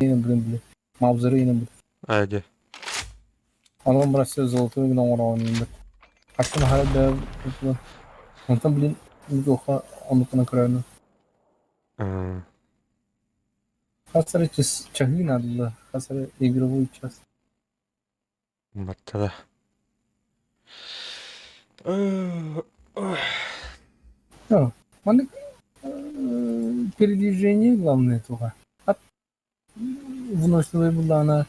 блин. Мавзыры ины. Айди. Анон бара все золотой гына оравын. Ачын хары да. Онтан блин. Мидоха онукана крайна. Хасары чаги надо. Хасары игровой час. Маттада. Маны передвижение главное туга. От выносливый была она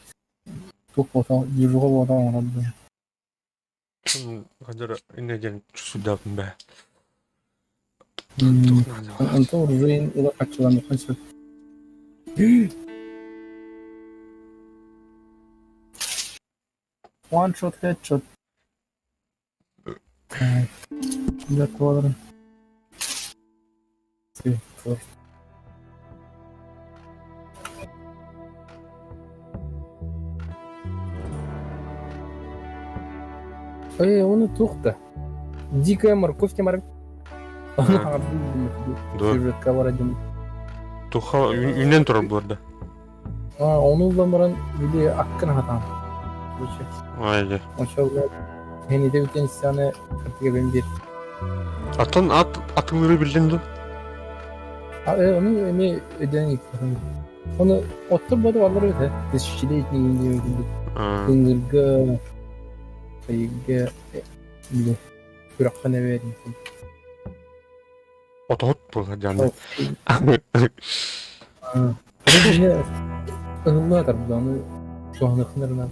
тук потом движуху потом надо. Хадыр инеден чусудавын бе. Антон уже ила качылан концерт. One shot headshot. Да квадро. Он тухта. Дикая морковь марк. Да. Сюжетка бар один. Туха үнен турар буларда. Onu ulanmaran bile hakkını hatan. Айди. Maşallah. Hani de bütün istihane artık ben bir. Атын атыңлары билдин ду. Onu emi öden yıklarım. Onu oturmadı vallahi öde. Dışçıda etmeyin diye ödüldük. Ingırga. Sayıgga. Bile. Bırakkana verin. Отот булар жанды. Onu yine ığınlı atar bu da onu. Şu an ıkınırına.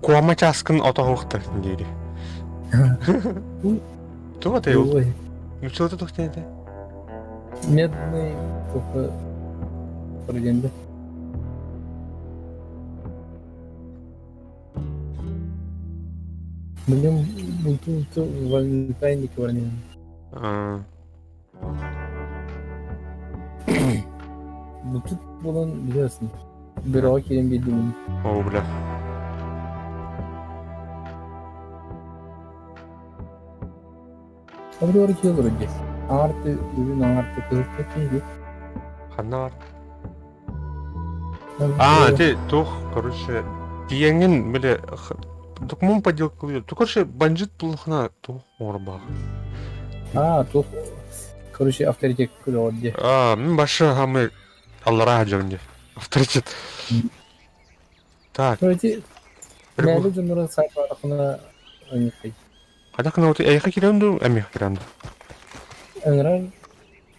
Куама часкын отоғуқтар дейді. Туға да ел. Ой. Нүчілді тұқтайды. Медный только пройденді. Білем бұлты валентайники бар не. Бұлты болан білесің. Bir ağa kelime bildim. О, бля. Abi doğru ki olur önce. Artı ürün artı kızıkta kimdi? Ханна бар. Те, тух, короче, тиеңін, біле, документ поделка қылып. Тух, короче, бандит бұлықына тух орба. Тух. Короче, авторитет күлі орде. Мен башы хамы аллара хажауынде. Авторитет. Так. Короче, мәлі жұмырын сайпа арқына өңекей. Қадақына өте әйқа керемді, әмеқ керемді. Öngran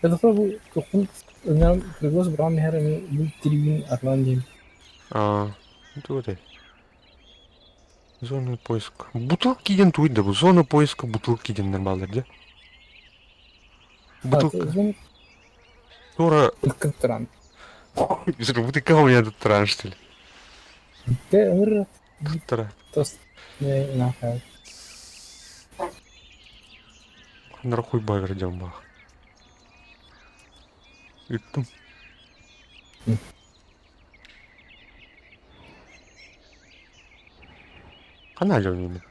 Kızıkta bu tokun öngran kırgız buram her bu tribün atlan diyeyim. Doğru. Зона поиска. Бутылка киген туйды бұл. Зона поиска бутылка кигендер балдырды. Бутылка. Тура. Иккіп тұран. Бутылка у меня тут тұран, что ли? Те ыңыр. Тұра. Тост. Не нахай. Қандар қой байгыр жам баг. Үттім. Қана жау немен?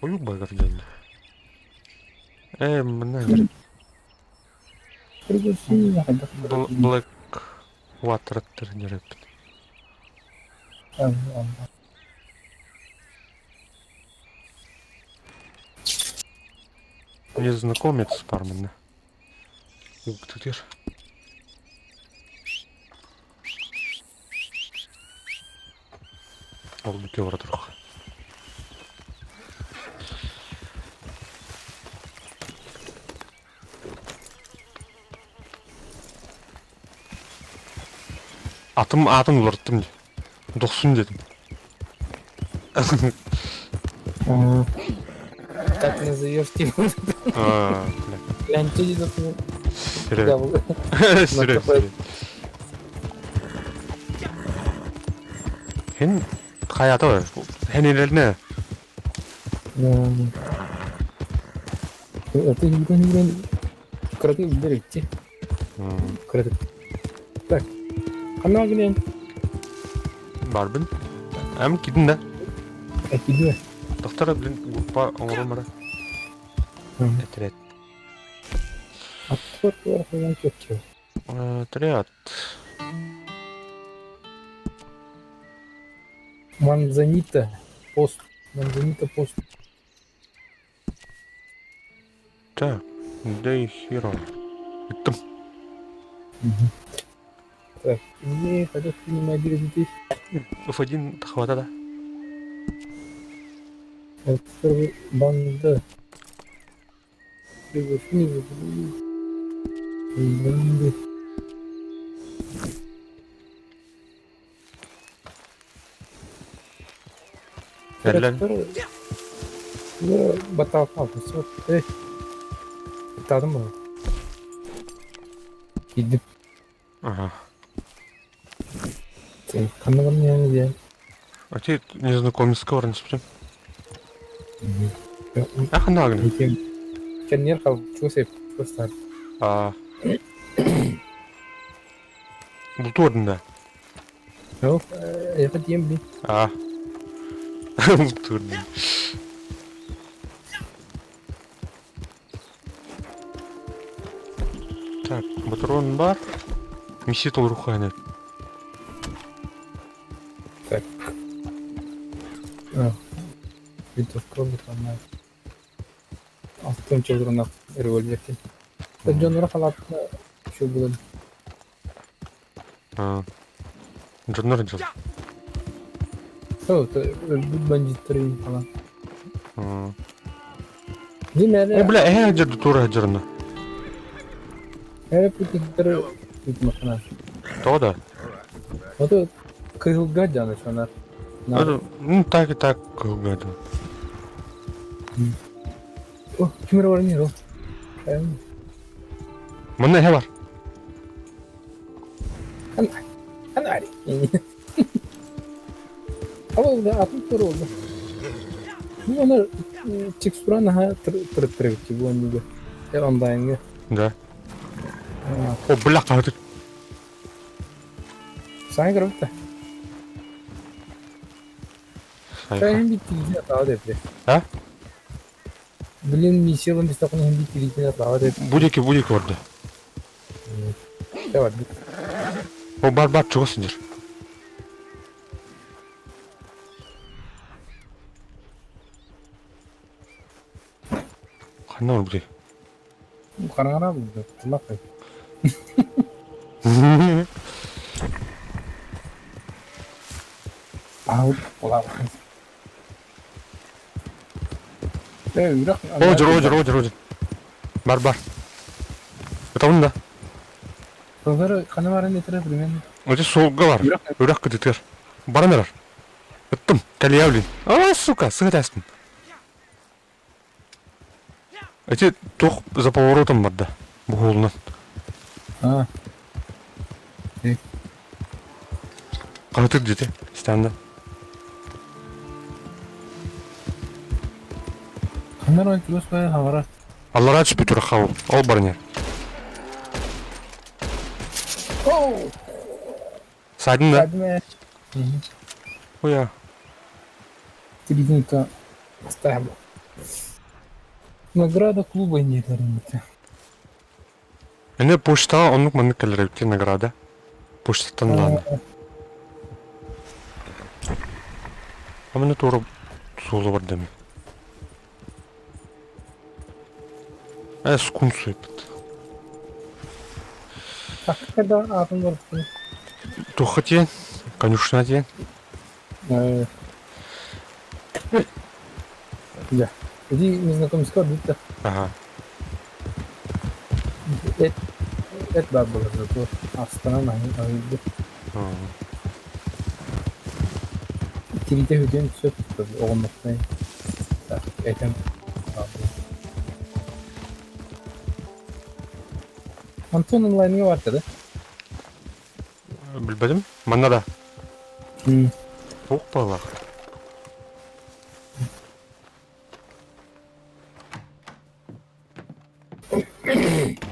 Қой байгыр жамды. Мына жер. Black Water аттыр жереппін. Незнакомец бармен. Кто ты? Ол бүте бара тұрақ. Атын ұлырттым. 90 дедім. Так назовешь типа. Бля. Лянчи дейді бұл. Сірі. Хен қаяты бар. Хен елеріне. Это не Кратый берегти. Кратый. Так. Қанау келен? Барбын. Әм кидің да? Әкиді. Доқтара білін, ғұппа оңырым бара. Әтірет. Сколько раз я чётко. Отряд. Манзанита пост. Манзанита пост. Так, дай херо. Там, Так, не, хотя ты не могли здесь. F1 хвата, да? Это банда. Приглашение. Банды. Гәллән. Батал kaldı. Таdım mı? Gidip Ага. kanalım yani diye. А ты незнакомец с кого прям? Ах, нагнет. Kan yer kaldı. Çok sevip. Просто. А. Бұл турында. Yok. Я diyeyim bir. А. Бұл турында. Так, патрон бар. Месет ол рухани. Так. Винтовка там. Altın çadırına revolver. Canlara falan şu bulun. А. Джоннор джон. Evet, бандиттері falan. А. Değil mi? Yani, Бля, жер тура жерна. her putitleri tutmasına. То да. O da kırılgan canı şunlar. Ну так и так гадно. Oh, kimler var ne o? Мына не бар. Kanari. Ama da atın tur oldu. Bu onlar teksturan ha tır ki bu onu da. Ya ondan ya. Да. О, бля, как ты. Sen görüp de. Sen hem bitiricini hata dedi. Ha? Bilin misyon biz takımın hem bitiricini hata dedi. Будики orada. Evet. О, бар, чугасың жер. Қандай ол біреу? Bu karangana buldu. Allah kay. Ау, ola bak. Bırak. Роджер. Бар. Отауында. Sonra kanımarın etire bilmem. Өте солға бар. Өрек кідетер. Барамерар. Үттім. Кәлия, А, сука, сығытаспын. Өте тоқ за поворотом бар да. Бұғылынан. Ha. Қанытыр дете. Станда. Kanımarın kilosu bayağı havara. Аллара түспей тұра қауыл. Ол бар не. Оу. Сайдың да. Kadme. Оя. Тридинка. Ставлю. Награда клуба нет, наверное. Эне почтаға онлық мәнік кәлер өткен награда. Почтаттан ланы. Амыны торы солы бар деме. Скун суйпыт. Так, когда атом var. Тоқы тен, конюшна тен. Да. Иди незнакомец кормит-то. Ага. Et var burada. Bu aslanın ayıydı. Kilite hücum söp tabii olmaktan. Etem. Anton'un line'ı var tabi. Білбедім? Мана да. Тоқ бала.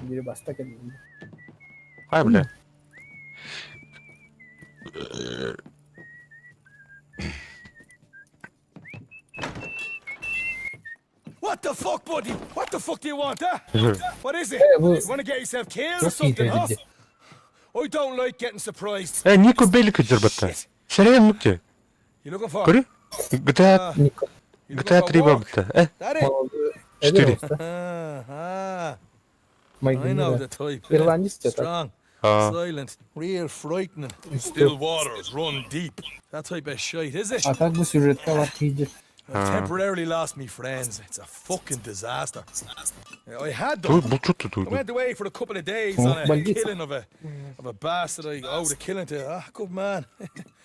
Biri basta geldi. Ай, бля. What What the fuck, buddy? What the fuck do you want, huh? What is it? bu- You want to get yourself killed or Çok iyi something, huh? tehdit. I don't like getting surprised. Nico Bellic жирбата. Сериал нүкте. You looking for? Көрі? GTA Niko. You looking GTA for 3 work? бабыта. That it? Eder Четыре. olsa. Ah, My I know God. the type. İrlandizce tabii. Strong, Ah. silent, real frightening. Still waters run deep. That type of shite, is it? Atak bu sürette var iyice. I temporarily lost me friends. It's a fucking disaster. I had them. Bu tuttu I tuttu. went away for a couple of days Oh, on a bandit. killing of a bastard I owed a killing to. Ah, good man.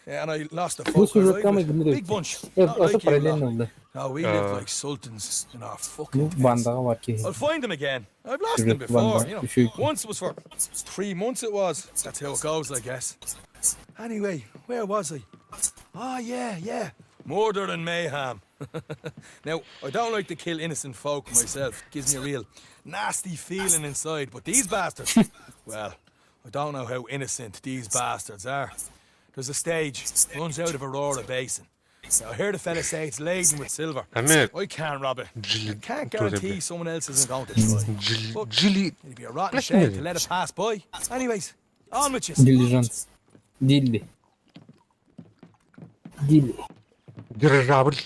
Yeah, and I lost the Bu focus. sürette ama Right? gümrüt. Big bunch. Evet, Not orası like you paralel lot. oldu. No, we lived like sultans in our fucking Bu tents. bandağı var ki. I'll find them again. I've lost Sürü them before, bandağı, you bir şey. know. Once it was for 3 months it was. That's how it goes, I guess. Anyway, where was I? Oh, yeah. Murder and mayhem. Now, I don't like to kill innocent folk myself. Gives me a real nasty feeling inside. But these bastards, well, I don't know how innocent these bastards are. There's a stage, runs out of Aurora Basin. Now, I hear the fella say it's laden with silver. Ama I can't rob it. I can't Dur guarantee abi. someone else isn't going to try. Cili It'd be a rotten Let's shame move to it. let it pass by. Anyways, on with you. Diligence. Dilli. Dilli. Dirijabil.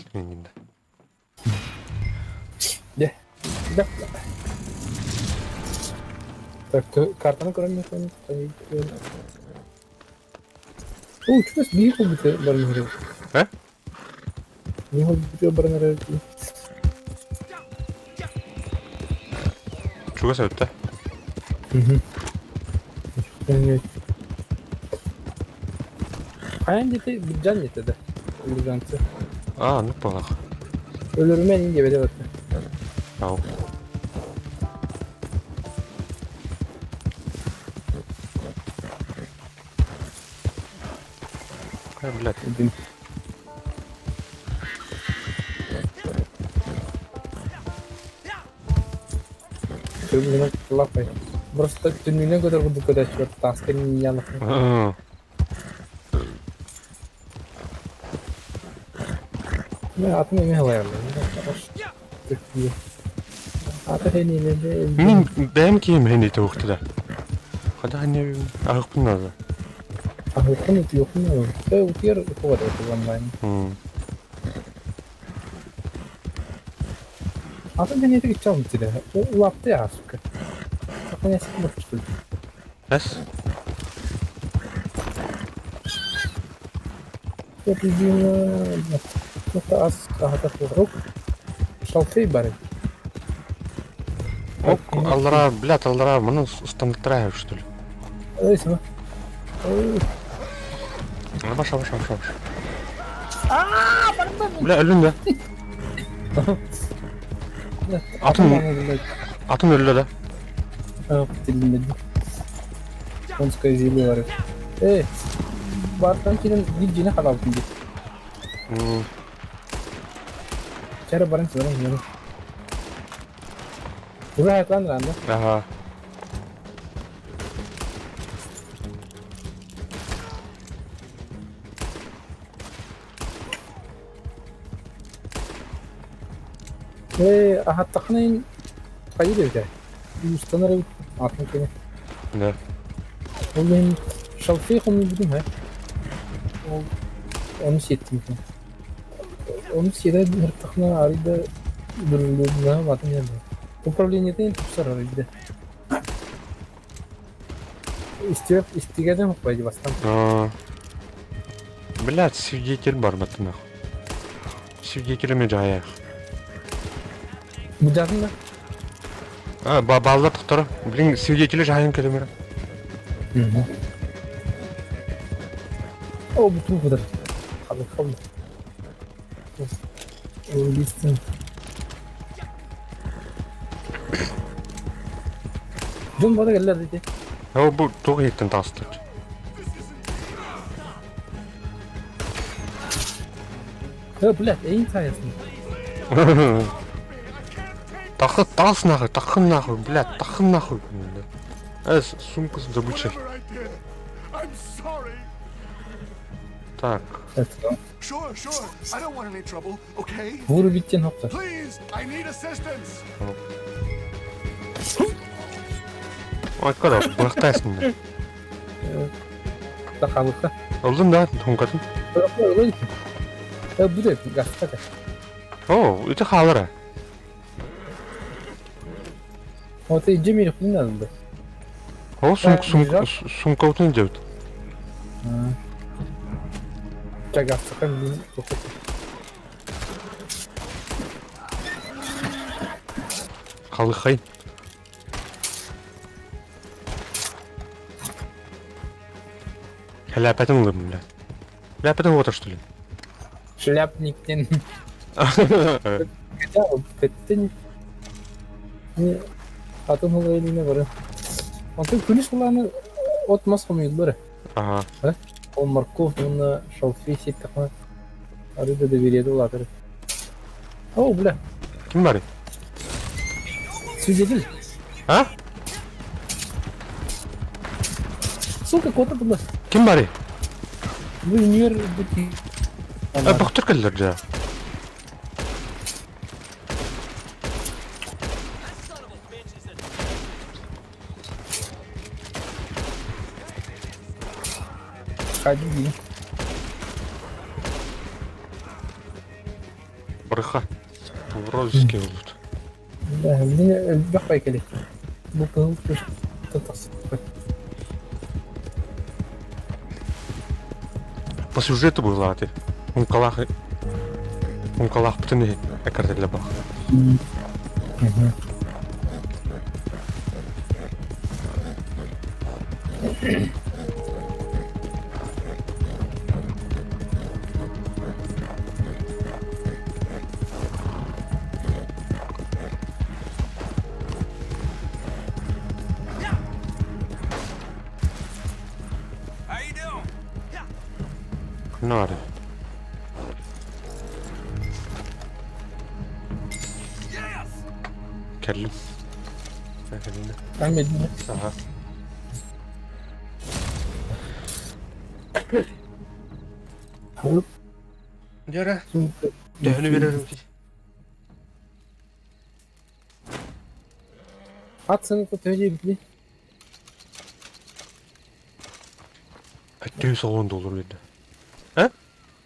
De. De. Так, картаны көрмөйсүң. О, чугас бий хоббите барыңар. He? Не хоббите барыңар. Чуга söyledi. Hayan jeti bir can jetedi. Diligence. Aa, ne bak. Ölürmen ince bede bak. Au. Kaya блядь. Dedim. Kırmızı laf ay. Burası da tününe kadar bu kadar çıkıyor. Taskenin yanı. Aa. Ben atım yemeğe ayarladım. Çok iyi. Atı henüyle Min benim kim hani tavuktu da. Hadi hani ahık bunlar da. Ahukun itu yokun ya. Saya ukir itu ada tuan lain. Atı beni itu kicau tidak. O laptı ya suka. Makanya sih betul. Bes. Jadi dia çok az kahta kuruk. Şaltı bari. Ok, allara, блядь, allara bunu stanlıktıra что ли. Öyle mi? Baş. Bля, ölün de. Atın öldü de. Ah, dinledim. Konuşka izliyor var. Bartan dilcine kadar şimdi. Cara barang sekarang gimana? Udah hayatlan Randa. Aha. Hatta kanayin kayı da öyle. Ustanlara atmak yine. Ne? Oğlum şaltıyı konu buldum ha. Onu settim. Onu settim. Hırtakına arayda durulduğuna bakın yani. Управление-то не арayda. İstigade mi koydu bastan? Блядь, свидетель бар матын нахуй. Свидетелеме жая. Bu cadın da. Балдар туктары. Блин, свидетели жайын келемер. O bütün kadar. Kalın. O listin. Dün bana geldiler dedi. Ya bu çok iyiydi tastı. Ya blad, en sayesinde. Тахын нахуй, блядь, тахын нахуй. Сумкасын забычай. I'm sorry. Так. Evet, tamam. Sure. I don't want any trouble, okay? Vur bittin hopta. Please Please, I need assistance. Ой, кара, бахтайсың да. Тақалыққа. Алдың да, тоңқатын. Bu da gazetede. О, өте қалыра. O da ince mi ne alındı? О, Жак. сумка отын деуд. Çagatsakın bir okut. Қалықай. Ләпәтің ұлым, бля. Ләпәтің отыр, что ли? Шляпниктен. Хотя вот это не атом оlayına göre. Антон күнеш буланы от маскамый бары. Ага. Ол Марков оны шалфейси такма. Арыда да береді ол атыры. О, бля. Кім бар? Свидетель. А? Сука, кота бұлы. Кім бар? Бұл универ бұти. Бұқтыр кәлдер жа. Қайды дейін. Бұрыға. Розыске олуд. Да, мені бақпай келек. Бұл пығыл көш. Тотақсы. По сюжету было, а ты? Умкалах птыны әкірділі бақ. How you doing? Ne var? Kellim. Kellim. Ben Medine. Aha. Alıp Yara. şimdi Dövünü veririm. at seni tutacağım bir. Әттеу соғын доллар еді. Ә?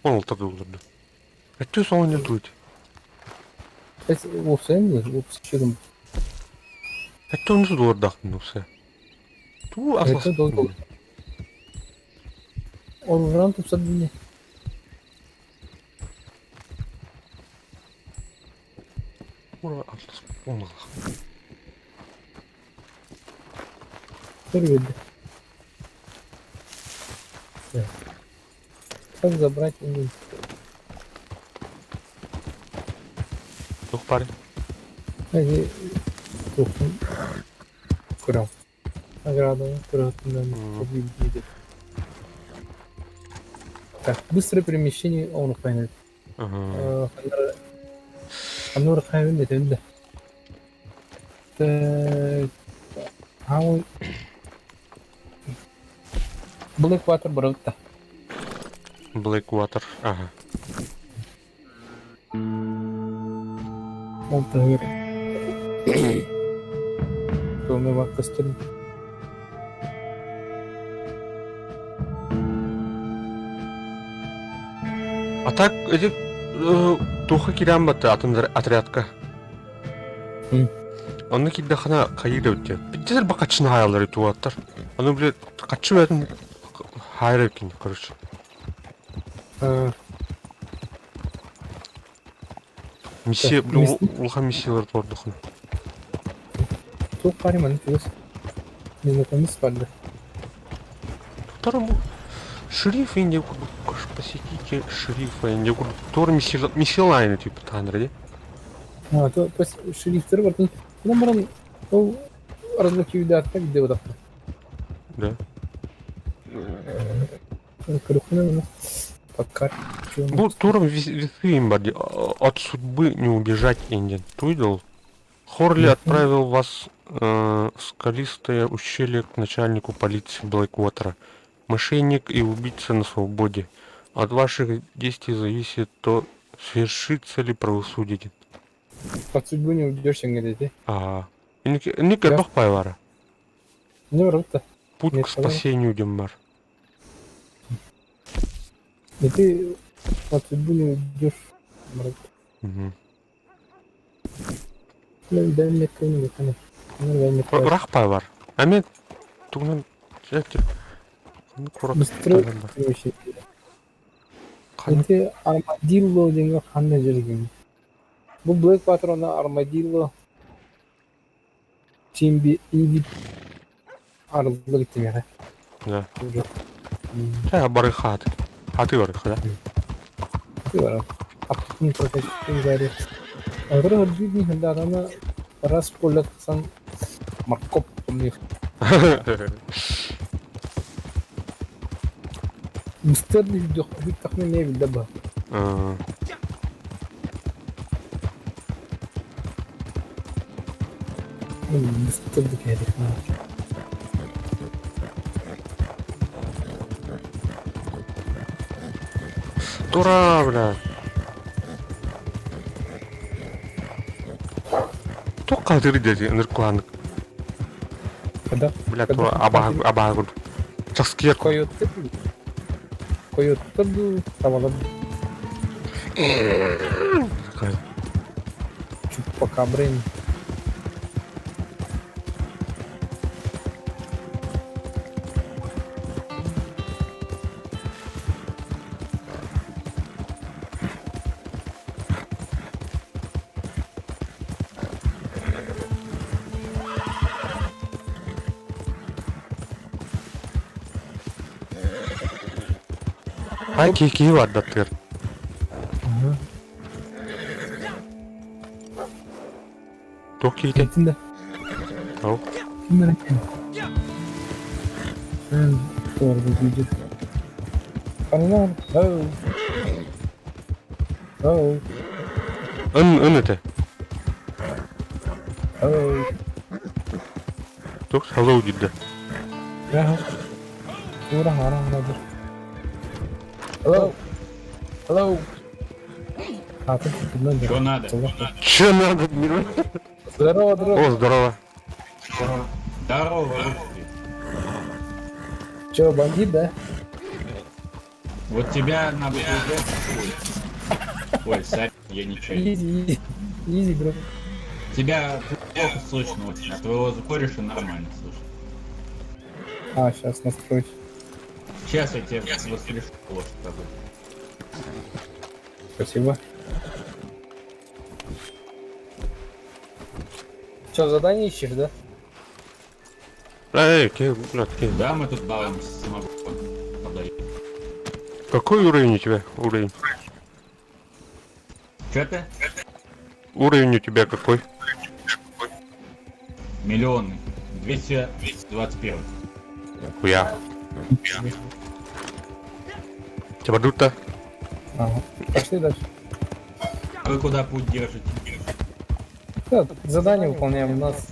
16 долларды. Әттеу соғын не тұрды? Es olsa mı? Olsa çıkım. Әттеу 10 доллар дақтың осы. Ту Әттеу асылсын. доллар. Oruran tutsa beni. Ура, атлас. Оңлақ. Переведи. Да. Как забрать инвентарь? Жоқ бар. Hadi dokun. Kuram. Награда kuratından победитель. Так, быстрое перемещение он понятно. Ага. Анор хайвен де тенде. Так. Ау. Blackwater бұрылтта. Blackwater. Ага. Ол тағыр. Көме вақыстырын. А так, эти туха кирам баты атын отрядка. Оны кидді қана қайыр өтте. Биттесер ба қачын хайалар ету аттар. Оны біле қачы бәтін хайыр екен, короче. Миссия, біле ұлға миссиялар тордықын. Çok karim тегіс. Мен оқымыз барды. Туттарым бұл шериф енде күрді, көш посетите шерифа енде күрді. Тор миссиялайны типа таныр, То есть шрифтер бардын. Бұдан бұрын ол разблокируйда атта видео дақта. да? Кіріқына мұны. Подкар. Бұл туром весы им барды, от судьбы не убежать енде. Туйдал? Хорли отправил вас в скалистое ущелье к начальнику полиции Блэквотера. Мошенник и убийца на свободе. От ваших действий зависит то, свершится ли правосудие. От судьбы не уйдешь, dedi. Инники Да. бақпай бары. Не var da. Путь Нет, к спасению дем бар. И ты от судьбы не уйдешь. Брат. Мгм. Ну, дай мне кто-нибудь, ну, дай мне кто-нибудь. Рақпай бар. А мен туғынан жәтір. Быстрее, короче. Енді армадилло деген қандай жүрген. Бұл Black Patron'a армадилло Тимби Инвит арызды кеттім яға. Да. Жа бары хаты. Хаты бары да? Ты бар. Аптықын прокачтың бәрі. Ағыры үрдейдің хілді адамы раз қолатсан маркоп тұмнев. Мистерді жүдік тақны не білді ба? Мистерді кәдік. Тура, бля. Тоққа деді нұрқланық. Когда? Бля, тура абағын. Жақсы Койоттырды, tavalab Чупакабрин. Ай, кейі бар даттыр. Тоқ кейді. Кетінде. Ау. Кімдер екен? Торды көйдер. Қанынан? Ау. Ау. Үн өті. Ау. Тоқ салау дейді. Яға. Тура харамдадыр. Hello. Hello. А, ты что Что надо? Че надо, милый? Здорово, здорово. О, здорово. Здорово, русский. Че, бандит, да? Вот тебя на БПД. Ой, сорян, я ничего. Изи, изи, бро. Тебя плохо слышно очень, а твоего кореша нормально слышно. А, сейчас настроюсь. Сейчас я тебе воскрешу ложь с тобой. Спасибо. Че, задание ищешь, да? Эй, блядь, Да, мы тут балуемся с самогоном. Подаем. какой уровень у тебя? Уровень. Чё ты? Уровень у тебя какой? Миллионы. 221. Хуя. Чабадута. Ага. Пошли дальше. А вы куда путь держите? Да, задание выполняем. У нас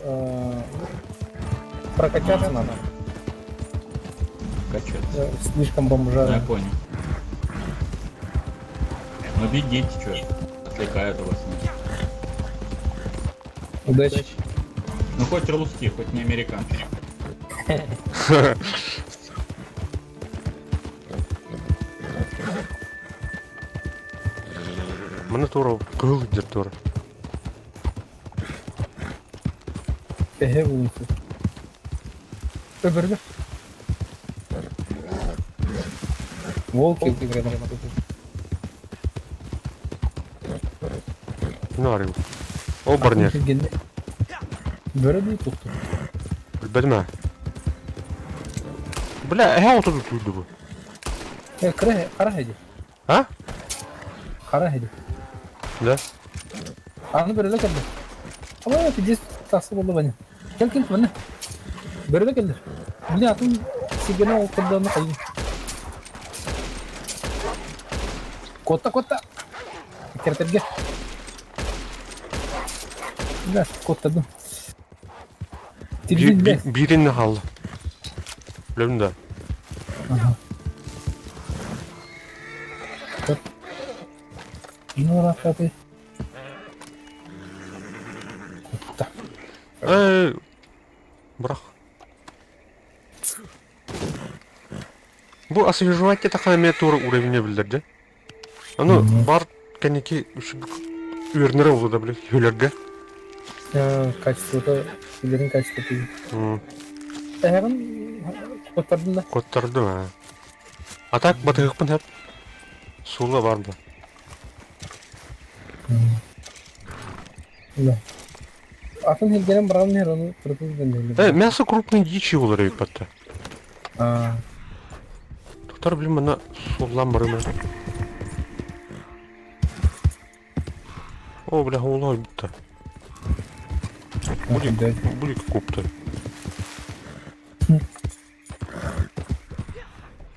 прокачаться надо. Качаться. Слишком Да, я бомжа. понял. Ну бегите, чё? Отвлекают у вас. Удачи. Ну хоть русские, хоть не американцы. Мене тура кыл дертура. Эге bulunsun. Öbürü. Волк рядом. Не арил. О, барнер. Бөрі değil tuttu. Білмә. Бля, отуды туйды бу. Қара хеди. А? Қара хеди. Да. Аны бөрі келді. Ama evet, cez tası oldu bana. Gel bana. Börü geldi. Bir atın sigara oturduğunu kayın. Kotta. Kerterge. Gel, kottadım. Tilbinde. Birini al. Білем да. Aha. Ne var abi? Брақ. Бұл освежевать такая метур уровня білдірді. Аны бар кәнеке үйернері олды да біле, үйлерге. Качеството, билерин качеството. Тәһәгін коттардың да. Коттарды ма. Атак батығықпын әп. Сула бар ба. Да. Атын хелгенен барған нер оны тұртыз бендейлі. Мясо крупный дичи олар өйпатты. А, Тоқтар білім ана соллан бары ма. О, бля, олай бітті. Бұлік көпті.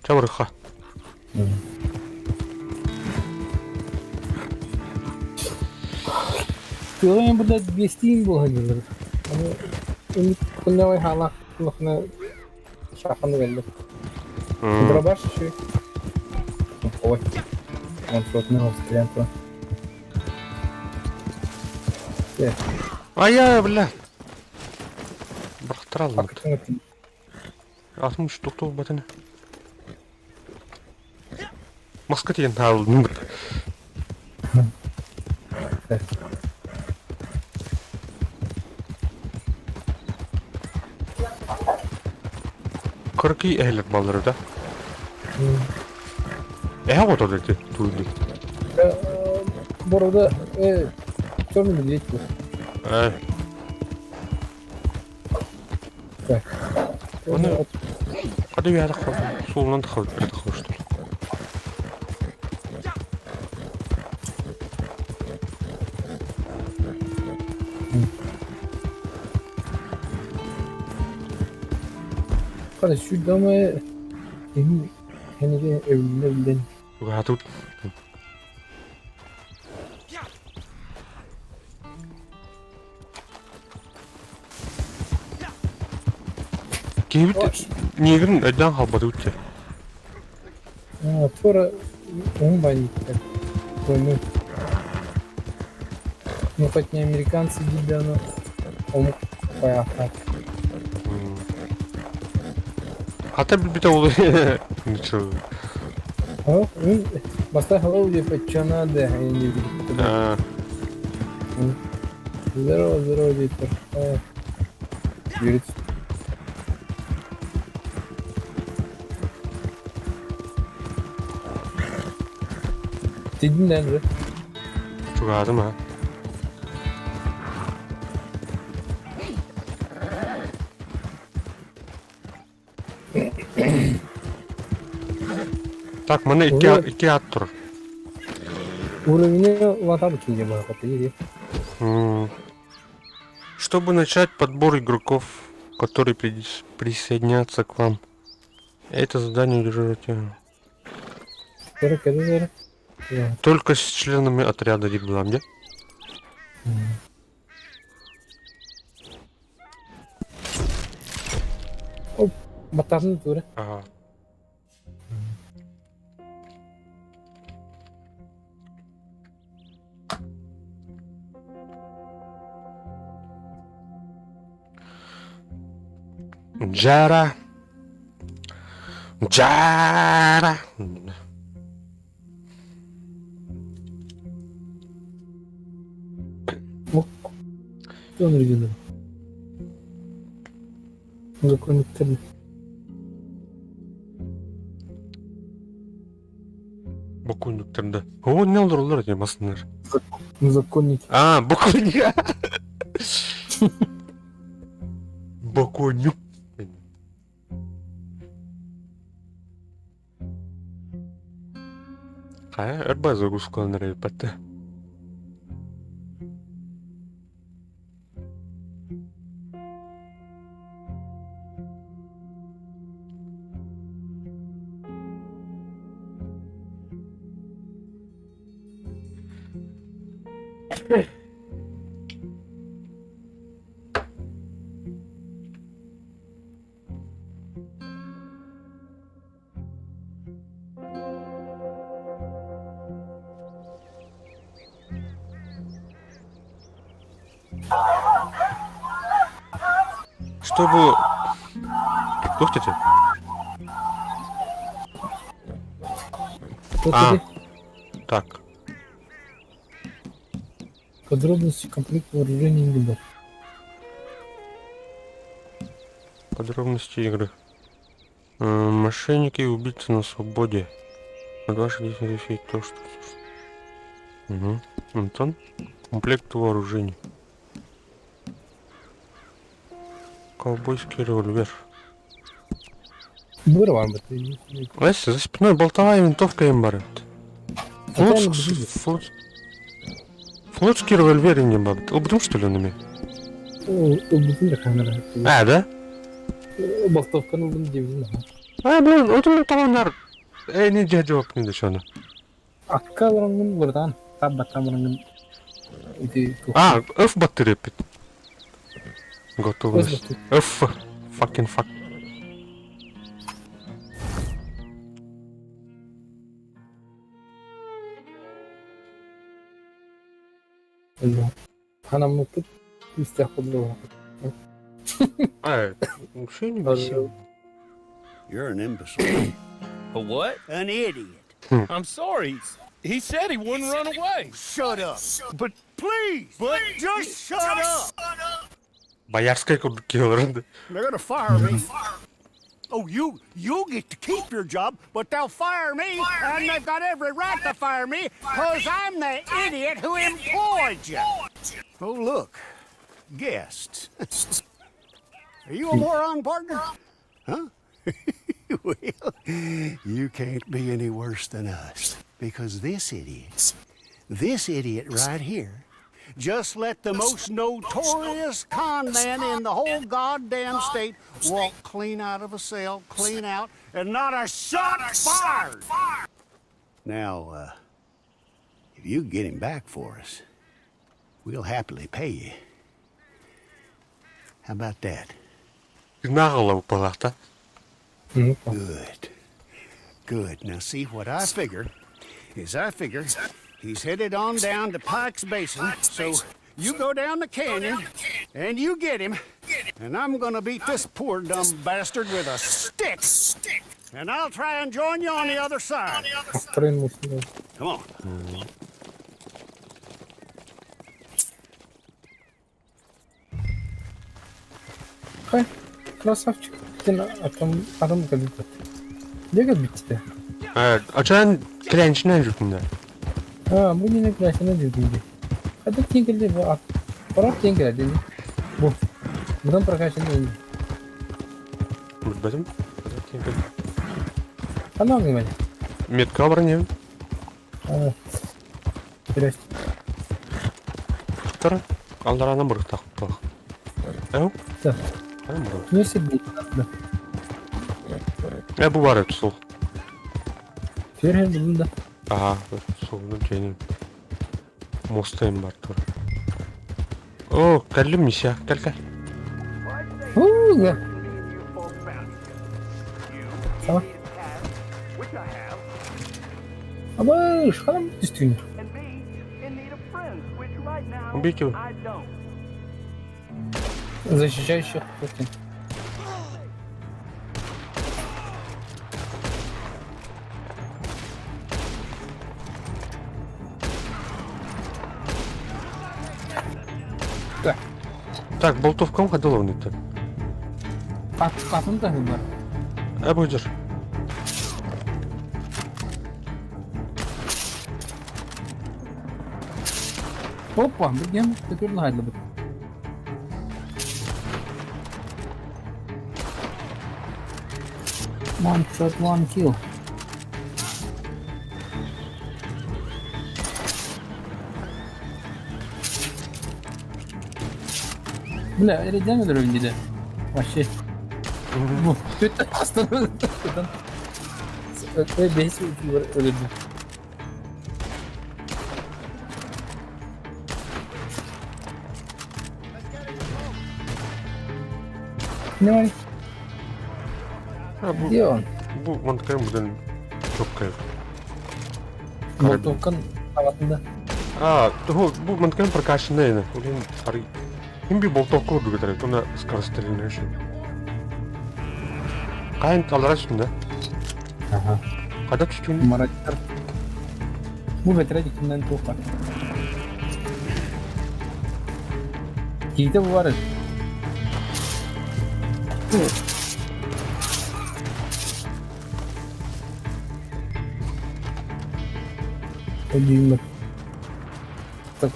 Чабырыққа. Тыгын мен burada bestiğin bu hacıları. Hani ümit kunna vay halak kulakına şakanı geldi. Durabaş şey. Ой. Он флотный стрелянт. Ай-яй, бля. Бақтыр алдым. Как это? 60 тоқтау бәтіні. Маска деген табылдым. Кырки әйлер балыры да. Отыр деді, туылды. Burada черный медведь был. Так. Оны қады бияды қалды. Солынан да қалды, бірді қалды что ли. Hadi şu damı benim henüz evliliğine bilen. А тут... Кейбіт негірін әдден қалбады өтте. Sonra он банит. Ну, хоть не американцы видели, но он поехал. Хата білбіте олы. Ничего. Баста hello деп чана да, я не видел. Здорово, здорово, Виктор. Юрец. Dedin lan be. Çok adım ha. Так, мене iki at тұрыр. Уровень вата бутылки было, это Чтобы начать подбор игроков, которые присоединятся к вам. Это задание удерживайте. Только с членами отряда реглам, да? Оп, батарны тура. Ага. Джара. Джара. Он регионал. Законник Терли. Бокундуктарда. О, не олдурлар эти масындар. Законники. Бокундук. Бокундук. Кая, әрбай загрузкаланар епатты. Чтобы... Слушайте. Что А. ты? Так. Подробности комплекта вооружения Ингельда. Подробности игры. Мошенники и убийцы на свободе. От ваших действий зависит то, что... Угу. Антон. Комплект вооружений. Ковбойский револьвер. Вырвал бы ты. Леся, за спиной болтовая винтовка имбарет. Какая она будет? Флотский револьвер не бабит. Убьем что ли нами? Убедили камера. А, да? Болтовка, ну, блин, девизна. Блин, вот он талонар. Не дядек не дешёно. Akka orang bertahan. Tabat orang itu. F батарея пит. Готовность. F. Fucking fuck. Она мутит из тех подлого. Вообще не бесил. You're an imbecile. A what? An idiot. I'm sorry. He said he wouldn't run away. Shut up. But please, just shut up. Боярская килоренда. They're gonna fire me. Oh, you get to keep your job, but they'll fire me, and they've got every right to fire me, because I'm the idiot who employed you. Oh, look. Guests. Are you a moron, partner? Huh? Well, you can't be any worse than us, because this idiot right here, just let the most notorious con man in the whole goddamn state walk clean out of a cell, clean out, and not a shot fired. Now, if you get him back for us, we'll happily pay you. How about that? На голову палата. Good. Good. Now, see, what I figure is he's headed on down to Pike's Basin, so you go down the canyon, and you get him, and I'm gonna beat this poor dumb bastard with a stick, and I'll try and join you on the other side. Come on. Красавчик. Adam kadar. Ne kadar bitti? Açan kirençine jutunda. Bu yine klasına dedi. Ada tinggal bu. Para tinggal dedi. Bu. Buradan prakasını indi. Betul? Ana gimana? Метка броня. Biraz. Тара. Алдарана бұрық тақып бақ. Да. Neyse bir. Bu var et sol. Ferhen bunda. Aha, solun cenin. Mostayım var tur. Oo, gelmiş ya. Gel. Ya. Tamam. Ama şu an üstüne. Убейте его. Защищающих Путин. Да. Так, болтовкам ходила внутрь. Katın da mı var? Бuydur. Hoppa, bir gem götürdün hayırlı bir. One shot, one kill. Bile öyle demedir önceden. Başı. Bu. Kötü hastanın. Öyle behis öldü. Ne var? Diyor. Bu mantıklı buradan çok kayıp. Voltovkan havatında. Bu mantıklı prakasındaydı. Ulan arı. Kim bir boltok kurdu götürüp ona skarasterini şu. Kayn kalır üstünde. Aha. Kada tutuyor. Numaralar. Bu vetere dikimden toplar. Giyde bu var. Öldüğüm bak.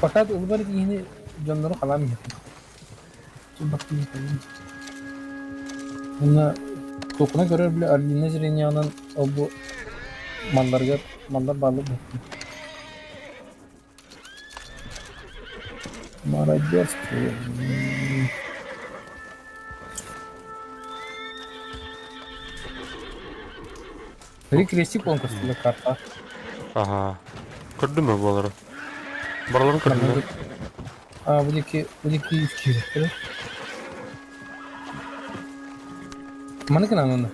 Fakat onlar yine canları falan mı yapıyor? Dur bakayım. Buna dokuna göre bile Arlina Jirenya'nın o bu mallar bağlı mı? Молодец ты. Рекрессив конкурсunda karta. Aha. Kırdı mı buraları? Buraları kırdı mı? Bu iki 200 lira. Mana kena onu?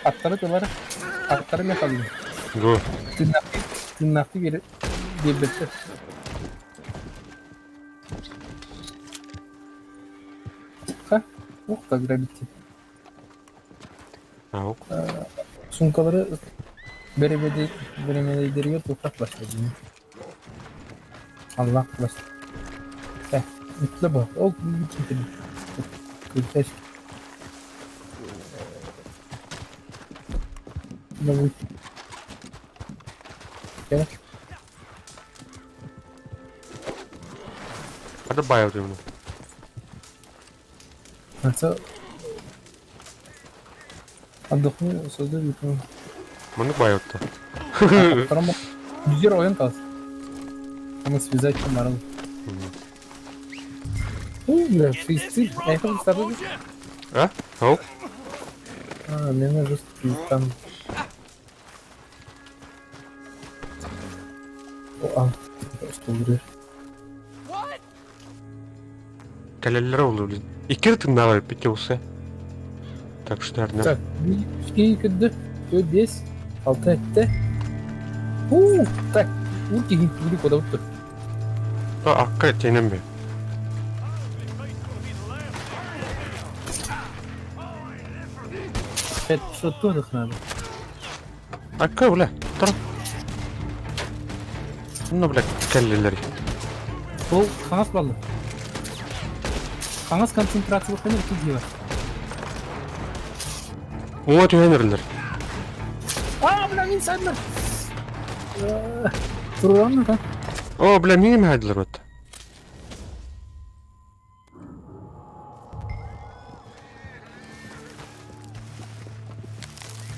Atları ne kalıyor? Go. Tırnaklı bir devlette. Ha? Oh da bitti. Ha ok. Sunkaları beremediriyor toprak başladı. Allah başladı. Mutlu bak. O bir Kırtaş. Ne bu? Gel. Hadi bayağı diyorum. Nasıl? Adamı sözde yıkıyor. Bunu bayağı da. Tamam. Güzel oyun kalsın. Ama связать помарал. Бля, фристил. Я хотел стараться. Ha? Ha ok. Мне нужно там. О, что говоришь? Kaleller oldu bizim. İki tırnağı var peki olsa. Так что nerede? Так, bir kötü. 5 6 etti. Так, ulti hintli koda tuttu. Ha hakikaten yenem be. Evet, şuttu da kanadı. Hakka ulan. Dur. Bunu bırak kalelleri. O kangas ballı. Kangas konsantrasyonu kadar iyi var. Ona tühenirler. Ulan insanlar. Duruyor mu lan? O bile miyim haydiler hatta.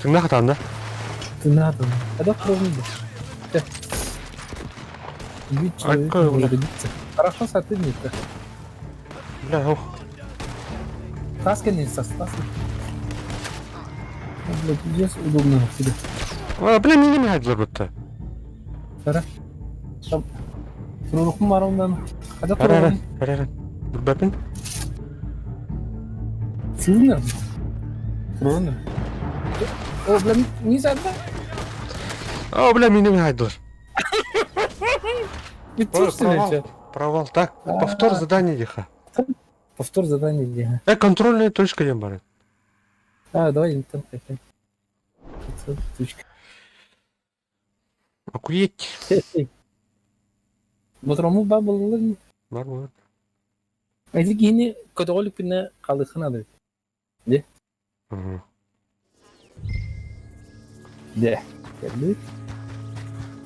Tırnak atanda. Ne adam? Ada problem bu. Güç. Hakka ulan. Хорошо сотрудника. Bile oh. Таска не составит. Блядь, здесь удобно себе. O bile miyim haydiler hatta. Сара. Там. Турухum var ondan. Ada Ara ara. problem. Ara ara. Dur bakın. Sığınır. Problem. O блин, не забыл. O bile miyim haydiler. Ведь слушайте. Провал. Так, повтор задания диха. Повтор задания где? Контрольная точка я барет. Давай там какая. Точка. Охуеть. Ботрому бабылы. Var mı? Aylık yeni Katolik birine kaldıkın adı. De. Hı. De. Geldi.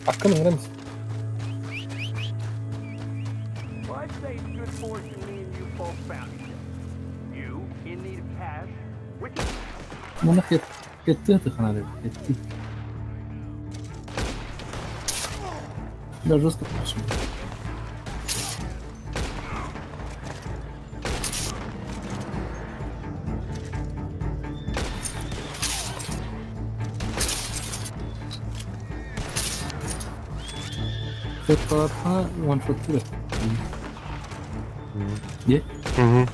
Hakkın uğrar mısın? Well, I'd say it's good fortune me and you both found each other. You, in need of cash, wicked. Buna ketti atıkın adı. Ketti. Biraz rızk yapmışım. Tek tarafına one shot diyor. Ye. Hı hı.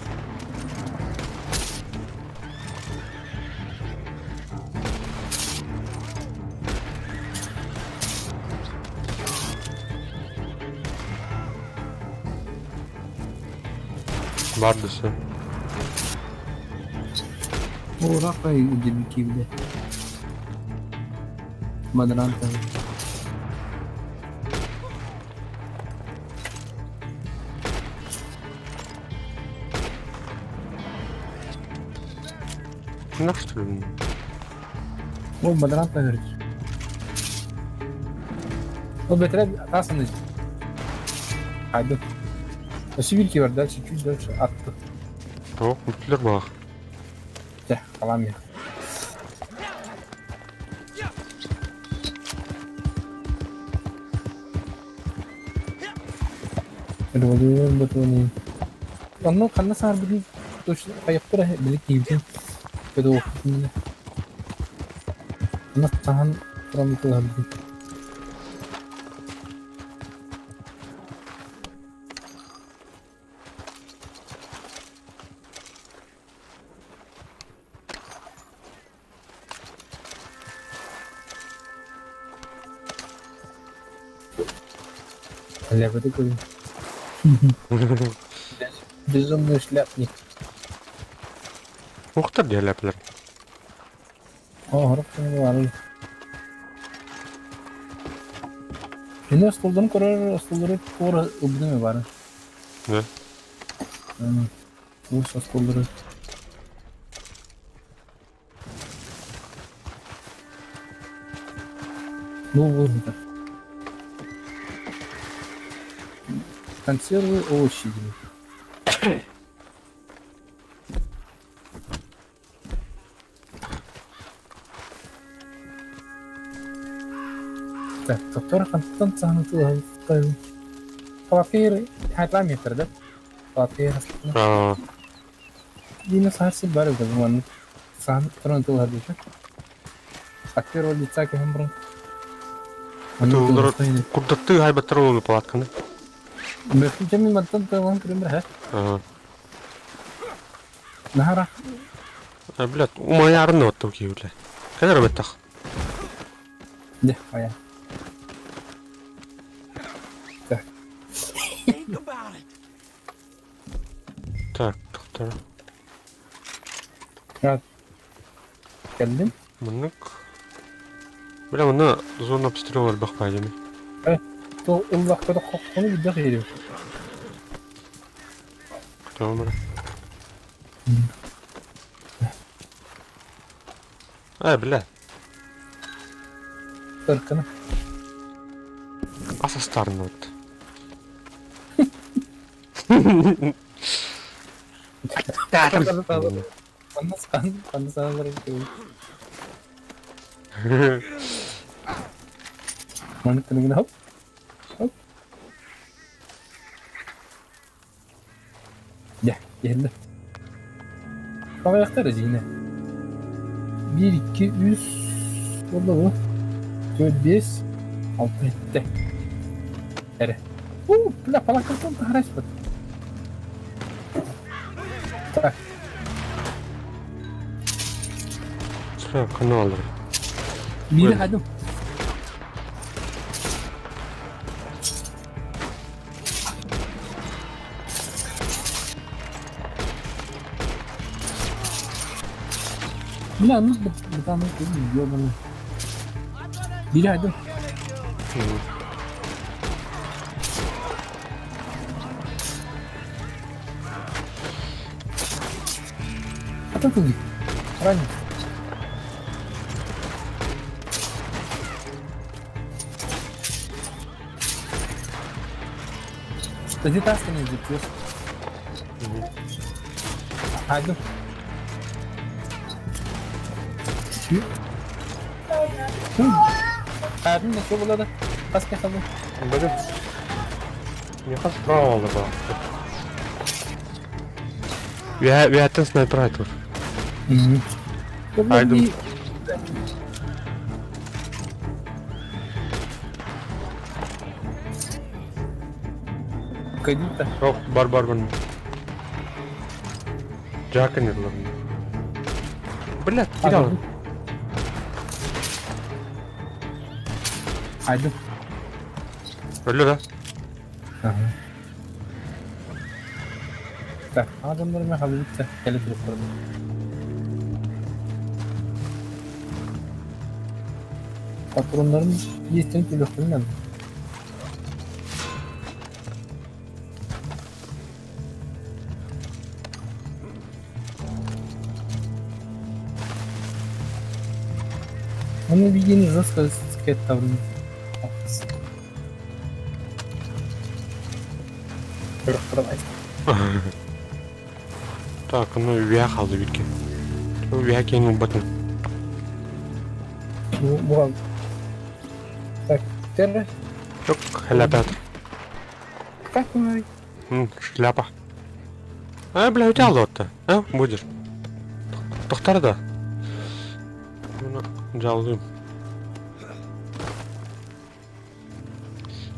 Vardı sen. Uğrak ve ucun kibli. Madran tabi. Шнах, что ли? O madran tabi. O betre aslında. Haydi. O sivilki var ders 200 attı. О, үтлер бақ. Gel kalam ya. Betul. Ano karena sahar beli terus kayak pura beli kibin. Betul. Karena tahan from itu habis. Lihat betul. Безумный шляпник. Muhtar diyelerler. Harap seni var. Yine stoldan korar, stolları kora ubdu mu var? Ne? Bu stolları. Bu burada. Консервы овощи. Так, доктор Констант санатыл. Фалафир хайлам ятерде. Фалафир. Aa, Yine sahası var o zaman. San trontul hadi. Актер ол лица кем это куда ты хайбатровый палатканы? Мехджами мантан таван кремер ха. Ага. Нахара. Блядь, у меня арны вот такие, блядь. Когда робит так? Де, ая. Так. Так, доктор. Geldim. Мынык. Бля, мына зона обстрела бақпайды ме? То ул вакытта хоккону бидек йөрү. Tamam. Бля, Тыркына. аса старный вот. Панда саналар экен. Маны тынгына хоп. Хоп. Ya, geldi. Hava yaktarız yine. 1, 2, 3. Oldu bu. 4, 5, 6, 7. Ere. Pula pala kırtın da haraç bat. Так. Sıra kanalları. Biri hadi. Bilmem bir tane diyor bana. Biri hadi. Atın tuzi. Rani. Tadi task ne yapıyorsun? Hadi. Abi ne şovladı? Task yapalım. Блин. Не хастрала, да. Vi har en sniper tur. Haydi. Кадита. Yok, barbar ben. Jack'ın yıllarında. Блядь, gel. Hadi. Öyle de. Bak adamları ben halledip de gelip yaparım. Patronların listeni pilotlarını yazdım. Onu bildiğiniz nasıl sket tavrını haklısın. Kırıktırmayız. Так, ну вяхал вики. Вяки не батн. Bu так, терра, Yok, хлябят. как мы Шляпа. Бля, у тебя лот-то, а? Будешь. Тоқтар да. Жалдым.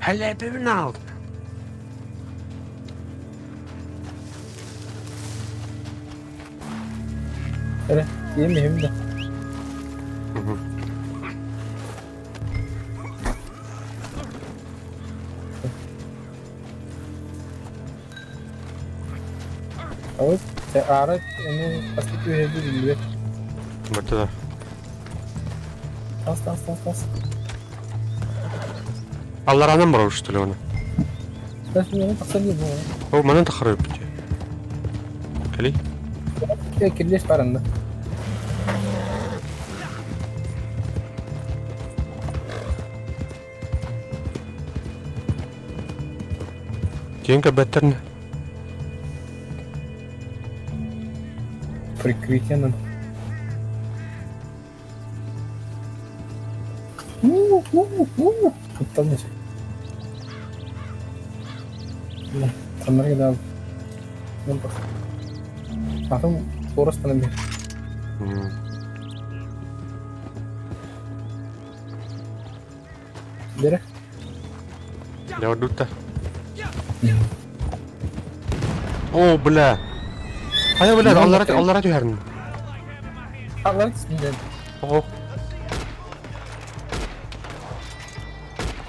Хлябымны алды. terra, yemeyeyim de. Evet, araç onu basit bir hediye biliyor. Вот это. Tas. Алларанан барау, что ли, оны? Ben şimdi onu taksanıyor bu. О, мана тахарып бите. Кали? Kirleş barında. Тенка беттерни. Прикрытие надо. Туттан нече. Tanrı gidelim. Ben bak. Bakın orası tanım bir. Dere. Лево дута. О, бля. Ая, бля, аллара тюхерн. Allah'ın isminden. Ого.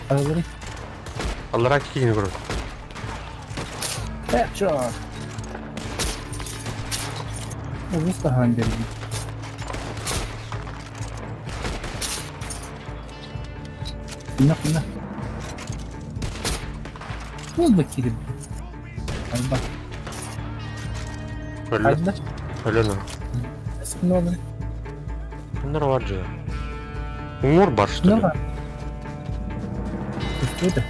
Allah'ın. Аллара кикини көрөт. Headshot. Bu Mustahan dedi. Bina. Ne bakayım? Hadi bak. Өлі. Hadi lan. Өлі на. Eski ne olur? Bunlar var ya. Umur var, что Ne ли? var? Üstüydü.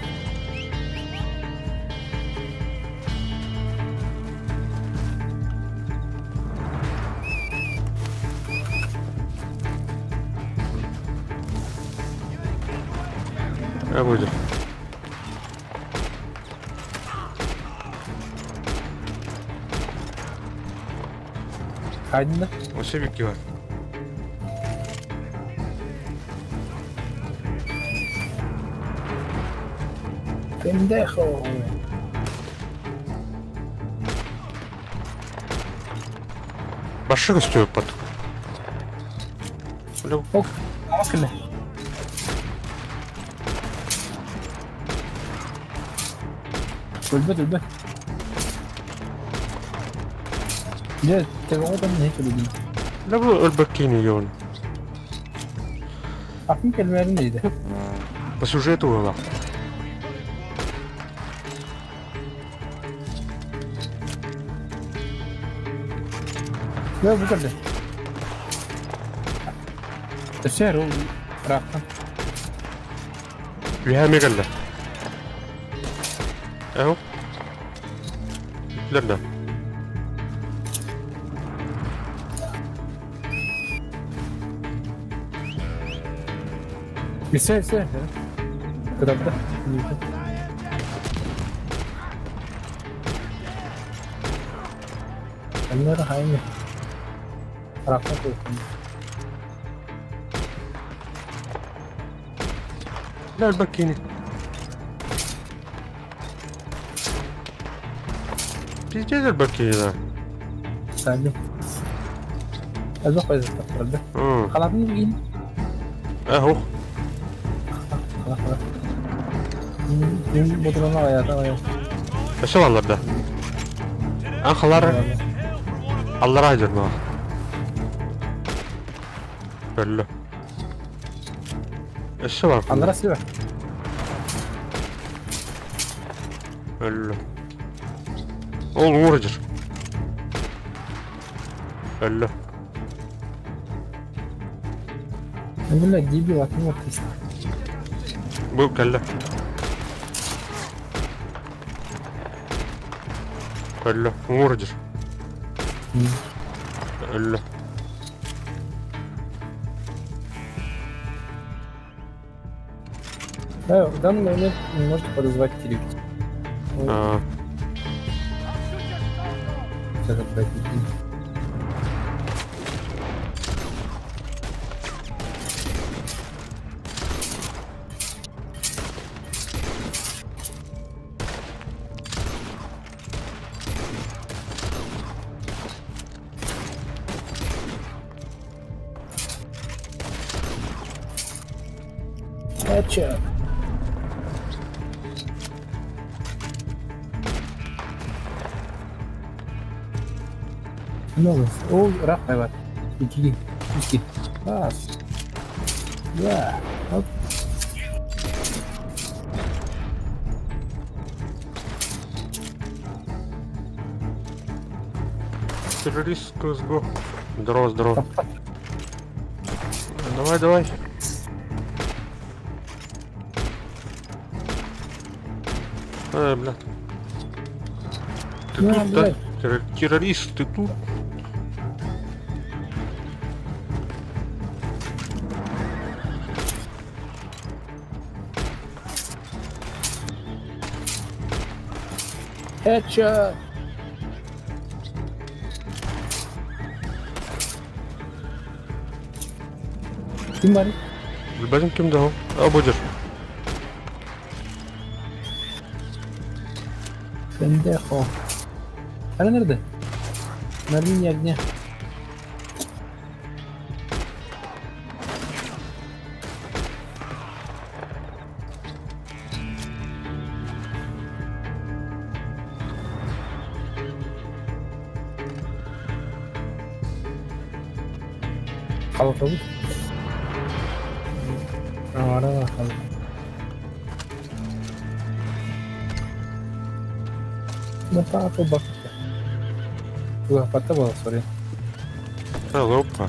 Будет. Hadi lan. Вообще вики var. Pendejo. Başlık istiyor pat. Böyle Ok. Maskele. Dölbe. Ya, telefondan ne söyledin? ne bu ölbekini yiyorsun? Aklım kelimelerin neydi? По сюжету было. Ya bu kadar. Dışarı ol. Bıraktım. Üyeğe mi geldi? Eho. Nerede? Bir şey. Kıdakta. Onları aynı. Bıraktım koydum. لا البكيني. Pizeceğiz البكيني ده. Sen de. Az bak bayızı taktırdı. Kaladın mı yiyin? Eho. Kalak. Benim bodruma ayağa. Nasıl var da? Anhalar. Allah aydır bak. Belli. Eşi var. Andra Silva. Belli. Oğlum vuracır. Belli. Alhamdulillah gibi bakın ortası. Bu kelle. Belli. Vuracır. Belli. Да, в данный момент не может подозвать Кирилл. А, Сейчас отправить. Headshot. Ну, о, рак давай. Иди. Раз. Два. Оп. террорист CSGO. Здорово, здорово. Давай, давай. Блядь. Ты На, тут, да? блядь. Террорист, ты тут? Headshot. Kim var? Bilmedim kimdi o? Ha budur. Pendejo. Hala nerede? Mermin yerine. Kalkalım. Ara bakalım. Kenapa aku bakit? Gua patah bal, sorry. Опа.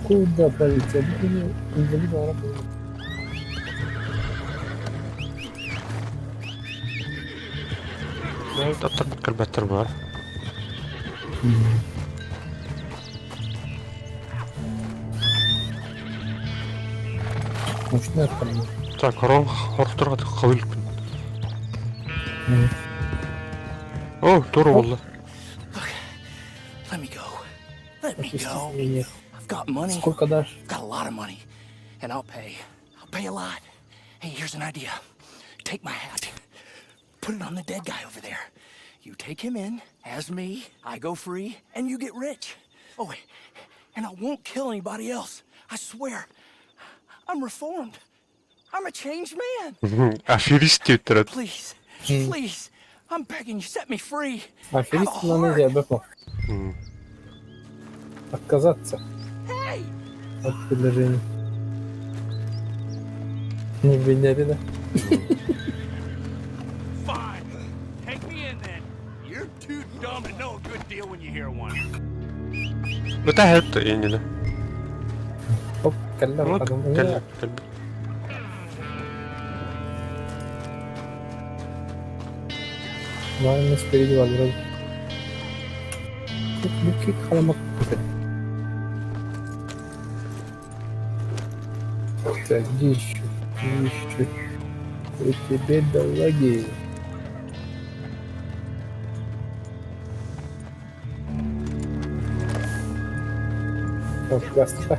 Куда полетел? Инвалидом. Tatlı kalbetler var. Мощная страна. Так, Ром, Артур, кабыл күн. О, doğru valla. Let me go. Let me go. Нет. I've got money. Сколько дашь? Got a lot of money. And I'll pay. I'll pay a lot. Hey, here's an idea. Take my hat. Put it on the dead guy over there. You take him in as me. I go free. And you get rich. Oh, wait. And I won't kill anybody else. I swear. I'm reformed. I'm a changed man. Аферист götürür. Please. Please. I'm begging you. Set me free. Have a Аферист на heart. ноге, Бэков. Отказаться Hey! от предложений. Не бедняри, да? Fine. Take me in then. You're too dumb to know a good deal when you hear one. Bu da hep de yeni de. Hop, kelle Вот, bakalım. kalbi. Ладно, спереди var biraz. Bu kek kalamak güzel. Так, где еще? Где еще? У тебя дороги. О, красота.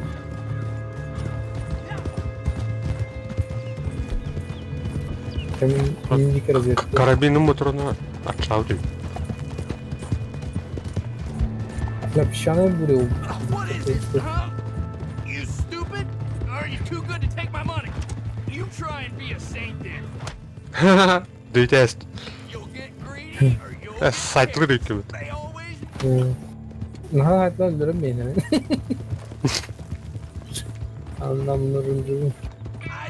Индика разведка. Karabinin motorunu aşağı değil. Я песчаный бурил. What is it, huh? You stupid? Or are you too good to take my money? You try and be a saint then. Detest. You'll get greedy or you'll get Saçlı killed. gibi. They always Hatta öldürün beni. Anlamlarım. I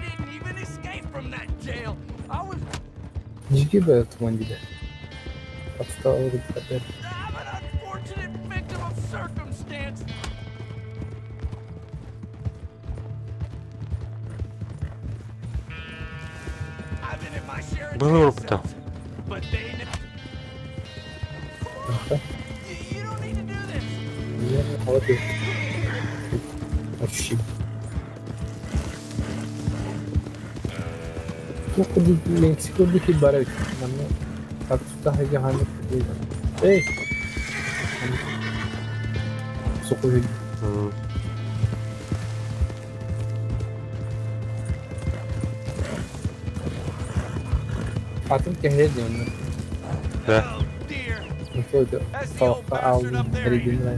didn't even escape from that jail. I was Ciddi bir atman gibi. Hasta olur dikkat et. I'm an unfortunate victim of circumstance. I've been in my share of Bunu jail vurup da. cells, but they you don't need to do this. Niye? Hava değil. Aşım. Çok di Meksiko di barat. Namanya satu aja hangat gitu. Sokuyor. Hmm. Atın kehre diyor. Да. Oh dear. Itu sokak aldım dari dinlay.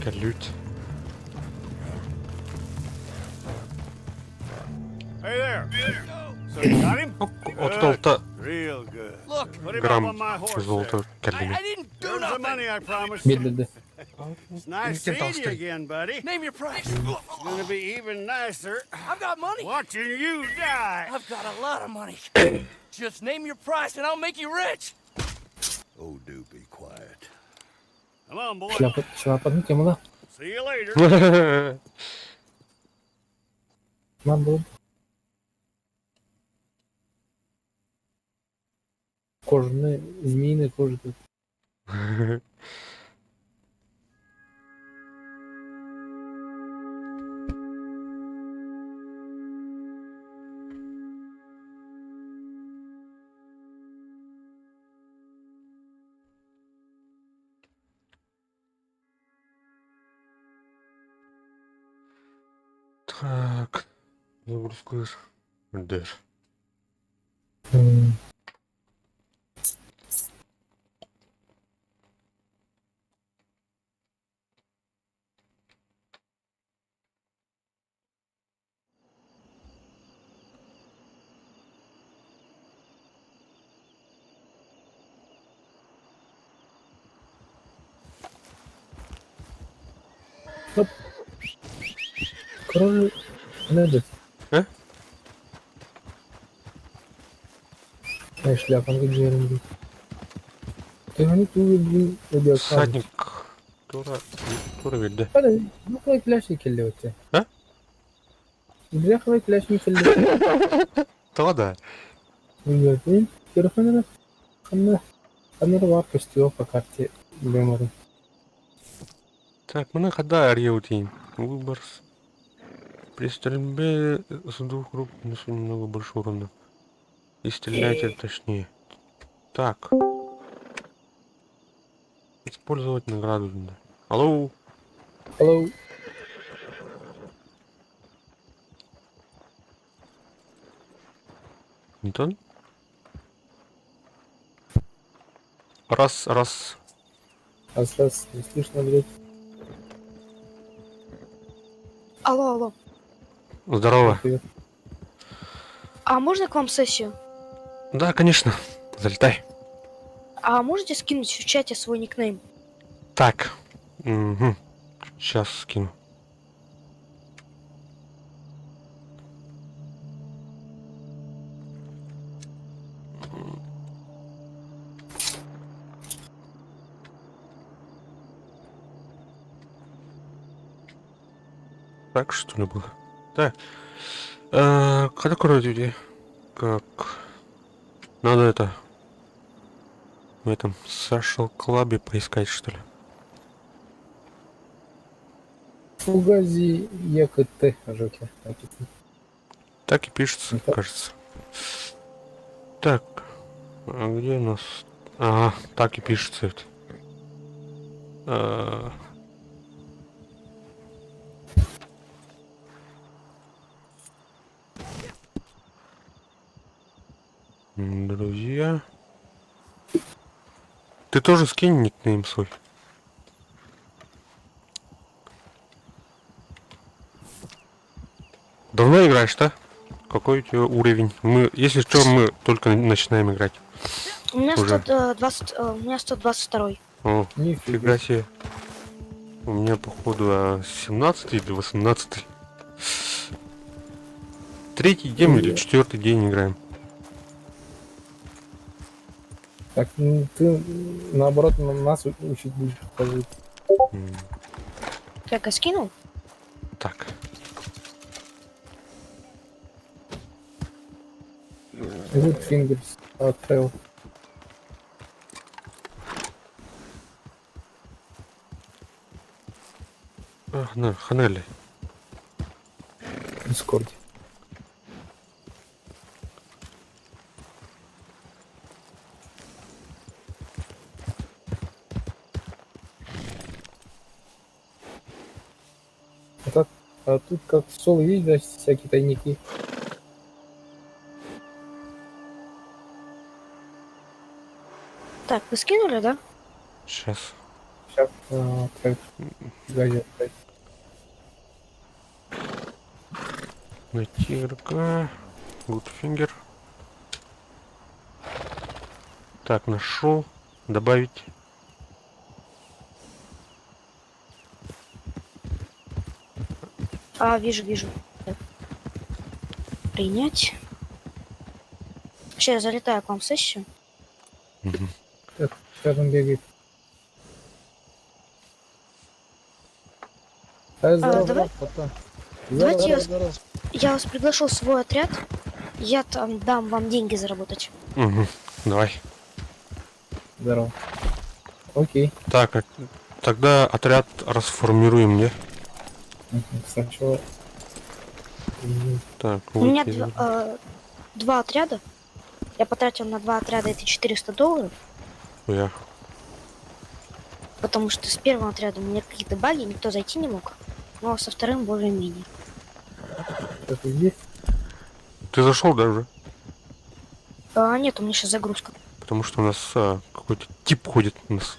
Kalüt. Hey there. So you got him? 36 Real good. Look, Put him up gram on my horse zolota there. I kalemi. didn't do There's the nothing. money, I promise. Bildirdi. It's nice You can seeing toss you it. again, buddy. Name your price. It's gonna be even nicer I've got money. watching you die. I've got a lot of money. Just name your price and I'll make you rich. Oh, do be quiet. Come on, boy. Şılapatın kim ulan? See you later. Lan bu. Кожаные, змеиные кожи тут. Так. Загрузка. Дэр. Король... Nerede? He? Ben şlapanı gidiyorum diye. Hani bu bildiğin ödüyor kaldı. Садник. Тура видно. Hadi, bu kadar flash ikili öte. He? Bir kadar flash ikili. Да. Gördün. Görüyorsun kamera var kıstıyor по карте memory. Так, мы хода Ариутин. Выбор. При стрельбе с двух рук нанесу немного больше урона. И стреляйте точнее. Так. Использовать награду. Алло. Hello. Антон? Раз. Раз, не слышно, блядь. Алло. Здорово. Привет. А можно к вам сессию? Да, конечно. Залетай. А можете скинуть в чате свой никнейм? Так. Угу. Сейчас скину. Так, что ли было? Так. Когда кроют людей? Как? Надо это... В этом Social Club поискать, что ли? Фугази ЕКТ, Жокер. Так и пишется, Ну, так. кажется. Так. А где у нас... Ага, так и пишется это. Друзья. Ты тоже скинь никнейм свой. Давно играешь, да? Какой у тебя уровень? Мы, если что, мы только начинаем играть. У меня Уже. 122. О, Нифига. фига себе. У меня, походу, 17 или 18. Третий день или четвертый день играем. Так, ты наоборот нас учить будешь покажи. Как я скинул? Так. Good fingers отправил. На, Ханели. В Дискорде. А тут как в соло есть, да, всякие тайники. Так, вы скинули, да? Сейчас. Сейчас отправить. Газет отправить. Найти игрока. Goodfinger. Так, нашел. Добавить. Вижу. Так. Принять. Сейчас я залетаю к вам в сессию. Сейчас он бегает. Здорово, давай- потом. давайте Здорово. Я вас приглашу в свой отряд. Я там дам вам деньги заработать. Угу. Давай. Здорово. Окей. Так, тогда отряд расформируем, мне. Сначала. Так, У меня вот два отряда. Я потратил на 2 отряда это $400, я. потому что с первым отрядом у меня какие-то баги, никто зайти не мог. Но со вторым более-менее. Сейчас иди. Ты зашел, да, уже? Нет, у меня сейчас загрузка. Потому что у нас какой-то тип ходит у нас.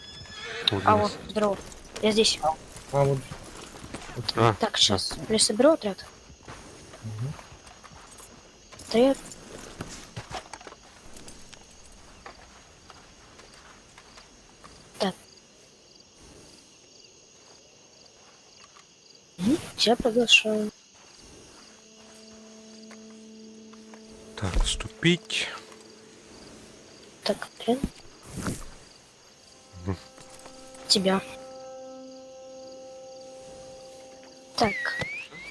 Вот у нас. Вот, здорово. Я здесь. Вот. А, Так, сейчас. Я соберу отряд. Отряд. Так. Я приглашаю. так, вступить. Так, отряд. Тебя. Так.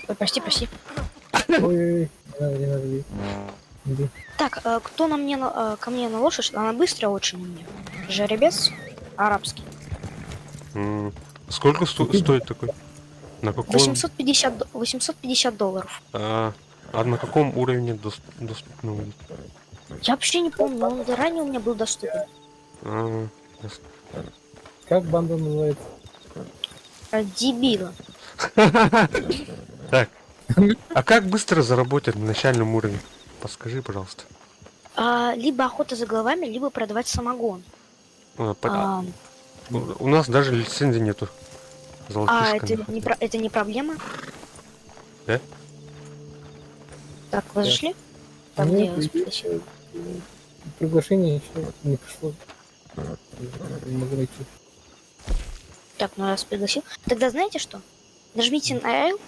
Ой, прости. Ой, не надо. Иди. Так, кто ко мне на лошадь? Она быстрая очень у меня. Жеребец арабский. Сколько стоит такой? На каком? $850. А на каком уровне доступно будет? Я вообще не помню, он ранее у меня был доступен. Ясно. Как банда называется? Дебила. Так. А как быстро заработать на начальном уровне? Подскажи, пожалуйста. Либо охота за головами, либо продавать самогон. У нас даже лицензии нету. Это не проблема? Да? Так, вы зашли? Там, где я вас пригласил. Приглашение еще не пришло. Не могу найти. Так, ну я вас пригласил. Тогда знаете что? Нажмите на L,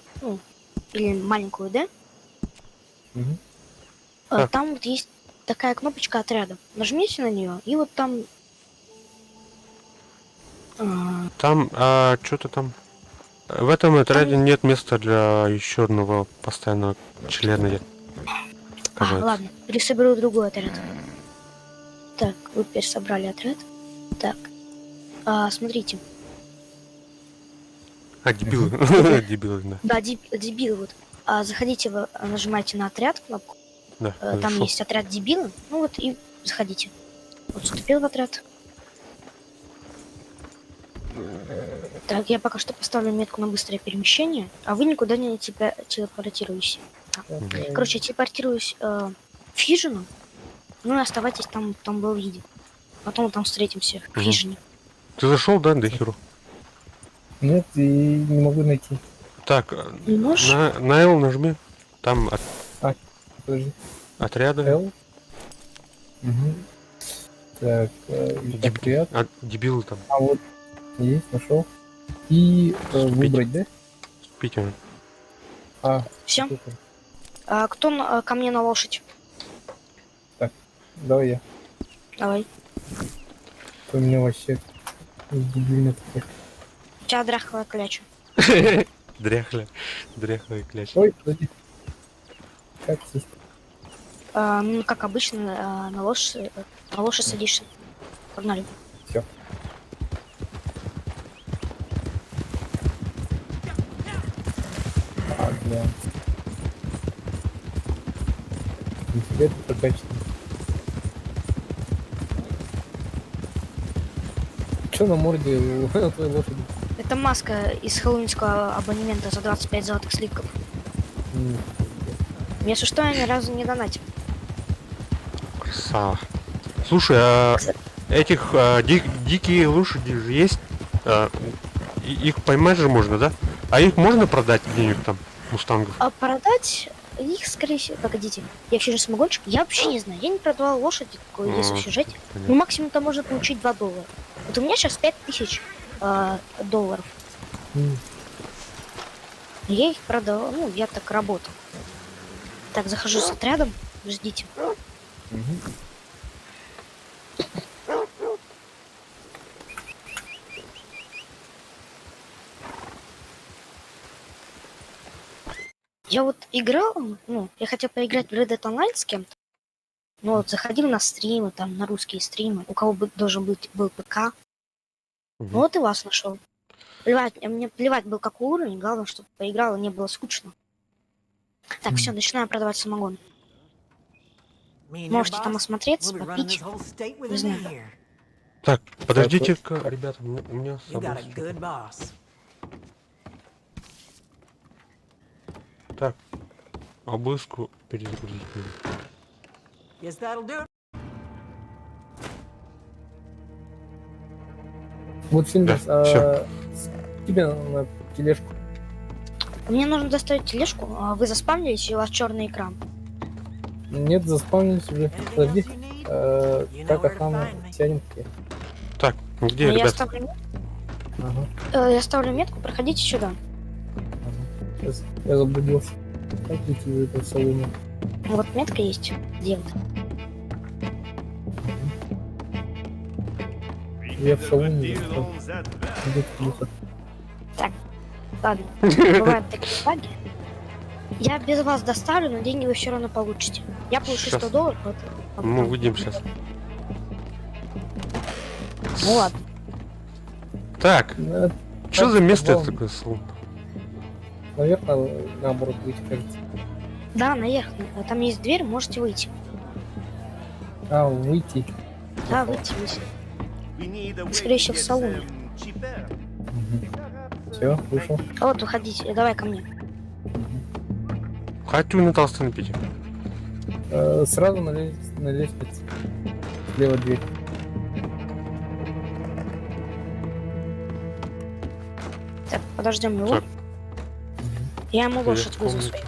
или маленькую D. Мгм. Там вот есть такая кнопочка отряда. Нажмите на нее, и вот там... Там, что-то там. В этом отряде нет места для еще одного постоянного члена. Оказывается. ладно, пересоберу другой отряд. Так, вы теперь собрали отряд. Так, смотрите. Дебилы. Дебилы, да. Да, дебилы вот. Заходите, вы нажимаете на отряд кнопку. Да, Там зашел. есть отряд дебилы. Ну вот и заходите. Вот вступил в отряд. Так, я пока что поставлю метку на быстрое перемещение, а вы никуда не телепортируетесь. Короче, телепортируюсь в хижину. Ну и оставайтесь там в том виде. Потом там встретимся в хижине. Ты зашел, да, Дехеру? Нет, и не могу найти. Так, Не можешь? на L нажми. Там Подожди. отряды. L. Угу. Так, отряд. Дебилы там. А вот, есть, нашел. И выбрать, да? Питер. Все. супер. Кто ко мне на лошадь? Давай я. Давай. У меня вообще дебильный такой. У тебя дряхлая кляча. Дряхлый кляч. Ой, подожди. Как сесть? Ну, как обычно, на лошадь садишься. Погнали. Все. Ладно. Нифига ты прокачанный. Что на морде у твоей лошади? Это маска из хэллоуинского абонемента за 25 золотых слитков. Если что, я ни разу не донатил. Красава. Слушай, а этих дикие лошади же есть? Их поймать же можно, да? А их можно продать где-нибудь там, мустангов? А продать их, скорее всего... Погодите, я вообще же самогонщик? Я вообще не знаю. Я не продавал лошади, какой есть в сюжете. Понятно. Ну, максимум там можно получить $2. Вот у меня сейчас 5000 долларов. Я их продавал, ну, я так работал. Так, захожу с отрядом, ждите. Я вот играл, ну, я хотел поиграть в Red Dead Online с кем-то. Ну вот, заходил на стримы, там, на русские стримы, у кого должен быть был ПК. Ну вот и вас нашел. Мне плевать был какой уровень, главное, чтобы поиграл и не было скучно. Так, все, начинаем продавать самогон. Можете там осмотреться, попить. Не знаю. Так, подождите-ка, ребята, у меня с собой... Так, обыску перезагрузить. Вот Финдерс, Да, всё. тебе на тележку. Мне нужно доставить тележку, а вы заспавнились, и у вас черный экран. Нет, заспавнились уже. Подожди. Как охрана тянет? Так, где, Я ребята? ставлю метку. Ага. Я ставлю метку, проходите сюда. Сейчас я заблудился. Как идти в эту салоне? Вот метка есть. Где вот? Я в салоне. Где плюса? Ладно, бывают такие баги. Я без вас доставлю, но деньги вы все равно получите. Я получу Щас. $100, вот. Мы выйдем сейчас. Ну ладно. Так, что за место это вам, такое слово? наверное, наоборот быть, кажется. Да, наверх. Там есть дверь, можете выйти. Выйти. Да, выйти. Скорее всего, в салоне. Все, вышел. Вот, выходите. Давай ко мне. Хочу на толстый напить. Сразу на лестнице. Слева дверь. Так, подождем его. Так. Я ему лошадь вызову комнате.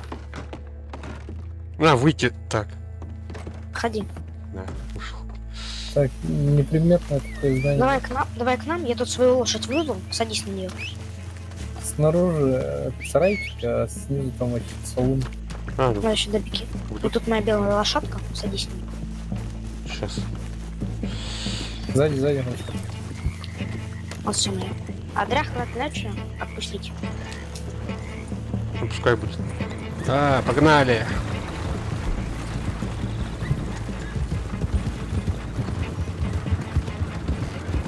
свою. Выйти. Так, Ходи. да, ушел. Так, неприметное такое здание. Давай к нам. Я тут свою лошадь вызову. Садись на нее. Снаружи сарайчик, а снизу там вообще салон. Давай сюда беги. И тут моя белая лошадка. Садись на нее. Сейчас. Сзади, ну, Вот все моя. А дряхлая кляча отпустите. Ну, пускай будет. Погнали.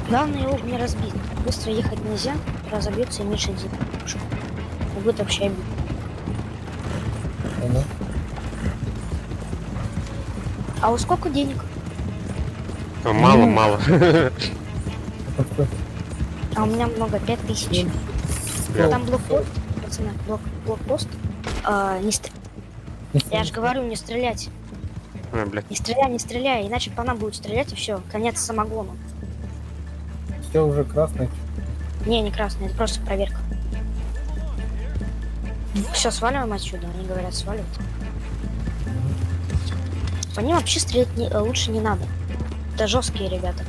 Главное его не разбить. Быстро ехать нельзя, разобьется и меньше денег. Будет вообще обидно. Ага. А у сколько денег? Мало. А у меня много, 5000. Прям. Там блокпост, пацаны, блокпост. Не Я же говорю, не стрелять. Блядь. Не стреляй, иначе по нам будут стрелять и все. Конец самогону. тебя уже красный. Не красный, это просто проверка. Все, сваливаем отсюда, они говорят сваливать. По ним вообще стрелять лучше не надо. Это жесткие ребята.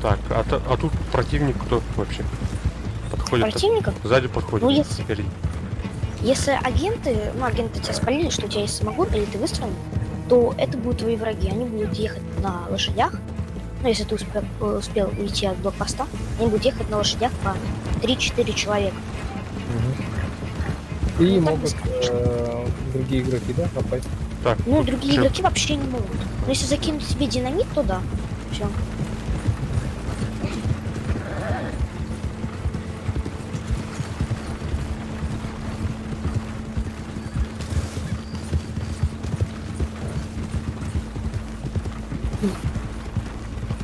Так, а тут противник кто вообще? Подходит. Противников? Сзади подходит. Ну, если- Спереди. Если агенты, агенты тебя спалили, что у тебя есть самогон, или ты выстрелил, то это будут твои враги. Они будут ехать на лошадях. Ну, если ты успел уйти от блокпоста, они будут ехать на лошадях по 3-4 человека. И Ну, так могут другие игроки, да, напасть? Так, Ну, тут другие чё? игроки вообще не могут. Но если закинуть себе динамит, то да. Все.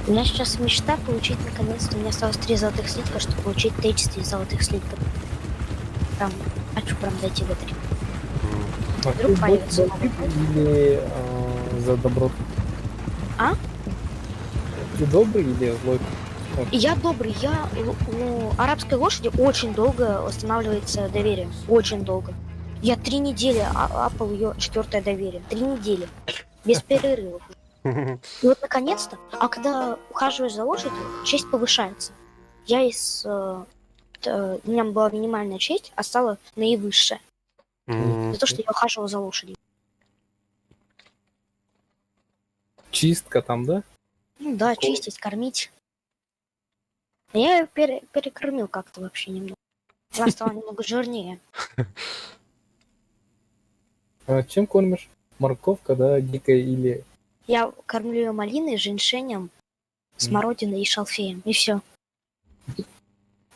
У меня сейчас мечта получить наконец-то. У меня осталось 3 золотых слитка, чтобы получить 30 золотых слитков. Прям хочу прям дойти до 3. А Вдруг ты появится за новый тип или за доброту? А? Ты добрый или злой? Вот. Я добрый, у арабской лошади очень долго восстанавливается доверие. Очень долго. Я 3 недели апал ее 4-е доверие. 3 недели. Без перерывов. И вот наконец-то, а когда ухаживаешь за лошадью, честь повышается. У меня была минимальная честь, а стала наивысшая. За то, что я ухаживал за лошадью. Чистка там, да? Ну да, чистить, кормить. Я ее перекормил как-то вообще немного. Она стала немного жирнее. А чем кормишь? Морковка, да, дикая или... Я кормлю ее малиной, женьшенем, смородиной и шалфеем. И все.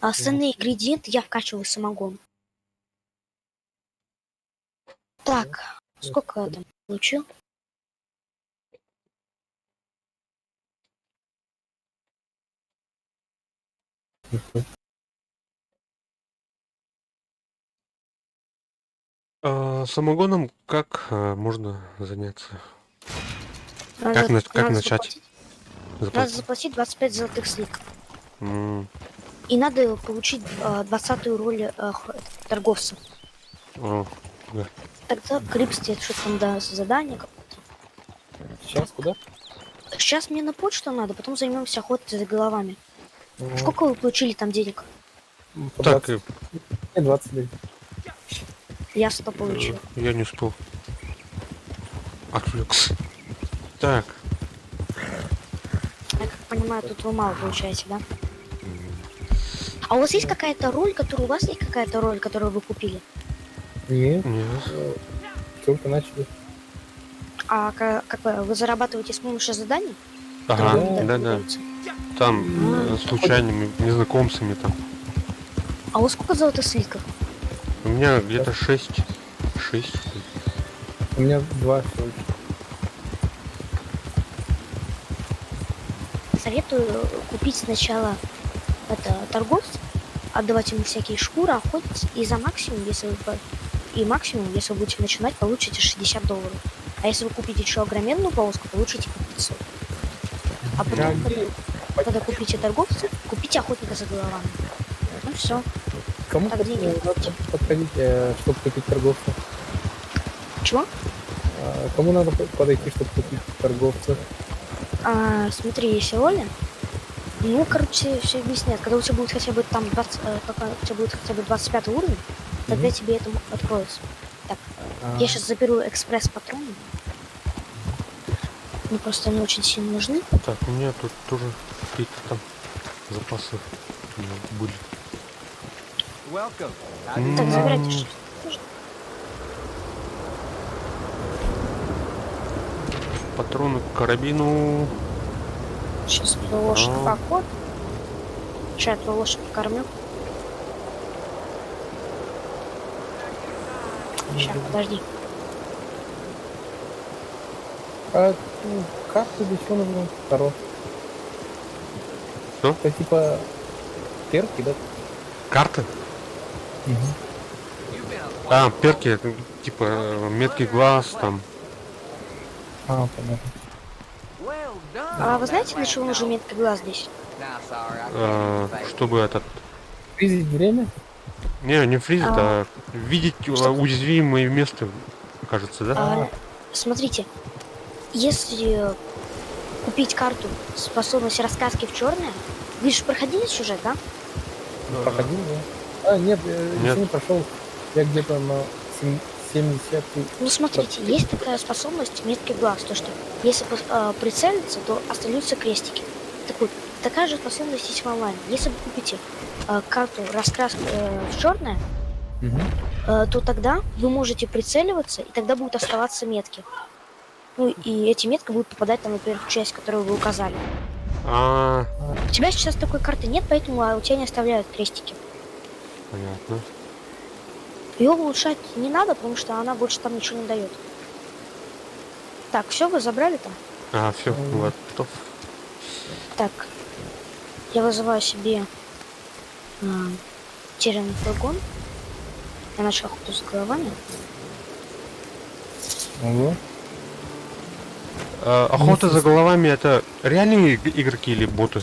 А остальные ингредиенты я вкачиваю в самогон. Так, сколько я там получил? Самогоном как можно заняться? Надо Как начать? Надо заплатить 25 золотых слитков. М, И надо получить 20-ю роль торговца. о, да. Тогда Крипс тебе что-то там даст задание. Сейчас куда? Сейчас мне на почту надо, потом займемся охотой за головами. Ну, Сколько вы получили там денег? по Так, 20, 20 Я 100 получил. я не успел. Отвлекся. Так, Я как понимаю, тут вы мало получаете, да? А у вас есть какая-то роль, которую вы купили? Нет, нет. только начали. А как вы зарабатываете с помощью заданий? Ага, которые да. даются? Там случайными незнакомцами там. А у вас сколько золотых слитков? У меня где-то 6. У меня 2 всего лишь. Советую купить сначала торговца, отдавать ему всякие шкуры, охотиться, и за максимум, если вы будете начинать, получите $60. А если вы купите еще огроменную повозку, получите по 500. А потом, когда купите торговца, купите охотника за головами. Ну все. Кому Так, деньги. надо подходить, чтобы купить торговца? Чего? Кому надо подойти, чтобы купить торговца? Смотри, если Оля, ну, короче, все объяснят. Когда у тебя будет хотя бы там 20, когда у тебя будет хотя бы 25 уровень, тогда тебе это откроется. Так, я сейчас заберу экспресс-патроны. Мне просто они очень сильно нужны. Так, у меня тут тоже какие-то там запасы были. Так, забирайте что. Патроны к карабину. Сейчас твою лошадь поход. Сейчас я твою лошадь покормлю. Сейчас, подожди. Как тебе еще нужно? Второй. Что? Это типа перки, да? Карты? Перки, это типа меткий глаз там. Понятно. А вы знаете, для чего нужен меткий глаз здесь? Чтобы этот... Фризить время? Не фризит, а видеть уязвимые места, кажется, да? Смотрите, если купить карту способности рассказки в черное, вы же проходили сюжет, да? Проходил, да? Нет, я Нет. еще не прошел. Я где-то на 70. Ну смотрите, есть такая способность меткий глаз, то что если прицелиться, то остаются крестики. Так вот, такая же способность есть в онлайн. Если вы купите карту раскраски в черное, то тогда вы можете прицеливаться, и тогда будут оставаться метки. Ну и эти метки будут попадать там, например, в часть, которую вы указали. У тебя сейчас такой карты нет, поэтому у тебя не оставляют крестики. Понятно. Ее улучшать не надо, потому что она больше там ничего не дает. Так, все, вы забрали там? Все, готов. Так, я вызываю себе теренный фургон. Я начал охоту с головами. Ого. Охота за головами это реальные игроки или боты?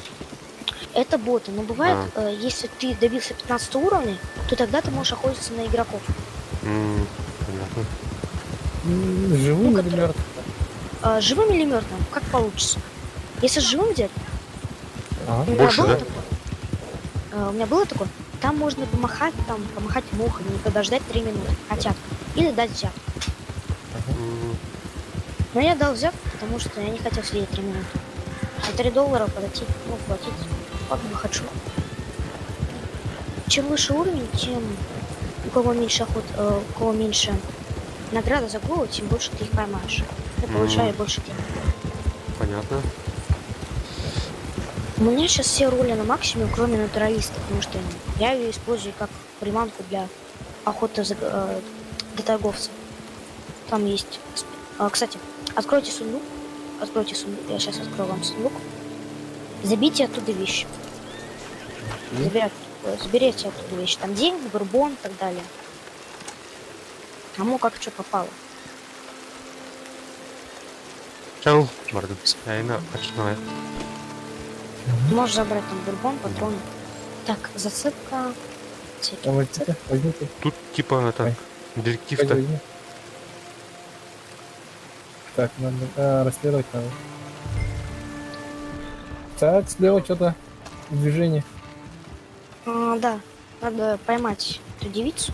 Это боты, но бывает, если ты добился 15 уровня, то тогда ты можешь охотиться на игроков. Понятно. Живым или мертвым? Живым или мертвым, как получится. Если живым взять, у Больше, да? у меня было такое, там можно помахать мухами и подождать 3 минуты, хотят. Или дать взятку. Но я дал взятку, потому что я не хотел сидеть 3 минуты. За $3 подойти, платить, как бы хочу. Чем выше уровень, тем у кого меньше у кого меньше награда за голову, тем больше ты их поймаешь. Ты получаешь больше денег. Понятно. У меня сейчас все роли на максимум, кроме натуралиста, потому что я ее использую как приманку для охоты для торговцев. Там есть... Кстати, откройте сундук. Я сейчас открою вам сундук. Забейте оттуда вещи. Заберите оттуда вещи. Там деньги, бурбон и так далее. Кому как что попало. Чел, Морган. Я починаю. Можешь забрать там бурбон, патроны. Так, зацепка. Возьмите. Тут типа это директив-то. Возьми. Так, надо расследовать надо. Так, слева что-то движение. Да, надо поймать эту девицу.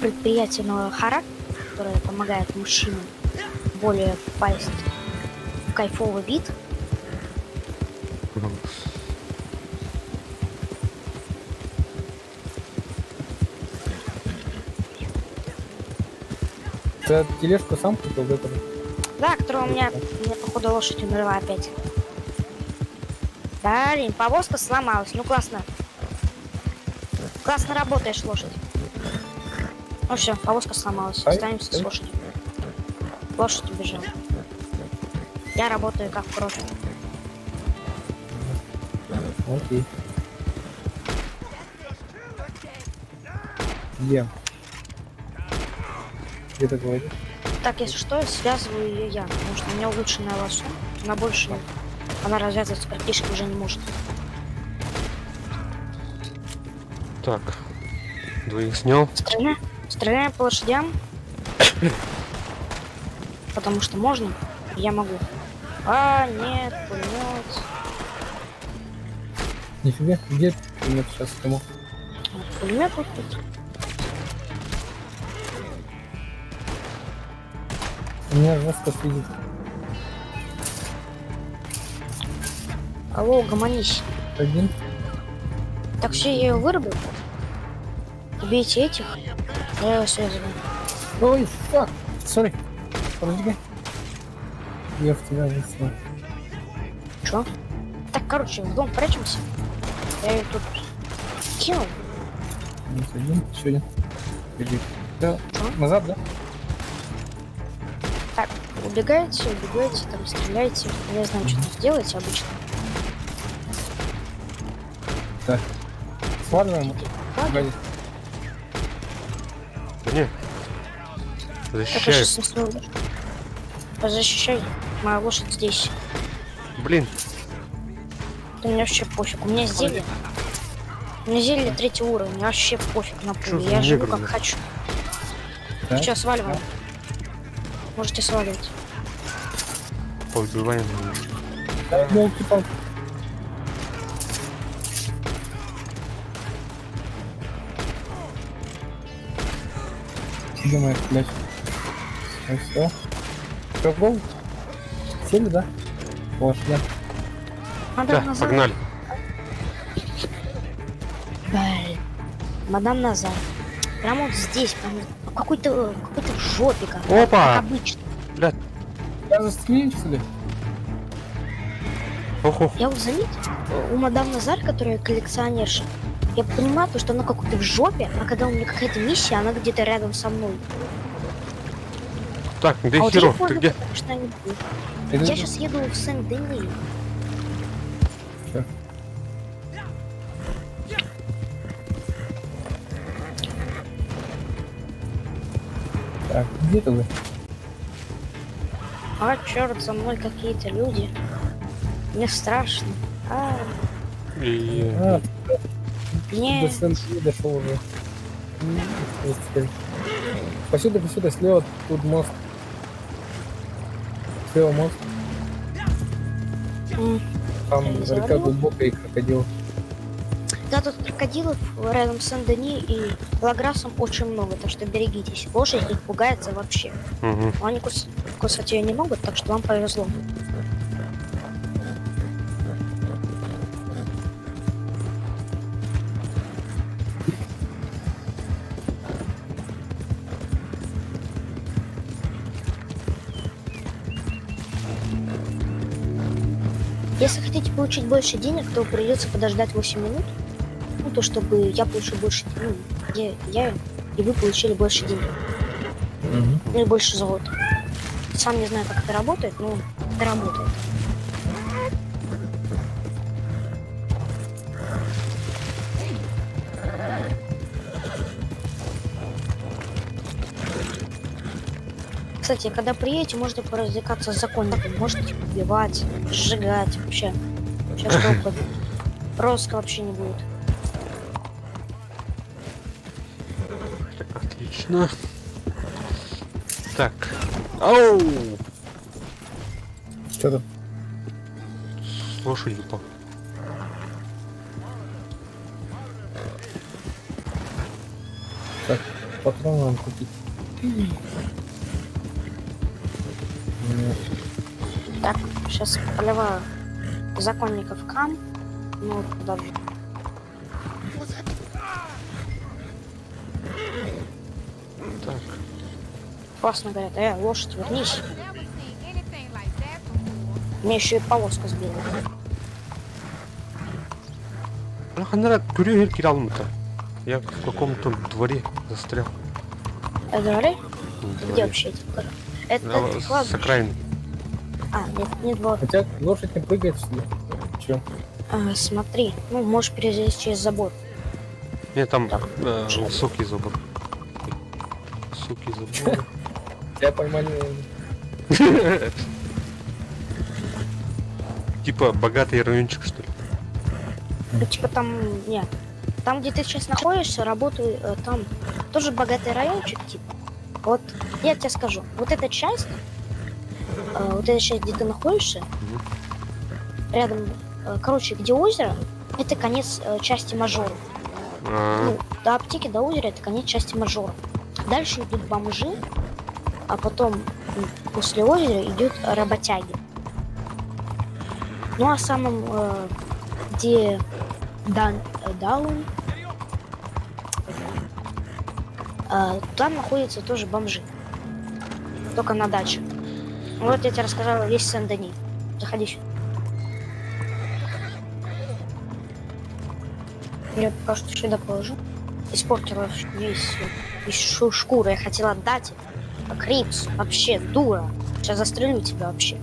Предприятельного характера, которое помогает мужчинам более попасть в кайфовый вид. Ты тележку сам купил, да? Да, которая у меня походу лошадь умерла опять. Блин, повозка сломалась. Ну классно. Классно работаешь, лошадь. Ну все, повозка сломалась. Останемся с лошадью. Лошадь убежала. Я работаю как в прошлом. Окей. Где? Где ты говоришь? Так, если что, связываю ее я, потому что у меня улучшенная лосо. Она больше, она развязываться практически уже не может. Так. Двоих снял. Стреляем по лошадям. Потому что можно. Я могу. Нет, пулемет. Нифига, где пулемет сейчас кому? Пулемет вот тут. У меня жестко сидит. Алло, гомонись. Один. Так, все, я ее вырубил. Убейте этих. Я ее связываю. Ой, фак. Сори. Подожди. Я в тебя засну. Чё? Так, короче, в дом прячемся. Я ее тут кинул. Вот один, еще один. Иди. Да. Чё? Назад, да? Так, убегаете, там стреляете. Я не знаю, что там делаете обычно. Так. Сваливаем. Погоди. Да не. Это Защищаю. сейчас защищай. Моя лошадь здесь. Блин, Да мне вообще пофиг. У меня зелье. У меня зелье 3-й уровень. Мне вообще пофиг на Чё пулю. за Я живу негр, как блин? хочу. Да? Все, сваливаем. Можете сваливать. поубиваем. Да, ёлки-палки. Где моя блядь? Ну все. Что, гол? Сели, да? Пошли. Мадам Да, Назар. погнали. Блин. Мадам Назар. Прямо вот здесь, прям какой-то в жопе, как Опа! обычно. Блядь, Я застрелил, что ли? ох-ох. Я вот заметил, у мадам Назар, которая коллекционерша, я понимаю, то, что она какой-то в жопе, а когда у меня какая-то миссия, она где-то рядом со мной. Так, где а вот Хиро? ей Ты пользоваться, где? конечно, не буду. Это Я сейчас еду в Сен-Дени. Чё? Так, где ты вы? А, черт, за мной какие-то люди. Мне страшно. А, И... А, мне... до Сен-Дени дошел уже. Посюда, слева, тут мост. Слева мост, м, там Я не река завалила? глубокая и крокодил. Да, тут крокодилов рядом с Сен-Дени и Лаграсом очень много, так что берегитесь. Лошадь их пугается вообще. Мгм. Но они кусать ее не могут, так что вам повезло. Если хотите получить больше денег, то придется подождать 8 минут. Ну, то чтобы я получил больше, ну, я и вы получили больше денег. Ну и больше золота. Сам не знаю, как это работает, но это работает. Кстати, когда приедете, можете поразвлекаться с законником. Можете убивать, сжигать, вообще. Все что угодно. Роска вообще не будет. Отлично. Так. Ау! Что тут? С лошадью упал. Так, патроны надо купить. Нет. Так, сейчас поливаю законников кам. Ну, куда же. Так. Классно говорят, лошадь, вернись. Мне еще и повозка сбила. Ана күрегер келе алмады. Я в каком-то дворе застрял. Это дворе? В Где дворе. вообще эти дворы? Это Да, с кладбище. окраины. А, нет, не двор. Хотя лошадь не прыгает, что ли? Чё? А, смотри, ну, можешь перелезть через забор. Нет, там Так. высокий забор. Высокий забор. Тебя поймали. Типа богатый райончик, что ли? Ну, типа там, нет. Там, где ты сейчас находишься, работаю, там тоже богатый райончик, типа. Вот, я тебе скажу, вот эта часть, где ты находишься, рядом, короче, где озеро, это конец части мажоров. Ну, до аптеки, до озера это конец части мажоров. Дальше идут бомжи, а потом после озера идут работяги. Ну а самым, где Даун, там находятся тоже бомжи. Только на даче. Вот я тебе рассказала весь Сен-Дени. Заходи сюда. Я пока что сюда положу. Испортила весь шкуру. Я хотела отдать. Крипс, вообще, дура. Сейчас застрелю тебя вообще.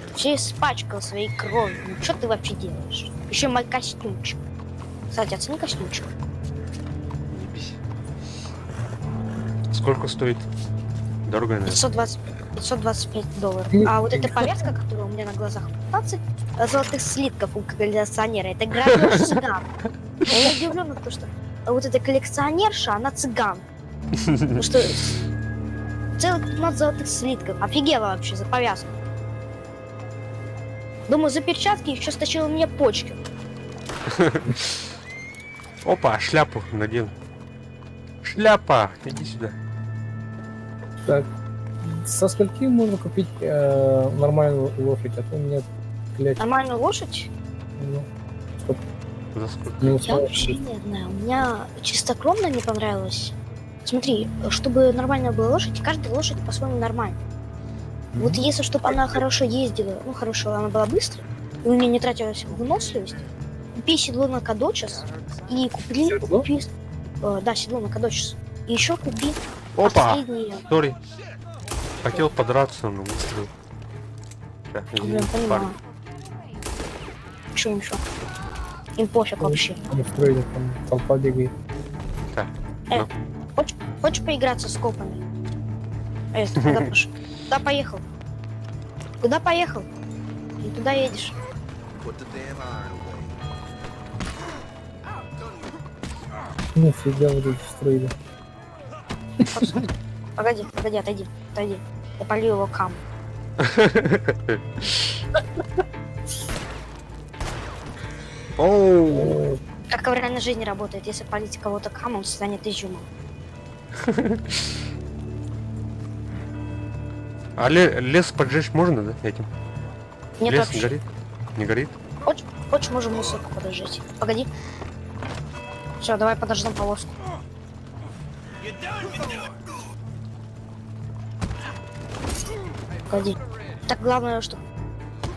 Вообще испачкал своей кровью. Ну что ты вообще делаешь? Еще мой костюмчик. Кстати, оцени костюмчик. Сколько стоит? Дорого, наверное. 525 долларов. Ну, А вот эта повязка, которая у меня на глазах, 15 золотых слитков у коллекционера. Это грабеж цыган. Я удивлен, потому что вот эта коллекционерша, она цыган. Потому что целых 15 золотых слитков. Офигела вообще за повязку. Думаю, за перчатки еще стащила мне почки. Опа, шляпу надену. Шляпа, иди сюда. Так, со скольки можно купить нормальную лошадь? А то у меня, блядь, Нормальную лошадь? ну, За сколько? не Я успел. вообще не знаю. У меня чистокровно не понравилось. Смотри, чтобы нормальная была лошадь, каждая лошадь по-своему нормальная. Вот если чтобы она хорошо ездила, ну хорошо, она была быстрой, и у нее не тратилась выносливость, купи седло на Кадочес и Седло? купи да, седло на Кадочес. И еще купи Опа! последние. Сори. Хотел подраться, но выстрелил. Да, извини, Блин, понимаю. парень. Что им еще? Им пофиг вообще. Не строили, там толпа бегает. Так, Хочешь поиграться с копами? Куда пошел? Куда поехал? Куда поехал? И туда едешь. Нифига вы тут строили. Погоди, отойди. Я полью его кам. Оу! Как в реальной жизни работает, если полить кого-то камом, станет изюмом. А лес поджечь можно, да, этим? Нет, Лес вообще. горит? Не горит? Хочешь, можем мусорку подожжить. Погоди. Все, давай подождем полоску. Погоди. Так главное, что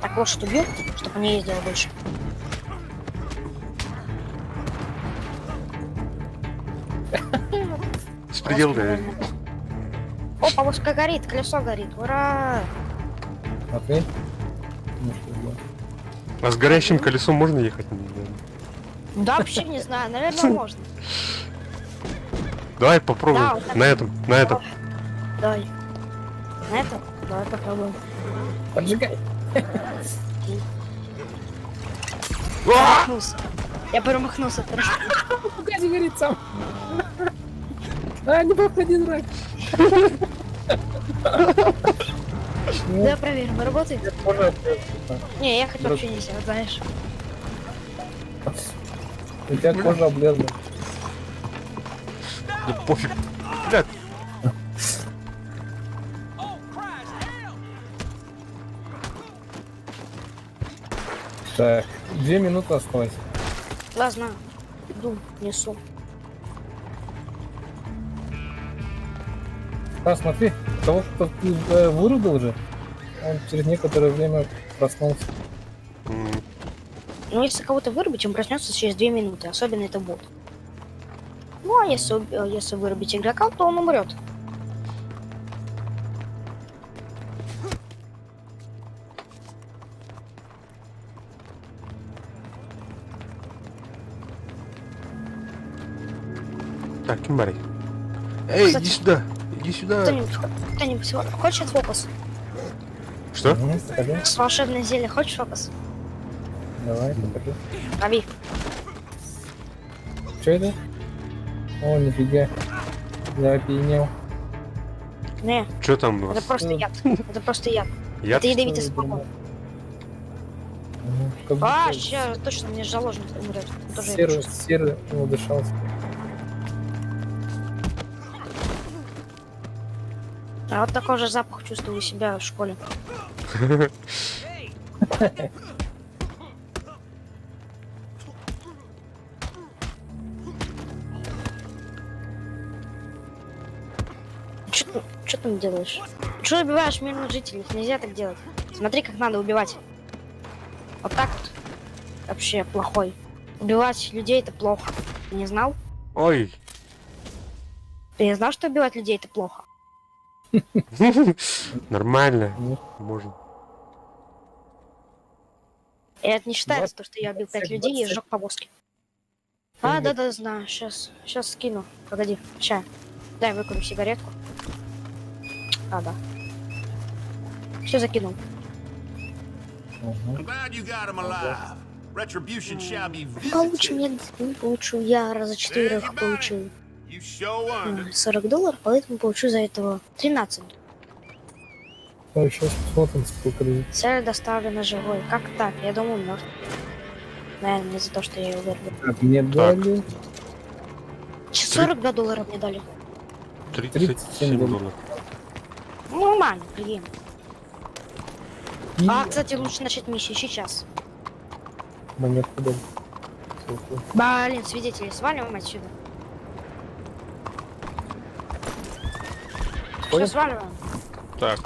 так лошадь убьет, чтобы не ездила больше. Спредел, да. О, полоска горит, колесо горит. Ура! Смотри. Ну, что было. А с горящим колесом можно ехать? Да, вообще не знаю, наверное, можно. Давай попробуем. Да, вот так. На этом. Давай. На это? Давай попробуем. Поджигай. Промахнулся. Я промахнулся. Погоди, горит сам. А, не подходи, дурак. Давай проверим, работает? Можно Не, я хоть вообще не сел, знаешь. у тебя кожа облезла. Да пофиг. Блядь. Так, 2 минуты осталось. Да, знаю. Иду, несу. А, смотри, того, кто вырубил же, он через некоторое время проснулся. Ну, если кого-то вырубить, он проснется через 2 минуты, особенно это бот. Ну, а если вырубить игрока, то он умрет. Так, Кимбарей. Эй, Кстати, иди сюда. Иди сюда. Кто-нибудь хочет фокус? Что? Покажи. С волшебное зелье хочешь фокус? Давай, покажи. Лови. Что это? О, нифига. Я опьянел. Не, Что там у вас? это просто яд. Это просто яд. Яд? Это ядовитый самогон. А, сейчас точно мне заложник умрет. Он тоже это чувствует. Серый не удышался. А вот такой же запах чувствую у себя в школе. Что ты там делаешь? Что убиваешь мирных жителей? Нельзя так делать. Смотри, как надо убивать. Вот так вот. Вообще плохой. Убивать людей это плохо. Ты не знал? Ой. Ты не знал, что убивать людей это плохо? Нормально. Можно. И это не считается, то, что я убил 5 людей и сжег повозки. А, да, знаю. Сейчас скину. Погоди, ща. Дай выкурю сигаретку. А, да. Все закинул. I'm glad you got him alive. Retribution shall be Получу, visited. нет, получу. Я раза 4 получил You show under. $40, поэтому получу за этого 13. Ну, сейчас посмотрим, сколько людей. Цель доставлена живой. Как так? Я думал, мертв. Наверное, не за то, что я его вырвал. Так, мне дали $42 мне дали. 37 долларов. Ну, нормально, прикинь. и А, кстати, лучше начать миссию сейчас. монетку дали. Сколько? Блин, свидетели, сваливаем отсюда. Все, Понял? сваливаем. Так,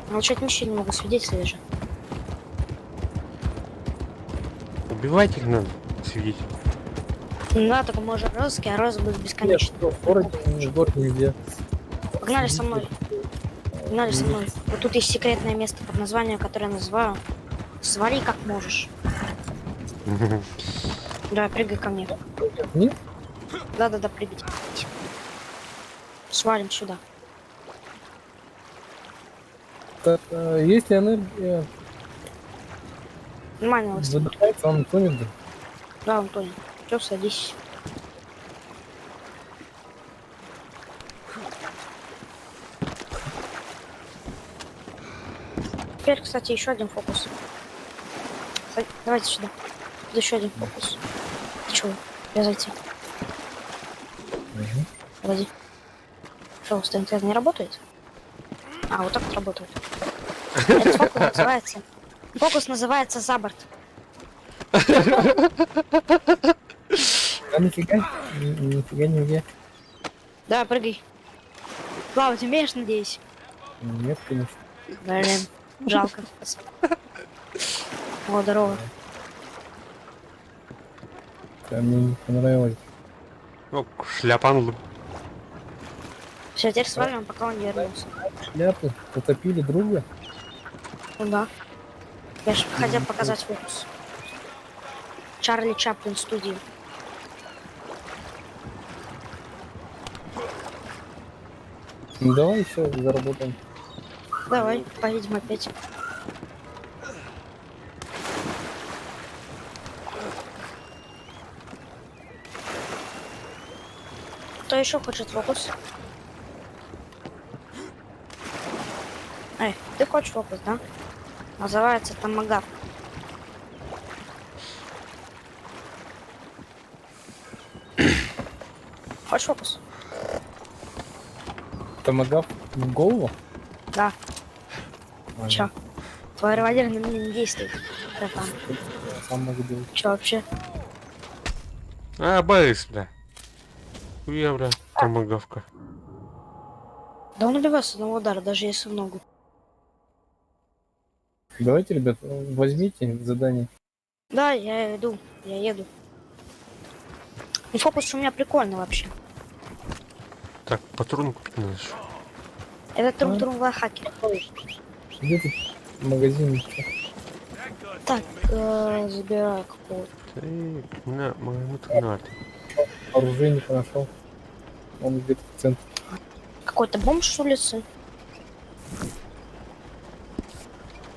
Начать миссию не могу, свидетели же. убивать их надо, свидетель. Ну да, только мы уже розыски, а розыск будет Нет, бесконечный. в городе нигде. Погнали со мной. Погнали со мной. Вот тут есть секретное место под названием, которое я называю «Свали как можешь». Давай, прыгай ко мне. Нет? Да-да-да, прыгать. Свалим сюда. Так, есть ли энергия? Нормально вас. Задыхается, он тонет, да? Да, Антоний. Все, садись. Теперь, кстати, еще один фокус. Давайте сюда. Тут еще один фокус. Ты чего? Я зайти. Погоди. Что, ТНТ не работает? А, вот так вот работает. Этот фокус называется... Фокус называется «За борт». А нифига? Нифига не умею. Давай, прыгай. Плавать умеешь, надеюсь? Нет, конечно. Блин, жалко. О, здорово. Да, мне не понравилось. Ну, шляпан. Все, теперь сваливаем, пока он не вернулся. Шляпы утопили друга. Ну да. Я же хотел показать фокус. Чарли Чаплин студии. Ну давай еще заработаем. Давай, поедем опять. Кто еще хочет фокус? Эй, ты хочешь фокус, да? Называется томагавк. Хочешь фокус? Томагав в голову? Да. Ага. Чё? Твой револьвер на меня не действует. Братан. Сам могу делать. Чё вообще? А, Борис, бля. Хуя, бля, томагавка. Да он убивает с одного удара, даже если в ногу. Давайте, ребят, возьмите задание. Да, я иду, я еду. И фокус у меня прикольный вообще. Так, патрон купить надо еще. Это трум-трум лайфхакер. Где тут магазин? Так, забираю какого-то. Так, на, магнитный надо. Оружейника нашел. Он где-то в центре. Какой-то бомж с улицы.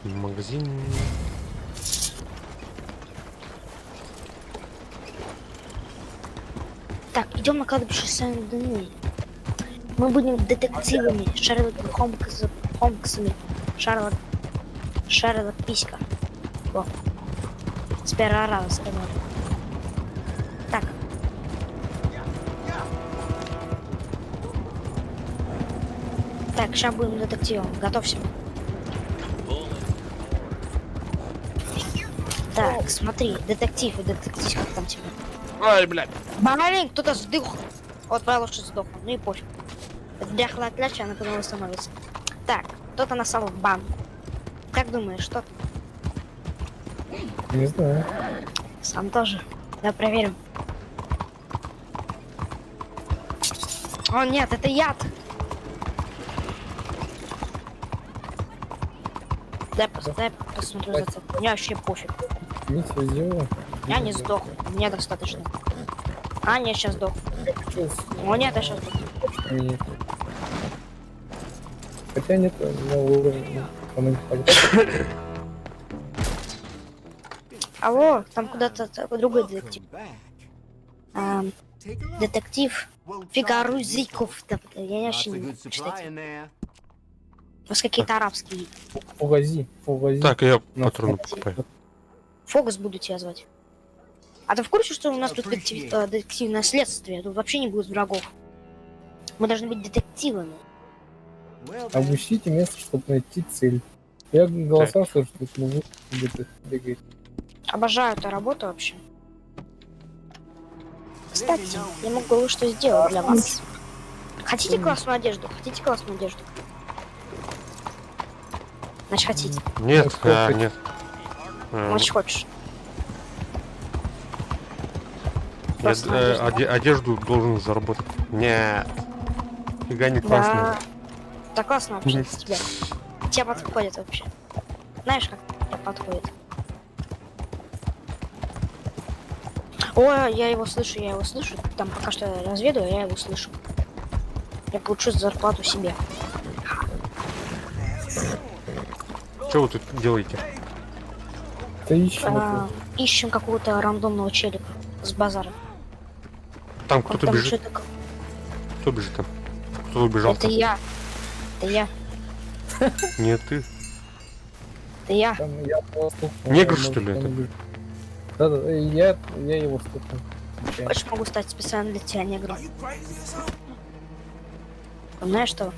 Магазин. Так, идем на кладбище Сен-Дени. Мы будем детективами, Шерлоком Холмсами. Шерлок Писька. Во. С первого раза сказал. Так. Так, сейчас будем детективом. Готовься. Так, смотри, детектив, как там тебе? Ай, блядь. Блин, кто-то сдох. Вот правило, что сдохла. Ну и пофиг. Это дряхлая кляча, она потом восстановится. Так, кто-то насал в банк. Как думаешь, что там? Не знаю. Сам тоже. Да, проверим. О, нет, это яд. Дай посмотрю за это. Мне вообще пофиг. Не все сделала. Я не сдох. Мне достаточно. А, нет, сейчас сдох. О, нет, я сейчас сдох. что нет. Хотя нет, на уровне, он не ходит. Алло, там куда-то другой детектив. Детектив Фигарузиков. Да, я вообще не могу читать. У вас какие-то арабские. Фугази. Так, я Ну, патроны смотрите. покупаю. Фокус буду тебя звать. А ты в курсе, что у нас тут детективное следствие? Тут вообще не будет врагов. Мы должны быть детективами. Обыщите место, чтобы найти цель. Я голосовал, что тут мужик где-то бегает. Обожаю эту работу вообще. Кстати, я могу кое-что сделать для вас. Хотите классную одежду? Хотите классную одежду? Значит, хотите. Нет, сколько? нет. Значит, хочешь. Я Классную одежду. одежду должен заработать. Нет. Фига не классно. Да. Да классно вообще с тебя. Тебе подходит вообще. Знаешь, как тебе подходит? Ой, я его слышу. Там пока что я разведаю, я его слышу. Я получу зарплату себе. Что вы тут делаете? Да ищем. Ищем какого-то рандомного челика с базара. Там Он кто-то там бежит. что-то... Кто бежит там? Кто убежал? Это я. Это я. Нет, ты. Это я. Там я его стукнул. Негр, Может, что ли, он это? убежит. Да, я его стукнул. Случайно. Хочешь, могу стать специально для тебя негром. Знаешь что?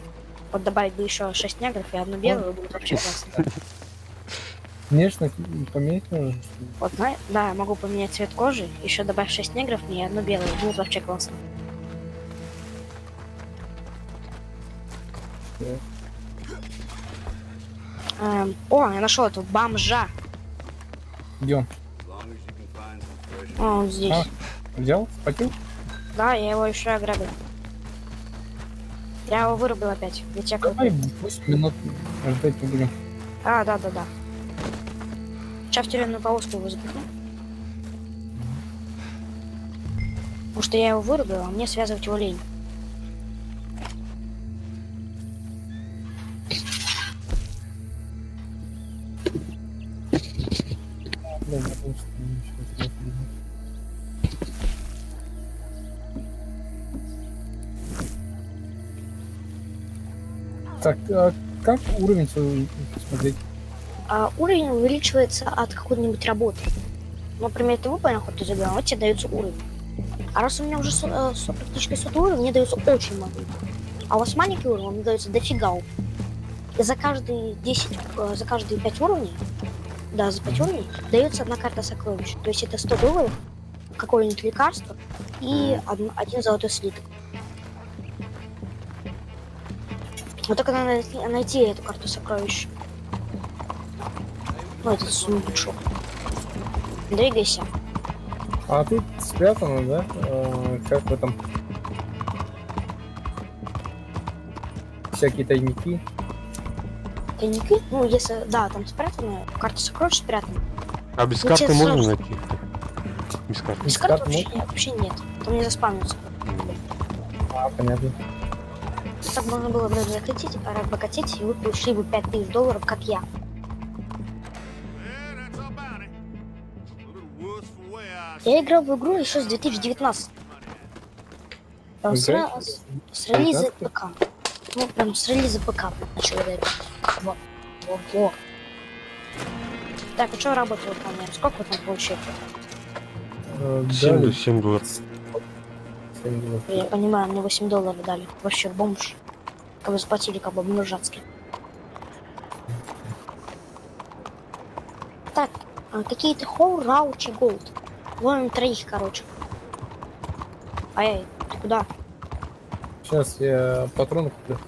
Вот добавить бы еще 6 негров и одну белую, будет вообще классно. Конечно, поменять нужно. Вот, знаешь, да, я могу поменять цвет кожи, еще добавить 6 негров и одну белую, будет вообще классно. О, я нашел этого бомжа. Идем. О, он здесь. Взял? Схватил? Да, я его еще ограбил. Я его вырубил опять. Я тебя Давай крутой. 8 минут ждать не будем. Да. Сейчас в тюремную повозку его запихну. Потому что я его вырубил, а мне связывать его лень. Да, потому что ничего не видно. Так, а как уровень свой смотреть? Уровень увеличивается от какой-нибудь работы. Например, ты выполнил хоть из игры, вот тебе дается уровень. А раз у меня уже практически 100 уровень, мне дается очень много. А у вас маленький уровень, мне дается дофига. И за каждые 5 уровней, да, за 5 уровней, дается одна карта сокровищ. То есть это $100, какое-нибудь лекарство и один золотой слиток. Вот только надо найти эту карту сокровищ. Ну, этот сундучок. Двигайся. А тут спрятано, да? Как в этом? Всякие тайники. Тайники? Ну, если... Да, там спрятано. Карта сокровищ спрятана. А без Ну, карты тебе можно сразу- найти? Без карты. Без карты вообще нет. Там не заспавнится. А, понятно. Так можно было бы разбогатеть, и вы получили бы $5000, как я. Я играл в игру еще с 2019. Там с релиза ПК. Ну, прям с релиза ПК начал играть. Во. Так, а что работу выполняем? Сколько вы там получаете? Дали $7. 7 долларов. Я понимаю, мне $8 дали. Вообще бомж. Как вы заплатили, как бы бомжатски. Так, какие-то Хоу, Раучи, Голд. Ловим 3, короче. Ай, ты куда? Сейчас я патроны куплю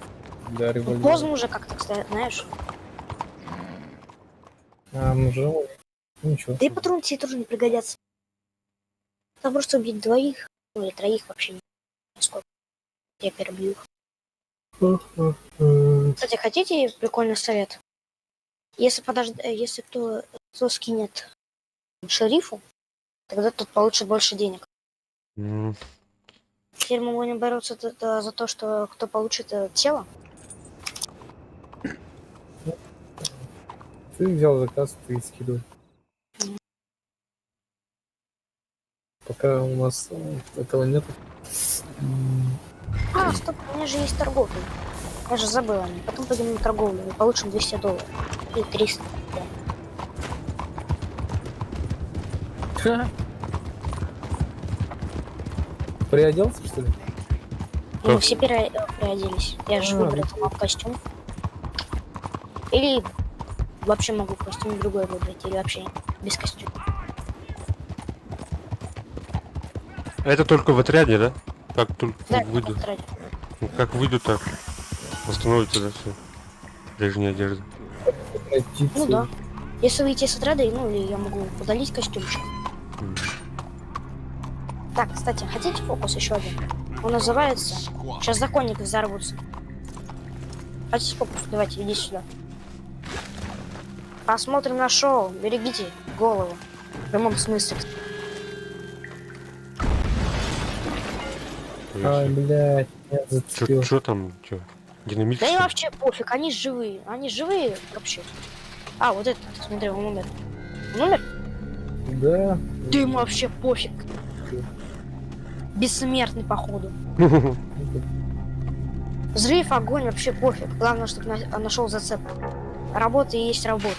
для револьвера. Поздно уже как-то, кстати, знаешь. Живой. Ничего. Да и патроны тебе тоже не пригодятся. Там просто убить 2, ну или 3 вообще не сколько. Я перебью их. Кстати, хотите прикольный совет? Если кто скинет шерифу, тогда тот получит больше денег. теперь мы будем бороться за то, что кто получит тело? Ты взял заказ, ты скидывай. Пока у нас этого нет. А, стоп, у меня же есть торговля. Я же забыла. Потом пойдем на торговлю и получим $200. И 300. Приоделся, что ли? Мы все переоделись. Я же выбрал там костюм. Или вообще могу костюм другой выбрать. Или вообще без костюма. Это только в отряде, да? Как только Да, выйду. потратить. Ну, как выйду, так восстановится, да, все. Прежняя одежда. Ну да. Если выйти с отряда, ну или я могу удалить костюмчик. Так, кстати, хотите фокус еще один? Он называется «Сейчас законники взорвутся». Хотите фокус? Давайте, иди сюда. Посмотрим на шоу. Берегите голову. В прямом смысле. Ай, блядь, я зацепил. Чё там, чё? Динамит? Да что им ли? вообще пофиг, они живые. Они живые вообще. А, вот этот, смотри, он умер. Он умер? Да. Да ему вообще пофиг. Бессмертный, походу. Взрыв, огонь, вообще пофиг. Главное, чтобы нашел зацепку. Работа и есть работа.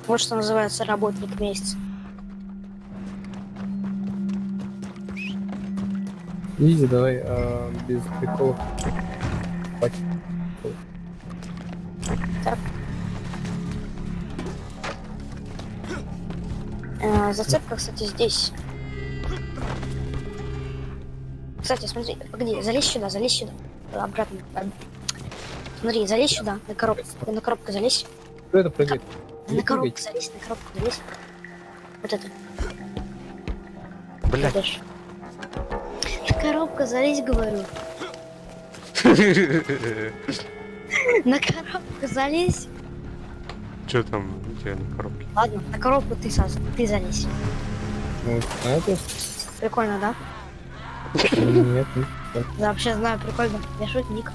Вот что называется работник месяца. Изи, давай, без приколов. Хватит. Так. Зацепка, кстати, здесь. Кстати, смотри, погоди, залезь сюда. Обратно. Смотри, залезь сюда, на коробку. На коробку залезь. Кто это прыгает? На коробку залезь, Вот это. Блядь. Дальше. На коробку залезь, говорю. На коробку залезь. Чё там у тебя на коробке? Ладно, на коробку ты залезь. Вот, а это? Прикольно, да? Нет, нет. Я вообще знаю, прикольно. Я шутник.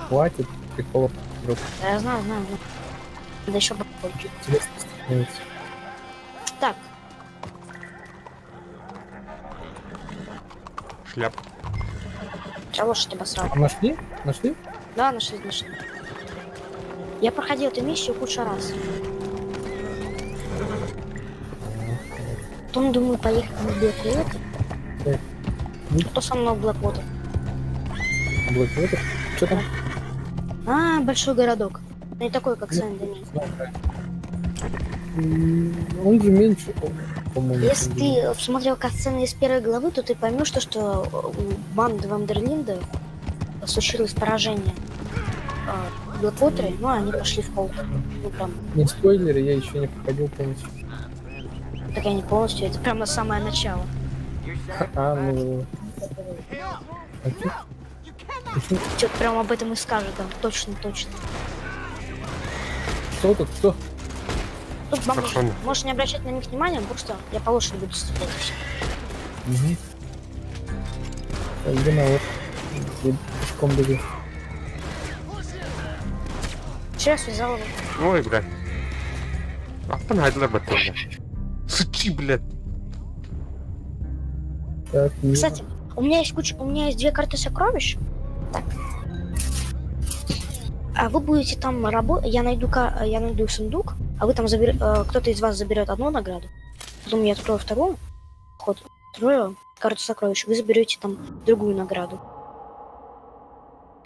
Хватит приколов. Друг. Да, я знаю. Да еще попозже. Интересно становится. Так, Шляп. я лошадь обосрал. А нашли? Нашли? Да, нашли. Я проходил эту миссию кучу раз. Потом думаю поехать на Blackwater. Так. Кто со мной в Blackwater? Blackwater? Что там? А, большой городок. Не такой, как Сен-Дени. Он же меньше, по-моему. Если ты посмотрел катсцены из первой главы, то ты поймешь, что у банды Вандерлинда случилось поражение в Блэквотере, ну, они пошли в полк. Ну, прям, Не спойлеры, я еще не проходил полностью. так я не полностью, это прям на самое начало. А, ну... Окей. Что-то прям об этом и скажет, там, точно. Кто тут? Кто? Тут бомбы. Охрана. Можешь не обращать на них внимания, потому что я по лошади буду стрелять. Угу. Иди на вот. Я пешком бегу. Сейчас связал его. Ой, блядь. Apa найдла батарея? Сучи, блядь. Так, не... Кстати, у меня есть 2 карты сокровищ. Так. А вы будете там работать, я найду сундук, а вы там кто-то из вас заберет одну награду, потом я открою вторую, открою карту сокровищ, вы заберете там другую награду.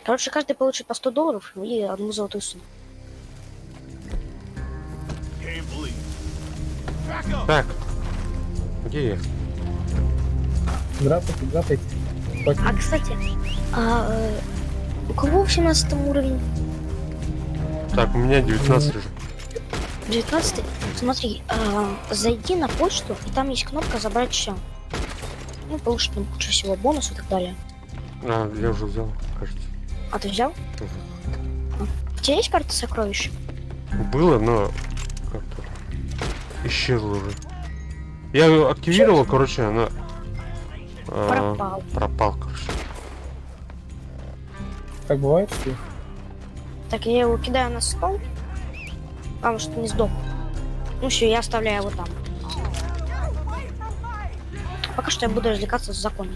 Короче, каждый получит по $100 и одну золотую сумму. Так. Где я? Драпайте. Хватит. А, кстати, у кого в 17 уровень? Так, у меня 19 лежит. 19? Смотри, зайди на почту, и там есть кнопка «Забрать все». Ну, получишь там кучу всего бонусов и так далее. А, я уже взял, кажется. А ты взял? У тебя есть карта сокровищ? Было, но как-то исчезла уже. Я ее активировал, короче, она... Пропал. Пропал, короче. Так бывает, что ли? Так я его кидаю на стол, потому что не сдох. Ну все, я оставляю его там. Пока что я буду развлекаться с законом.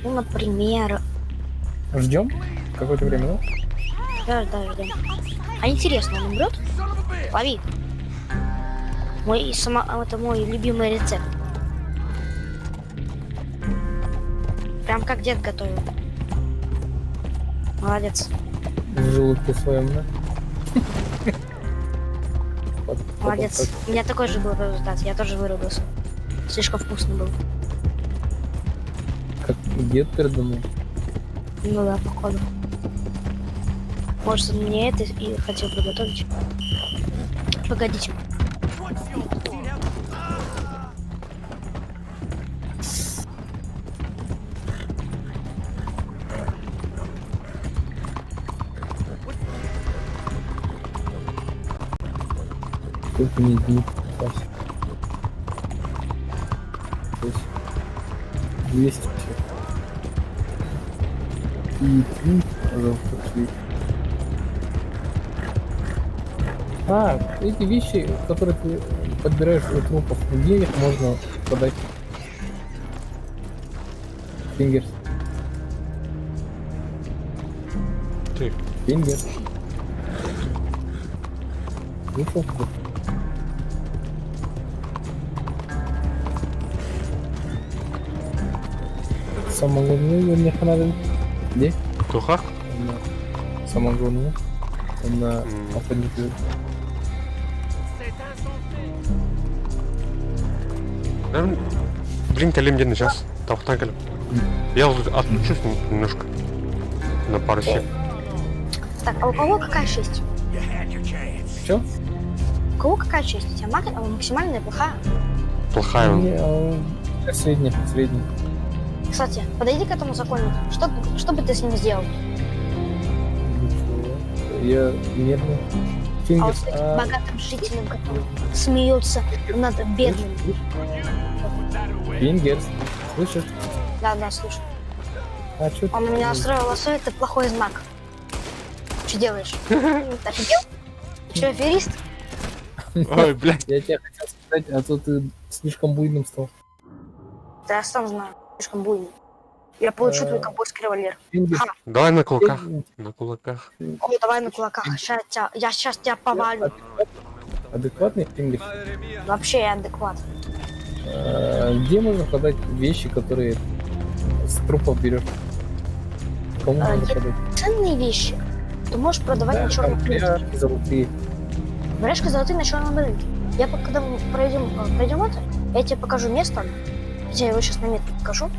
Ну, например... Ждем? Какое-то время, да? Да, ждем. А интересно, он умрет? Лови. Это мой любимый рецепт. Прям как дед готовил. Молодец. В желудке своем, да? Молодец. У меня такой же был результат. Я тоже вырубился. Слишком вкусно был. Как дед придумал. Ну да, походу. Может, он мне это и хотел приготовить. Погодите. Сколько мне дней попасть? То есть 200 всё. И 3, пожалуйста, 3. Эти вещи, которые ты подбираешь у трупов, где их можно продать? Фингерс. Ты. Фингерс. Вышел кто? Самое главное, мне понравилось. Где? Туха? Самое главное. На охотнике. Блин, Калим, где сейчас? Тавтан Калим. Я вот отключусь немножко. На пару секунд. Так, а у кого какая честь? Чё? У кого какая честь? У тебя максимальная плохая? Плохая он. Средняя. Кстати, подойди к этому законнику. Что бы ты с ним сделал? Ничего. Я нервный. А вот Фингерс. с этим богатым жителем, который смеется над бедным. Фингерс. Слышишь? Да, слушай. А чё Он меня настроил лосо, это плохой знак. Что делаешь? Ты офигел? Ты что, аферист? Ой, блядь. Я тебя хотел сказать, а то ты слишком буйным стал. Да я сам знаю, слишком буйный. Я получу твой ковбойский револьвер. Фингерс. Давай на кулаках. На кулаках. О, давай на кулаках. Я сейчас тебя повалю. Адекватный Фингерс. Вообще я адекват. Где можно продать вещи, которые с трупов берешь? Кому можно есть продать? ценные вещи ты можешь продавать Да, на черном там рынке. пряжки золотые. Брешка золотые на черном рынке. Когда мы пройдем это, я тебе покажу место. Я его сейчас на метке покажу.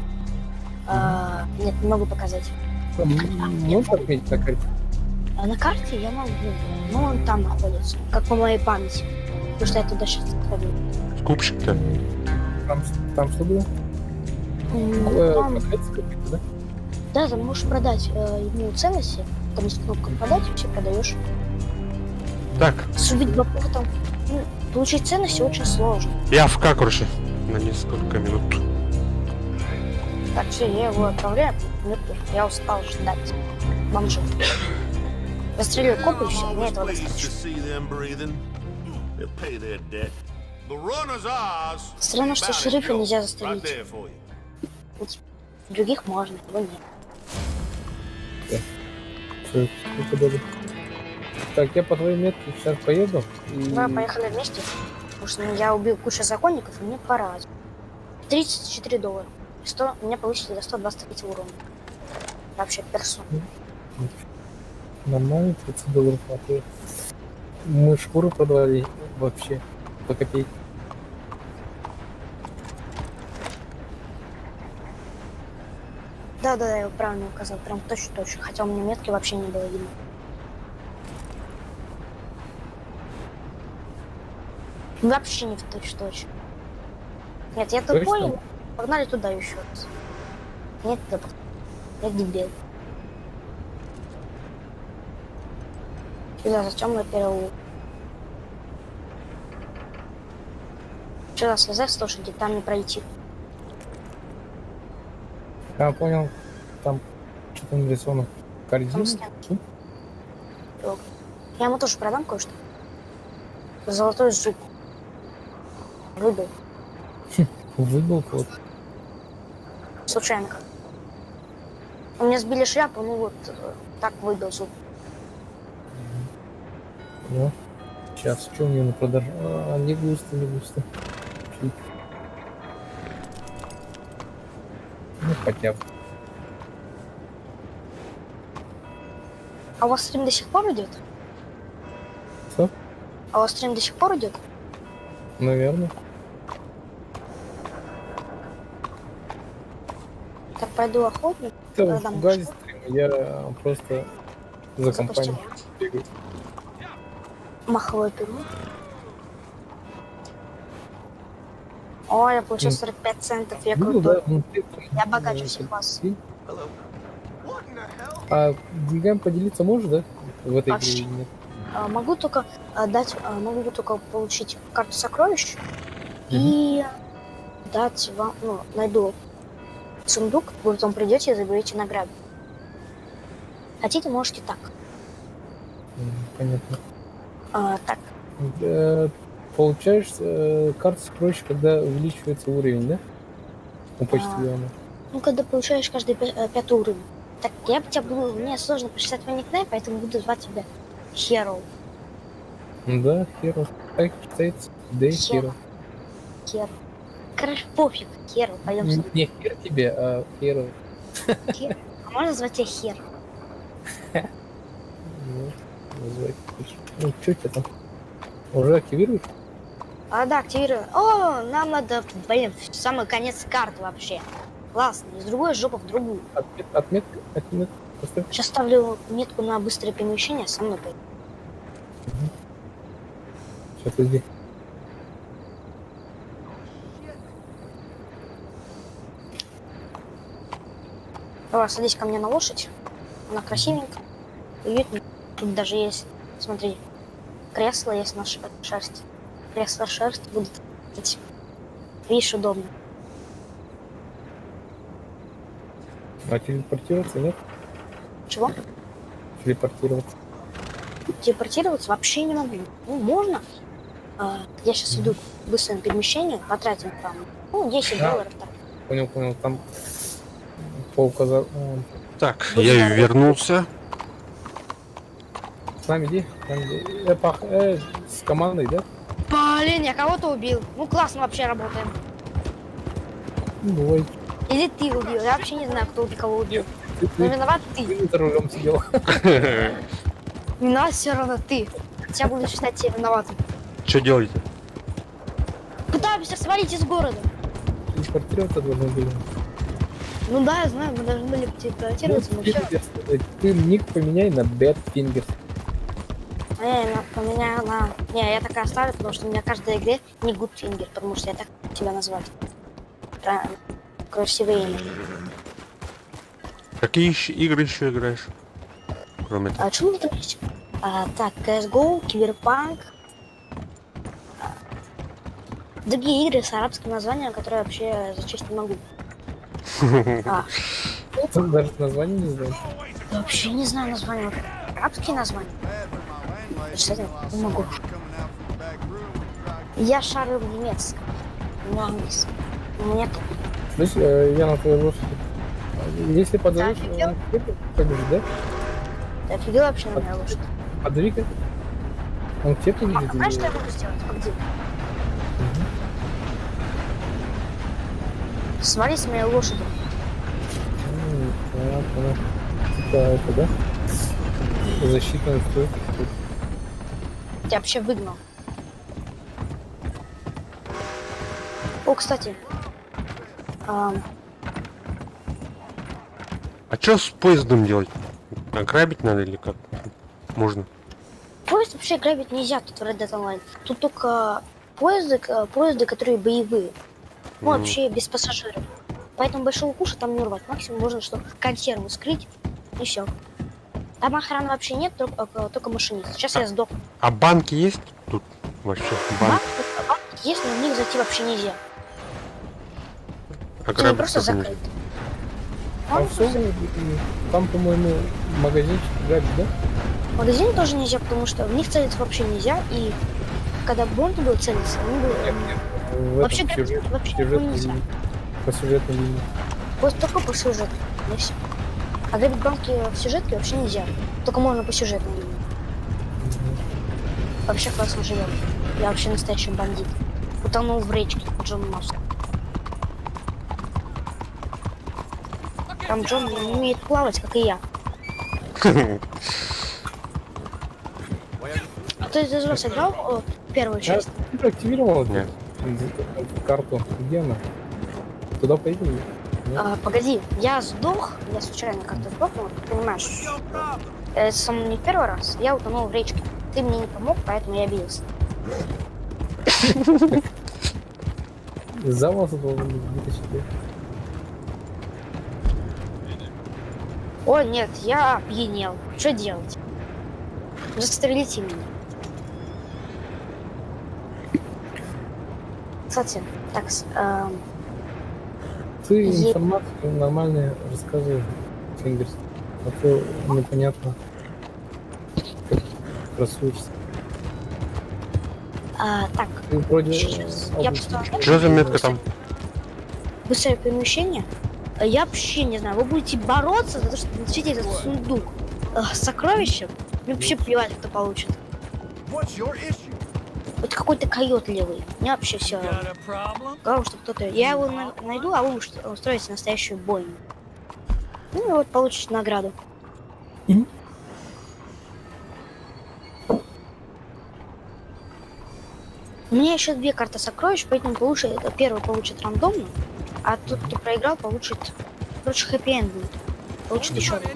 Нет, не могу показать. Можешь отметить на карте? А на карте я могу, но он там находится, как по моей памяти. Потому что я туда сейчас сходил. Скупщик-то. Там что было? Там, Продается какой-то, да? да, ты можешь продать ему ценности, там есть кнопка продать, и все продаешь. Так, Судить там, получить ценности очень сложно. я в К, короче, на несколько минут. Так, все, я его отправляю. Я устал ждать. Бомжи. Застрелил копы и все, мне этого достаточно. Странно, что шерифа нельзя застрелить. Других можно, его нет. Всё, удобно. Так, я по твоей метке сейчас поеду. И... Давай поехали вместе. Потому что я убил кучу законников, и мне пора. $34. Меня повысили до 123 уровня. Вообще персон. Нормально, $30 хватает. Мы шкуру продавали вообще по копейке. Да, я его правильно указал, прям точно. Хотя у меня метки вообще не было видно. Вообще не в точно. Нет, я тупой. Точно? Погнали туда еще раз. Нет, я дебил. Сюда, за темный переулок. Что за СВЗ 160, там не пройти. Я понял, там что-то нарисовано. Корзина? Там снег. Я ему тоже продам кое-что. Золотой зуб. Выбил. Выбыл вот. Случайно. У меня сбили шляпу, ну вот так выбил зуб. Да. Сейчас, что у меня на продаже? А, не густо, не густо. Чуть. Ну, хотя бы. А у вас стрим до сих пор идет? Что? А у вас стрим до сих пор идет? Наверное. Так пойду охотник. Это продам в газе кое-что. стрим, я просто за Запустил. компанию бегаю. Маховое пиво. Ой, я получил 45 центов, я Ну, крутой. да, внутри, Я богаче всех вас. А деньгами поделиться можешь, да? В этой игре Почти. или нет? Могу только могу только получить карту сокровищ и дать вам, ну, найду сундук, вы потом придете и заберете награду. Хотите, можете так. Понятно. Так, Получаешь карту сокровищ, когда увеличивается уровень, да? У почтальона. ну когда получаешь каждый 5 уровень. Так, я тебя буду, мне сложно посчитать твой никнейм, поэтому буду звать тебя Hero. Да, Hero. Так читается. Да, Hero. Hero. Короче, пофиг, Hero, пойдем с Не Hero тебе, а Hero. Hero. А можно звать тебя Hero? Ну, назвать лучше. Ну, что тебе там? Уже активируешь? Да, активирую. О, нам надо, блин, в самый конец карты вообще. Классно, из другой жопы в другую. Отметка. Поставь. Сейчас ставлю метку на быстрое перемещение, со мной пойдет. Сейчас иди. Давай, садись ко мне на лошадь. Она красивенькая, уютненькая. Тут даже есть, смотри, кресло есть на шерсть. Кресло шерсть будет, видишь, удобно. А телепортироваться нет? Чего? Телепортироваться. Телепортироваться вообще не могу. Ну, можно. Я сейчас иду к быстрому перемещению, потратим там, ну, 10 Да. долларов так. Понял. Там по указанию. Так, Будь я здоров. вернулся. С нами иди. С командой, да? Блин, я кого-то убил. Ну, классно вообще работаем. Ну, давай. Или ты убил, я вообще не знаю, кто кого убил. Ты Но виноват ты. за рулем сидел. Виноват все равно ты. Я буду считать тебя виноватым. Что делаете? Пытаемся свалить из города. Телепортироваться должны были. Ну да, я знаю, мы должны были телепортироваться, но все. Ты ник поменяй на Badfingers. Я поменяю на... Не, я так и оставлю, потому что у меня в каждой игре не Goodfinger, потому что я так тебя назвать. Правильно. Красивое имя. Какие игры еще играешь? Кроме того. А что у меня там есть? Так, CSGO, Cyberpunk. Другие игры с арабским названием, которые я вообще зачесть не могу. Ты даже название не знаешь. Я вообще не знаю названия. Арабские названия. Читать не могу. Я шарю в немецком. У меня английский. Нет. Слышь, я на твоей лошади. Если подзовешь, Да, он к тебе побежит, да? Ты офигел вообще на меня лошадь? Подзови-ка. Он к тебе побежит. Знаешь, что я могу сделать? Погоди. Свали с моей лошади. Понятно. Типа это, да? Защитная стойка. Я тебя вообще выгнал. О, кстати. А что с поездом делать? Ограбить надо или как? Можно. Поезд вообще грабить нельзя тут в Red Dead Online. Тут только поезды, которые боевые. Ну, вообще без пассажиров. Поэтому большого куша там не урвать. Максимум можно что консерву скрыть и все. Там охраны вообще нет, только машинист. Сейчас я сдохну. А банки есть тут вообще? Банк? Банк есть, но в них зайти вообще нельзя. А Они грабить просто как они? закрыты. Там все, там, по-моему, магазинчик грабить, да? Магазин тоже нельзя, потому что в них целиться вообще нельзя, и когда Бонд был целиться, они были... В Вообще этом грабить сюжет- вообще сюжетной нельзя. линии. По сюжетной линии. Вот только по сюжету, и всё. А грабить банки в сюжетке вообще нельзя. Только можно по сюжетной линии. Вообще классно живем. Я вообще настоящий бандит. Утонул в речке Джон Маск. Там Джон не умеет плавать, как и я. А ты из вас играл первую Я часть? активировал эту Нет. карту. Где она? Туда поедем? Погоди, я сдох, я случайно как-то сдохнул, ты понимаешь? Это со мной не в первый раз, я утонул в речке. Ты мне не помог, поэтому я бился. За вас должен быть вытащить. О, нет, я опьянел. Что делать? Застрелите меня. Кстати, так, Ты информацию нормально рассказывай, Фингерс. А то непонятно, как красуешься. так, Ты вроде... сейчас. Я просто... Что за метка там? Быстрое перемещение. Я вообще не знаю, вы будете бороться за то, что носите этот сундук с сокровищем? Мне вообще плевать, кто получит. What's your issue? Вот какой-то койот левый. Мне вообще все равно. Got a problem? Главное, что кто-то... Я его найду, а вы устроите настоящую бойню. Ну и вот получите награду. У меня еще 2 карты сокровищ, поэтому первый получит рандомно, а тот, кто проиграл, получит... Короче, хэппи-энд будет. Получит еще одну.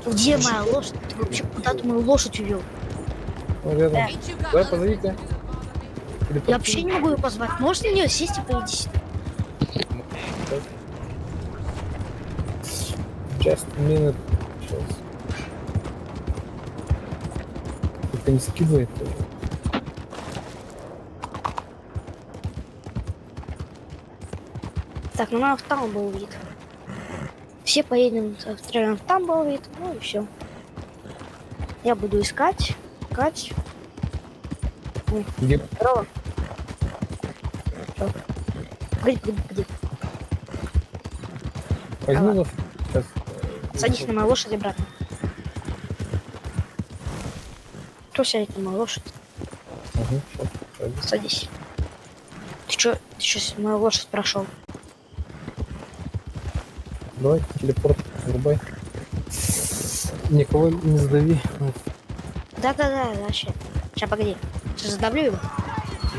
Где моя лошадь? Ты вообще куда ты мою лошадь увел? Рядом. Давай позовите. Я вообще не могу ее позвать. Можешь на нее сесть и поедись? Just a minute. Сейчас. Это не скидывает. Так, ну надо в Тамблвид. Все поедем втроем в Тамблвид, ну и все. Я буду искать. Где? Здорово. Чё? Погоди. Возьми лошадь. Сейчас. Садись на мою лошадь обратно. Кто сядет на мою лошадь? Ага, сейчас. Садись. Ты чё, сейчас мою лошадь прошел? Давай, телепорт, врубай. Никого не сдави. Да, вообще. Сейчас, погоди. Сейчас задавлю его.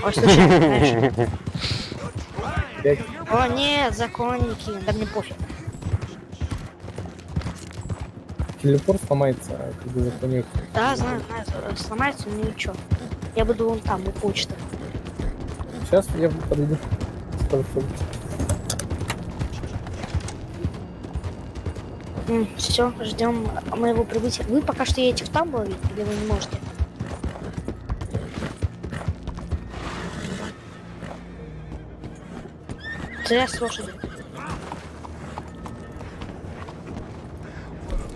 Ой, случайно, знаешь. О, нет, законники. Да мне пофиг. Телепорт сломается, когда законник. Да, знаю, сломается, ну ничего. Я буду вон там, у почты. Сейчас я подойду. Скажу, что... Все, ждем моего прибытия. Вы пока что едете в Тамблвид, или вы не можете? Зря с лошадью.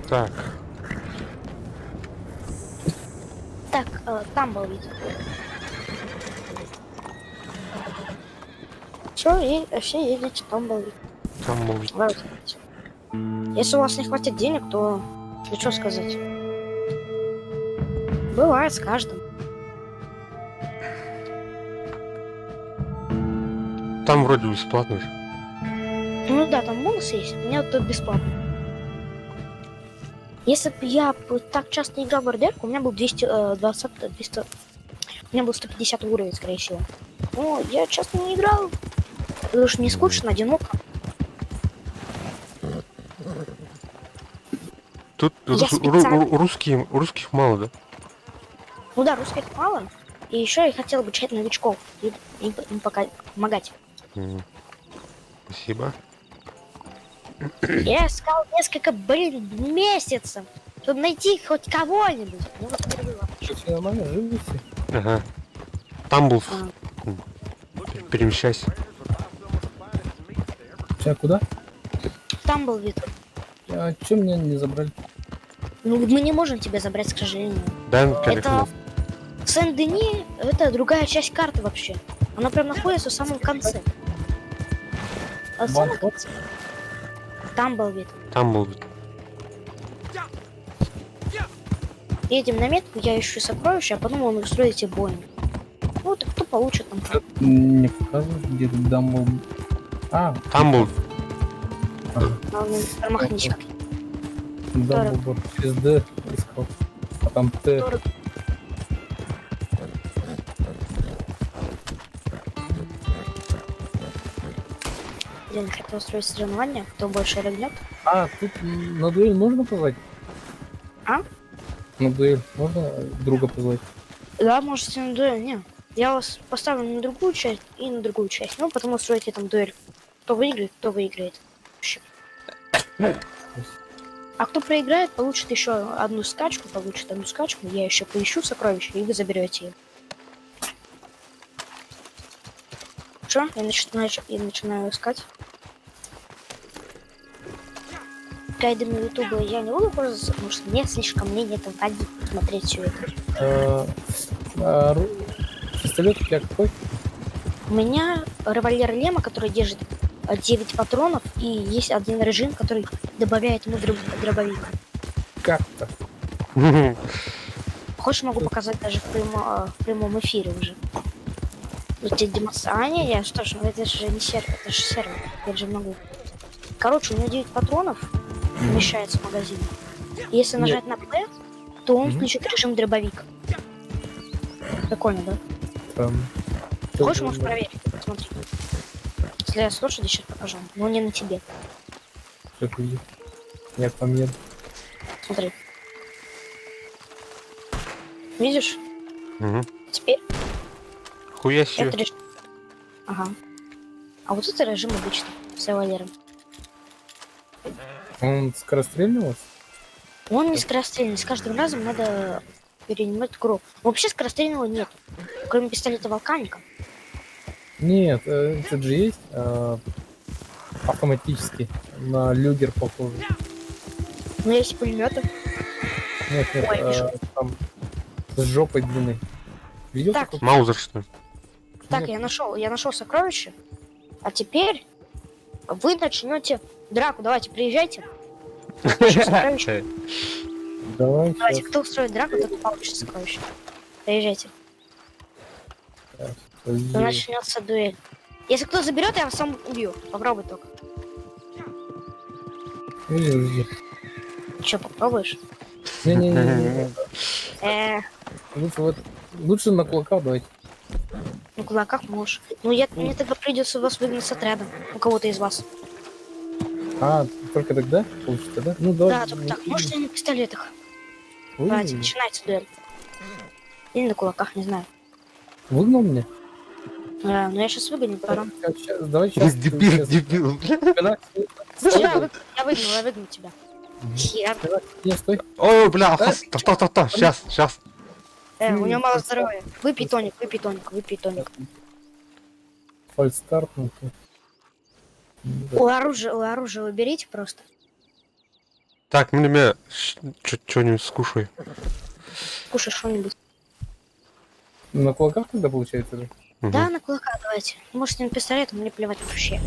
Так. Так, Тамблвид. Все едете в Тамблвид. Там может. Давайте. Если у вас не хватит денег, то что сказать? Бывает с каждым. Там вроде бесплатно же. Ну да, там бонус есть, у меня тут бесплатно. Если бы я так часто играл в РДРку, у меня был 200... У меня был 150 уровень, скорее всего. Но я часто не играл, потому что мне скучно, одиноко. Тут Я специально- русских мало, да? Ну да, русских мало. И еще я хотел бы чать новичков и им пока помогать. Спасибо. Я искал несколько, месяцев, чтобы найти хоть кого-нибудь. Ну вот первый вопрос. Все нормально, живы все? Ага. Тамблв. Перемещайся. Сейчас куда? Там был вид. А чем меня не забрали? Ну, мы не можем тебя забрать, к сожалению. Дай Это коллектив. Сен-Дени, это другая часть карты вообще. Она прям находится в самом конце. А в самом конце. Там был вид. Там был вид. Едем на метку, я ищу сокровища, а потом он устроите бойню. Ну, так кто получит там? Не показывает, где тут Дамбл. А, Там был. Главное, не промахнись как. Дамблдор через Д искал. А там Т. Дорого. Блин, хотел устроить соревнования, кто больше рыгнет. А, тут на дуэль можно позвать? А? На дуэль можно друга позвать? Да, можете на дуэль, не. Я вас поставлю на другую часть и на другую часть. Ну, потом устроите там дуэль. Кто выиграет, кто выиграет. Вообще. А кто проиграет, получит еще одну скачку, я еще поищу сокровища, и вы заберете ее. Что? Я начинаю искать. Гайдами ютуба я не буду пользоваться, потому что мне слишком нет вроде смотреть все это. Пистолет у тебя какой? У меня револьвер Лема, который держит 9 патронов, и есть один режим, который добавляет ему дробовик. Как-то. Хочешь, могу показать даже в прямом эфире уже. Вот тебе демонстрация. А, не, что ж, это же не сервер, это же сервер. Я же могу. Короче, у него 9 патронов вмещается в магазин. Если нажать на P, то он включит режим дробовик. Прикольно, да? Хочешь, можешь проверить. Смотри. Если я 160 покажу, но не на тебе. Как видишь. Я там еду. Смотри. Видишь? Угу. Теперь Хуя себе. это режим. Ага. А вот это режим обычный, с револьвером. Он скорострельный у вас? Он не скорострельный, с каждым разом надо перенимать кровь. Вообще скорострельного нет, кроме пистолета волканика. Нет, этот же есть автоматический, на люгер похожий. Но есть пулеметы. Нет, Ой, вижу. там с жопой длинной. Видел Так. такой? Маузер, что ли? Так, я нашел сокровище. А теперь вы начнете драку. Давайте, приезжайте. Ищем сокровище. Давай, Давайте, щас. кто устроит драку, тот получит сокровище. Приезжайте. Подожди. Начнется дуэль. Если кто заберет, я вас сам убью. Попробуй только. Подожди. Че, попробуешь? Не-не-не. Ну, Лучше на кулаках давайте. на кулаках можешь. Ну, мне тогда придется вас выгнать с отряда. У кого-то из вас. А, только тогда получится, да? Ну давай. Да, только так. Можете на пистолетах. Ой, Давайте, начинается дуэль. Или на кулаках, не знаю. Выгнал меня? Ну я сейчас выгоню, потом. Давай сейчас. Дебил. Я выгнал тебя. Хер. Не, стой. Ой, бля, та, сейчас. У него мало здоровья. Выпей тоник. Фальстарт. Ну, У оружия уберите просто. Так, мне что-нибудь скушай. Кушай что-нибудь. на кулаках тогда получается же? Да, на кулаках давайте. Можете на пистолет, мне плевать вообще.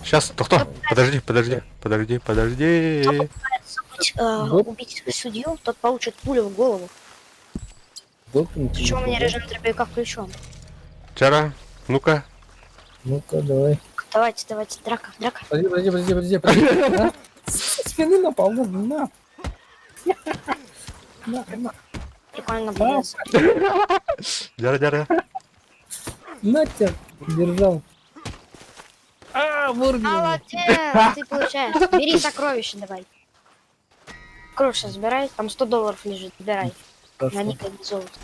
Сейчас, кто? Подожди. Убить судью, тот получит пулю в голову. Причем у меня режим дробовика включен. Чара, ну-ка. Ну-ка, давай. Давайте, драка. Подожди. А? С спины напал, на. Прикольно наблюдается. Дяра. На тебя, держал. Вырвал. Молодец, ты получаешь. Бери сокровища давай. Сокровища забирай, там $100 лежит, забирай. На них как золото.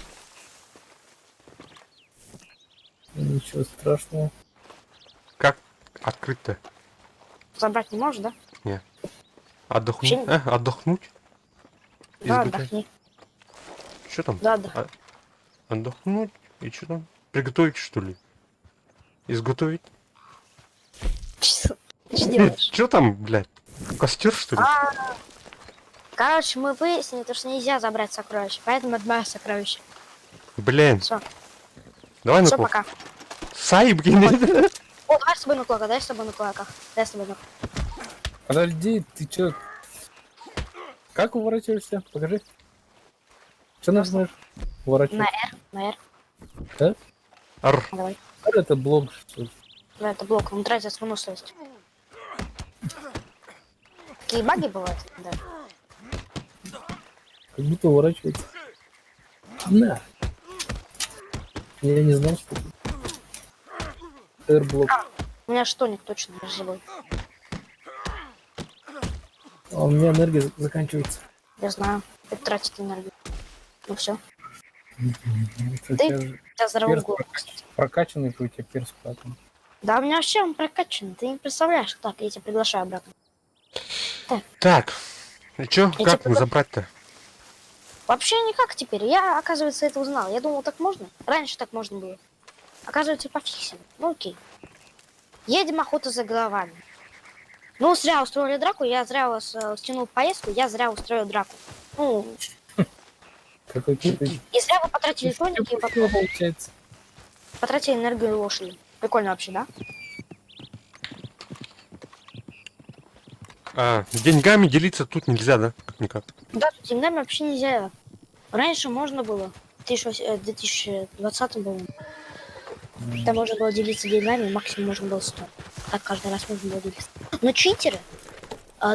Ничего страшного. Как открыть-то? Забрать не можешь, да? Отдохнуть? Вообще Отдохнуть? Да, Избегать. отдохни. Что там? Да, отдохни. Отдохнуть? И что там? Приготовить, что ли? изготовить? Что делаешь? Чё там, блядь? Костер, что ли? Короче, мы выяснили, то, что нельзя забрать сокровища, поэтому отбавим сокровища. Блин. Всё. Давай на Все, клок. пока. Сай, блин. О, давай с тобой на клока, дай с тобой на клоках. Дай с тобой на Подожди, ты чё? Как уворачиваешься? Покажи. Что нажимаешь? на Уворачиваешься. R, на R. Да? Ар. Давай. Это блок. Что ли? Да, это блок, он тратит выносливость. Такие баги бывают, да. Как будто уворачивается. На. Я не знал, что R-блок. У меня штоник точно живой. А у меня энергия заканчивается. Я знаю, это тратит энергию. Ну все. У Ты- тебя Я здоровый перс голод, кстати. прокачанный, у тебя перс потом. Да, у меня вообще он прокачан. Ты не представляешь. Так, я тебя приглашаю обратно. Так. Ну чё, Я как типа- забрать-то? Вообще никак теперь. Я, оказывается, это узнал. Я думал, так можно. Раньше так можно было. Оказывается, пофиксили. Ну окей. Едем охоту за головами. Ну, зря устроили драку, я зря вас стянул поездку, я зря устроил драку. Ну, Какой ты и зря вы потратили тоники, и получается. потратили энергию лошади. Прикольно вообще, да? А, деньгами делиться тут нельзя, да? Как-никак. Да, тут деньгами вообще нельзя. Раньше можно было. В 2020 было. Там можно было делиться деньгами, максимум можно было 100. Так каждый раз можно было делиться. Но читеры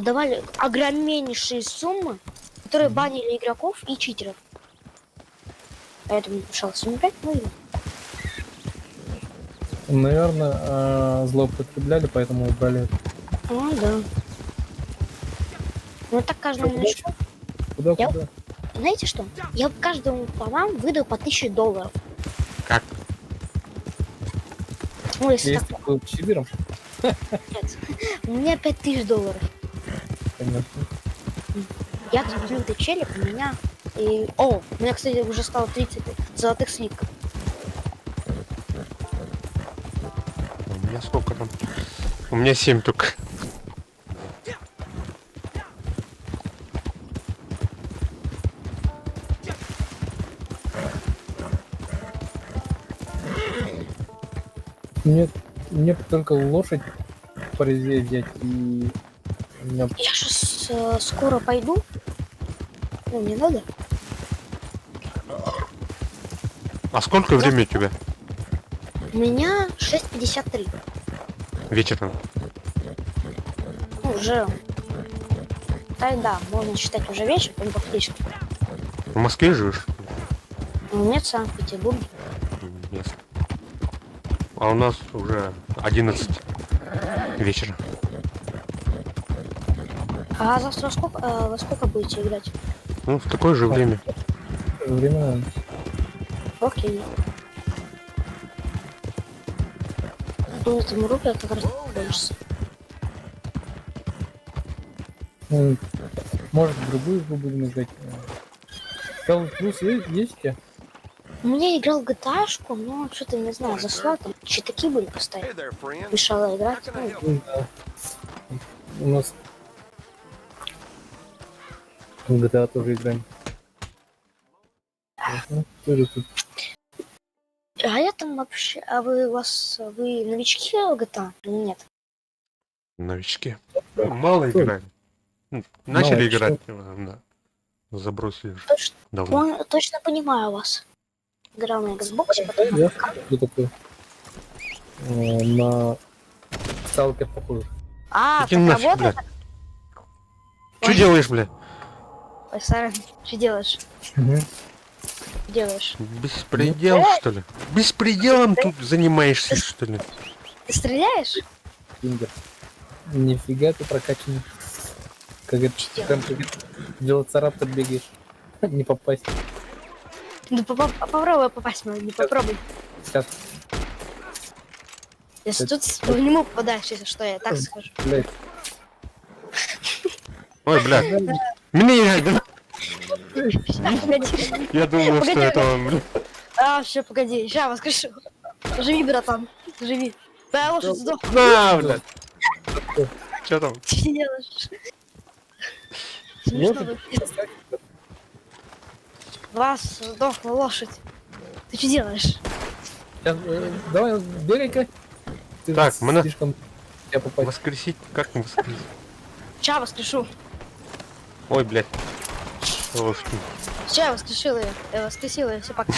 давали огромнейшие суммы, которые банили игроков и читеров. Поэтому пришел 75, ну и... Наверное, злоупотребляли, поэтому убрали. Ну да. Ну так каждому Что, новичку. Куда? Я- Знаете что? Я каждому по вам выдал по $1000. Как? Ну, если Если так был читером, нет. У меня $5000. конечно. Я разбитый челик, у меня... И... О, у меня, кстати, уже стало 30 золотых слитков. У меня сколько там? У меня 7 только. Мне только лошадь порезвее взять и у меня Я сейчас скоро пойду. Ну, не надо. А сколько времени у тебя? У меня 6:53. Вечером. Ну, уже... Да, можно считать уже вечер, прям фактически. В Москве живешь? Нет, в Санкт-Петербурге. Ясно. А у нас уже 11 вечера. А завтра во сколько будете играть? Ну, в такое же время. время. Окей. Ну, этому руку я как раз больше. Может, в другую игру будем играть. Call of Duty есть у тебя? У меня играл в GTA-шку, но что-то не знаю, зашла, там читаки были постоянно. Hey there, friend. Мешала играть. How can I help? Да. У нас в GTA тоже играем. Тоже тут. А я там вообще... А вы новички в GTA или нет? Новички. Мало играем. Начали Мало, играть, да. Забросили же Точно, давно. точно понимаю вас. Играл на Xbox, потом Я кто такой? На сталкер похож. А, Иди так нафиг, работает? блядь. Что делаешь, бля? Ой, Сара, что делаешь? Делаешь? Беспредел, что ли? Беспределом тут занимаешься, что ли? Ты стреляешь? Фингер. Нифига ты прокачанный. Как это, прям как велоцираптор бегаешь. Не попасть. Ну попробуй попасть, но не попробуй. Сейчас, Если тут в нему попадаешь, если что, я так скажу. блядь. Ой, бля. Меня, да? Погоди. Я думал, что Погоди. это он, бля. А, все, погоди, сейчас воскрешу. Живи, братан. живи. Твоя лошадь сдохла. На, блядь. Чё там? Ты что делаешь? Смешно выглядит. Вас сдохла лошадь. Ты что делаешь? Давай, бегай-ка. Ты Так, же мы на- слишком... Я попасть. Воскресить? Как не воскресить? Ща воскрешу. Ой, блядь. Лошадь. Ща я воскрешила ее. Я воскресила ее. Все, пока.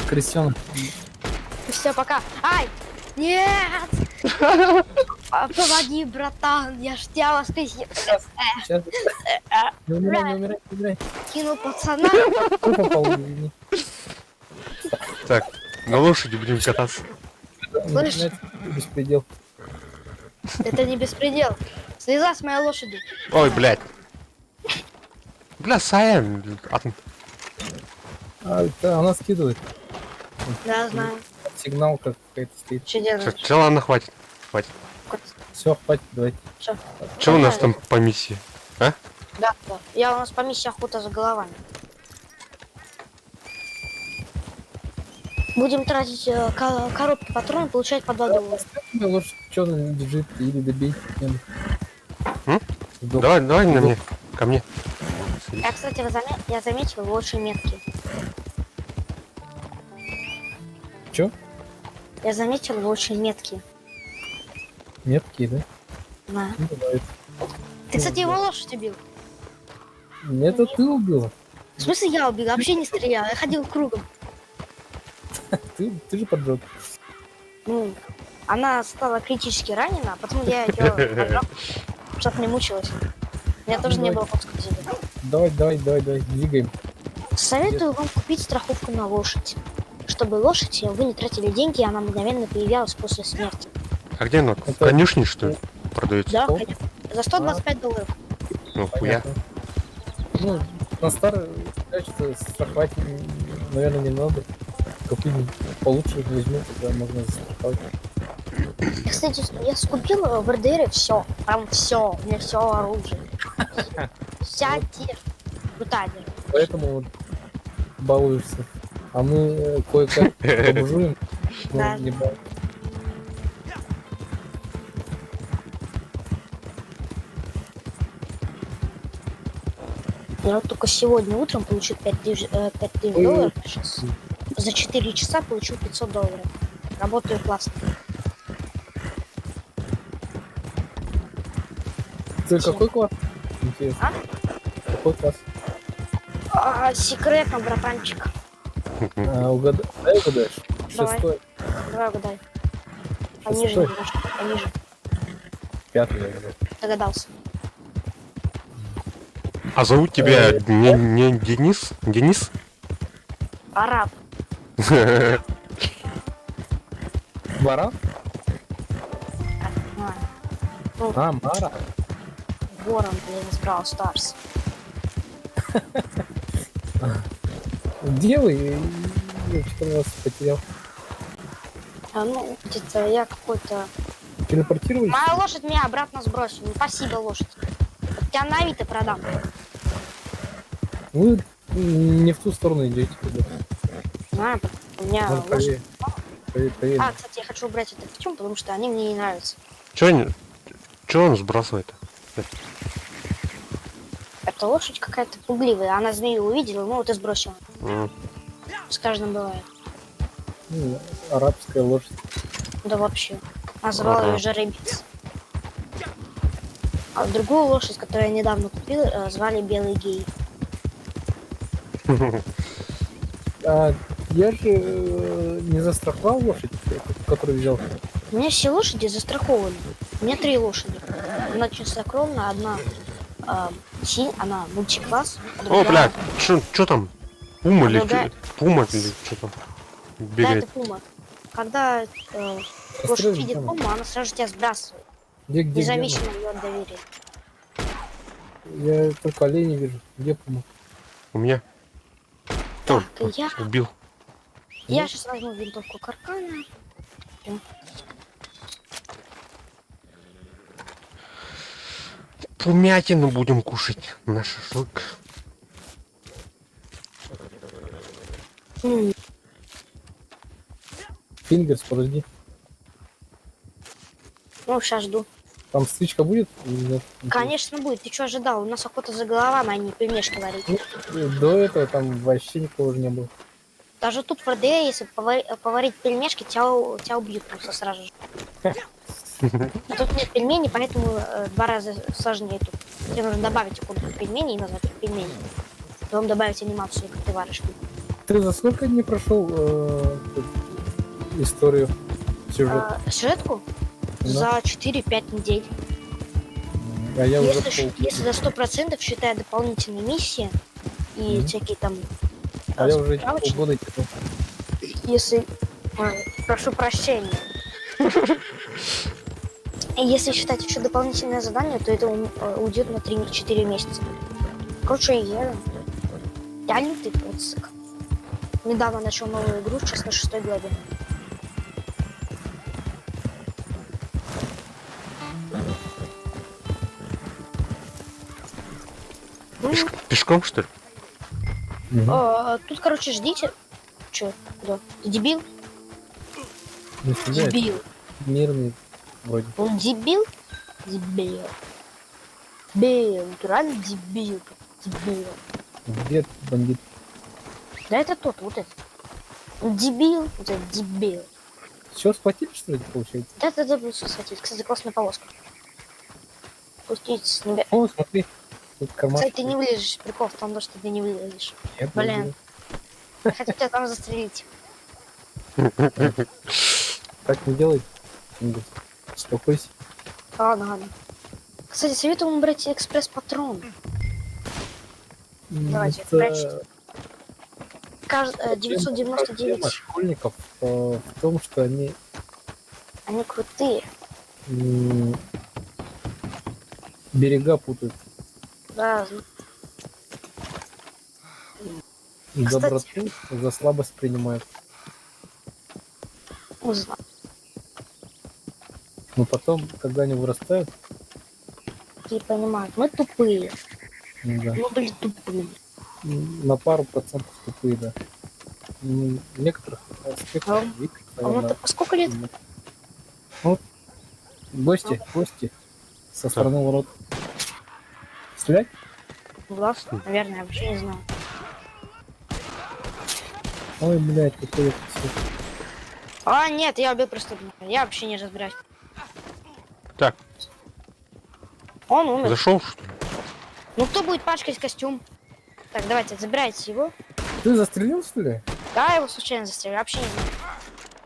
Крестьян. Все, пока. Ай! Нет! Помоги, братан. Я ж тебя воскресил. Сейчас. Не умирай, не умирай, не умирай. Кинул пацана. Кто попал? Извини. Так, на лошади будем кататься. Слышь? Начинается беспредел. Это не беспредел. Слезай с моей лошади. Ой, блядь. Бля, Саян. А, это она скидывает. Да, знаю. Сигнал какая-то стоит. Что делаешь? Чё, ладно, хватит. Хватит. Все, хватит, давайте. Всё. Что у нас там по миссии? Да, да. Я у нас по миссии охота за головами. Будем тратить коробки патронов, получать по 2 доллара. Лошадь что на лежит или добей. М? Сдох. Давай на мне. Ко мне. Я, кстати, я заметил лучшие метки. Чё? Я заметил лучшие метки. Меткие, да? Да. Ну, бывает. Ты, кстати, его лошадь убил. Нет, это ты убила. В смысле я убил? Вообще не стрелял. Я ходил кругом. Ты же поджег. Ну, она стала критически ранена, а потом я ее поджег, чтоб не мучилась. У меня тоже не было подсказки. Давай, двигаем. Советую вам купить страховку на лошадь. Чтобы лошадь, вы не тратили деньги, и она мгновенно появлялась после смерти. А где она? В Это- конюшне, что ли, продается? Да, Что? конечно. За 125 долларов. Ну, хуя. Понятно. Ну, на старый качество страховать, наверное, не надо. Какую-нибудь получше возьму, тогда можно застраховать. Кстати, я скупил в РДР все. Прям все. У меня все оружие. Вся техника. Крутая держа. Поэтому вот балуешься. А мы кое-как побужуем, но Да. не балуем. Я вот только сегодня утром получил 5000 долларов. Сейчас за 4 часа получил 500 долларов. Работаю классно. Ты какой класс? Интересно. Какой класс? Секретно, братанчик. Дай угадаешь. Давай. Шестой, Давай угадай. Пониже Шестой. немножко, пониже. пятый, наверное. Догадался. А зовут тебя не Денис? Денис? Араб. Баран? Ну, А, Мара. Ворон, блин, из Brawl Stars. Где вы? Я что-то вас потерял. Ну, где-то я какой-то... Телепортировались? Моя лошадь меня обратно сбросила. Ну, спасибо, лошадь. Вот тебя на Авито продам. Вы не в ту сторону идете. Знаю, у меня Может, лошадь... проверь. А, кстати, я хочу убрать это почему? Потому что они мне не нравятся. Чё он сбрасывает? Это лошадь какая-то пугливая. Она змею увидела, ну вот и сбросила. М. С каждым бывает. Ну, арабская лошадь. Да вообще. Назвала Ага. ее жеребец. А другую лошадь, которую я недавно купил, звали Белый Гей. А я же не застраховал лошадь, которую взял. У меня все лошади застрахованы. У меня 3 лошади. Одна чистокровная, одна она мультикласс. а О, другая- блядь, чё там? Пума или Другая- Пума или что там? Да, Бегает. это пума. Когда лошадь Осторожно, видит там. пуму, она сразу тебя сбрасывает. Где? Независимо ее от доверия. Я только оленей вижу. Где пума? У меня. Так, О, я убил. сейчас возьму винтовку Каркана. Пумятину будем кушать на шашлык. Фингерс, подожди. Ну, сейчас жду. Там стычка будет? Или нет? Конечно будет. Ты что ожидал? У нас охота за головами, а не пельмешки варить. До этого там вообще никого уже не было. Даже тут в РД, если поварить пельмешки, тебя убьют просто сразу же. А тут нет пельменей, поэтому 2 раза сложнее тут. Тебе нужно добавить иконку пельменей и назвать их пельмени. Потом добавить анимацию, как ты варишь. Ты за сколько дней прошел историю, сюжет? Сюжетку? Да. За 4-5 недель. А я уже Если за 100% считая дополнительные миссии и всякие там... А я уже справочные, полгода тянул. если... прошу прощения. И если считать еще дополнительное задание, то это уйдет на 3-4 месяца. Короче, я лютый пацак. Недавно начал новую игру, сейчас на 6 главе. Пешком, что ли? Тут, короче, ждите. Че? Куда? Ты дебил? Не стреляет. Дебил. Мирный вроде. Он дебил? Дебил. Дебил. Натурально дебил. Дебил. Где бандит? Да это тот, вот этот. Он дебил. Вот этот дебил. Все схватили, что ли, получается? Да, кстати, классная полоска. Пустить с небес. О, смотри. Тут кармашек. Кстати, ты не вылезешь. Прикол в том, что ты не вылезешь. Нет, Блин. Я хочу тебя там застрелить. Так не делай. Успокойся. Ладно. Кстати, советую вам брать экспресс-патрон. Давайте, Это прячьте. проблема 999. школьников в том, что они Они крутые. берега путают. Да. И Кстати. доброту за слабость принимают. Узнал. Но потом, когда они вырастают, И понимают. Мы тупые. да, Мы были тупыми. на пару процентов тупые, да. В некоторых аспектах видно, А вам-то по сколько лет? Вот. Гости со стороны ворот. Стрелять? Глаз? Наверное, я вообще не знаю. Ой, блядь, какой это всё. А, нет, я убил преступника. Я вообще не разбираюсь. Так, Он умер. зашел, что ли? Ну кто будет пачкать костюм? Так, давайте, забирайте его. Ты застрелил, что ли? Да, я его случайно застрелил, вообще не знаю.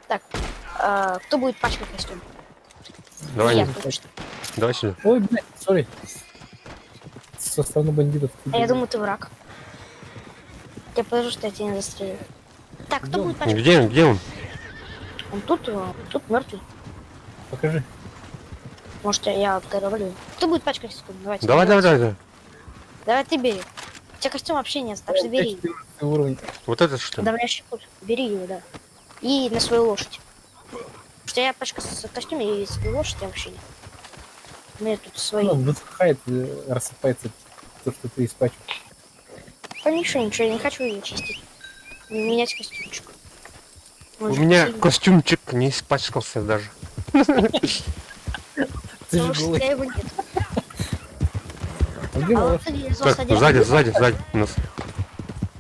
Так, кто будет пачкать костюм? Давай, Я, не- потому что. давай сюда. Ой, блядь, сори. Со стороны бандитов. А я думаю, ты враг. Я подожду, что я тебя не застрелил. Так, кто Где он? будет пачкать? Где он? Он тут мертвый. Покажи. Может, я отговорю. Кто будет пачкать костюм? Давайте. Давай. Давай ты бери. У тебя костюм вообще нет, так что бери. 14 уровень. Вот этот что ли? Давай щекот. Бери его, да. И на свою лошадь. Потому что я пачка с костюме и свою лошадь я вообще нет. У меня тут свои. Ну, высыхает, рассыпается то, что ты испачкал. Да ничего, я не хочу ее чистить. Менять костюмчик. У Может, меня сильно. костюмчик не испачкался даже. Ты Потому же что у голый. тебя его нет. А где А малыш? вот ты из Так, вас один. сзади нас.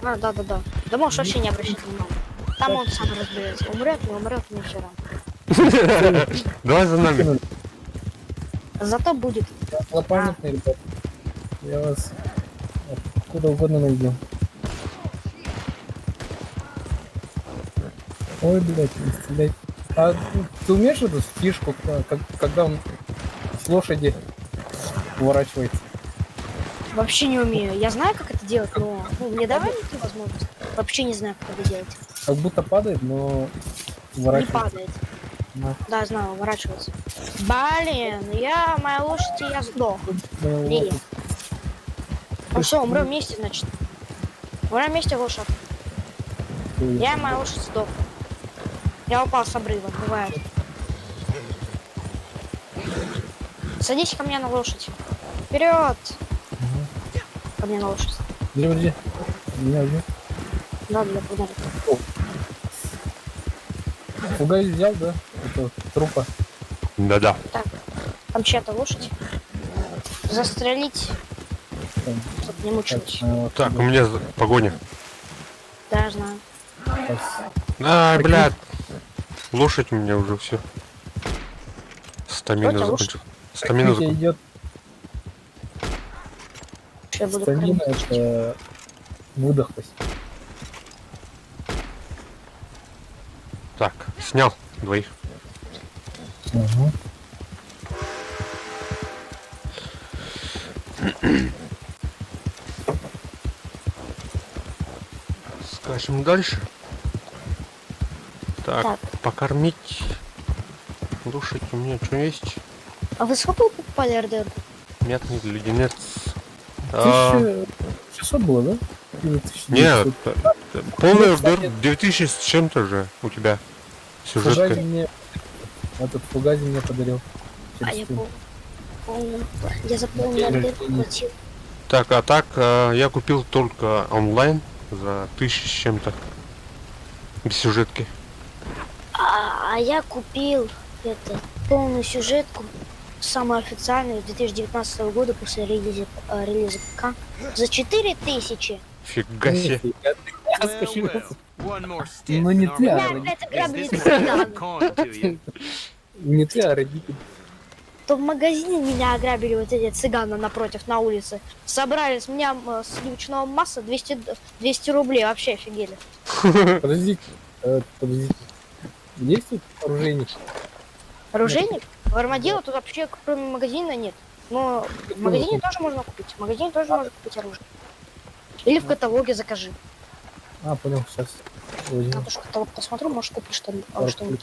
А, да. Да можешь вообще не обращать внимания. Там он сам разберется. Умрет, не умрет, мне все равно. Давай за нами. Зато будет. Лопамятный, ребят. Я вас куда угодно найду. Ой, блядь, не стрелять. А ты умеешь эту фишку, когда он с лошади уворачивается? Вообще не умею. Я знаю, как это делать, но мне давай эту возможность. Вообще не знаю, как это делать. Как будто падает, но Не уворачивается. падает. Да. Да, знаю, уворачивается. Блин, моя лошадь, и я сдох. Ну, Ну все, умрем вместе, значит. Умрем вместе, лошадь. Я и моя лошадь сдох. Я упал с обрыва, бывает. Садись ко мне на лошадь. Вперед! Ко мне на лошадь. Подожди. Меня ждет. Да, погнали. Фугас взял, да? Это трупа. Да-да. Там чья-то лошадь. Застрелить, Там, чтоб не мучилась. вот Так, сюда. у меня погоня. Да, я знаю. Сейчас. Ай, блядь. Лошадь у меня уже все. Стамина Что у тебя лошадь? закончилась. Стамина Витя закончилась. идет. Что я буду Стамина кормить. это выдохлась. Так, снял двоих. Угу. Скачем дальше. Так, Так. покормить. Лошадь у меня что есть? А вы сколько вы покупали РДР? Мятный леденец. А, 1600 было, да? Или 1900? нет, полный Ну, кстати, ордер 2000 с чем-то же у тебя. Фугази Сюжетка. мне... Этот Фугази мне подарил. А Через я Steam. помню. Я за полный РДР платил. Так, а так я купил только онлайн за 1000 с чем-то. Без сюжетки. А я купил полную сюжетку, самую официальную, 2019 года после релиза ПК, за 4000. Фига себе. Нифига ты, я Well, скажу. well, one more stick. Ну не and ты, our а Меня, man блядь, родители. ограбили is this цыгане. one kind to you. Не ты, а родители. То в магазине меня ограбили вот эти цыганы напротив на улице. Собрали с меня сливочного масла 200 рублей. Вообще офигели. Подождите. Подождите. Есть тут оружейник? Оружейник? В Армадило тут вообще кроме магазина нет. Но в магазине тоже можно купить. В магазине тоже можно купить оружие. Или в каталоге закажи. А, понял, сейчас. Надо же каталог посмотрю, может купишь что-нибудь.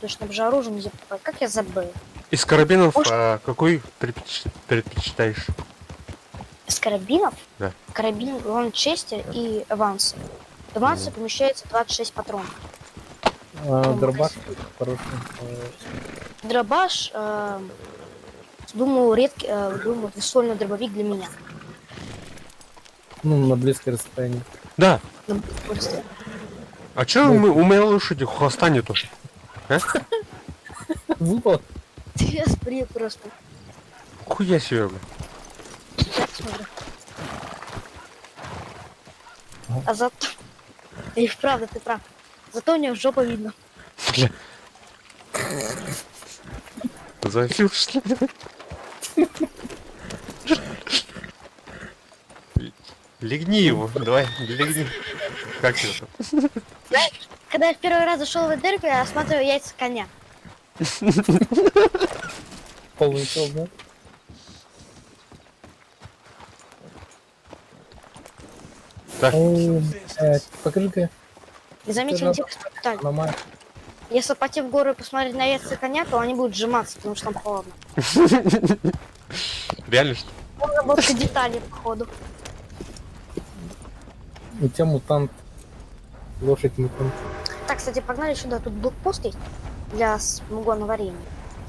Точно, уже оружие нельзя покупать. Как я забыл? Из карабинов Может- какой предпочитаешь? Из карабинов? Да. Карабин Ланчестер и Эванс. Эванса помещается 26 патронов. Дробаш хороший. Дробаш, думаю, редкий, думаю, весольный дробовик для меня. Ну, на близкое расстояние. Да. Ну, просто. А чё у моей лошади хвоста нету? Выпал. Я спрей просто. Хуя себе, бля. Я смотрю. А зато... И вправду, ты прав. Зато у него жопа видно. Бля. Зафил, что ли? Легни его, давай, легни. Как это? Знаешь, когда я в первый раз зашел в дырку, я осматриваю яйца коня. Получил, да? Так, Покажи-ка. И заметил Ты интересную деталь. Нормально. Если пойти в горы и посмотреть на яйца коня, то они будут сжиматься, потому что там холодно. реально что? Разработка деталей, походу. У тебя мутант. Лошадь мутант. Так, кстати, погнали сюда. Тут блокпост есть для самогонного варенья.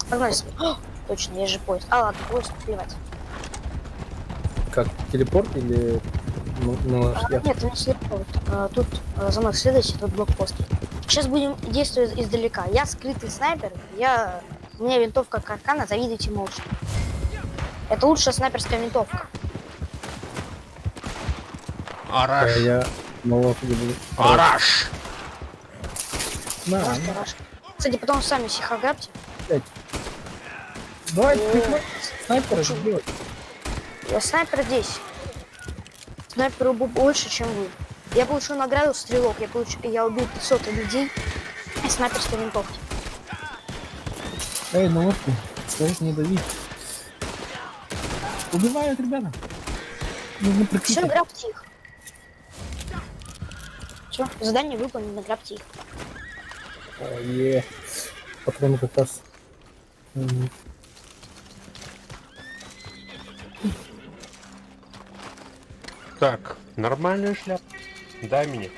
Погнали. О, точно, есть же поезд. А, ладно, поезд, плевать. Как, телепорт или на лошадях? Нет, не слепой. Тут за мной следующий, тут блокпост. Сейчас будем действовать издалека. Я скрытый снайпер. У меня винтовка Каркана, завидуйте молча. Это лучшая снайперская винтовка. Араш, Я на лошади буду. араш. На, Просто раш. Кстати, потом сами всех ограбьте. давай, О, прикрой снайпера сделать. Я снайпер здесь. Снайперу больше, чем вы. Я получил награду стрелок. Я убил 500 людей из снайперской винтовки. Эй, на лошади. Скажи, не дави. Убивают, ребята. Нужно Все, прикрыть. грабьте их. Все, задание выполнено, грабьте их. Патроны как раз. Так, нормальная шляпа. Дай мне.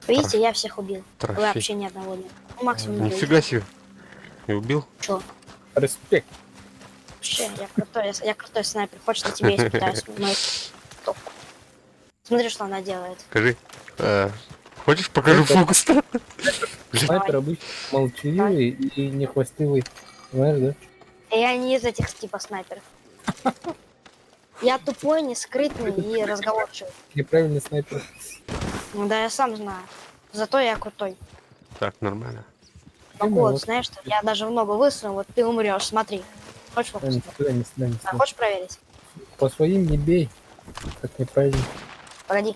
Видите, я всех убил. Вы Трофей. вообще ни одного нет. Ну, максимум двоих. Нифига себе. И убил? Чё? Респект. Вообще, я крутой снайпер. Хочешь, я тебе испытаюсь. Смотри, что она делает. Скажи. Хочешь покажу фокус? Снайпер обычно молчаливый и не хвастливый. Знаешь, да? Я не из этих типа снайперов. Я тупой, не скрытный и разговорчивый. Неправильный снайпер. Ну да, я сам знаю. Зато я крутой. Так, нормально. Ну Ну вот, вот. знаешь что, я даже в ногу высуну, вот ты умрешь, смотри. Хочешь Да, фокус? не сюда, не сюда, не А сюда. хочешь проверить? По своим не бей. Как неправильно. Погоди.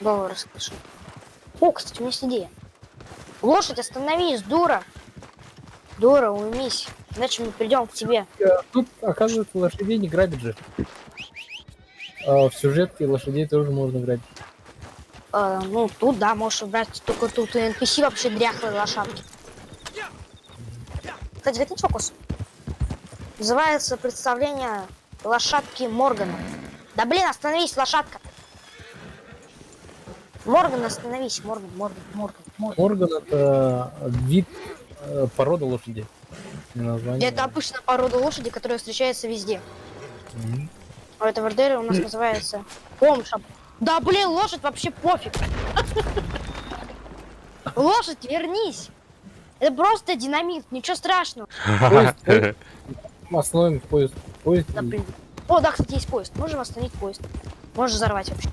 Голову расскажу. О, кстати, у меня есть идея. Лошадь, остановись, дура! Дура, уймись. Иначе мы придем к тебе. Тут, оказывается, лошадей не грабят же. А в сюжетке лошадей тоже можно грабить. Ну, тут, да, можешь убрать. Только тут NPC вообще дряхлые лошадки. Кстати, хотите фокус? Называется представление лошадки Моргана. Да блин, остановись, лошадка! Морган, остановись, Морган. Морган — это вид, порода лошади. Не название. Это обычная порода лошади, которая встречается везде. Мгм. А это в РДР у нас называется помшап. Да блин, лошадь вообще пофиг. Лошадь, вернись. Это просто динамит, ничего страшного. Поезд. Остановим поезд. Поезд. Да блин. О, да, кстати, есть поезд. Можем остановить поезд. Можешь взорвать вообще.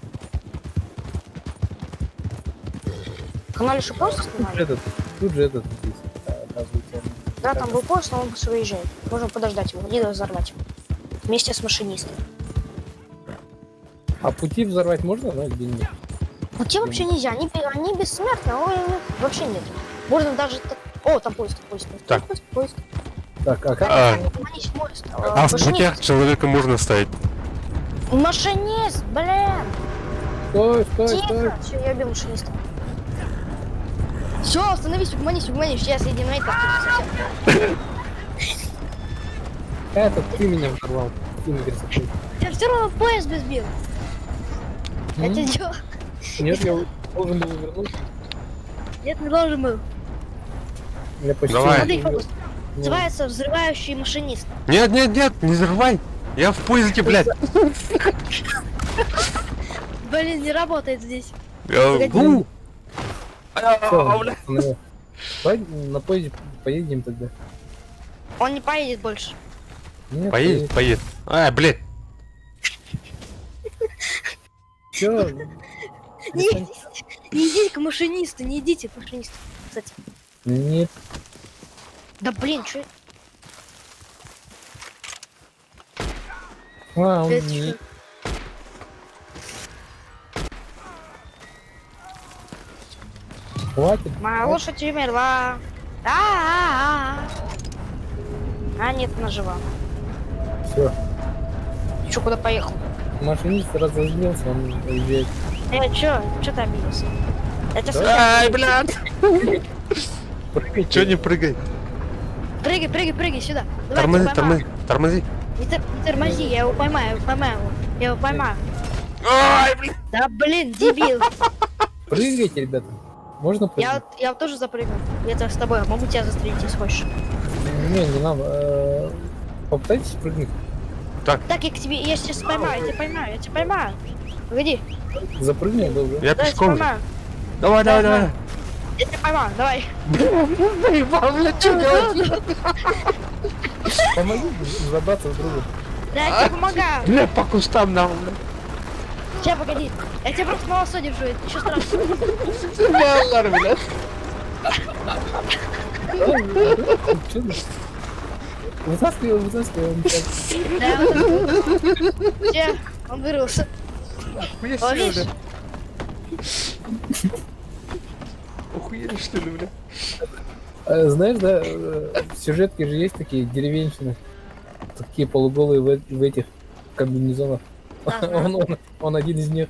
Канал еще поезд остановили? Тут же этот здесь, оказывается. Да, там был поезд, но он быстро выезжает. Можем подождать его и взорвать. Вместе с машинистом. А пути взорвать можно, да, где-нибудь? Пути вообще нельзя, они бессмертны, а вообще нет. Можно даже... О, там поезд. Так. Поезд. Так, а как? Манись, поезд. А в путях человека можно ставить. Машинист, блин! Стой. Тихо! Все, я убил машиниста. Все, остановись, угомонись. Сейчас я динамит совсем. Этот ты меня взорвал. Ты на версаке. Я все равно поезд бы сбил. Я тебе делал. Нет, я должен был вернуть. Нет, не должен был. Я почти Давай. Смотри, фокус. Называется взрывающий машинист. Нет, не взрывай. Я в поезде, блядь. Блин, не работает здесь. Всё, остановил. Давай на поезде поедем тогда. Он не поедет больше. Нет, Поедет. Блядь. Все, Не идите к машинисту, не идите к машинисту. Кстати. нет. Да блин, что? Он Это не... чё? Хватит. Моя лошадь умерла. А нет, она жива. Все. Ты чё, куда поехал? Машинист разозлился, он уезжает. Чё ты обиделся? Я тебя Ай, совсем... блядь. Прыгайте. Чё не прыгай? Прыгай сюда. Давай, я тебя поймаю. Тормози. Не тормози, я его поймаю. Я его поймаю. Ай, блядь. Да блин, дебил. Прыгайте, ребята. Можно прыгать? Я тоже запрыгну. Я с тобой. Могу тебя застрелить, если хочешь. Не надо. Попытайтесь прыгнуть. Так, я к тебе, я сейчас поймаю, я тебя поймаю. Погоди, Запрыгнул, да, уже. Я да, я тебя пешком. поймаю. Давай. Я тебя поймаю, давай. Заебал, блядь, что делать? Помоги забраться в друга. Да, я тебе помогаю. Бля, по кустам нам, блядь. Сейчас, погоди. Я тебя просто на лосо держу, это ничего страшного. Ладно, блядь. Чё ты? Вытаскивай, он сейчас. Да, все, он вырвался. О, видишь? Охуели, что ли, блядь? Знаешь, да, в сюжетке же есть такие деревенщины. Такие полуголые в этих комбинезонах. Ага. Он один из них.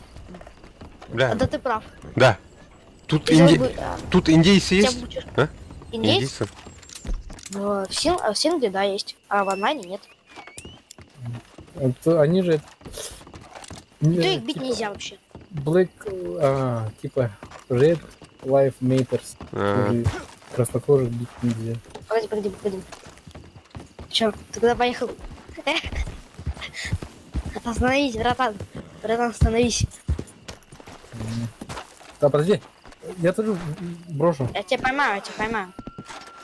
Бля, Да ты прав. да. Тут Сейчас бы- тут индейцы Сейчас есть? будешь- А? Индейцы? В Синге, да, есть. А в онлайне нет. Они же... Да их бить нельзя вообще. Black... типа... Red Life Matters. Тоже краснокожих бить нельзя. Погоди. Чё, ты куда поехал? Остановись, братан. Братан, остановись. Да, подожди. Я тоже брошу. Я тебя поймаю, я тебя поймаю.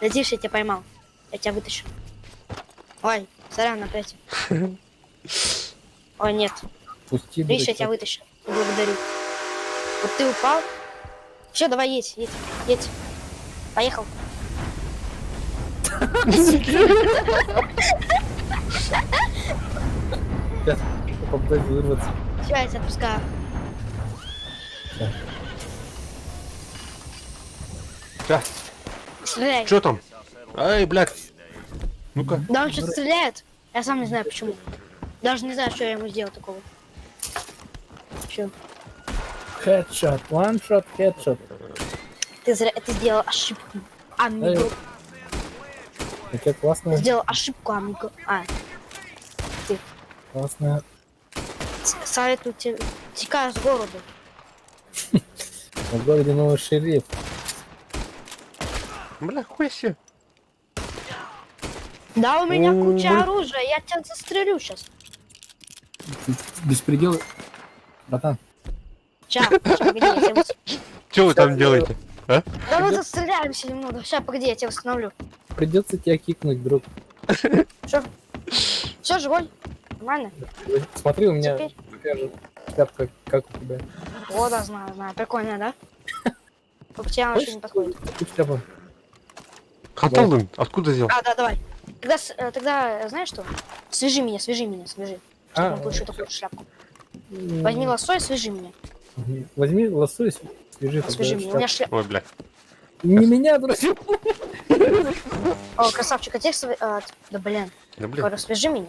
Да тише, я тебя поймал. Я тебя вытащу. Ой, сорян, опять. Ой, нет. Пусти, Видишь, я дурачок. тебя вытащу. Благодарю. Вот ты упал. Все, давай едь. Поехал. Сейчас попытаюсь вырваться. Все, я тебя отпускаю. Так, Стреляй. что там? Эй, блядь. Ну-ка. Да он что-то стреляет. Я сам не знаю почему. Даже не знаю, что я ему сделал такого. Все. Хедшот, ваншот, хедшот. Ты сделал ошибку. Амиго. Какая классная, Сделал ошибку, амиго. классная. Советую тебе. Текай с города. В городе новый шериф. Бля, хуй себе. Да, у меня О, куча блин. оружия. Я тебя застрелю сейчас. Беспредел. Братан. Сейчас, погоди, я тебя Что вы там делаете? А? Да мы тут стреляемся немного. Сейчас, погоди, я тебя восстановлю. Придется тебя кикнуть, друг. Все, живой? Нормально? Смотри, у меня Теперь? такая же шляпка, как у тебя. О, да, знаю. Прикольно, да? Только тебе вообще не подходит. Тут шляпа. Ханталден, откуда взял? А, да, давай. Тогда, знаешь что? Свяжи меня. Чтобы А, я получил такую шляпку. Возьми лосо и свяжи меня. Возьми лосо и свяжи. Свяжи меня. У меня шляпка. Ой, блядь. Не меня, дурачок. О, красавчик, а теперь да блин. Да, блин. Говорю, свяжи меня.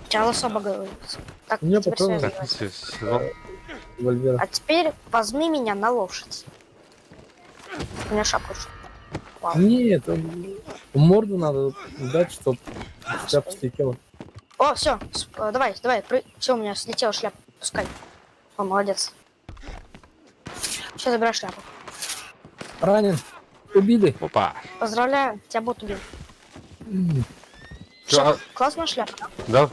Тебя лосо говорит. Так, У меня теперь патроны. связывай. Так, сезон. Вольвера. А теперь возьми меня на лошадь. У меня шапку. Вау. Нет, морду надо дать, чтоб шляпа слетела. О, все, давай, все, у меня слетела шляпа, пускай. О, молодец. Сейчас забирай шляпу. Ранен. Убили. Опа. Поздравляю, тебя бот убил. Чё, Шляпа, классная шляпа. Да.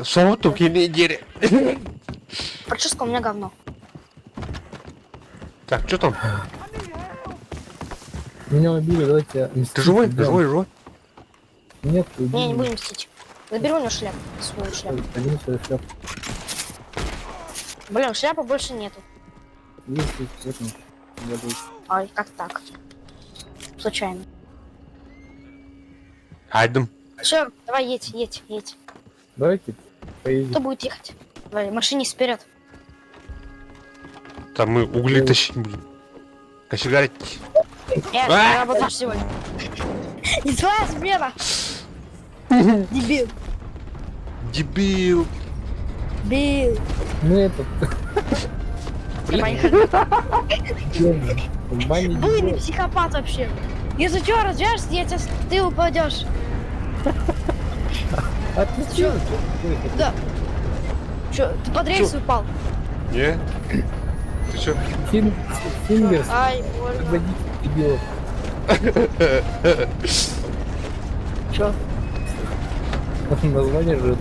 Саутук или дере. Прическа у меня говно. Так, что там? Меня убили, давайте. Ты живой? Ты живой? Нет, Не, не убили. будем мстить. Заберу у него шляпу, свою шляпу. Один свою шляпу. Блин, шляпы больше нету. Есть в этом году. Ай, как так? Случайно. Айдем. Все, давай едь. Давайте поедем. Кто будет ехать? Давай, машинист вперед. Там мы угли тащить будем. Кочегарить. Нет, А! ты работаешь сегодня. Не твоя смена. Дебил. Дебил. Бил. Мы этот. Поехали. В бане Буйный психопат вообще. Если что, развяжешься, ты упадешь. А ты Чё? чё? Да. Че, ты под рельс упал? Не? Ты чё? Фингерс. Ай, больно. Водитель дебилов. Чё? Название же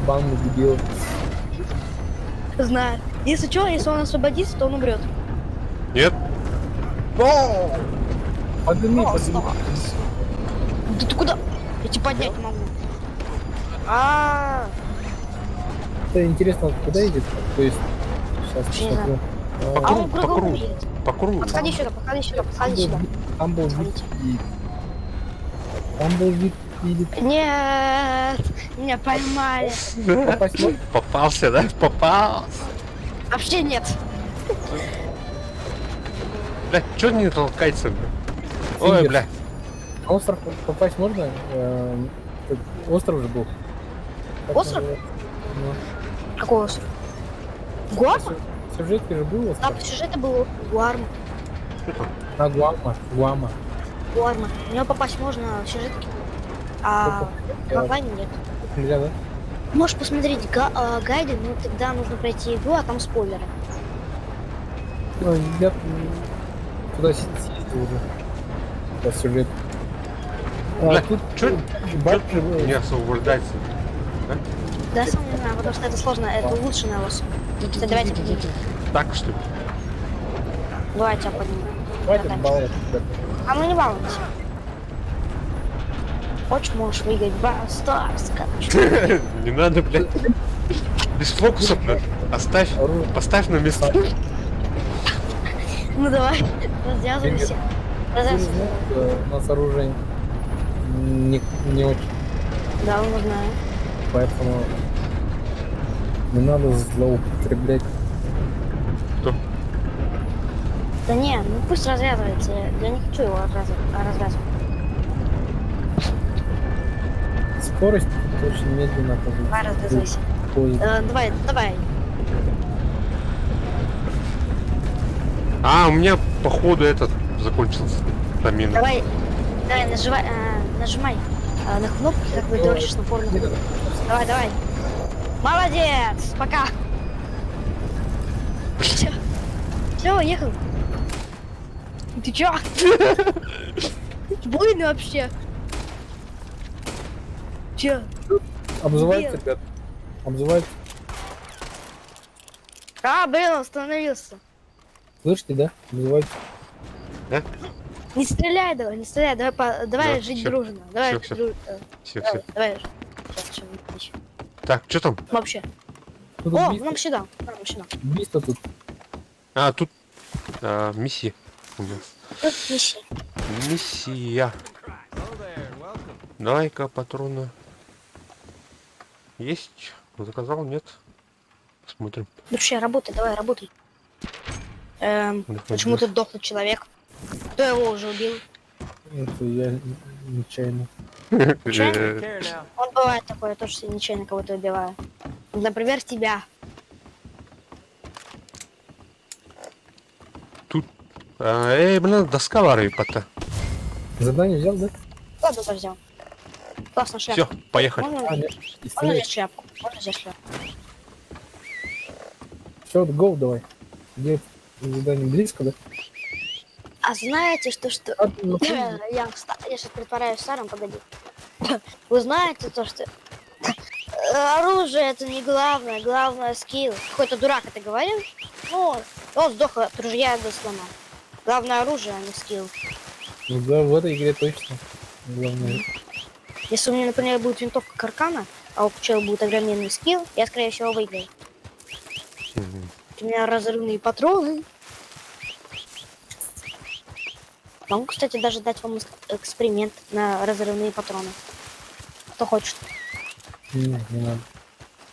банды дебилов. Знаю. Если что, если он освободится, то он умрет. Нет? Подними, подними. Да ты куда? Я тебя поднять не могу. А, Это интересно, куда едет? То есть, сейчас Вообще не посмотрю. а он По кругом кругу. едет. По кругу. Подходи сюда. Там был вид едет. Там был вид едет. Нет, меня поймали. Попасть можно? Попался, да? Попался. Вообще нет. Бля, чё не толкается, бля? Ой, Фингерс. бля. На остров попасть можно? Тут остров же был. Как Остров? называется? Ну, Какой остров? Гуарма? в сюжетке же был Да, остров. по сюжету был Гуарма. А, Гуама. Гуарма. В него попасть можно в сюжетке. А в онлайне нет. Нельзя, да? Можешь посмотреть гайды, но тогда нужно пройти игру, а там спойлеры. Ну, я туда съездил уже. По сюжету. Бля, тут чё батчи был. не освобождается? Да, сам не знаю, потому что это сложно, это улучшенная лошадь. Кстати, давайте поднимем. Так что ли? Давайте я подниму. Хватит Давай. баллов, ребята. А мы не балуемся. Хочешь, можешь выиграть Барстарс, короче. Не надо, блядь. Без фокусов, блядь. Оставь, поставь на место. Ну давай, развязывайся. Ты не Развязывайся. знаешь, что у нас оружие не очень, Да, мы знаем. поэтому не надо злоупотреблять. Что? Да не, ну пусть развязывается. Я не хочу его развязывать. Скорость очень медленно. Давай развязывайся. Давай. А, у меня, походу, этот закончился. Тамина. Давай, нажимай на кнопки, как бы дольше на форму. Давай. Молодец! Пока! Все, уехал. Ты чё? Буйный вообще. Чё? Обзывается, ребят. Обзывается. Блин, остановился. Слышите, да? Обзывается. Не стреляй, давай, давай Да, жить всё. дружно. Давай, Всё. Все. давай. Сейчас. Так, что там? Вообще. Тут О, убийство, нам сюда. убийство тут. А, тут миссия у нас. Тут миссия. Миссия. Давай-ка патроны. Есть? Заказал? Нет? Смотрим. Вообще, работай, давай, работай. Почему тут дохлый человек? Кто его уже убил? Это я нечаянно. Э, Он бывает такое, я тоже нечаянно кого-то убиваю. Например, тебя. блин, доска варипата. Задание взял, да? Ладно, взял. Классно, шляпку. Все, поехали. Можно нет. взять шляпку? Можно взять шляпку? Все, гоу давай. Где задание близко, да? А знаете, что... А, ну, Я сейчас притворяюсь старым, погоди. Вы знаете то, что... Оружие это не главное, главное скилл. Какой-то дурак это говорил. Ну, он сдох от ружья до слона. Главное оружие, а не скилл. ну да, в этой игре точно. Главное. Если у меня, например, будет винтовка Каркана, а у пчел будет огроменный скилл, я, скорее всего, выиграю. У меня разрывные патроны. Могу, кстати, даже дать вам эксперимент на разрывные патроны. Кто хочет? Не надо.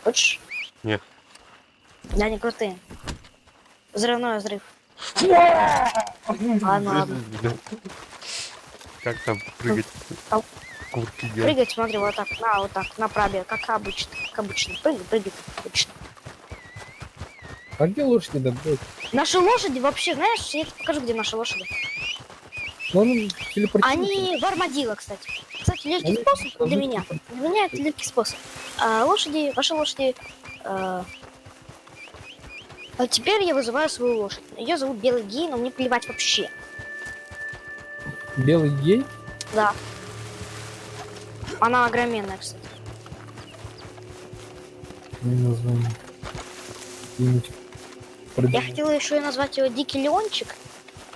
Хочешь? Нет. Да, они крутые. Взрывной взрыв. Ладно. Как там прыгать? Ау. Курки делать? Прыгать, смотри, вот так, на пробе, как обычно. Прыгай, как обычно. А где лошади, да, блядь? Наши лошади вообще, знаешь, я тебе покажу, где наши лошади. Ну, он телепортируется. Они в армадило, кстати. Кстати, легкий способ для меня. Для меня это легкий способ. Ваши лошади... А теперь я вызываю свою лошадь. Ее зовут Белый Гей, но мне плевать вообще. Белый гей? Да. Она огроменная, кстати. Не название. Какие-нибудь Я придумал. хотела еще и назвать его Дикий Леончик,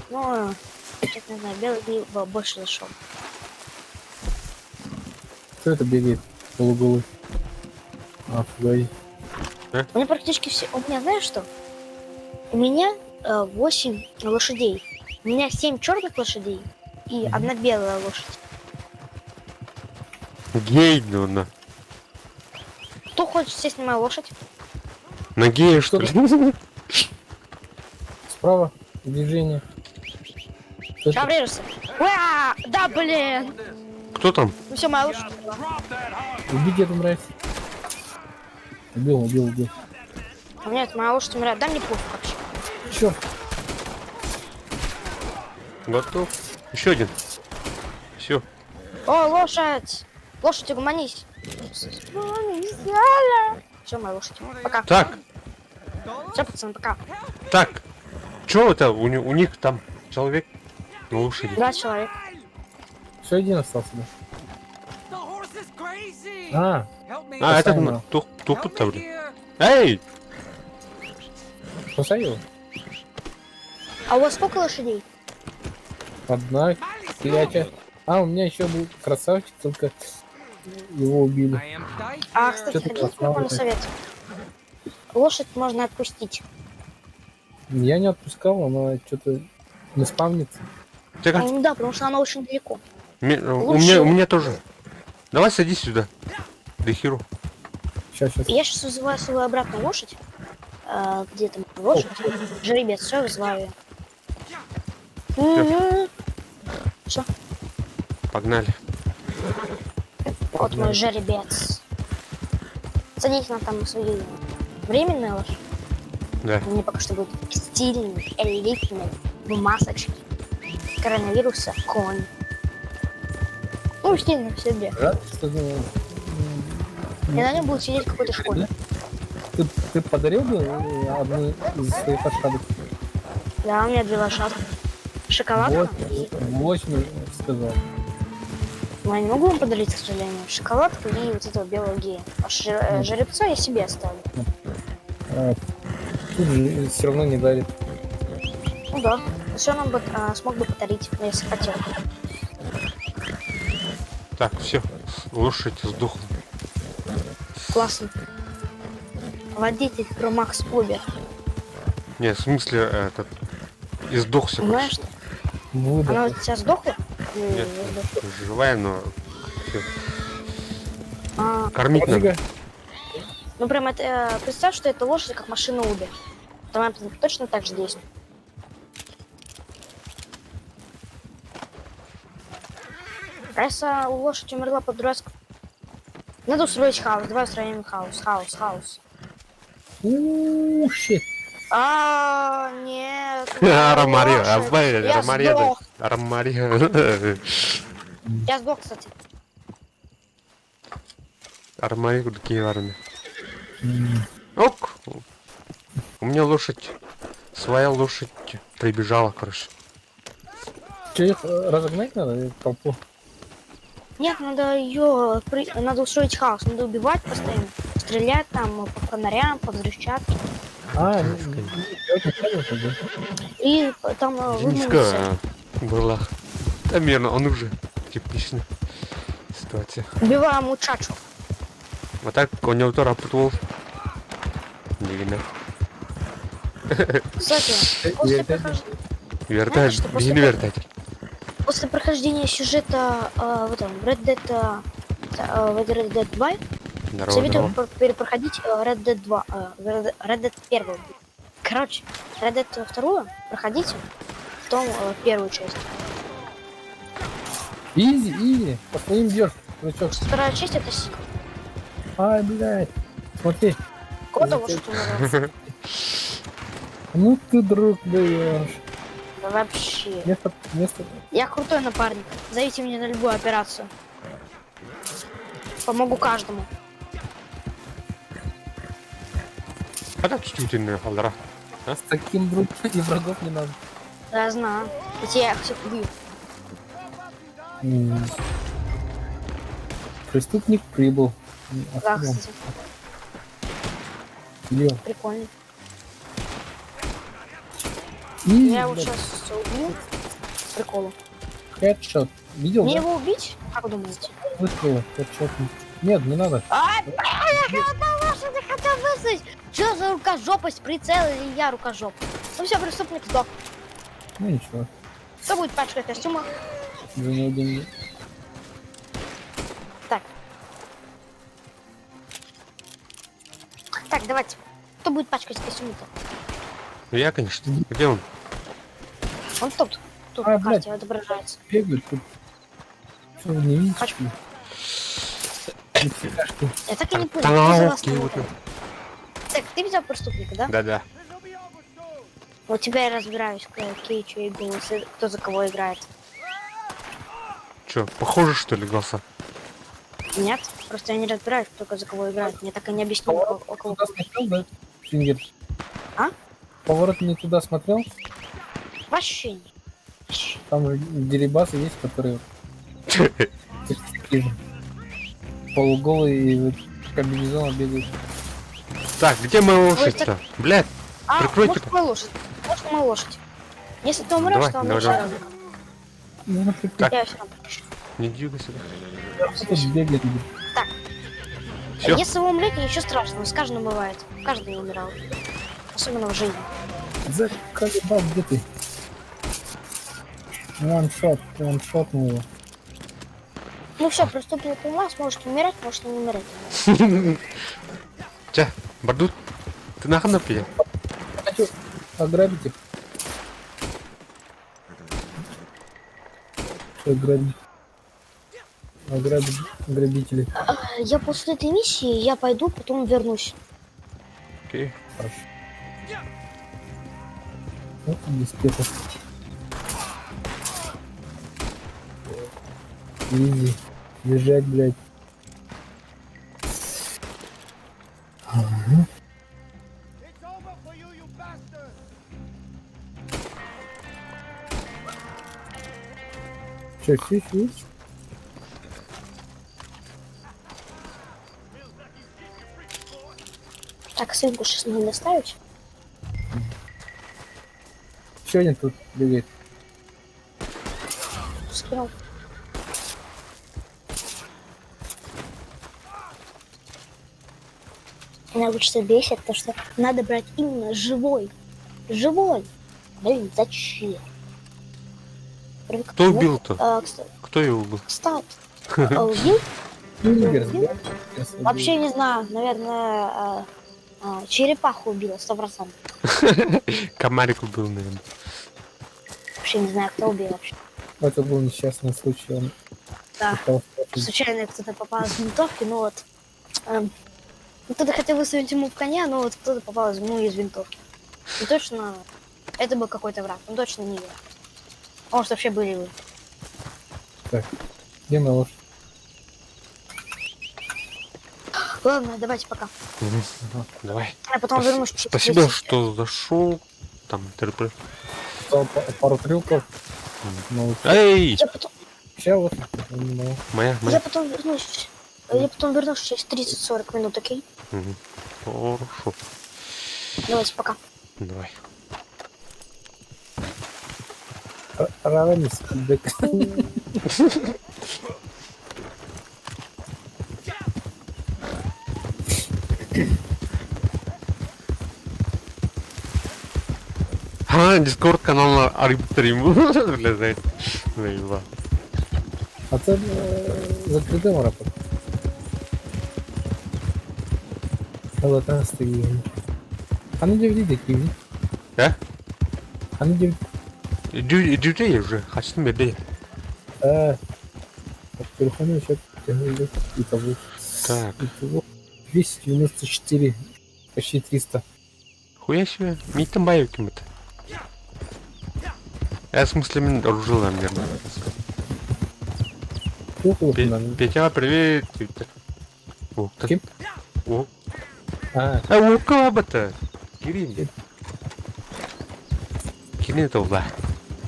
но, честно не знаю, Белый Гей больше зашел. Кто это бегает? Полуголый. А, погоди. У меня практически все... У меня, знаешь что? У меня 8 лошадей. У меня 7 черных лошадей и одна белая лошадь. Гей, ну на. Кто хочет сесть на мою лошадь? На гея, что ли? Справа движение. Кто Сейчас это? врежешься. Да, блин! Кто там? Ну все, моя лошадь. Убить это нравится. Убил. А мне это моя лошадь умирает. Да мне пофиг вообще. Чё? Готов. Еще один. Все. О, лошадь! Лошадь, угомонись. Все, моя лошадь. Пока. Так, Все, пацаны, пока. так. Че это? У них там человек на лошади. 2 человека. Все, один остался, да? А, А, этот Постоянно. тупо-то, блин. Эй! посадил? А у вас сколько лошадей? Одна, третья. А, у меня еще был красавчик, только его убили. А, кстати, Что ты хотите прикольный совет? Лошадь можно отпустить. Я не отпускал, она что-то не спавнится. Ты как? Ну да, потому что она очень далеко. У Лучше- меня тоже. Давай садись сюда. Дехиру. Сейчас. Я сейчас вызываю свою обратную лошадь. Где там лошадь? Жеребец, все, вызываю ее. Все, Погнали. вот мой жеребец. Садись на там свою временную лошадь. Да. Мне пока что будет стильный, элитный, в масочке. Коронавируса, конь. Ну, стильно в седле. Рад, что И на нем будет сидеть какой-то школьник. ты подарил бы одну из своих лошадок? Да, у меня 2 лошадки. Шоколадка и... 8 сказал. Ну, я не могу вам подарить, к сожалению. Шоколадку и вот этого белого гея. А жеребца я себе оставлю. Тут же все равно не дарит. Ну да. Все равно бы, смог бы подарить, если хотел. Так, все. Лошадь сдохла. Классно. Водитель про Макс Убер. Не, в смысле, этот... Издохся. Знаешь что? Выдох. Она у тебя сдохла? Нет, живая, но... всё. А, Кормить надо. Офига. ну прям это... представь, что это лошадь, как машина Убер. Там точно так же действует. А если лошадь умерла под дурацком... Надо устроить хаос. Давай устроим хаос. Щит. Нет. Ромарио, лошадь. Я сдох. Ромарио. Я сдох, кстати. Ромарио, такие армии. Ок. У меня лошадь. Своя лошадь прибежала, короче. Че, их разогнать надо? Толпу? Нет, надо ее... Надо устроить хаос. Надо убивать постоянно. Стрелять там по фонарям, по взрывчатке. А, не И там выманиться. Низко была. Да, мирно, он уже типичная ситуация. Убиваем мучачу. Вот так конъюнктура путвол. Не видно. Кстати, после прохождения... Вертать, что после не вертать. После прохождения сюжета в этом Red Dead 2 Здорово, советую здорово. перепроходить Red Dead 2, Red Dead 1. Короче, Red Dead 2 проходите, потом первую часть. Изи. По своим бьешь. Крючок. Вторая часть это сиквел. Ай, блядь. Смотри. Кого-то лошадь умерла. Ну ты, друг, даешь. Да вообще. Место. Я крутой напарник. Зовите меня на любую операцию. Помогу каждому. А так чувствительная халдра. С таким другом и врагов не надо. Да, я знаю. Ведь я их всех убью. Преступник прибыл. Да, кстати, Лео. прикольно. И, Я его блядь, сейчас убью. Приколу. хедшот. Видел, Мне да? его убить? Как думаете? Выстрела. Хедшот. Нет, не надо. Ай, я одна лошадь хотел высадить! Что за рукожопость? Прицел или я рукожоп? Ну все, преступник сдох. Ну ничего. Кто будет пачка костюма? За него деньги. Так. Так, давайте. Кто будет пачкать костюм-то? Я, конечно. Где он? Он тут. Тут А, на карте отображается. Бегают тут. Что вы не видите? Пачку. Нифигашки. Я так и не понял, Там кто за вас такие вот. там? Так, ты взял преступника, да? Да-да. Вот тебя я разбираюсь, какие что игры, кто за кого играет. Чё, похоже, что ли, голоса? Нет, просто я не разбираюсь, кто за кого играет. Мне так и не объяснили, у кого. Туда смотрел, да? Фингер. А? Поворот не туда смотрел? Вообще не. Вообще. Там же дерибасы есть, которые... такие же. полуголый и вот комбинезон бегает. Так, где моя лошадь-то? Блядь, А, прикройте. может, моя лошадь. Может, моя лошадь. Если ты умрешь, Давай, то давай, лучше давай. рано. Ну, прикольно. Так. Я все равно прощу. Не двигайся. Тут бегает. Всё. Если вы умрете, ничего страшного, с каждым бывает. Каждый умирал. Особенно в жизни. Заколебал, где ты? Ваншот ну его. Ну все, приступил к вас, можете умирать, можете не умирать. Ча, Бардут, ты нахуй напья? Хочу ограбить их. Что грабить? Ограбить грабителей. Я после этой миссии, я пойду, потом вернусь. Окей. Хорошо. Вот и диспетер. Изи. Бежать, блядь. It's over for you, you bastard! Че, фиш? Так, свинку сейчас надо ставить. Че они тут бегают? Скинул. Меня лучше бесит, то что надо брать именно живой. Живой! Блин, зачем? Кто убил-то? Кстати, Кто его убил? убил? Юнигерс, Убил? да? Вообще не знаю, наверное, черепаху убила, 100%. Комарик убил, наверное. Вообще не знаю, кто убил вообще. Это был несчастный случай. Он Да, пытался спрятать. случайно кто-то попал из винтовки, но вот... кто-то хотел высунуть ему в коня, но вот кто-то попал ему из винтовки. И точно, это был какой-то враг, он точно не я. Может, вообще были вы. Так, где моя лошадь? Ладно, давайте пока. Ага, давай. Я потом вернусь через Спасибо, 30. что зашел. Там, ТРП. Дал пару трюков. Ну, Эй! Я потом, сейчас Моя. я потом вернусь. Я потом вернусь через 30-40 минут, окей? Мгм. Хорошо. Давайте, пока. Давай. Рано скидок. Дискорд канал на Арбитрим. Бля, знаете. Заебал. А це закритий рапорт. Але там стоїть. А ну DVD такие. А ну DVD. Дюдей уже. Хотим бедей. Телефоны еще тянули. Итого. Так. Итого 294. Почти 300. Хуя себе. Мне там боевки каким-то. Я в смысле оружил, наверное. Петя, привет. О, так. Кем? О. А, О, каба-то. Кирин. Кирин это да.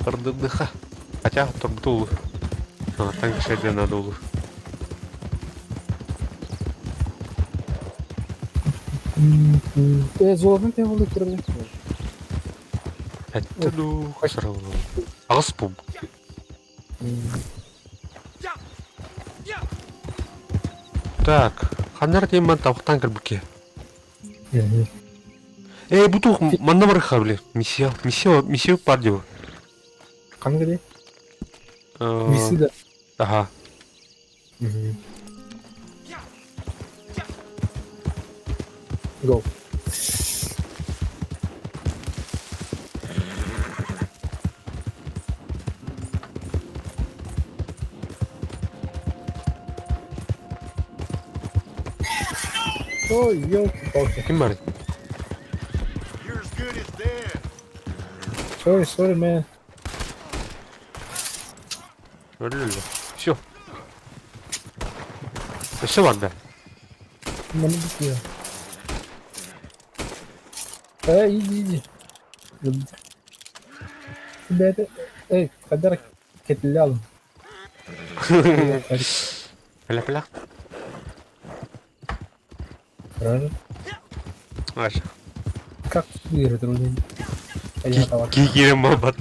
РДДХ. Хотя, Торбтул. А, так же шайдя надолу. золотым ты его кроме. Это ну, сразу. Аспум. Так, ханар дейман тавхтан кірбіке. Бутух, маннамары хавли. Миссия пардио. Кангри? Висида. Ага. Go. Ой, ёлки-палки. Кимар. You're as good as dead. Sorry, man. Все. Все ладно. Иди. Тебя это... подарок кетлял. Пля-пля. Даже. Аж. Как выиграть трудно. Я готова. Кикерем бабат.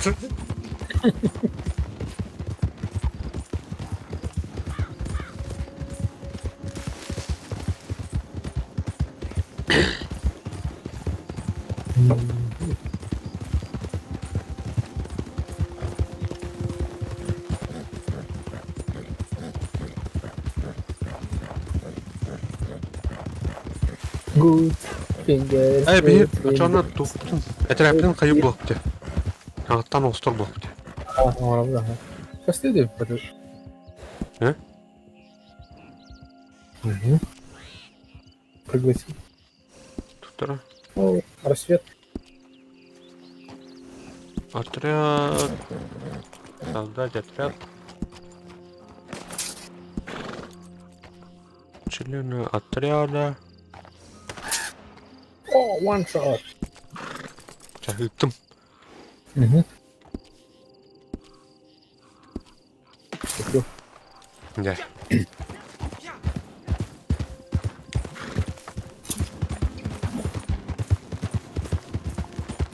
Good fingers. Эй, бейт, good ачана fingers. туптun. Этрәптен кайып булып те. Аңаттан остор булып те. Ага. Сейчас ты иди. Э? Угу. Пригласил. Туттара. О, рассвет. Отряд. Создать отряд. Члены отряда. О, one shot. Чахыттым. Угу. Всё. Да.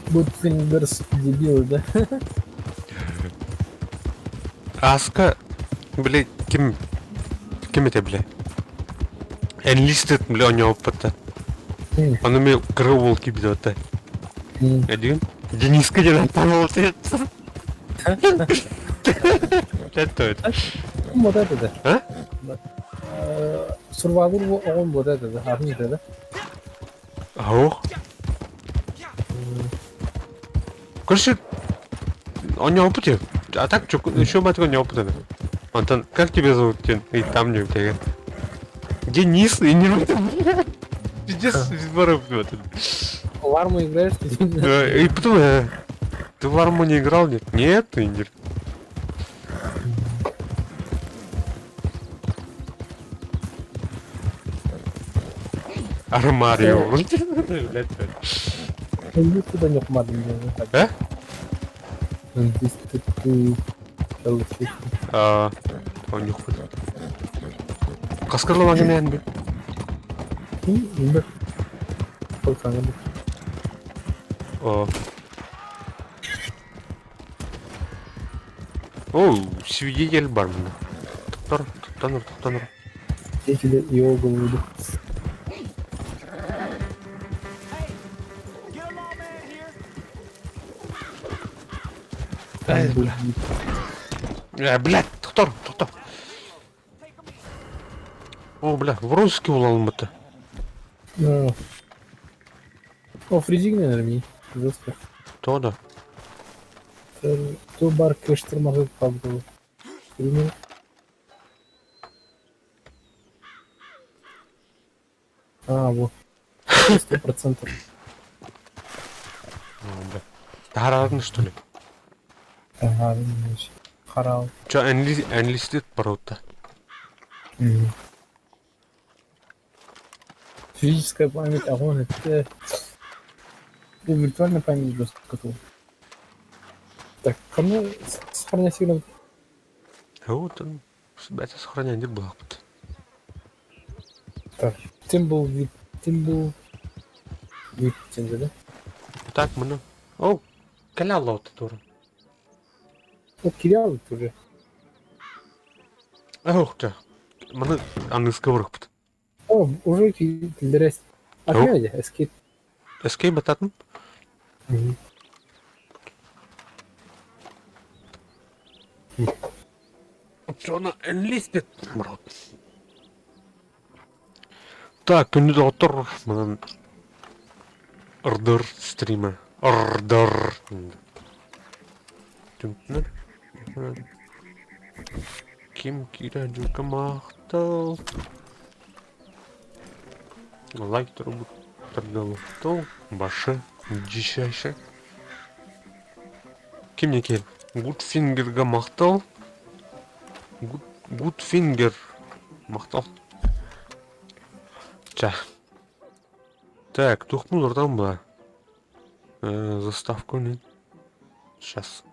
Good fingers, дебилы, да? Аска, блядь, кем это, блядь? Enlisted, бля, у него опыта. Он умел караулки бьет, да. Один? Дениска не напал, ты. Это это. Вот это да. А? Survivor он вот это да. Армия да. Ох. Короче, он не опытен. А так, что, еще мать его не опытен. Антон, как тебя зовут? И там не у тебя. Денис, и не пиздец, без воров. В арму играешь ты? И потом, ты в арму не играл, нет? Нет, ты не. Армарио. Иди сюда, не помаду мне. А? Здесь ты... Он не ходит. Каскарлы вагонен бе. Bir. Korkanı bir. О, свидетель бар мында. Тоқтаныр. Geçili iyi olduğunu. Блядь, тоқтар. О, бля, вронский бол алматы. O Freezing ne mi? Жестко. То да. То бар кыштырмасы kaldı. Bilmiyorum. Вот. 100%. Бля. Тарадың, что ли? Ага, видишь. Харал. Чё, энлистит бар-то? Физическая память, а вон это... Виртуальная память жестко готова. Так, кому сохранять сигнал? Вот он. Это сохранение было. Так, Тимбл вид, да? Так, мы. О, каляла вот это. О, Кирилл уже. Ох ты. Мы аны сковорок. О, уже Кирилл. Опять, эскейп. Эскейп ататын? Соны энлистит, брат. Так, күнді де отыр. Мұнан ұрдыр стримі. Ұрдыр. Түнтінер. Ким кира жүкі мақтал. Лайк тұрып тұрдылықтыл. Башы. Дишайшы. Ким не кел? Гудфингерға мақтал. Гудфингер. Мақтал. Так, тухмулар там была. Заставку нет. Сейчас.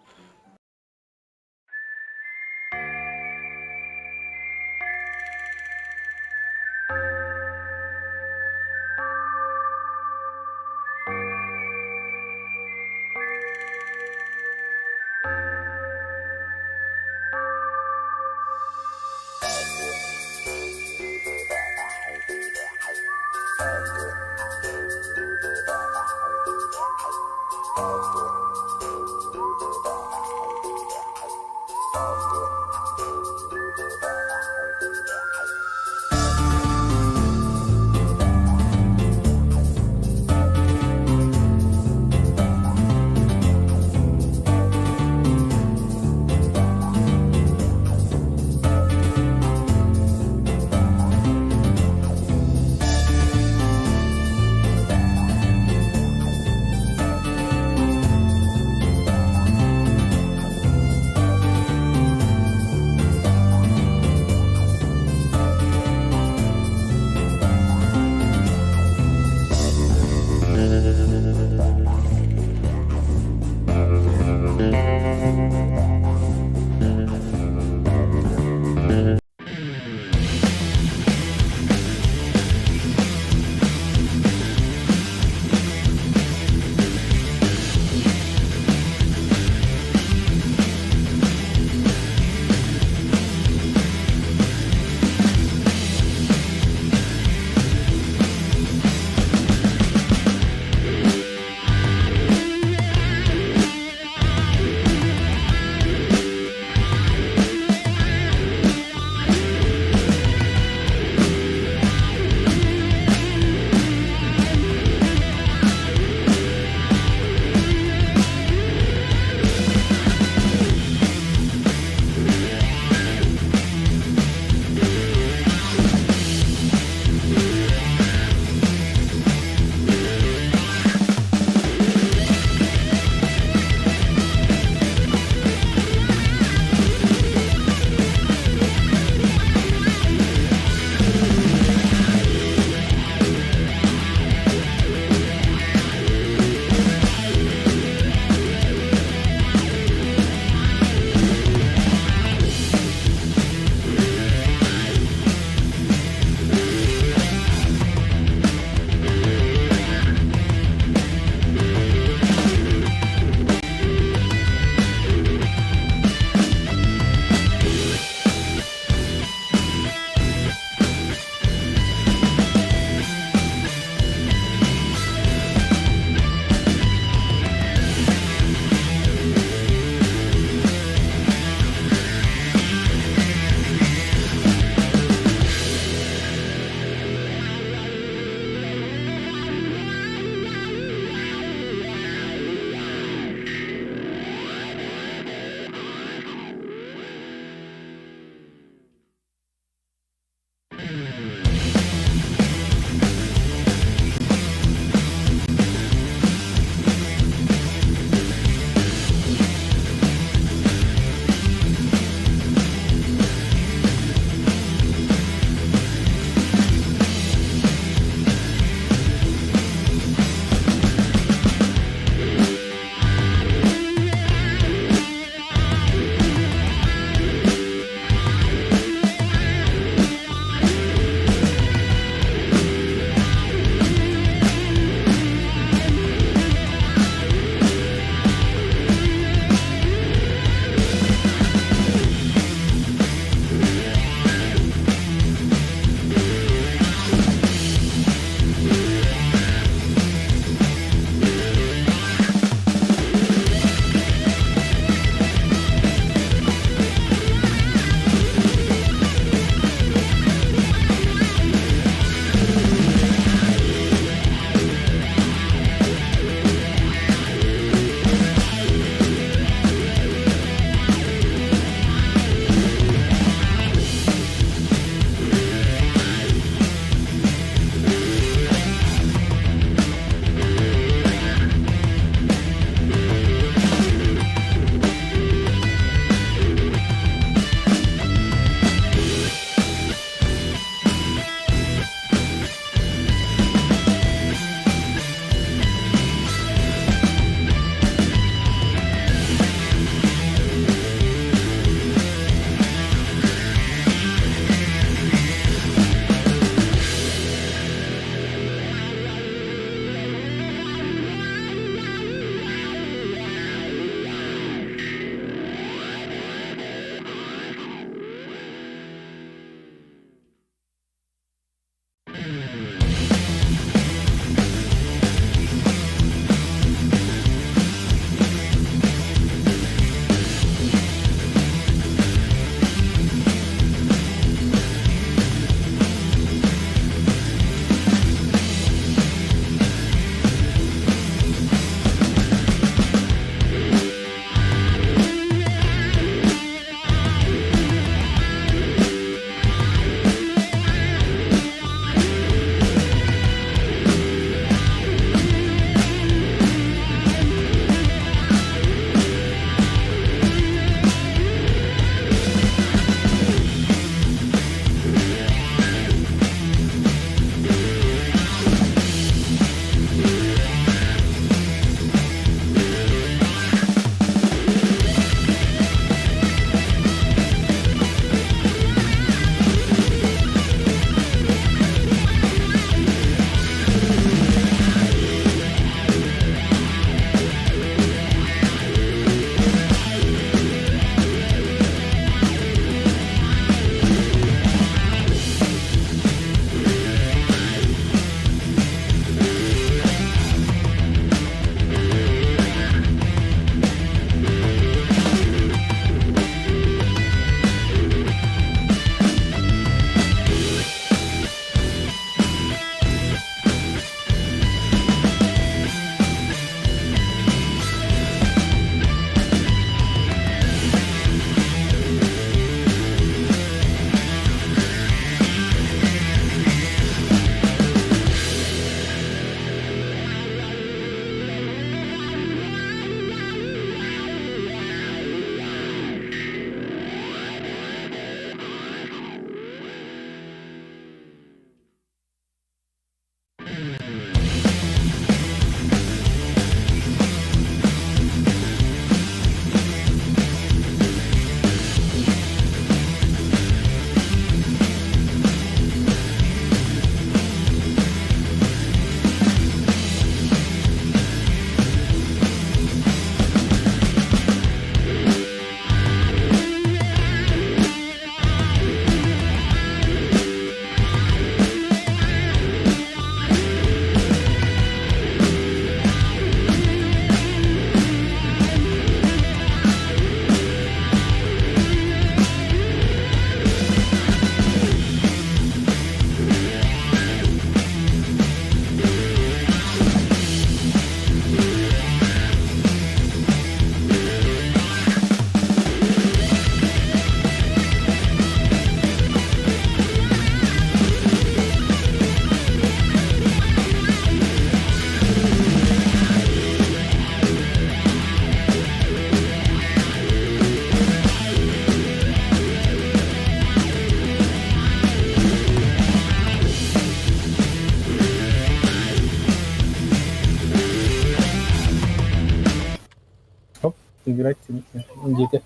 играть где-то.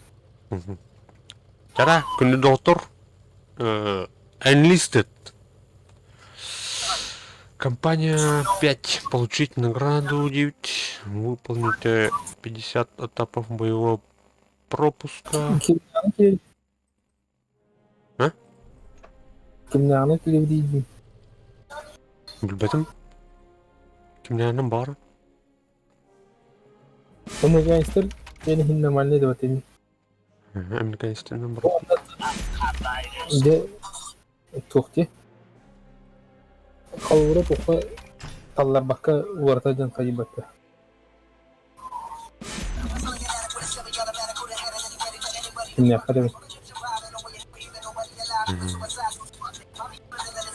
Тара, күнді доктор. Enlisted. Компания 5. Получить награду 9. Выполните 50 этапов боевого пропуска. А? Kimlarni televizyon. Bilmedim. Kimlerden бар? Amerikanistler beni hinlemalli de batayım. Amerikanistan'dan бар. De tohti. Kavura tohta tallar bakka uğratacan kayıbatta. Ne kadar?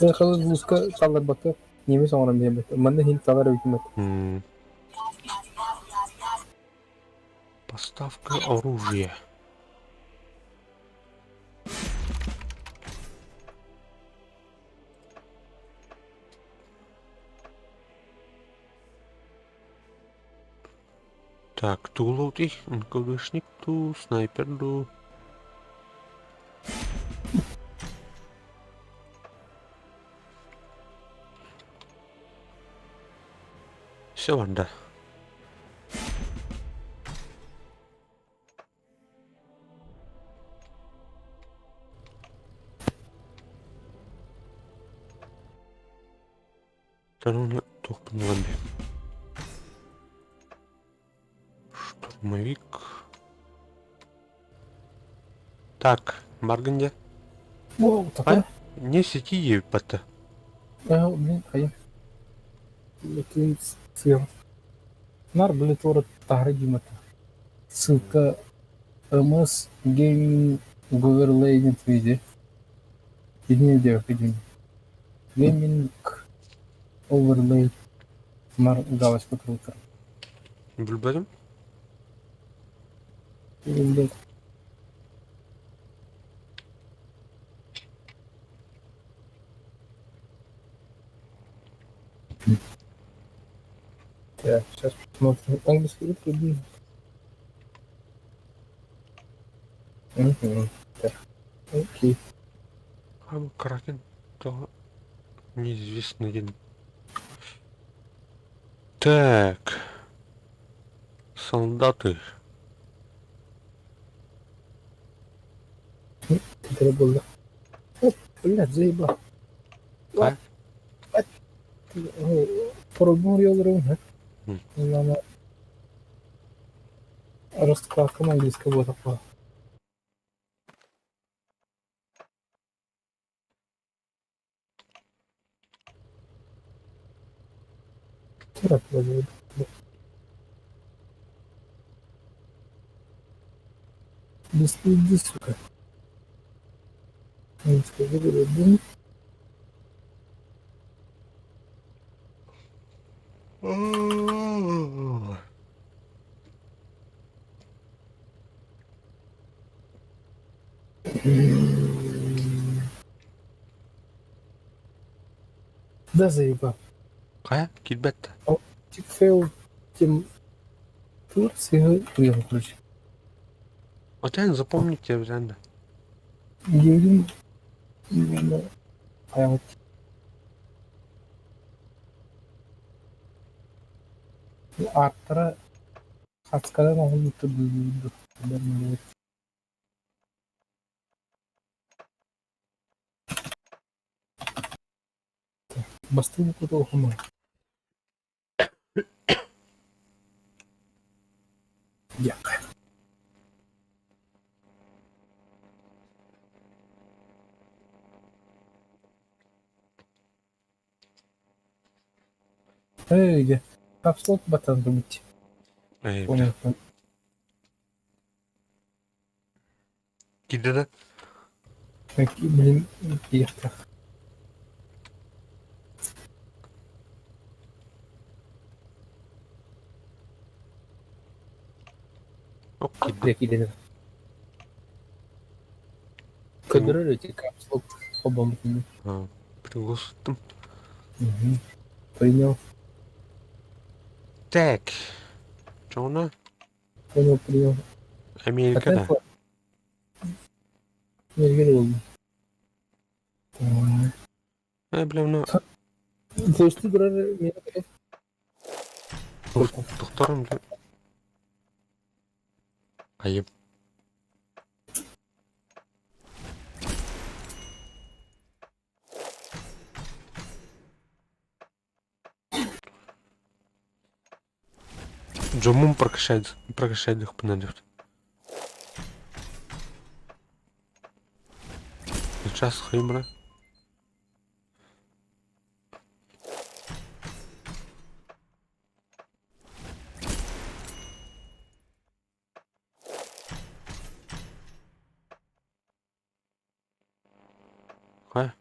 Ben kalı buzka tallar bakka niye sonra diye batta. Manda hin tallar hükümet. Поставка оружия. Так, туловый, НКВшник, ту, снайпер, ду. Все, Ванда. Второй топный ламби. Штурмовик. Так, Марганде. Wow, такая. Не сети ебата. Блин, hayır. Lekin sığır. Nar bile doğru tahric mata. Sığka Amos Gaming Government video. Yeni diyor film. Gaming Overlay. Nar gavaş patronlar. Bilmedim. Şimdi ya, сейчас посмотрим. Английский трудно. Так, окей. А Кракен, то неизвестный один. Так. Солдаты. Треба было. Блядь, заебал. А? Пробовал yollarım hep. Hı. Ama раскладка английского такого. Терап было. Иди, сука. Английский говорю, да заебал. Кая? Китбетта. Тикфейл тем Турции уехал, короче. Вот я запомните, Взанда. Gelin yani hayat arttara kaskadan oldu durdu. Bastı bu da okuma. Yak. Öyle. Kapslot batandı bitti. Ey, Gidelim. Peki bilim yakta. Окей. Peki dedim. Кадры эти капслот по-бомбу. Пригласим. Принял. Так. Что она? Понял, принял. Америкада. Мерген oldu. Бля, ну... Koştu durar meni Тоқтарым, бля. Айып. Джомун прокачает их понадежд. Сейчас химра. Хай.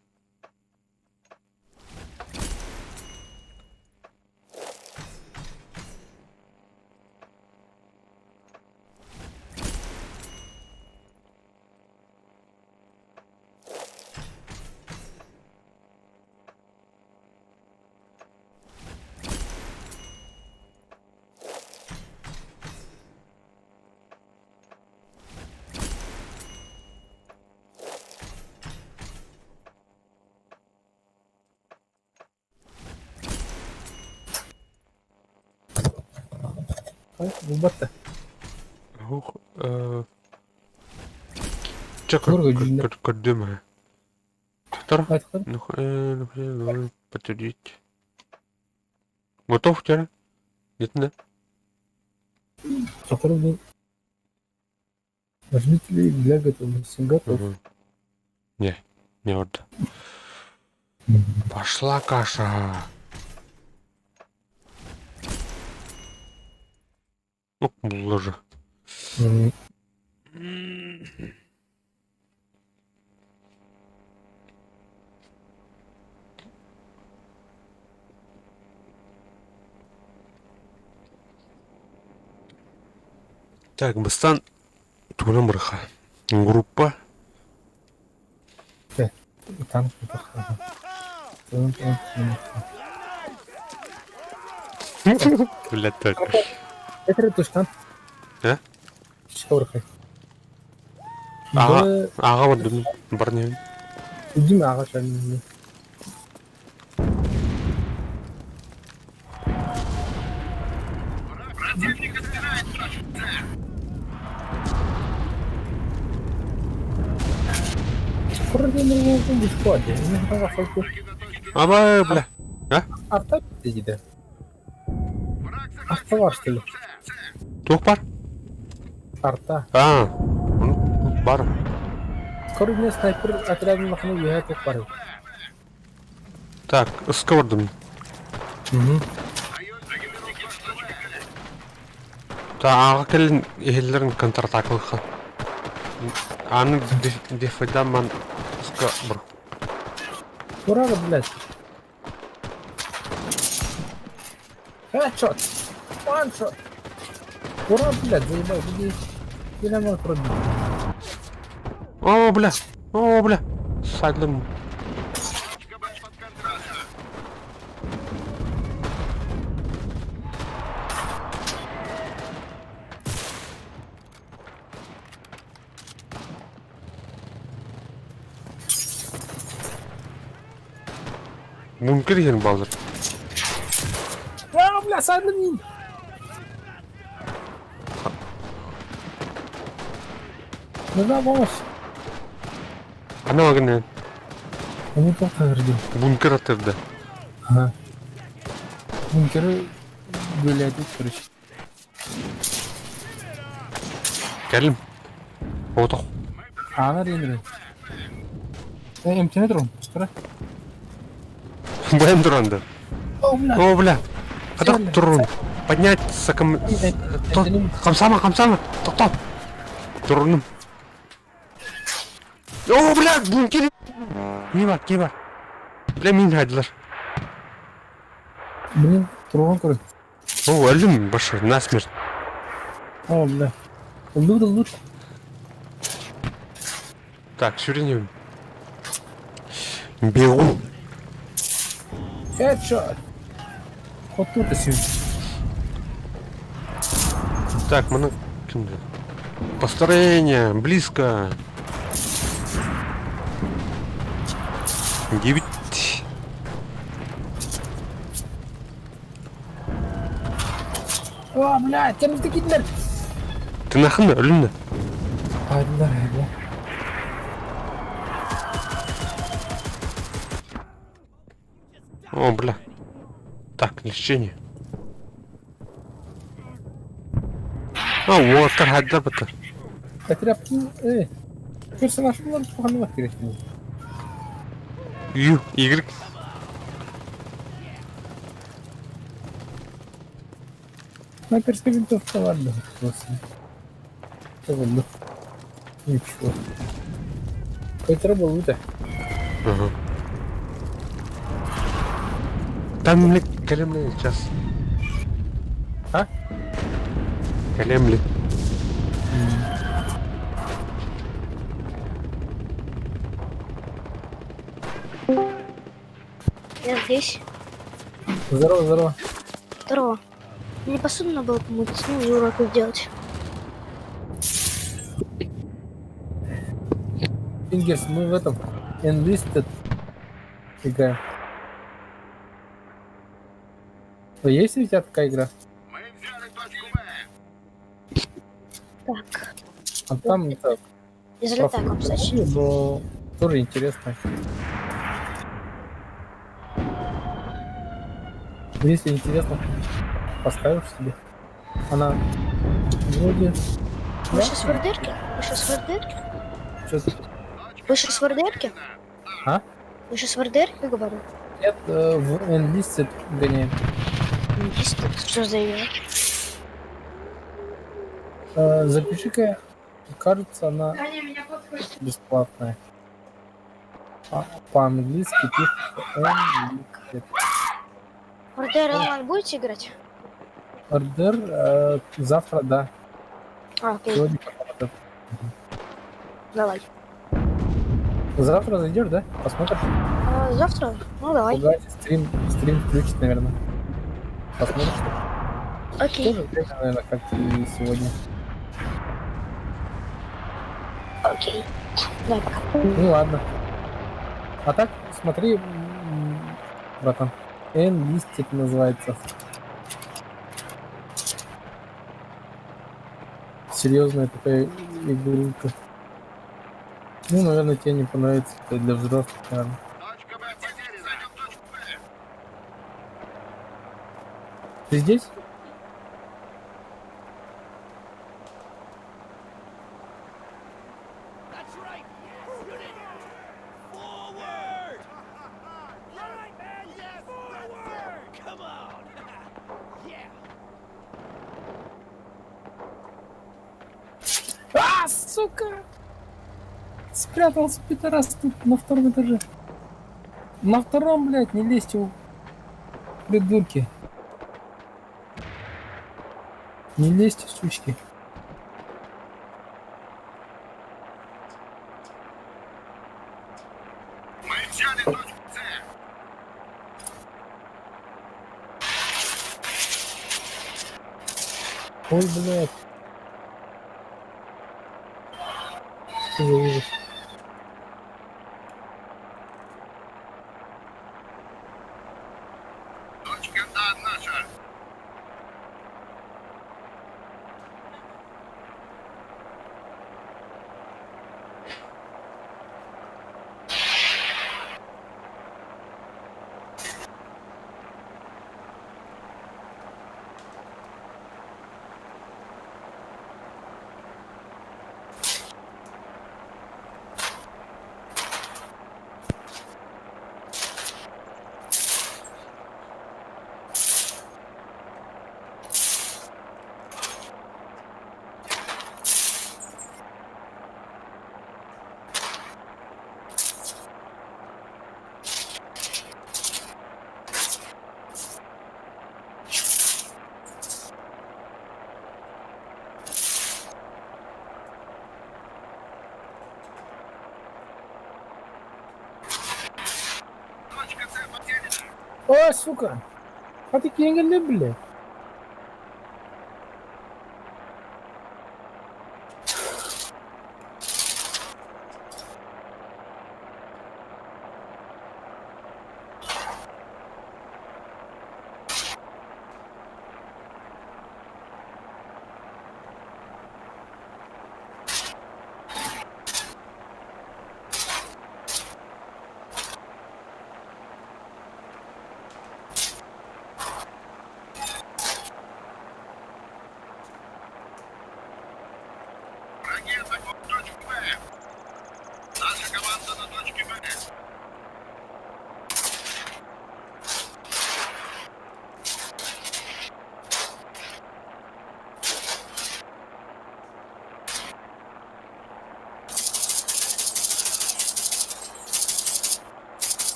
Bu battı. Ух, Чё, Дорого, Джинна. как дыма? Тоқтар? Hadi hadi. Ну, подтвердить. Готов, Тера? Нет, да? Который был. Нажмите ли для готовности. Готов. Не вот. Пошла каша. Ну, боже. Так, Бастан Тулемрха. Группа. Танк. Блядь, так. Это тушкан. Шорхай. Аға бардым, барнайын. Үдім ағаш әлімізде. Құрды нұрғылғын бұшпады. Нұрғылға қалды. Абай, бля. Арта дейді. Арта var что ли? Тоқ бар? Арта. Бар. Скоро мне снайпер отрядный махнул, я тоқ бар. Так, ысқа бардым. Та аға келін елдерін контратакылыққа. Аны дефайда ман ысқа бар. Ура, блядь. Headshot. One shot. Ура, блядь, заебал, иди. Я мог пробить. О, бля. Сайдлым. Бункер ең балдыр. Ура, бля, сайдым. Нужна помощь. Ана агне. Onu çok verdi. Бункер атырды. Ha. Bunker'ı böyle tutuş. Келім. Отық. Ağlar yenir. Emtine durun. Çıkara. Бән тұранды. О, бля. Қадақ тұрын. Поднять сакам... Қамсама. Тоқтап. Тұрыным. О, бля, бункер. Не бар. Бля, мен хайдылар. Блин, тұрған көрі. О, өлім башы, насмерть. О, бля. Лут. Так, сюренем. Бегу. Headshot. Вот тут и сюда. Так, мұны Кімде? Построение, близко. 9. О, блядь, темный Гитлер! Ты нахрен, Люна? А, да, да. О, бля. Так, лечение. А, вот, тархадда бата. Так, рябкин, персонаж bunlar puanlamak gerekiyor. Ю, Y. Снайперская винтовка, ладно, просто. Что было? Ничего. Какой-то раболута. Ага. Там ли калемли сейчас? А? Калемли. Я здесь. Здорово, здорово. Здорово. Мне посуду надо было помыть, ну и уроки сделать. Фингерс, мы в этом Enlisted играем. А есть ли у тебя такая игра? Мы взяли точку В. Так. А там так. Я залетаю к вам, кстати. Но тоже интересно. Если интересно, поставишь себе. Она вроде... Вы сейчас в РДРке? Вы сейчас в РДРке? Что-то... Вы сейчас в РДРке? А? Вы сейчас в РДРке, говорю? Нет, в Enlisted гоняем. Что за игра? Запиши-ка, кажется, она бесплатная. По-английски пишется Enlisted. В РДР онлайн будете играть? Ордер завтра, да. А, окей, Сегодня посмотрим. давай. Завтра зайдешь, да? Посмотришь? А, завтра? Ну, давай. Пугать, стрим включит, наверное. Посмотришь? Окей, Тоже время, наверное, как и сегодня. окей. Давай, пока. Ну ладно. А так, смотри, братан. Enlisted называется. Серьезная такая игрулька. Ну, наверное, тебе не понравится. Это для взрослых, наверное. Точка Б потеряна. Займем точку Б. Ты здесь? That's right. Shoot it. Forward. All right, man. Yes. Forward. Come on. Yeah. А, сука! Спрятался пидорас тут на втором этаже. На втором, блядь, не лезьте, придурки. Не лезьте, сучки. Мы взяли точку С. Ой, блядь. Что за ужас? Точка А наша. Точка С потеряна. О, сука! А ты кенгеле, блядь.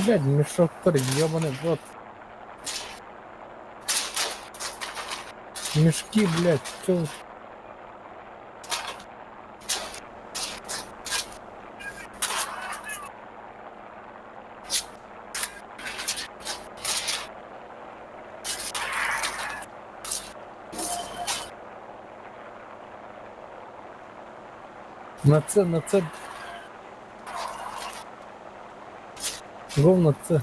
Блядь, мешок ёбаный в рот. Мешки, блядь, чё? На С. Гол на С.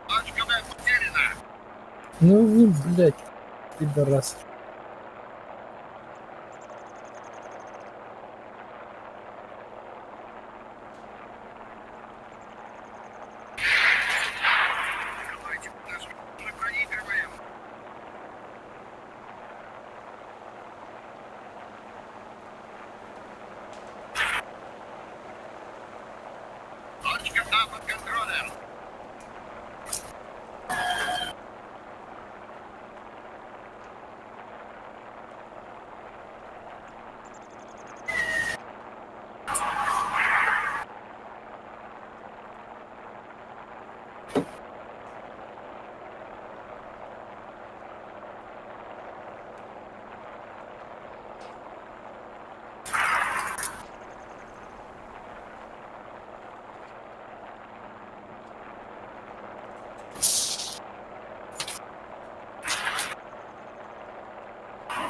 Точка Б потеряна. Ну вы, блядь, пидорас. Давайте, мы проигрываем. Точка А под контролем.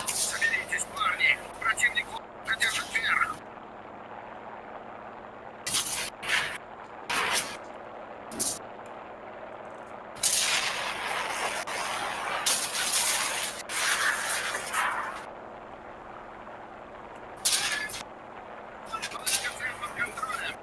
Соберитесь, парни. Противник держит вверх. Точка С под контролем.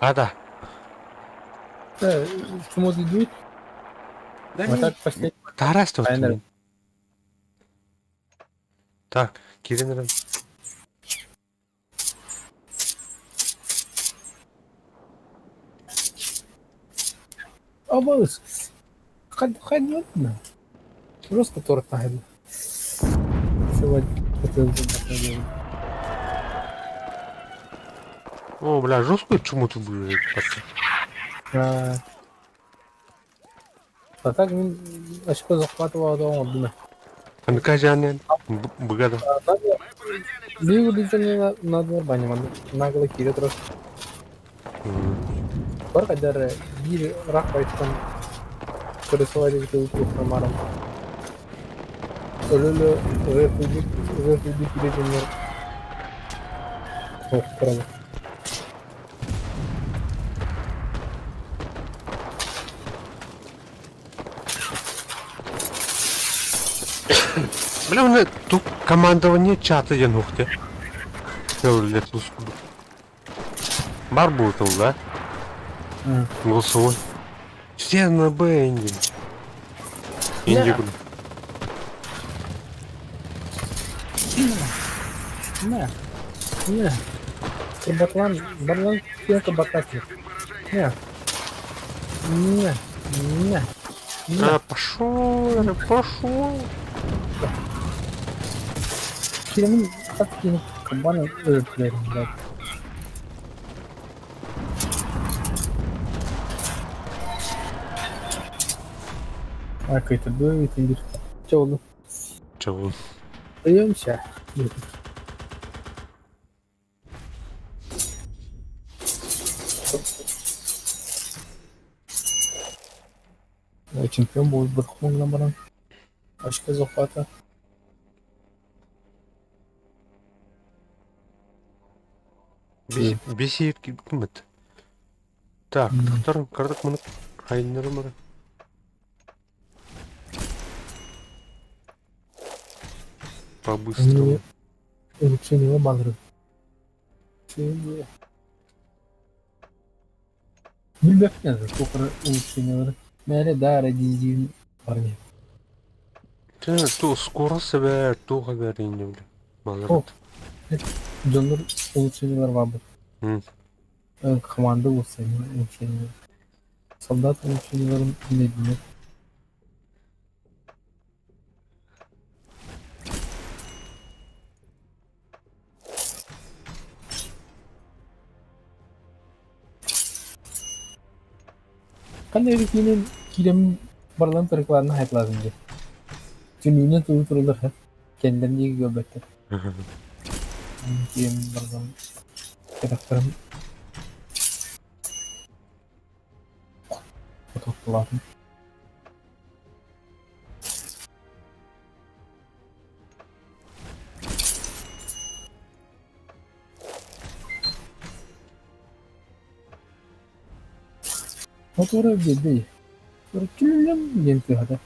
А, да. Чему идут? Да А так последний. Да растет. Айнер. Так, Кирин. Обалдеть. Ходно. Просто торт нахрен. Сегодня хотел бы посмотреть. О, бля, жесткую чему тут будет? А так очко захватывал дома, блин. Камикадзе, богато. Бил дизайны на дворбане, нагло кире трос. Бар кадар bir rak baytıkan kırısılaydı bir kılıç umarım. Ölülü Republik bile dinler. Çok kırılır. Бля, у меня тут командование чата я нухте. Бар бутал, да? Голосовой. Все на Б, Инди. Инди. Не. Батлан пьянка батаки. Не. А, пошел. Киремин как-то кабаны блядь. Кайтырды өйтіндер. Жолы. Чего? Даемся. Чемпион болып бір құмыңна барам. Ашқа зоқпата. Бесеет кимет. Так, доктор, кардак мына хайнер мара. По-быстрому. Улучшение банры. Bilmem ne de çok улучшение. Mere daha dizdiğim var mı? Ту скоро себе туга веринде, бля. Мазрат. Canlar улучшениялар var mı? Hı. Komanda улучшениялар. Soldat улучшенияларын bilmediğim. Kan herifinin kilem barılan tırıklarına hayat lazım diye. Cünüğüne turulur ha. Kendilerini iyi göbekler. Kilem barılan tırıklarım. Fotoğraflarım. Fotoğraf geldi. Sonra kilem geldi hadi.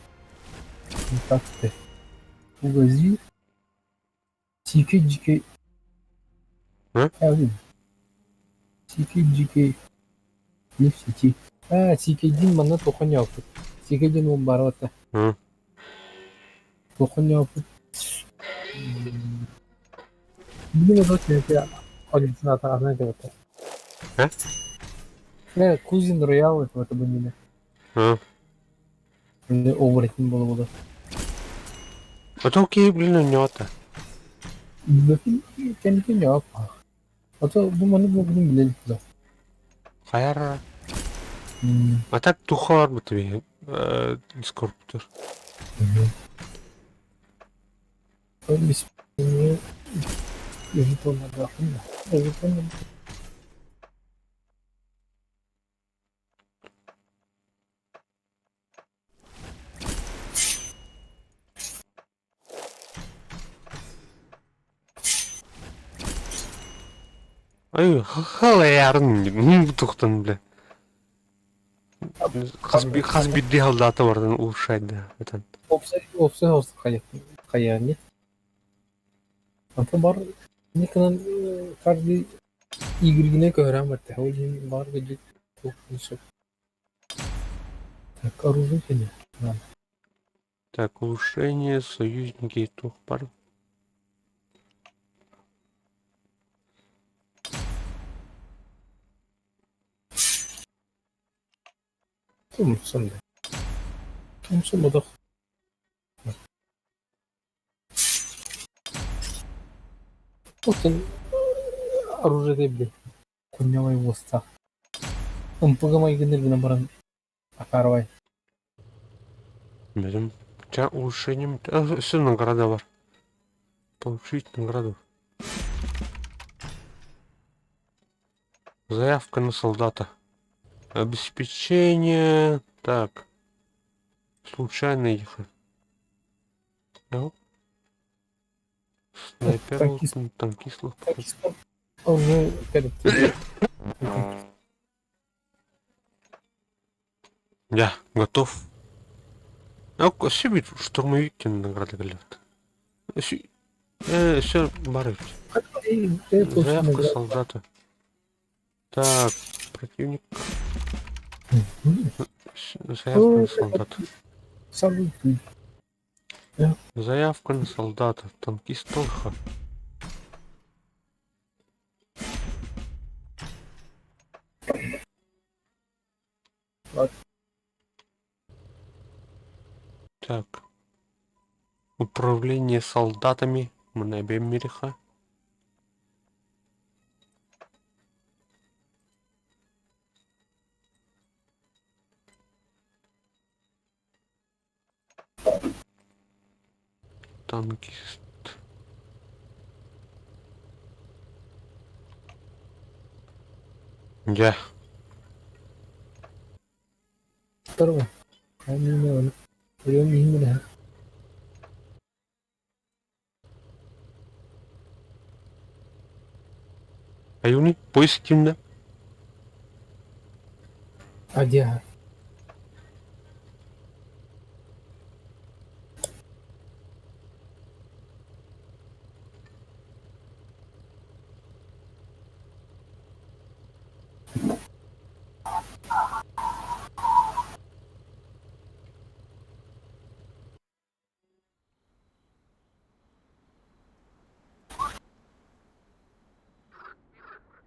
Taktı. Bu gözü çike Hı? Evet. Çike ne çike? Ha çikecin bana tokan yaptı. Çikecin o barata. Hı. Tokan yaptı. Bilmiyorum da çünkü acısını atarına kadar. He? Ne kuzin royal это бы не. Hı. Ne overheating было. Это окей, блин, у него-то. Bakın kendi yap. Hatta bu bana bu bunu bilelim de. Хайра. А так тухар бы тебе. Дискорптер. Öyle bir Japonlarda aklımda. Japonlarda Ай, халаярын. Bu тухтан, бля. Хазби дел дата вардан улучшать, да. Это. offset kayani. Anta bar ne kadar kardi İgrigine öğren var. O yüzden bar gece çok yüksek. Так, оружие нет. Ладно. Так, улучшение, союзники и тухпар. Тумсон. Тумсон bu da. Потом оружие дебли. Конявай воста. Погамай генер набран. Акарвай. Берем. Тебя улучшением. Все награда var. Получить награду. Заявка на солдата. Обеспечение. Так. Случайно ехать. Ну. Снайпер, танкист. Оружие перед. Я готов. А себе штурмовики награды галят. Все, барыч. Заявка солдата. Так, противник. Заявка на солдата. Заявка на солдата. Танкист Толха. Так. Управление солдатами. Мы набьем Мериха. Танкист. Я. Второй. Они не умели. Аюни, позитивно. Одега.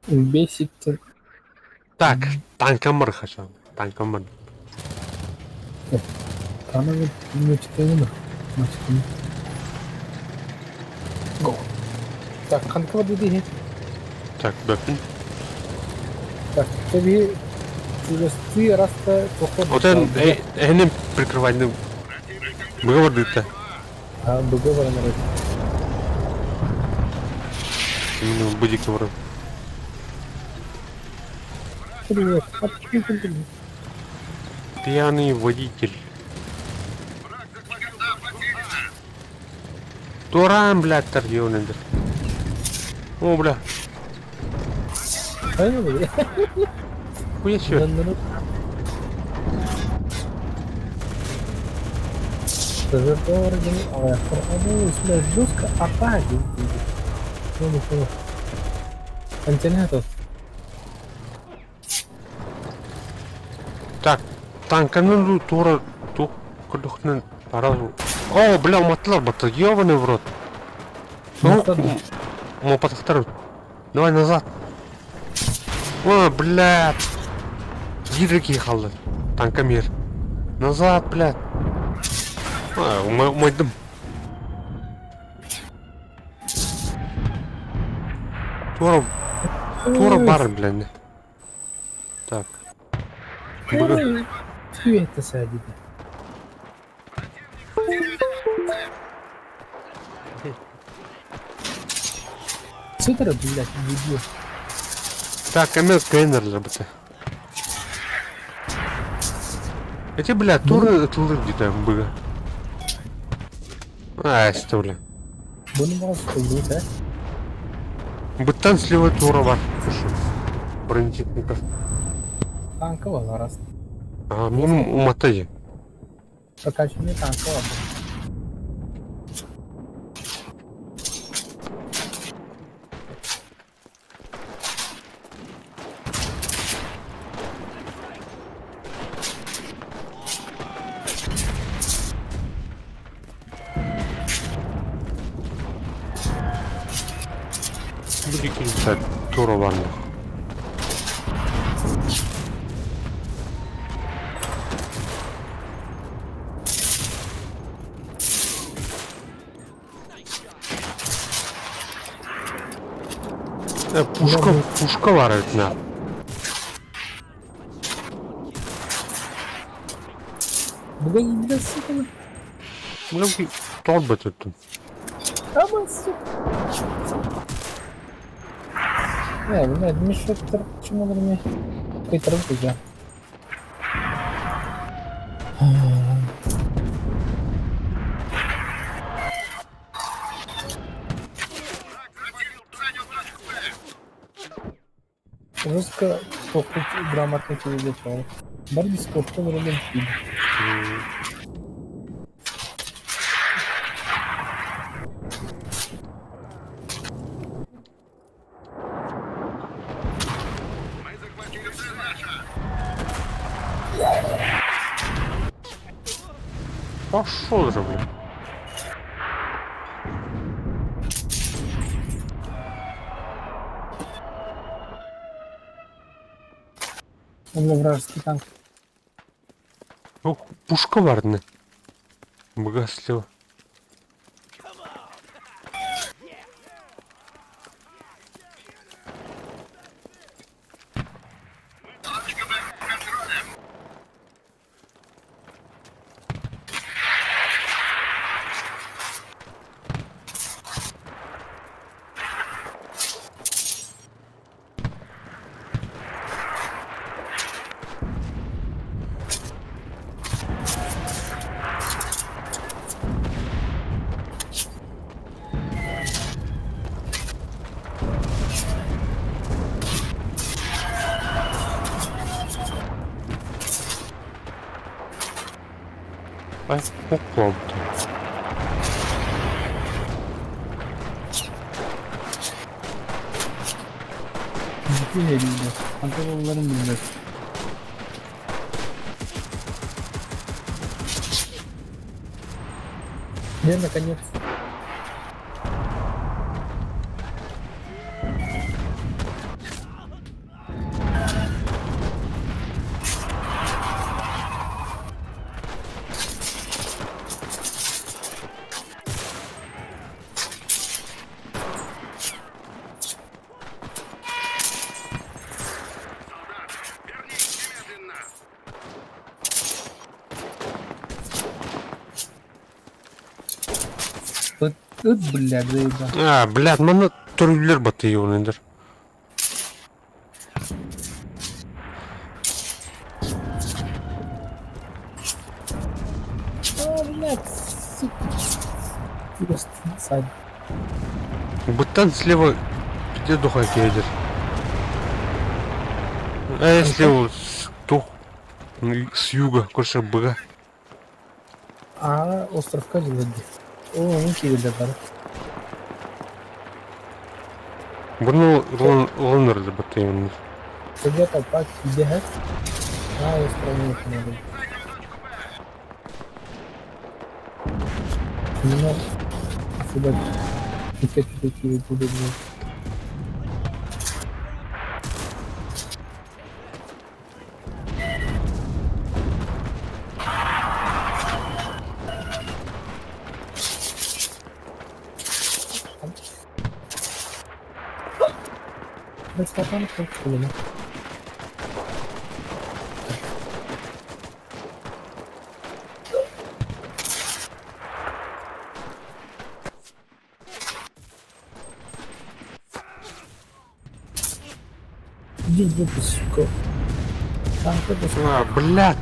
Бесит. Так, танкомыр хотя бы. Танкомыр. Она не читала. Го. Так, ханка диди. Так, бәпін. Так, тебе через 3 раза поход. Вот он, энем прикрывать, ну. Выговорды-то. А, договор на это. Именно будик говорю. Привет. Открыли. Пьяный водитель. Туран, блядь, торгионный. О, бля. Поняли? Хуя чё? Разговор не если жестко опадет. Ну, антеннатов. Так, танкану тура кудухны паразу. О, бля, умотлар бата, ёбаный в рот. О, подхтару. Давай назад. О, блядь. Гидрики халды. Танкомер. Назад, блядь. А, мой дым. Тура бар, блядь. Так. Это садит. Сутра, блядь, дебил. Так, камер скэнер забыто. Эти, блядь, туры где-то были. А, бля. Bunu biraz koyduk ha. Бытан слева тура бар. Бронетехников. Tankı var arasında. А, минимум умотай. Прокачанный tankı var. Будет кидать тура ванну. Пушка варит на. Bugün de sıkıntı. Ну, тот бы тут. Ama сука. Не, блядь, мне что-то почему мне какой-то работа. Жестко попуть грамотно телевизор. Борис Коптон рядом фильм. Мы захватили все наша. Пошел же, блин. Он вражеский танк. Ох, пушка варна. Богослево. Точка Б под контролем. Ay koklandı. Bütün elimde. Pantolonlarım bunda. Где наконец? Вернись немедленно! Тут, блядь, заебал. Блядь, mana türlüler batıyor nedir? Блядь, сука. Просто садик. Бытан слева где духа едет. А если вот с юга, короче, быга. Остров Козелоги. О, ну тебе бар. Bunu lanırdı batıyor. Где-то так, где газ? Остров не надо. Ну, сюда такие будут. Достаточно прикольно. Иди, сука. Там кто-то Блядь.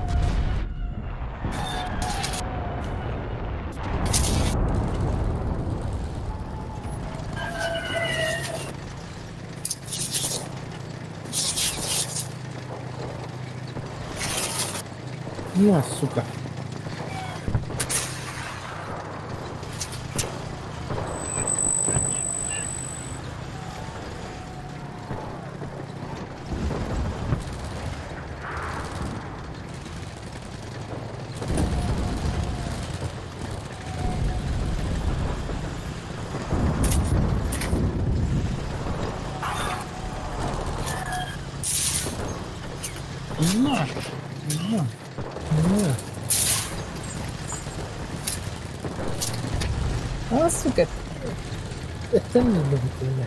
сука. Сука. Это не любит меня.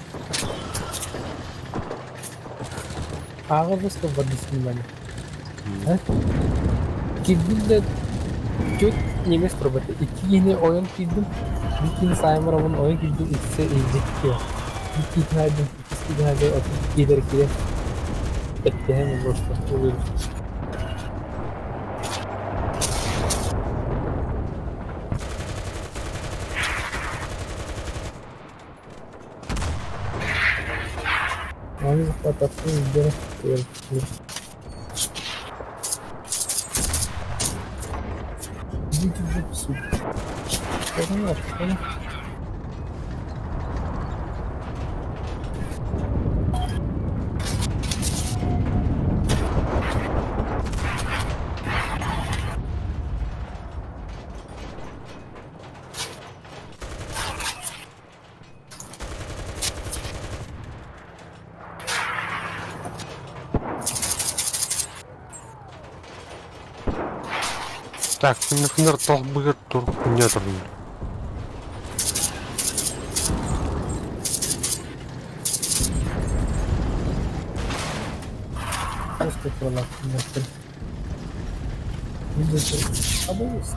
Ağabey'le воды снимали. Girdiğimde çok yemek probatı. 2 yeni oyun girdim. Bir tane Saymarov'un oyun girdim. İkisi izletiyor. Bir tane girdim. İkisi tane de atıp giderek etti hemen boşta. Oluyor. Надо захвататься и сделать первый. Идите в жопу, сука. Понял, понял. Так, например, толбы нет. Просто пролак нахер. Видите, обоюсь,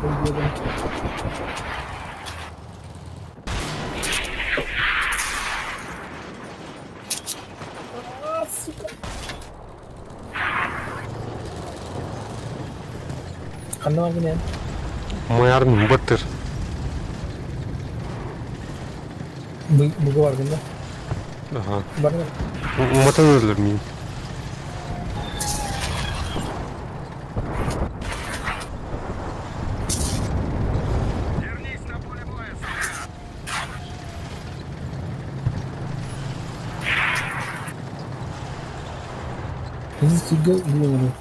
регион. Сука. Kandı abi ne? Mayarın batır. Bu var bunda. Aha. Var mı? Umatan ölür müyüm? Физически глубоко.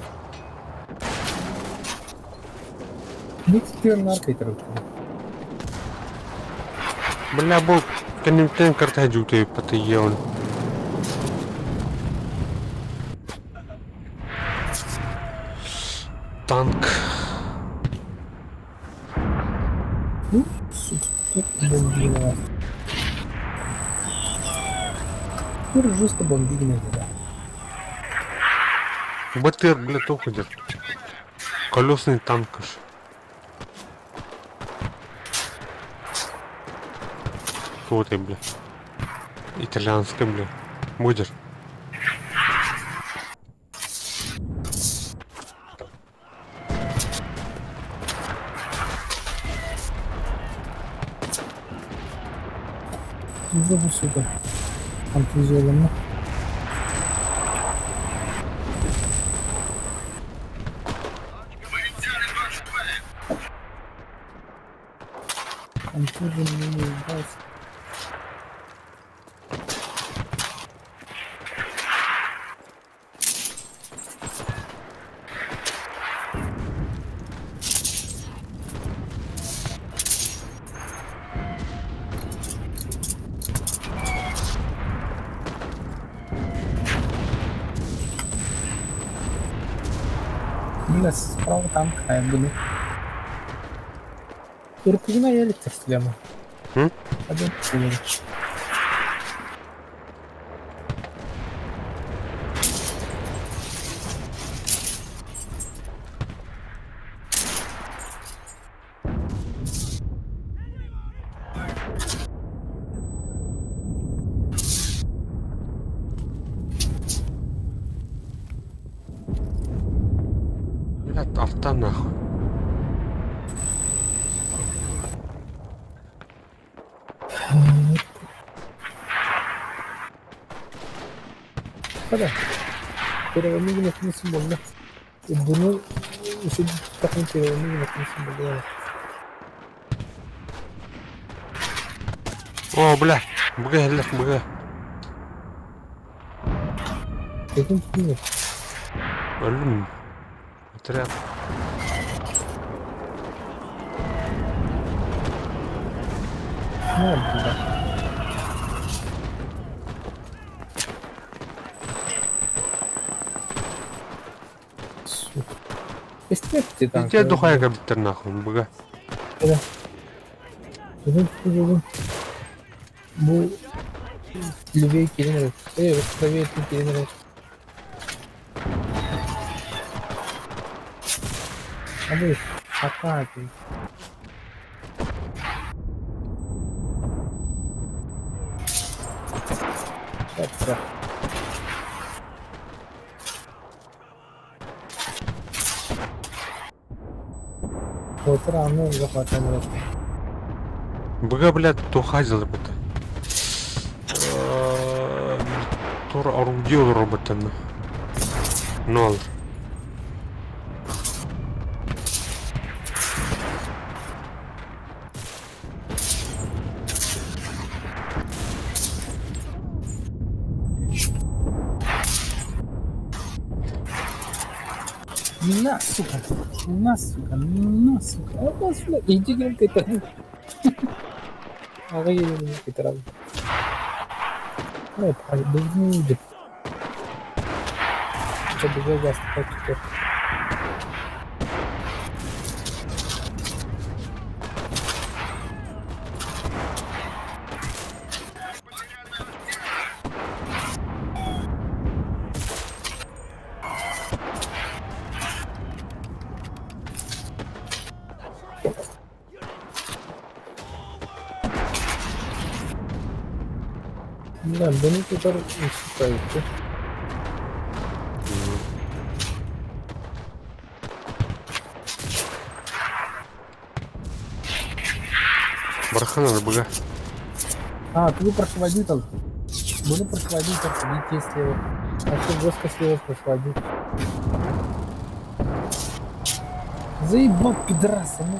Не теперь наркотиков. Бля, был коннектен картаджу ты потаел. Танк. Ну, сука, как бомбина. Теперь жестко бомбина, да. БТР, бля, то ходят. Колесный танк аж. Кто ты, бля? Итальянский, бля. Будешь? Зову сюда. Антизеленно. Антизеленно не является. Бля, справа танк, а я буду. Туркугина я электрослема. Один кулер. Блядь, авто нахуй. Hadi. Telefonunu yönetmesi buldu. Bunu şu takım telefonunu yönetmesi buldu. Yani. О, бля, бля, бля. Dedim ki Ölüm. Отряд. ne oldu da? Сука. Esnekti tank. Иди духай кабитер нахуй, бля. Dedim. Bu Libya'ya gelinir. Evet, Libya'ya gelinir. Abi, hata abi. Yapacak. Otur anlıyorum zaten. Бля, блядь, тухай залыбыты. Тор орудие робота. Нол. На, сука. На, сука. На, сука. А, сука. Иди громкой там. Ага, я не могу это работать. Ой, да не будет. Это был газ, так теперь. Да, bunu kadar şikayetçi. Бархана, бля. А, ты прошловодитель. Буду прошловодитель, видите, слева. А что жестко слева прошловодитель. Заебал, пидораса, ну.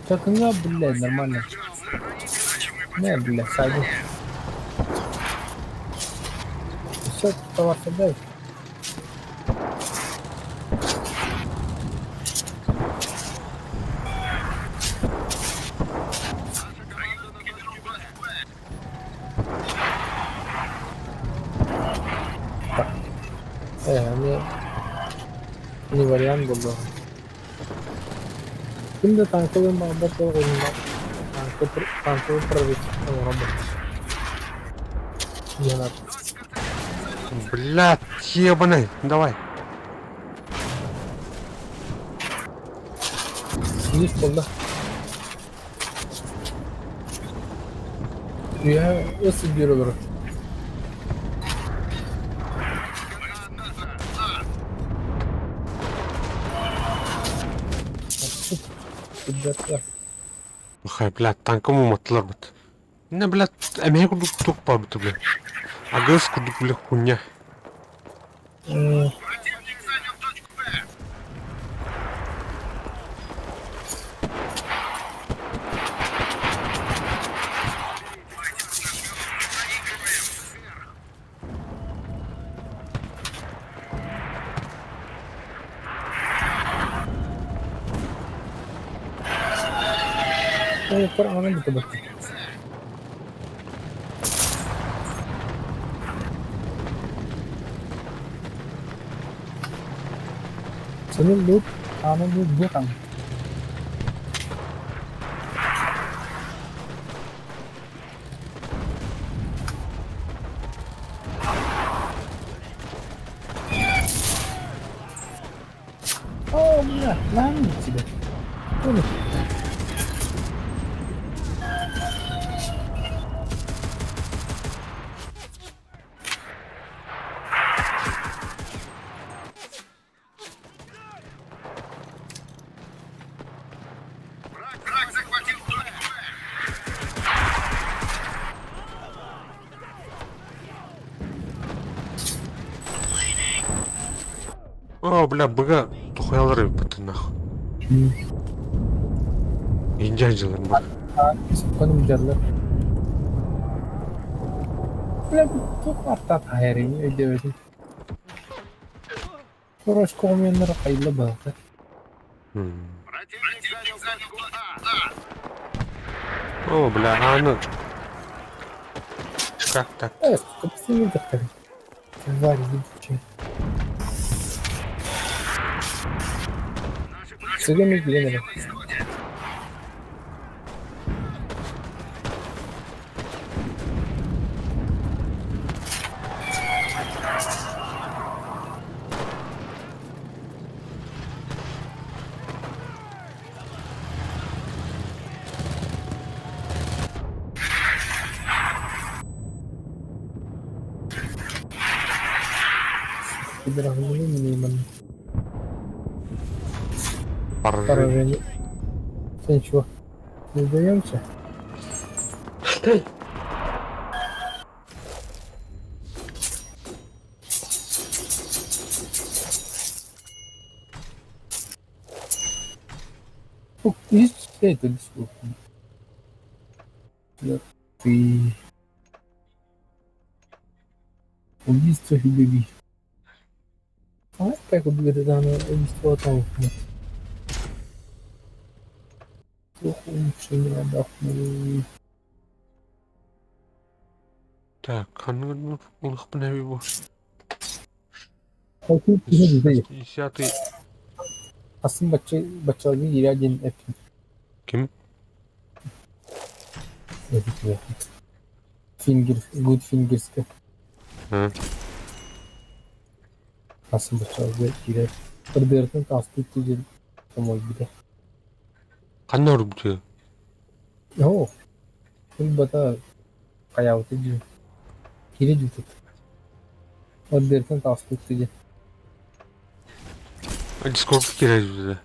Как она, блядь, нормально. Иначе мы Не, бля, садись. Все, оставаться дай. Не вариант был бы. Şimdi tankların muhabbet oyunlar. Tankı prorvet работать. Не надо. Блядь, ебаный, давай. Есть полда. Я собираю. Ребята, Хай, блядь, танком уматлар бит. Не, блядь, эмеге кудук тук бар бит, блядь. Агыс кудук, блядь, хуйня. Противник занял точку Б. kurang gitu betul. Senin loot, ana loot bukan. Oh, iya, langit sih deh. Ini. Враг захватил точку Б. О, бля, быга тухаялар бит нахуй. Инжанжылар бар. Sıkkınım derler. Böyle çok artat hayırını ödemedim. Sonra olmayanlara hayırlı baktı. Противник занял точку А. О, бля, аны. Как так? Kapısını tıklar. Var gibi. Size mi güvenelim? Biraz minimum. Паржи. Поражение. Ты ничего, не сдаемся? Есть это бесплатно. Ты... Убийство любви. А как убили данное убийство там? Лучше не отдохну. Так, аны улых бина бу. Хоть не знаю. 50-й. Asıl bacağını yiyeceğin hep. Kim? Good fingers. Ha. Asıl bacağını yiyeceğin. Perdersen tasdik tujuh. Kamu gitu. Kanna urubtu. Oh. Full bata kayak tujuh. Kiri jutut. Perdersen tasdik tujuh. Discord kiraj bize.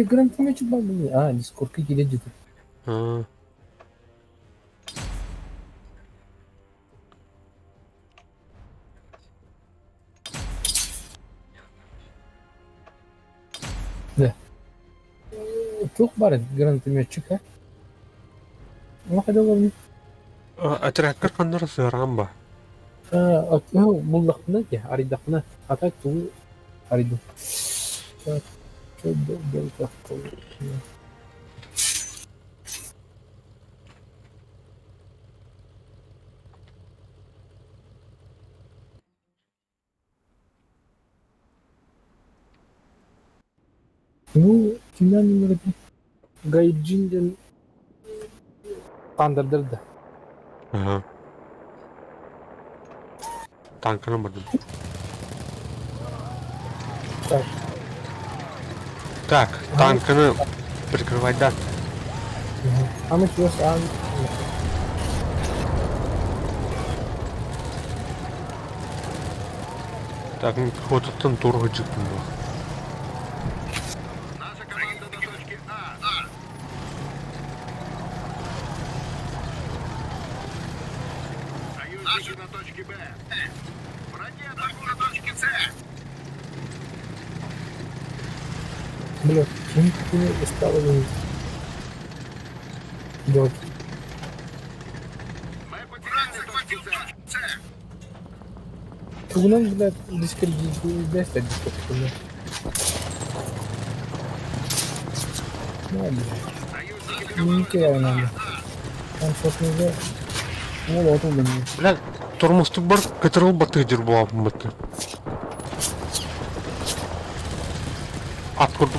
Grand Theft Auto bang. Ah, Discord ki kiri jutut. Ha. Çok var Grand Theft Auto. Ama kadar var mı? Отряд қандар сырамба. Мұлдақпына ке, аридақпына. Ата туы ариду. Ну, kimden numaradı? Gaycin'den kandırdırdı. Ага. Танканы бардым. Так. Так, танканы прикрывай, да. Ama şurası abi. Так, хватит турго джипом. Наша команда до точки А. Союзники на точке Б. Враги атакуют на точке С. Блядь, kim kimi ıskaladınız? Вот. Мы потеряли точку С. Bunun блядь, дискредитивность дискредитивность. Ну, Союзники не теряй надо. Там что-то уже... Ну, вот он мне. Бля, тормозтук бар, катерыл батыдыр була мыты. Откуда?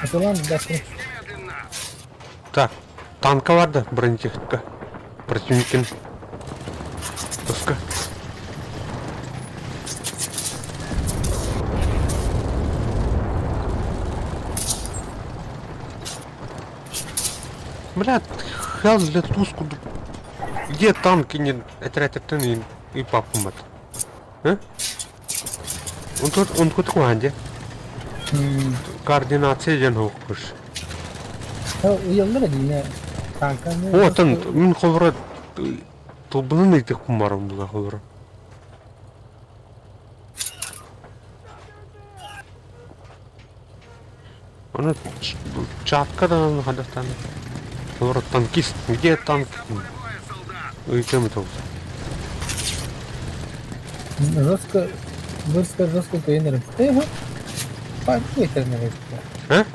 Это ладно, да, немедленно. Так, танка var da, бронетехника. Противниkin. Пуска. Бля, хел для туску. Где танки не отряд и папу мат? А? Он тут куанде. Координация ден хокуш. Uyanlar yine kanka ne? Вот он, мен холра тобының айтық құмарым бұла холра. Оны чаткадан хадастан. Холра танкист, где танк? Кем это? Жестко тренером. Его? Какой тренер? А?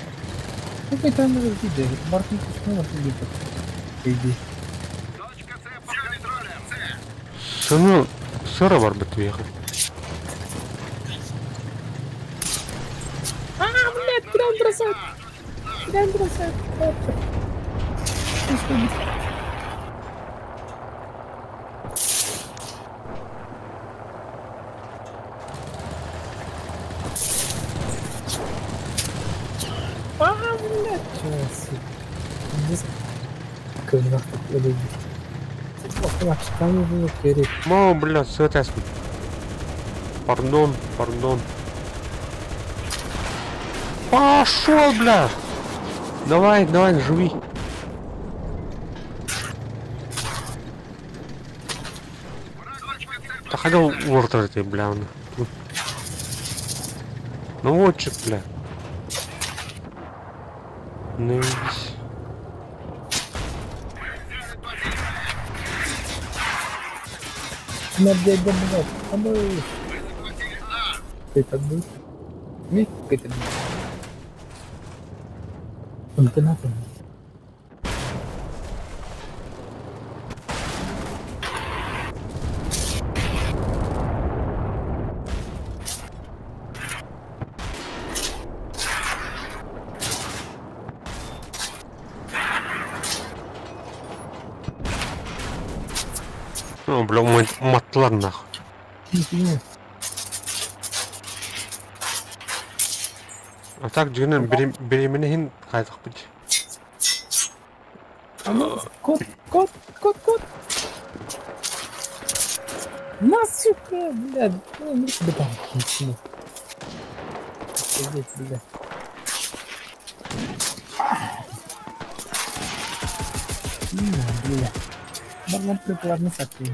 Какой тренер видео? Маркин почему видео? Иди. Точка С под контролем. С. Сыны сыра бар бит уехал. Блядь, куда он бросает? Куда он бросает? Блядь, чего себе? Здесь когда люди. Ох, там было перед. Мау, бля, светесно. Пардон. Пошел, бля! Давай, живи. Да хотел уортер ты, бля. Ну вот че, бля. Ну идись. Надеюсь, блядь, а мы... Это был? Нет, это был. Только надо. Ну, бля, матлар нахуй. Нифига. А так, Джинен, беременен қайтық бить. Кот. На, сука, блядь. Ну, тебе там. Ничего. Здесь, блядь. Блядь. Можно прикладно сапить.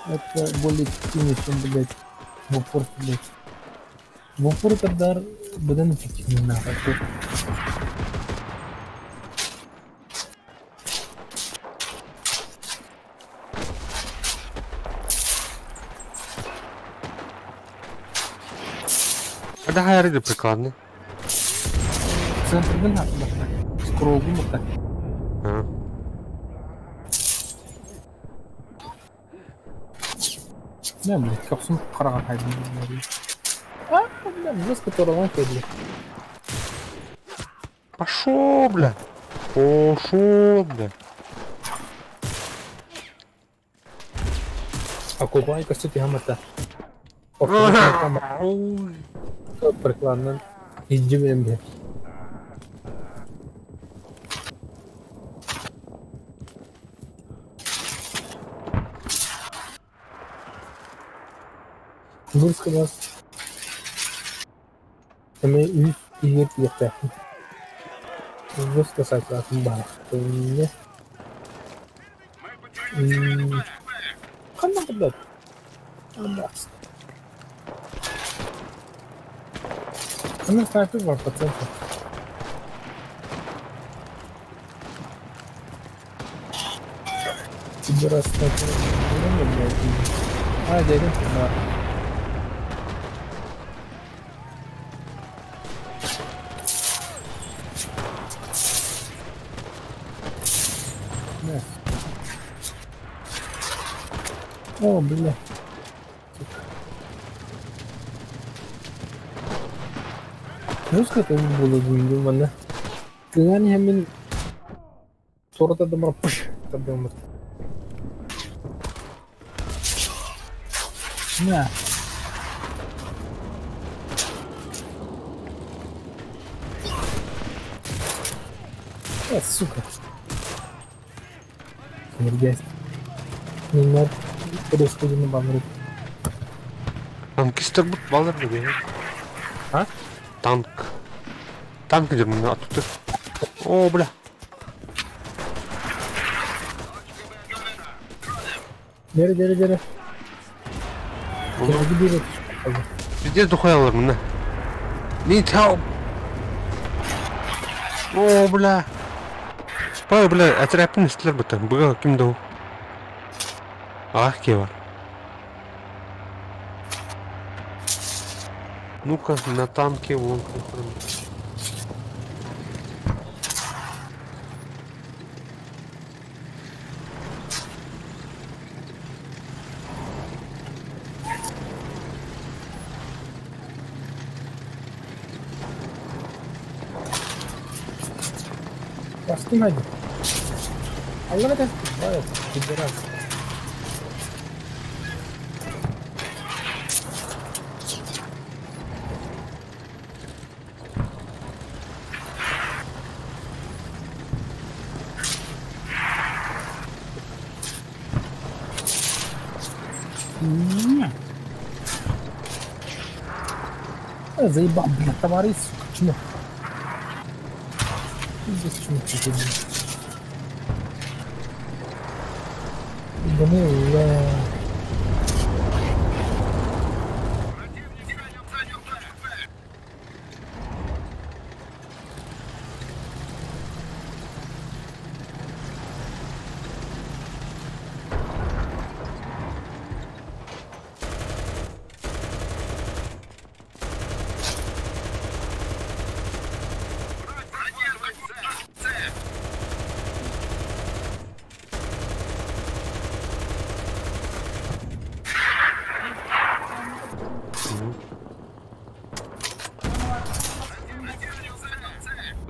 Это более эффективно, чем, блядь, в упор, блядь. В упор тогда будет эффективно, нахуй. А давай я риди прикладний. Центр вина, скоро вимота. А. Не, блядь, капсун қараған хайдың. А, бля, біз которого кедли. Пошел, бля. Пошел, бля. А купай костюти гамата. Ой. Прикладно. Иди блядь. Бурска нас. Kami ingat ya. Terus ke saya bahasanya. Kan betul. Ambas. Kami saya tuh berapa cent? Beras macam ini lagi. Ah jadi cuma. О, бля. Terus kata bulu gundu mana? Dengan hamil surat ada merpush terdengar. Nah. Ya suka. Kemudian Neymar terus ke sini banget. Танкистер бут балар gibi. Ha? Танк. Танк где мы оттуда? О, бля. Дери. Я gidiyor. Пиздец духуялар мына. Need help. О, бля. Бай, бля, отряпны істер бітін. Бұға кімді ол? Ақ ке бар. Ну-ка, на танке вон. Pasti maju. Allah kan, baik, tiduran. Заебал, блин, товарищ, чмо. Здесь что-то тебе. Да ну, я...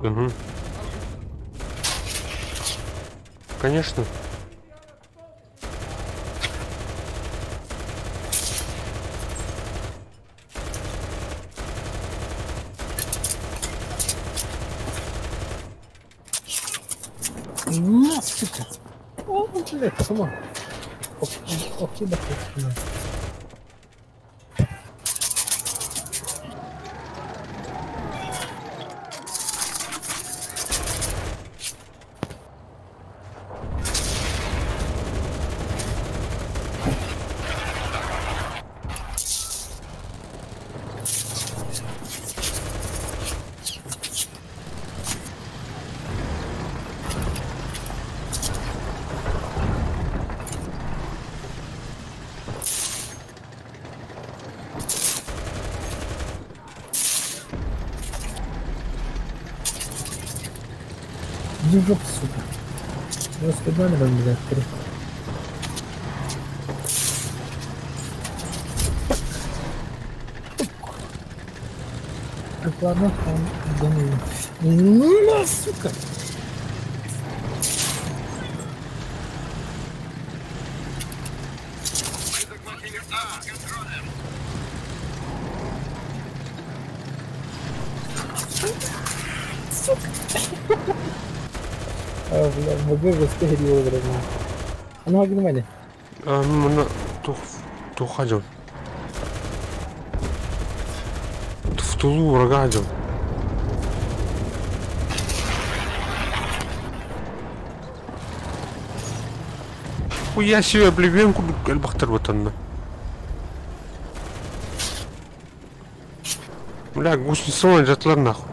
Угу. Конечно. На, сука. О, блядь, сама. Ох, ты да, Иди в жопу, сука. Ну, скидали вам, блядь, три. Так, ладно, там, думаю. Ну, сука! А, бля, могу вести гріло зразу. А ну, до мене. Мене ту ходив. В тулу врага один. Хуя себе, блевенку, Альбахтер вот она. Бля, гусеница он жатлар нахуй.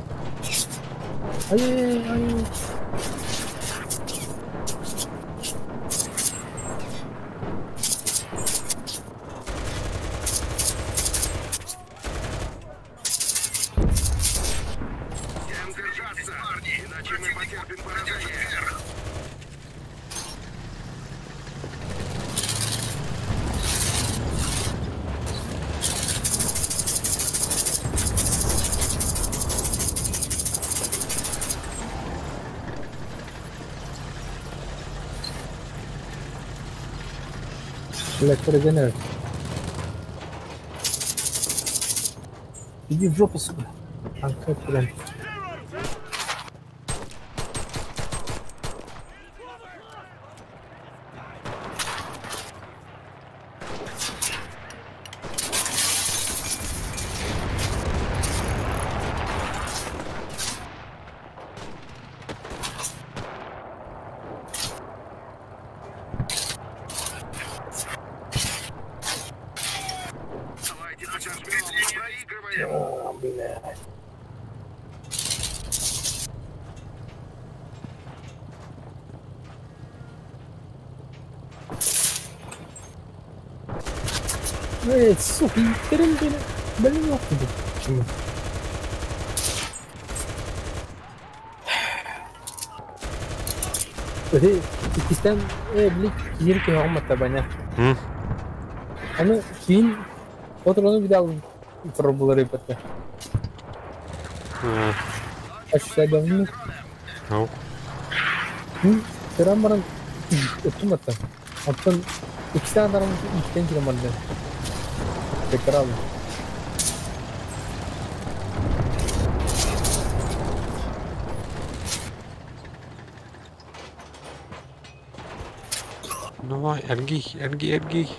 Ай-яй-яй-яй. Всем держаться, парни, иначе мы потерпим поражение. Блядь, перегоняют. Иди в жопу, сука. А как прям. Давайте подожмем, мы проигрываем. А, блядь. Эй, сука, блин, блин, нахуй. Почему? İkisinden evlilik 20 kilo olmadı bana. Hı? Hani кейін отырғаны bir daha пробовали yapatı. Aşağıya dönmüyor. Ау. Sıram bana öttüm hatta. Hatta ikisi tane adamın içten giremedi. Tekrar aldım. Давай, Эргий, Эргий, Эргий.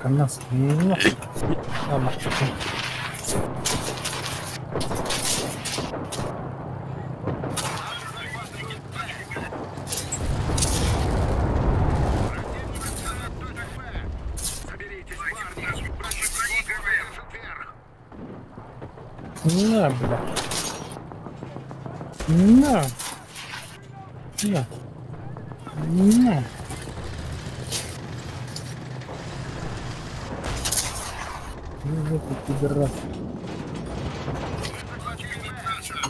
Нас. Ama. Соберитесь, парни, проигрываем вверх. На, бля. На. Ну, ты пидорас.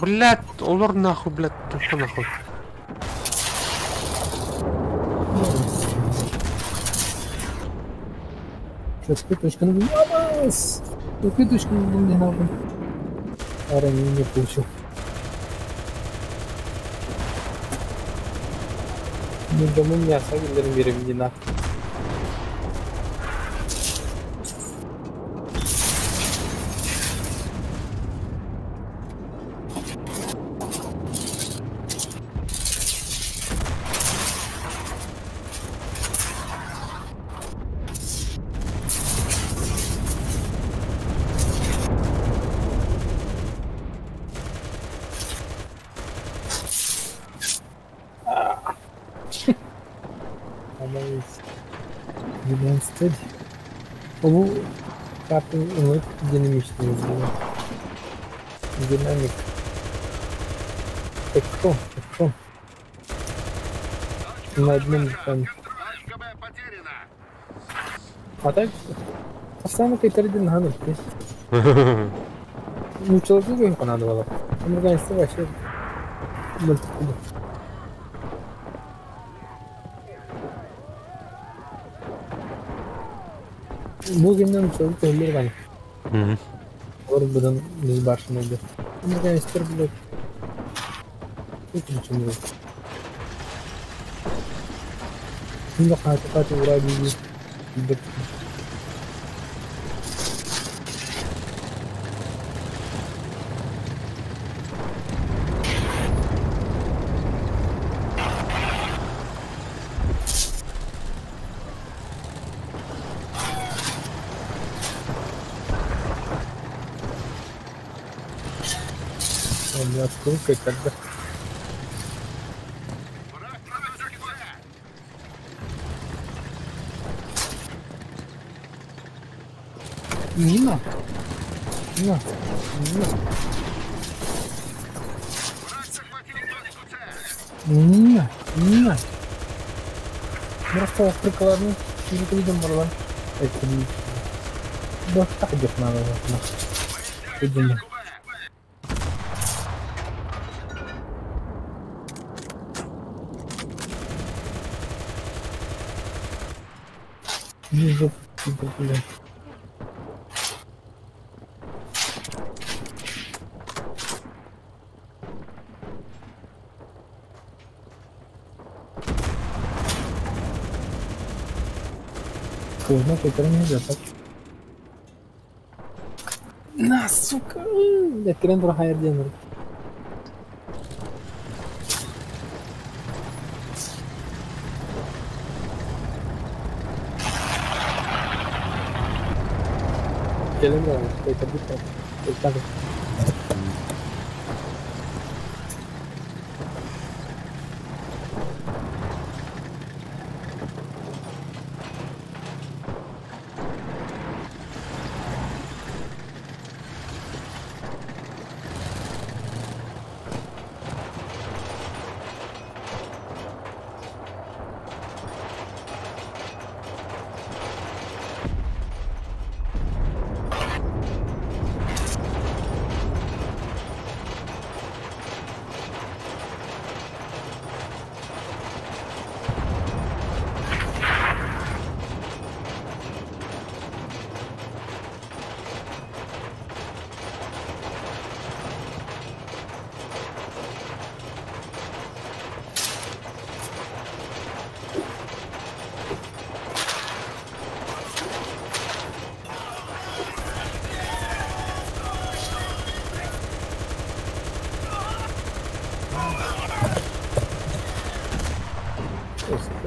Блядь, олор нахуй, блядь, тупо нахуй. Сейчас пыточка набилась. Пыточка не надо. А ранее не получил. Не дому мясо, гендерин беременна. Ama 11 bu kartı unut denemiştim. Динамик. Экшон. На одном там. Точка Б потеряна. А так постоянно какие-то координаты. Ну, человеку им понадобилось. Американцы вообще... больше куда. Bugünden çocuk ölür bence. Мгм. Oradan biz başındaydı. Amerikanistler bile... Hiç için yok. Şimdi hakikati uğraşıyor. Он открыл как-то. Нина? Нина? Нина? Нина? Нина? Просто прикладно. Не видим было. Это не... Да так идет надо. Видимо. Вижу. Блин. Поздно, это нельзя так. На, сука! Я крендер хайерденер. Gelin de var. Tekrar.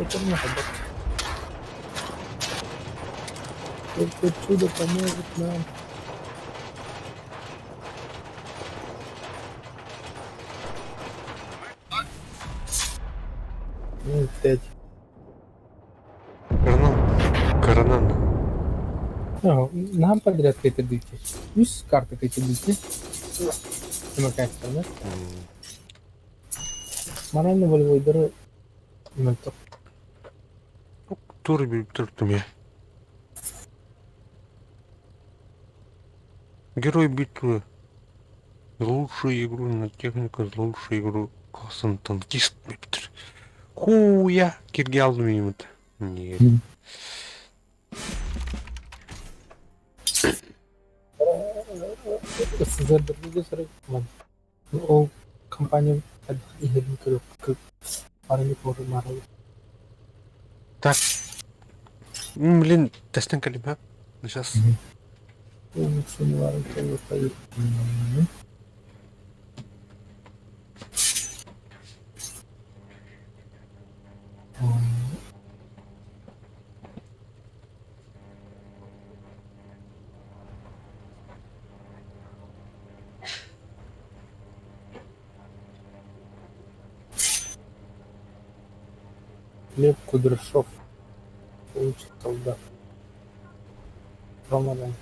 Это много. Только чудо поможет нам. Ну, 5. Коронан. Нам подряд какие-то дыки. Ну, с карты какие-то дыки. Замыкается, да? Морально волевой дыры. Турби туртуме. Герой битвы. Лучшую игру на технику, лучшую игру классом танкист. Хуя Киргиал мимит. Нет. Sizlerle sıra kullan. O kampanya izledim kırık paranı korumalı. Так. Блин, тестен калима. Сейчас. Onun sonu var. Onu sayıp. Лев Кудряшов. Получит солдат. Роман.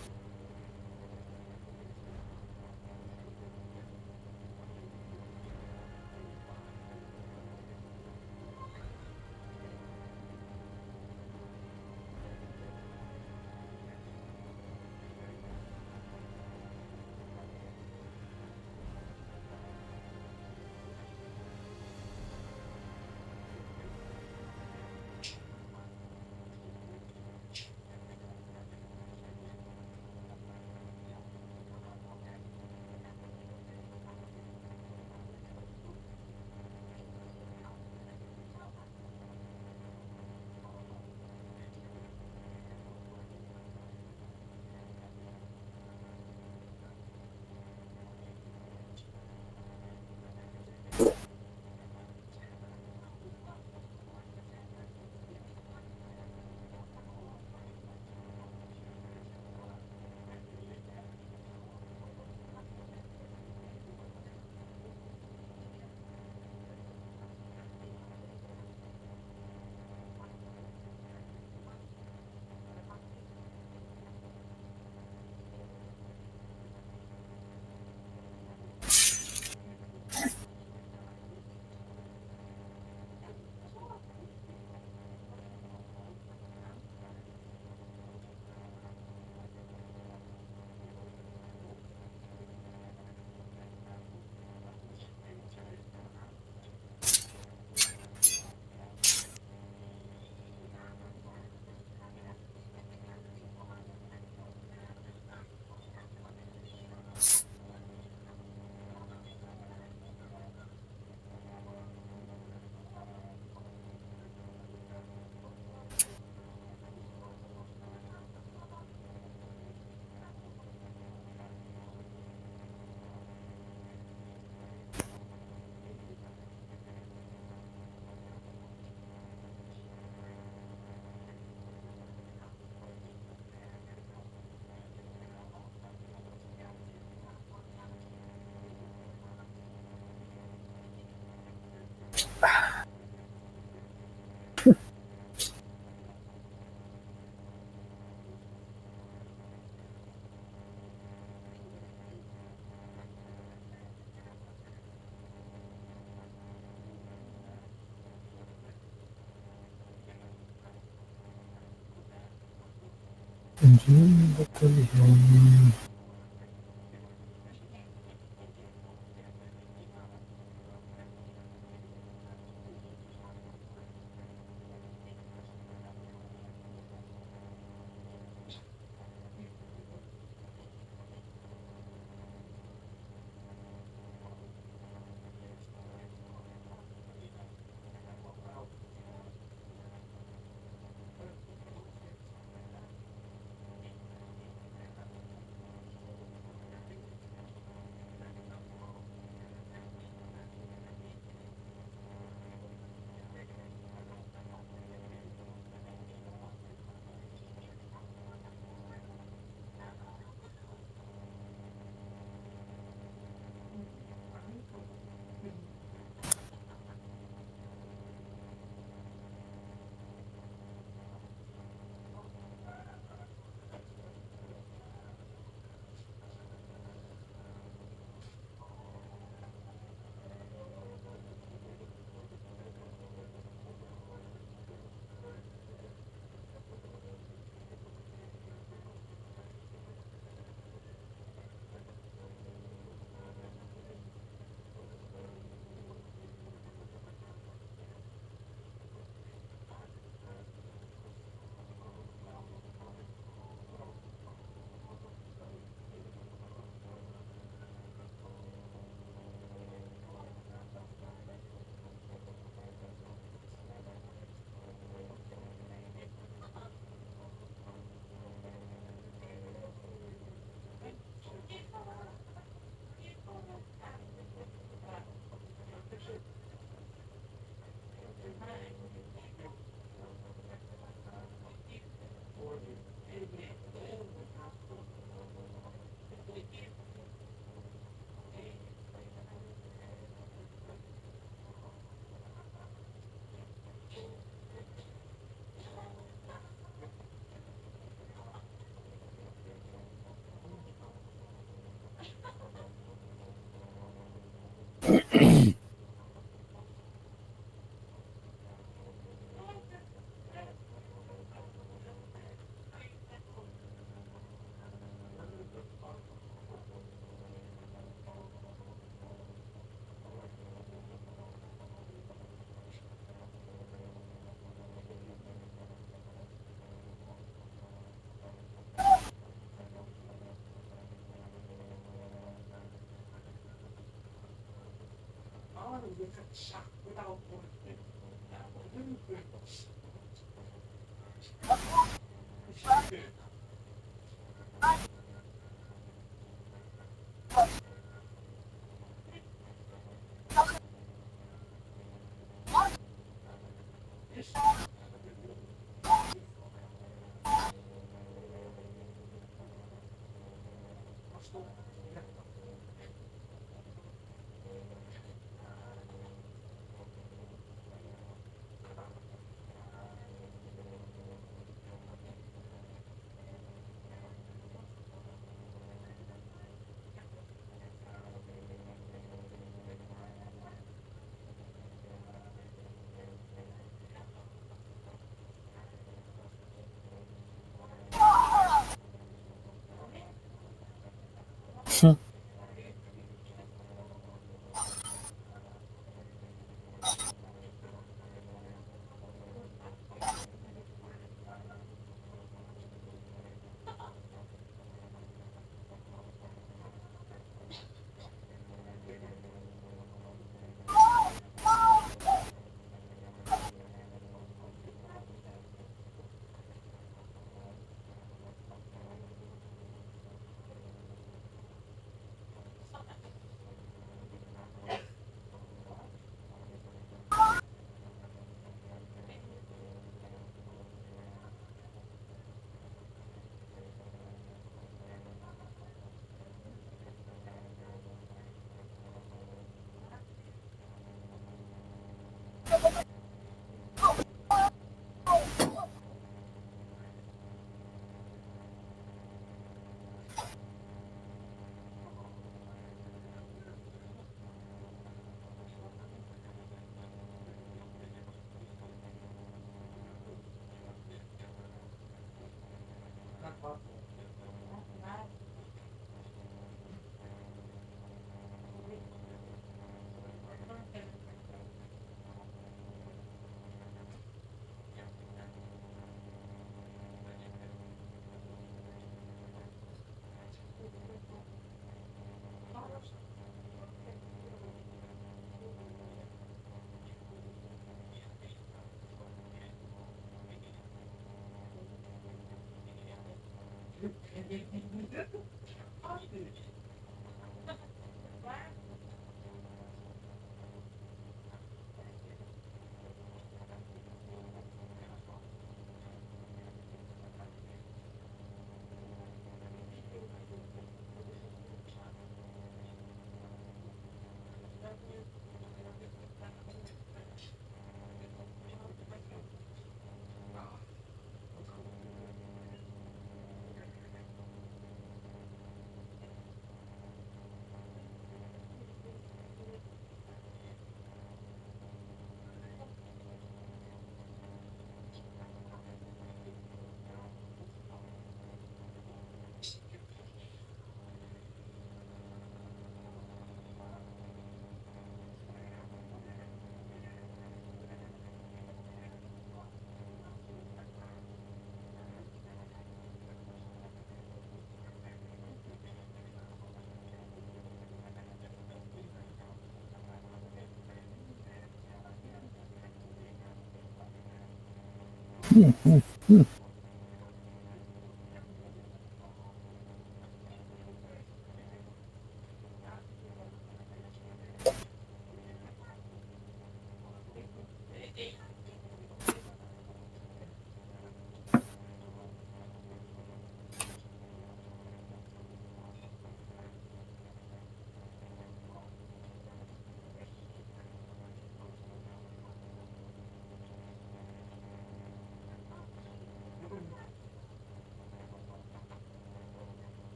Инженерный батальон.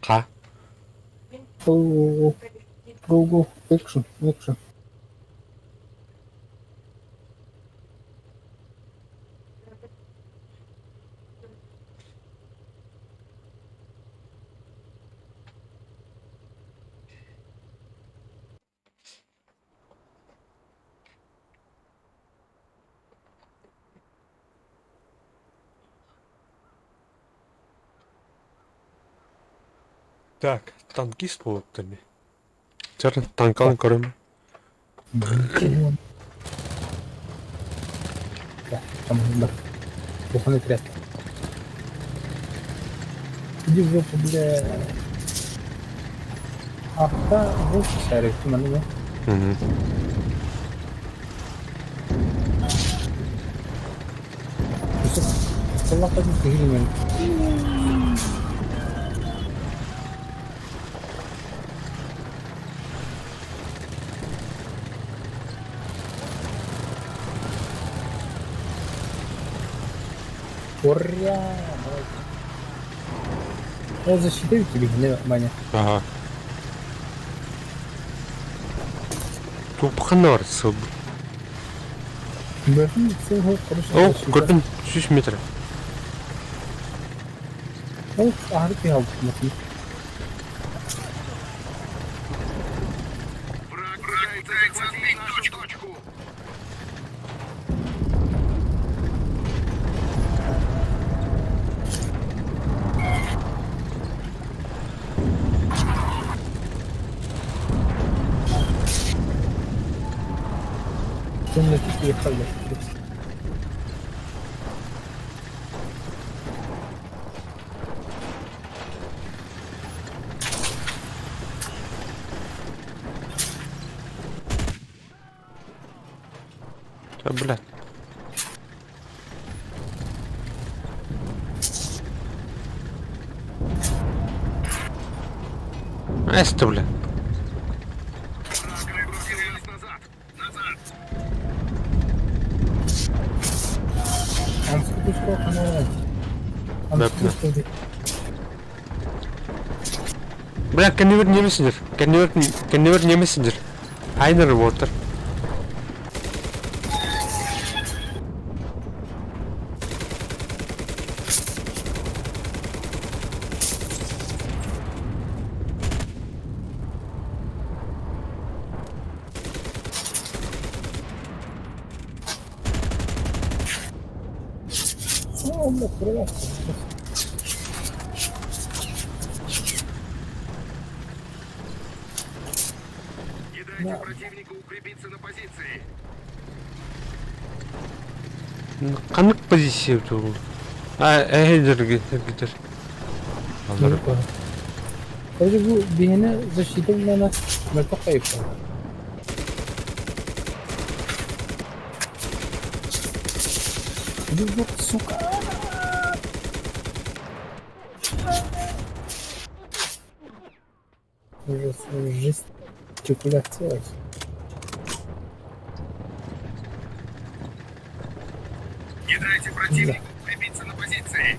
Ха. Go. Action. Так, танкист локтами. Цер танкан корем. Так, там, да. Пацаны тряс. Иди в жопу, бля. А, да, вот шарик, ты на меня. Угу. Setelah tadi kiriman. Уря! Я засчитаю тебе, не, Маня. Ага. Тупханарцы. Бэхн, сингл, хорошо. О, gördüm. 300 metre. Ну, арки алды, смотри. Враг пытается захватить нашу точку. Темнотики ехали. Да, блядь. Эста, блядь. Враг отбросил нас назад. Назад. Он сколько каналов. Да, Bля, can you hear messenger? Can you hear messenger? Einer water. О, бля, привет. Не дайте противнику укрепиться на позиции. Kanık позиция тут. Гидер. Не понял. Короче, bu birine защитил меня на покайфу. Иди, сука. Ужас, жестикуляция. Не дайте противнику укрепиться на позиции.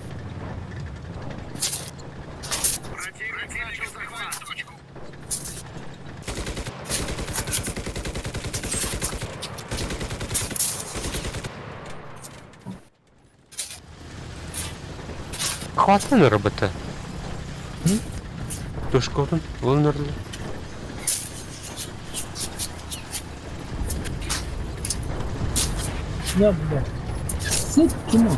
Противник начал захват. Точку. Хватит на РБТ. Точка один, Ленард. Я, бля. Сеть кино.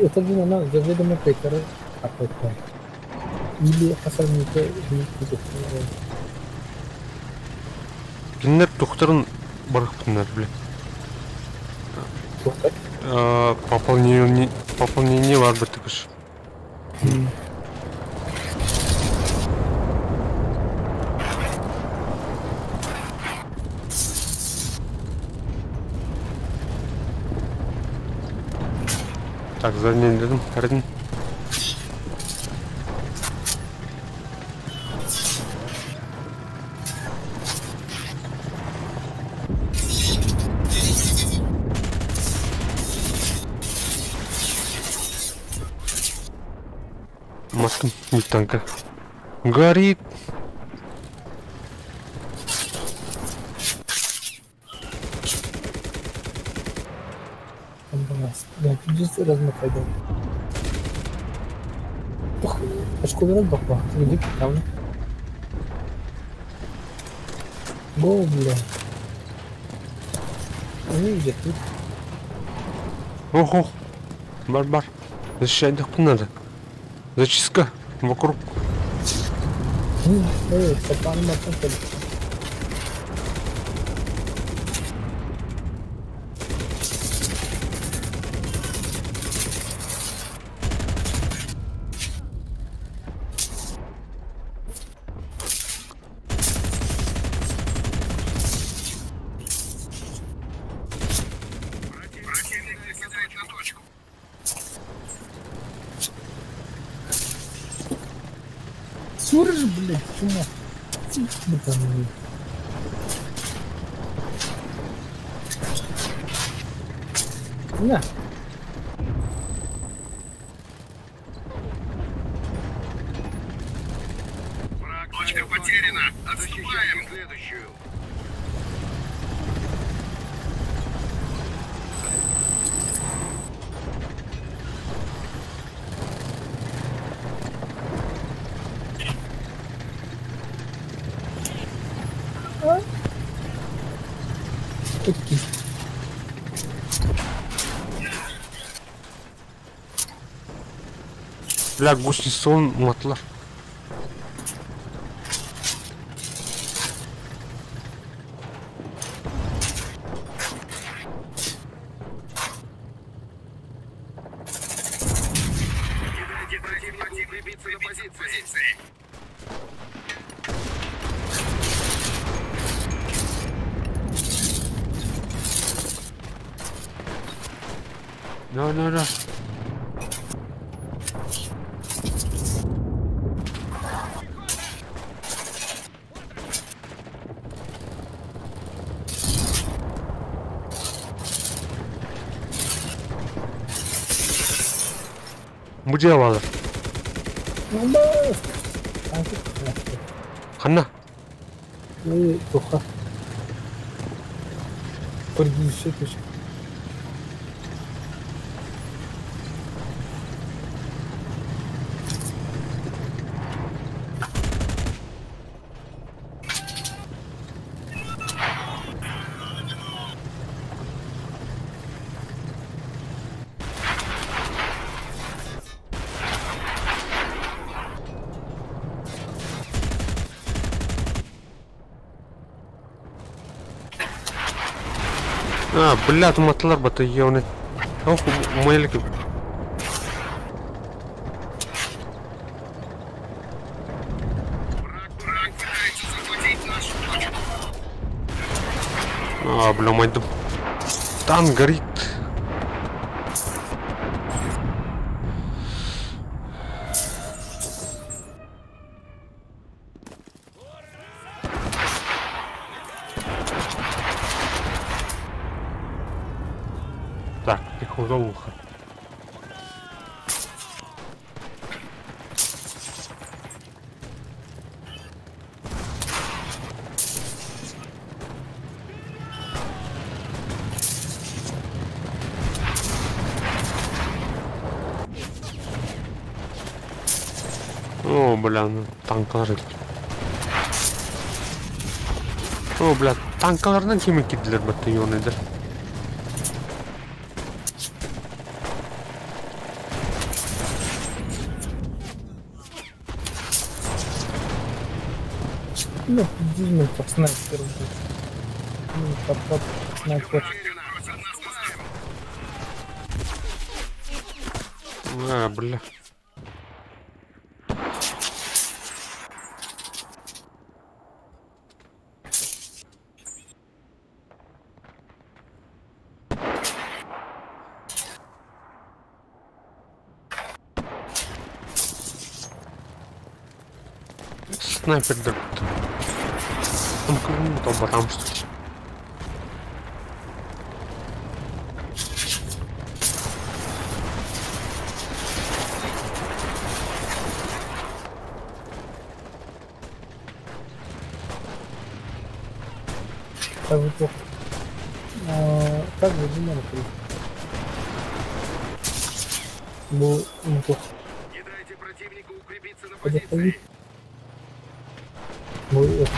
Это же она заведомо пекара, а пекар. Или хасарника, или куда-то. Кинер тухтарын барыппынар, бля. Тоқтат. Пополнение бар бітігіш. Так, заднен dedim, кірдім. Маскам не танка. Горит. Я чудесно размотаю. Ашколером бахва. Где там? Го, бля. Они где тут? Ого. Бар. Защищать их надо. Зачистка вокруг. Попал на контроль. Противник наседает на точку. Сурж, блядь, чума. На. Точка потеряна. Отступаем. Следующую. Такие. Бля, гусеница матла. Не дайте противнику укрепиться на позиции. Да. Bu cevabı. Бомба! Sanki Хана. и туха. Көргейші көші. Бля, туматлар батальоны. Ох, майлики. Враг пытается захватить нашу точку. Бля, мой танк горит. Так, пихузовуха. О, бля, ну танкалар. О, бля, танкалардан ким кидлер батальоныдыр. Ну, дизель, как снайпер будет. Ну, под снайпер. Бля. Снайпер дырт. Он кому-то батам что ли. Так вот, вот. Как бы динамик. Ну, тут. Не дайте противнику укрепиться на Подходи. позиции. Ну, это.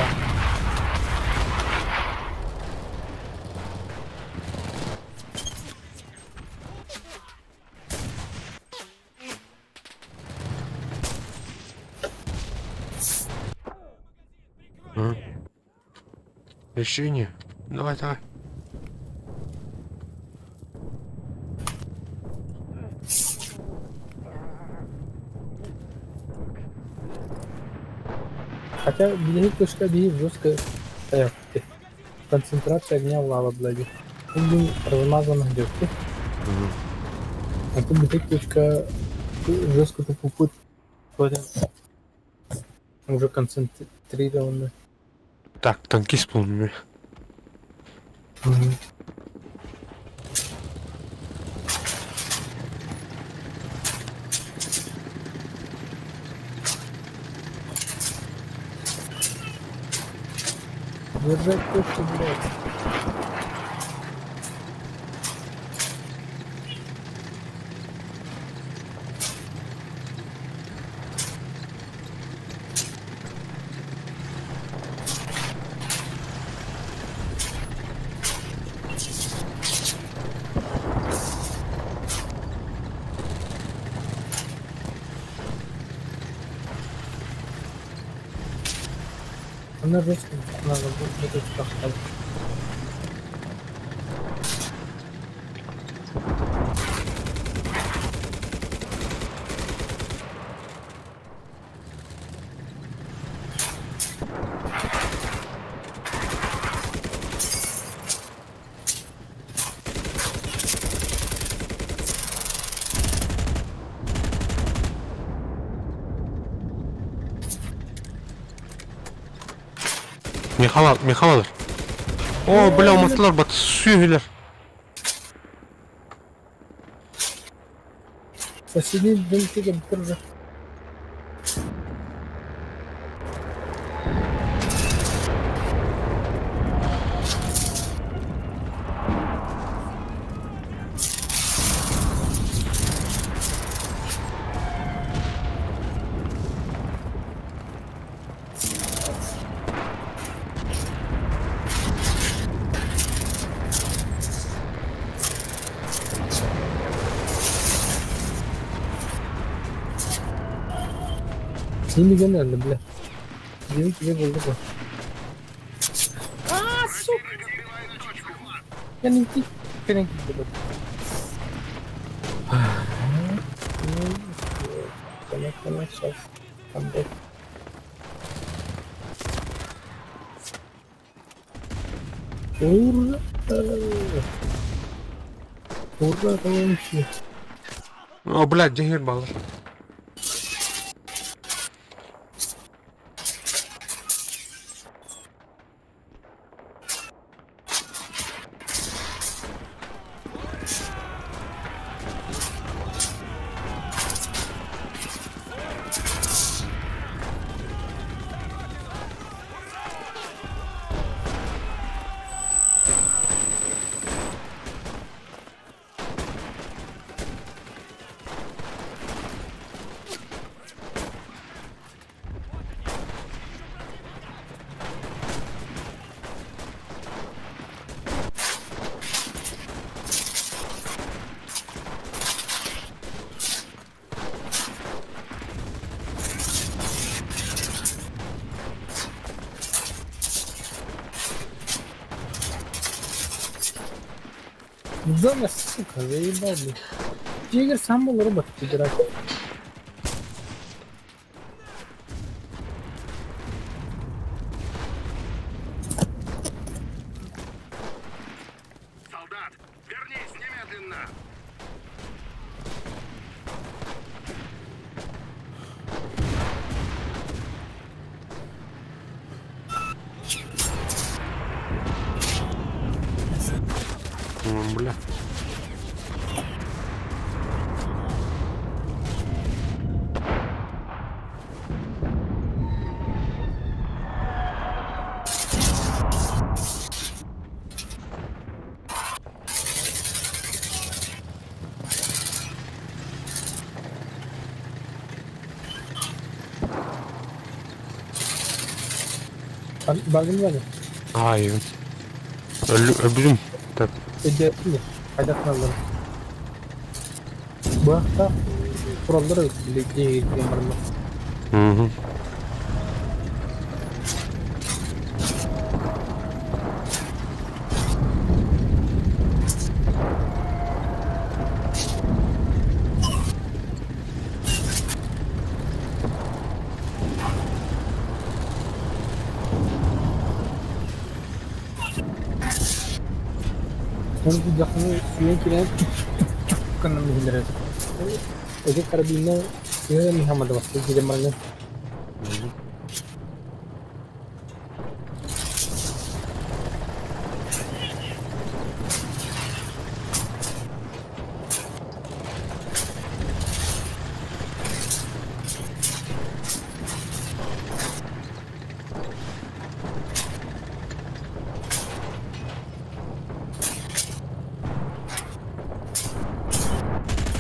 Решение. Давай, давай. Хотя береги точка бей жестко стоят. Концентрация огня влава, блядь. Тут размазано где-то. А тут береги точка жестко тупо уже концентрированно. Так, танкист полный. Держать точку, блядь. Она жестко надо будет это как-то. Мехалалар. О, бля, матлар бат сүйгелер. Соседи дымки бітірді. Seni gönderdi bile. Gibi gibi buldu bu. Aaa sok. Yani git. Fren gitti bu. Demek şans. Tam da. Uğurla. Uğurla tamam şey. О, блядь, где ебало? Да, сука, заебал, блин. Тигр сам был робот играть. Солдат, вернись немедленно! Бля. Bagın var ya. Ay. Öldüm. Так. Edepli. Haydat nalları. Bu hafta kuralları değil yamarlar. Угу. Onu bir yakını suya giren kanını bildirir. Öyle karabinle suya Muhammed'e bastı. Gidelim bana.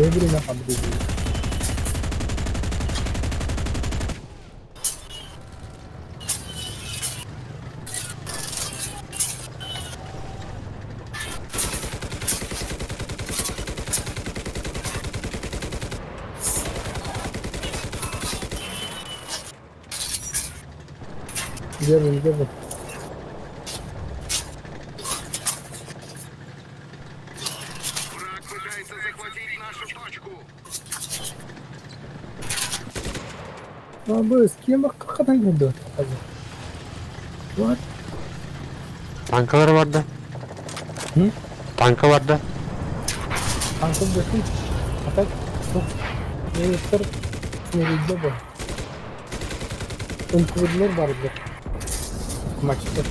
Öbürüne haberi değil. Gidelim. Враг пытается захватить нашу точку. Abi eskiye bak hakikaten geldi. What? Tankalar vardı. Hı? Tanka vardı. Kanka bakın. Atak çok ne yeter nerede bu? Önkuvurlar vardı. Maçta.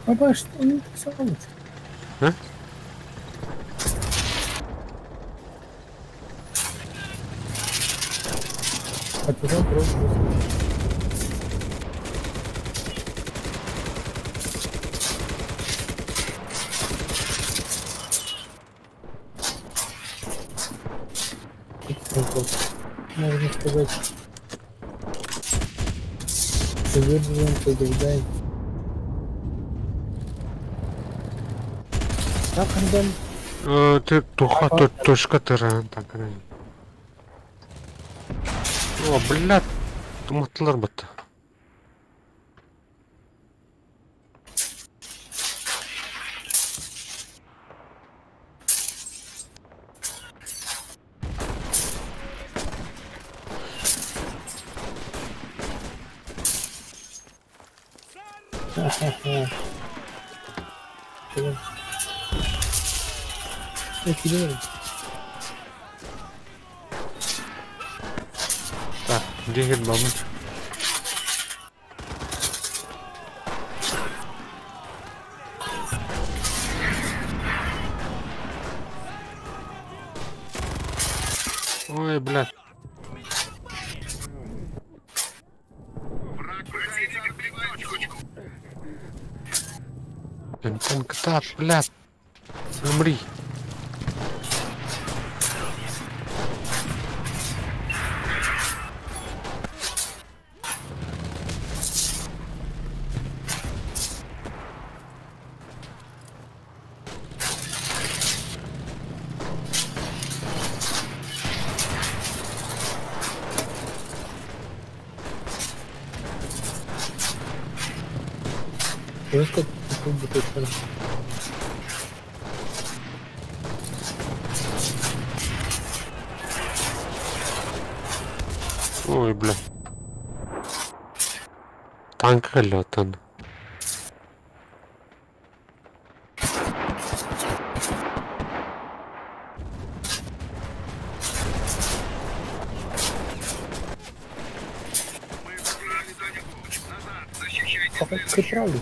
А бачиш, вони так само. А? А потім просто. Можно сказать, содержим, побеждаем. Как Андон? Ты туха, точка тыра, так, реально. О, блядь, туматлар бата. Ха-ха-ха. Чего? Что тебе? Так, где гельмам? Ой, блядь. Враг пытается отбить точку. Танк-то, блядь. Умри. Просто секунду точно. Ой, бля. Танк лётан. Мы забрали Данику. Назад, защищайте Как цель. ты правильно?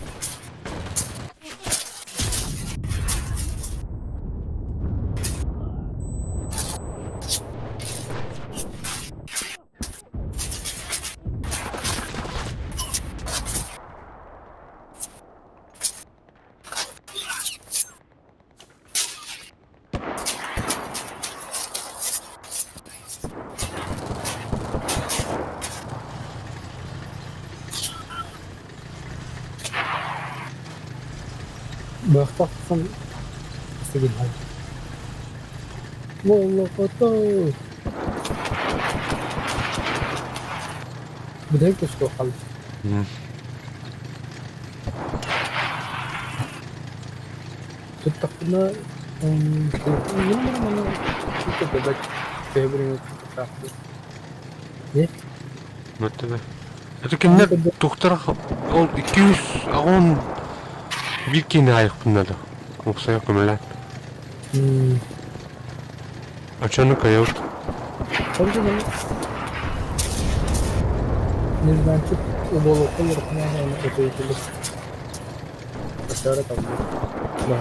Бахтахсан استجيبها والله قطار بدأت تشتغل حل تتقنا من كنت بدأت تهبرين ليه؟ Ну тебе. Это кемнер тухтарах ол 200 он викин айх надо. Оксая көмелән. А чё ну каяут? Не знаю, что уболо колор, наверное, это и было. Пошара там. Да.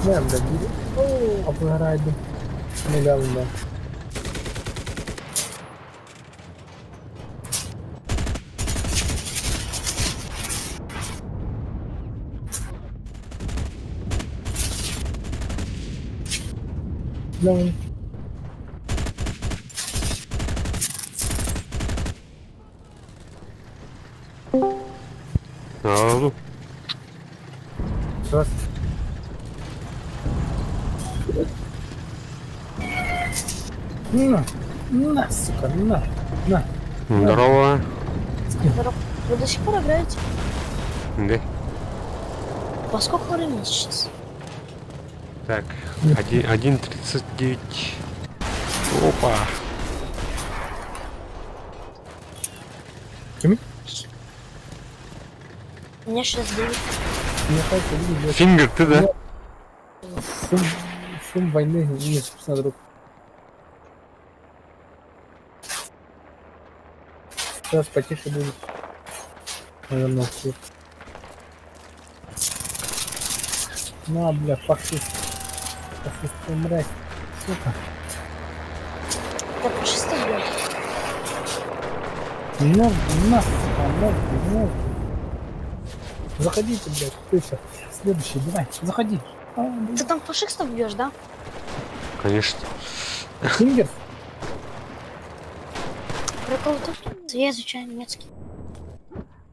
Не, блядь, о, обгорает, да. Не говно, да. Давай. Алло. Раз. На, сука, на. Здорово. Вы до сих пор играете? Да. Во сколько времени сейчас? Так, 1:39. Опа. Kimi? У меня сейчас 9. Мне кажется, люди, блядь, Фингер, ты да? шум войны не собственно, друг. Сейчас потише будет. Наверное, все. На, бля, фашист. Фашист, ты мразь. Сука. Так, чисто, блядь. Мозги. Заходите, блядь, ты сейчас. Следующий, давай, заходи. Ты там фашистов бьешь, да? Конечно. Фингерс? Прикол в том, что я изучаю немецкий.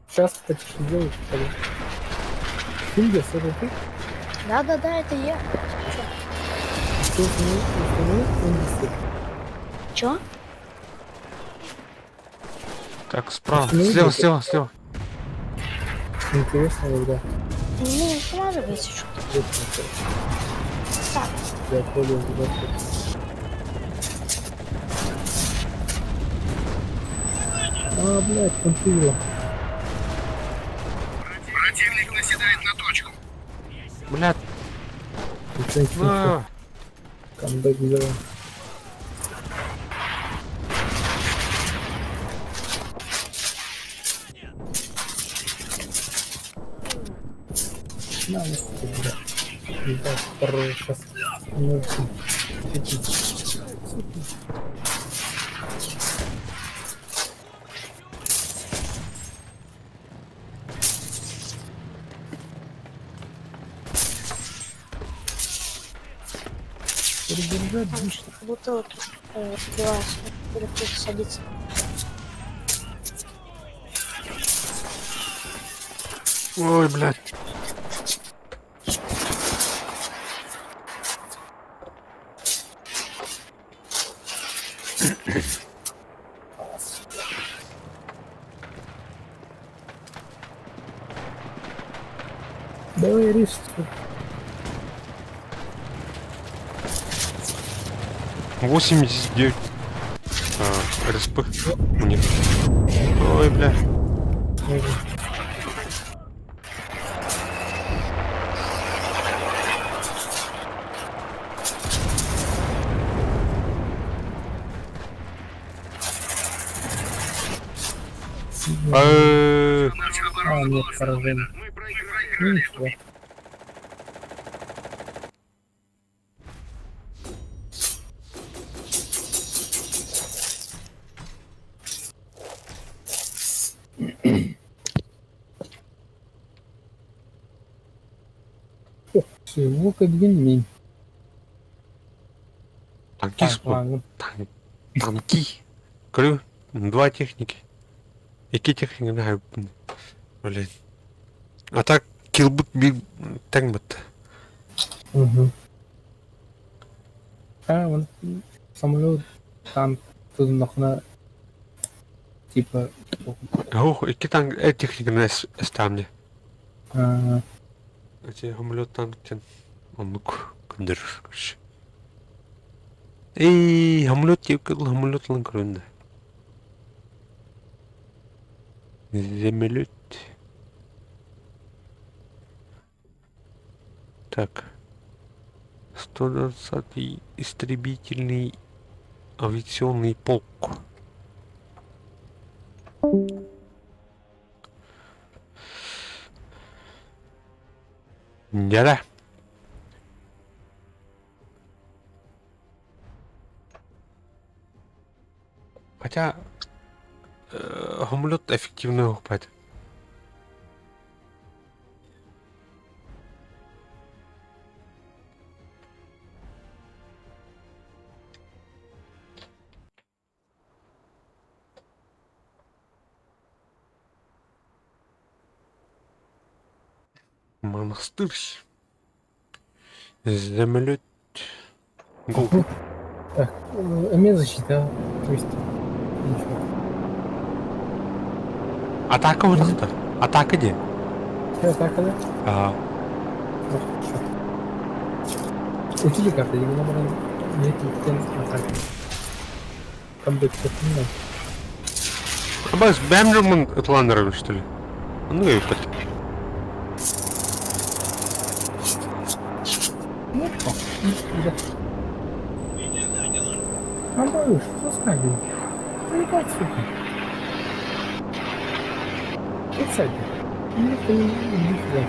Сейчас, кстати, что делаешь? Фингерс, это ты? Да, это я. Ты установил Фингерс? Чё? Так, справа. Ну, Слева, это- слева, слева. Интересно, когда. Не останавливайся, что так. Я понял, да. Блядь, конфигура. Противник наседает на точку. Блядь. На. Камбэк сделаем. На, вот это, блядь. Да, второй сейчас. Передержать, Там что бутылки разбиваются. Или кто-то садится. Ой, блядь. Давай риск. 89. РСП. Нет. Ой, бля. Нет, поражение. Мы проиграли. Ну, ничего. Всего как день. Танки, Так, ладно. танки. Говорю, два техники. Які техніки не знаю, блін. А так, кілбут бig тангбот. Угу. Вон самолет, танк, тут нахуй типа. Ох, які танк, техніки не ставлю. Эти гамлет танк тен. Он ну кандыр, короче. Эй, гамлет ланкрунда. Землет. Так. 120-й истребительный авиационный полк. Да-да. Хотя гамлет эффективно покупать. Монастырь. Землет. Гол. Так, защита. То есть. Ничего. Атака вот это. Атака где? Так, да? А, Учили как-то, или надо найти атаки. Там быть не Абас, Бэмджерман Атландером, что ли? Ну и под... да. Боюсь, что скажи? Ты как, сука? Присядь. Ну, ты иди сюда.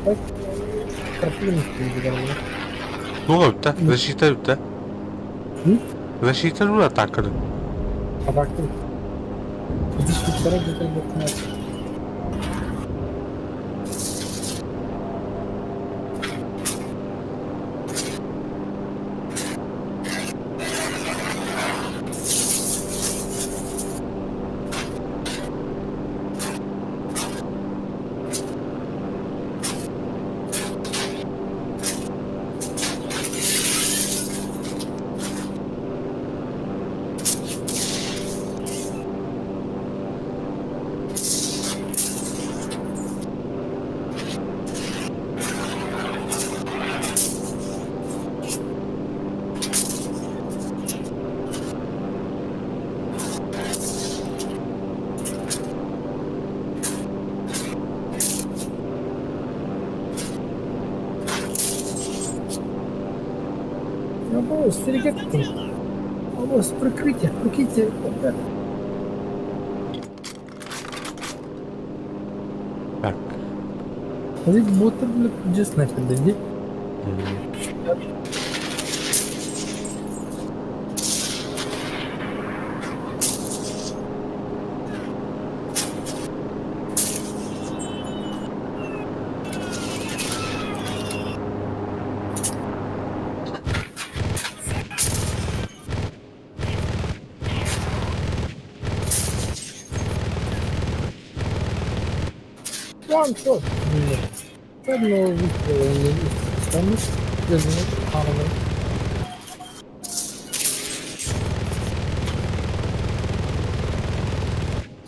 Так, прошлый не стоит, Ne oldu da? Защита da. Hı? Защита nu atacă. А так ты? Иди сюда, где-то нет. Або стерегати. Або з прикриття. Прикриття. Так. Ведь будто бы где снайпер дойди. Вон что? Одного выстрела не станут. Держи, армор.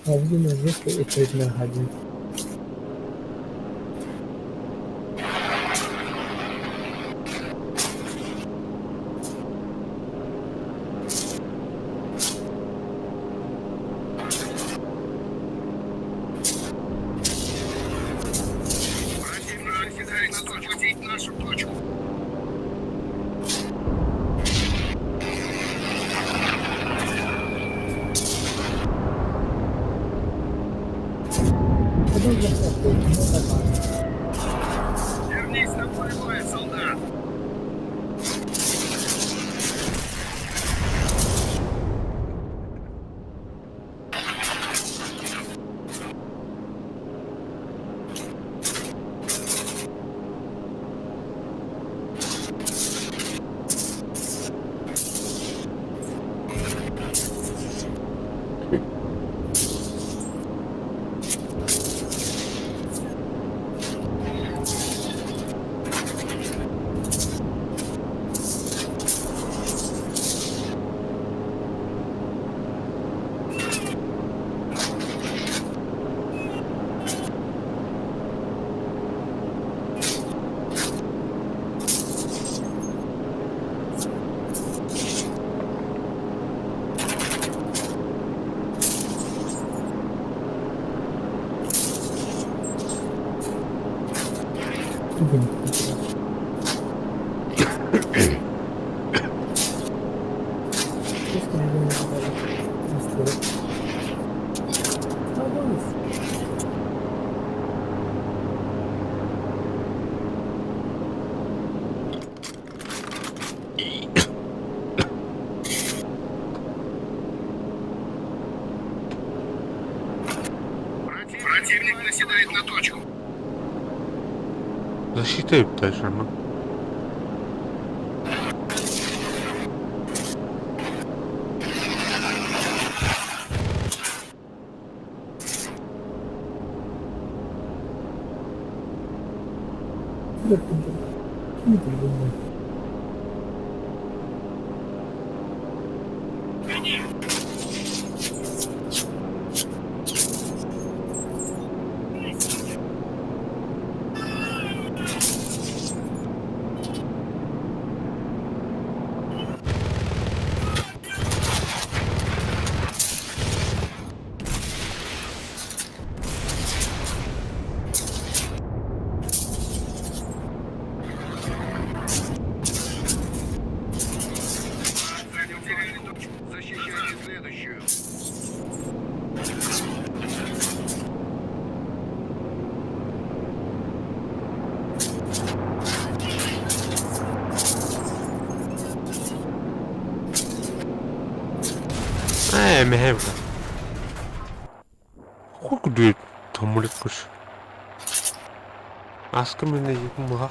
А видимо, здесь и тридцать один. Противник наседает на точку. Хватить нашу точку. Вернись на поле боя, солдат. Противник наседает на точку. Защита дальше, ну. Не придумал. Мевка. Хуй куди там лікуш. Аска мене їх мах.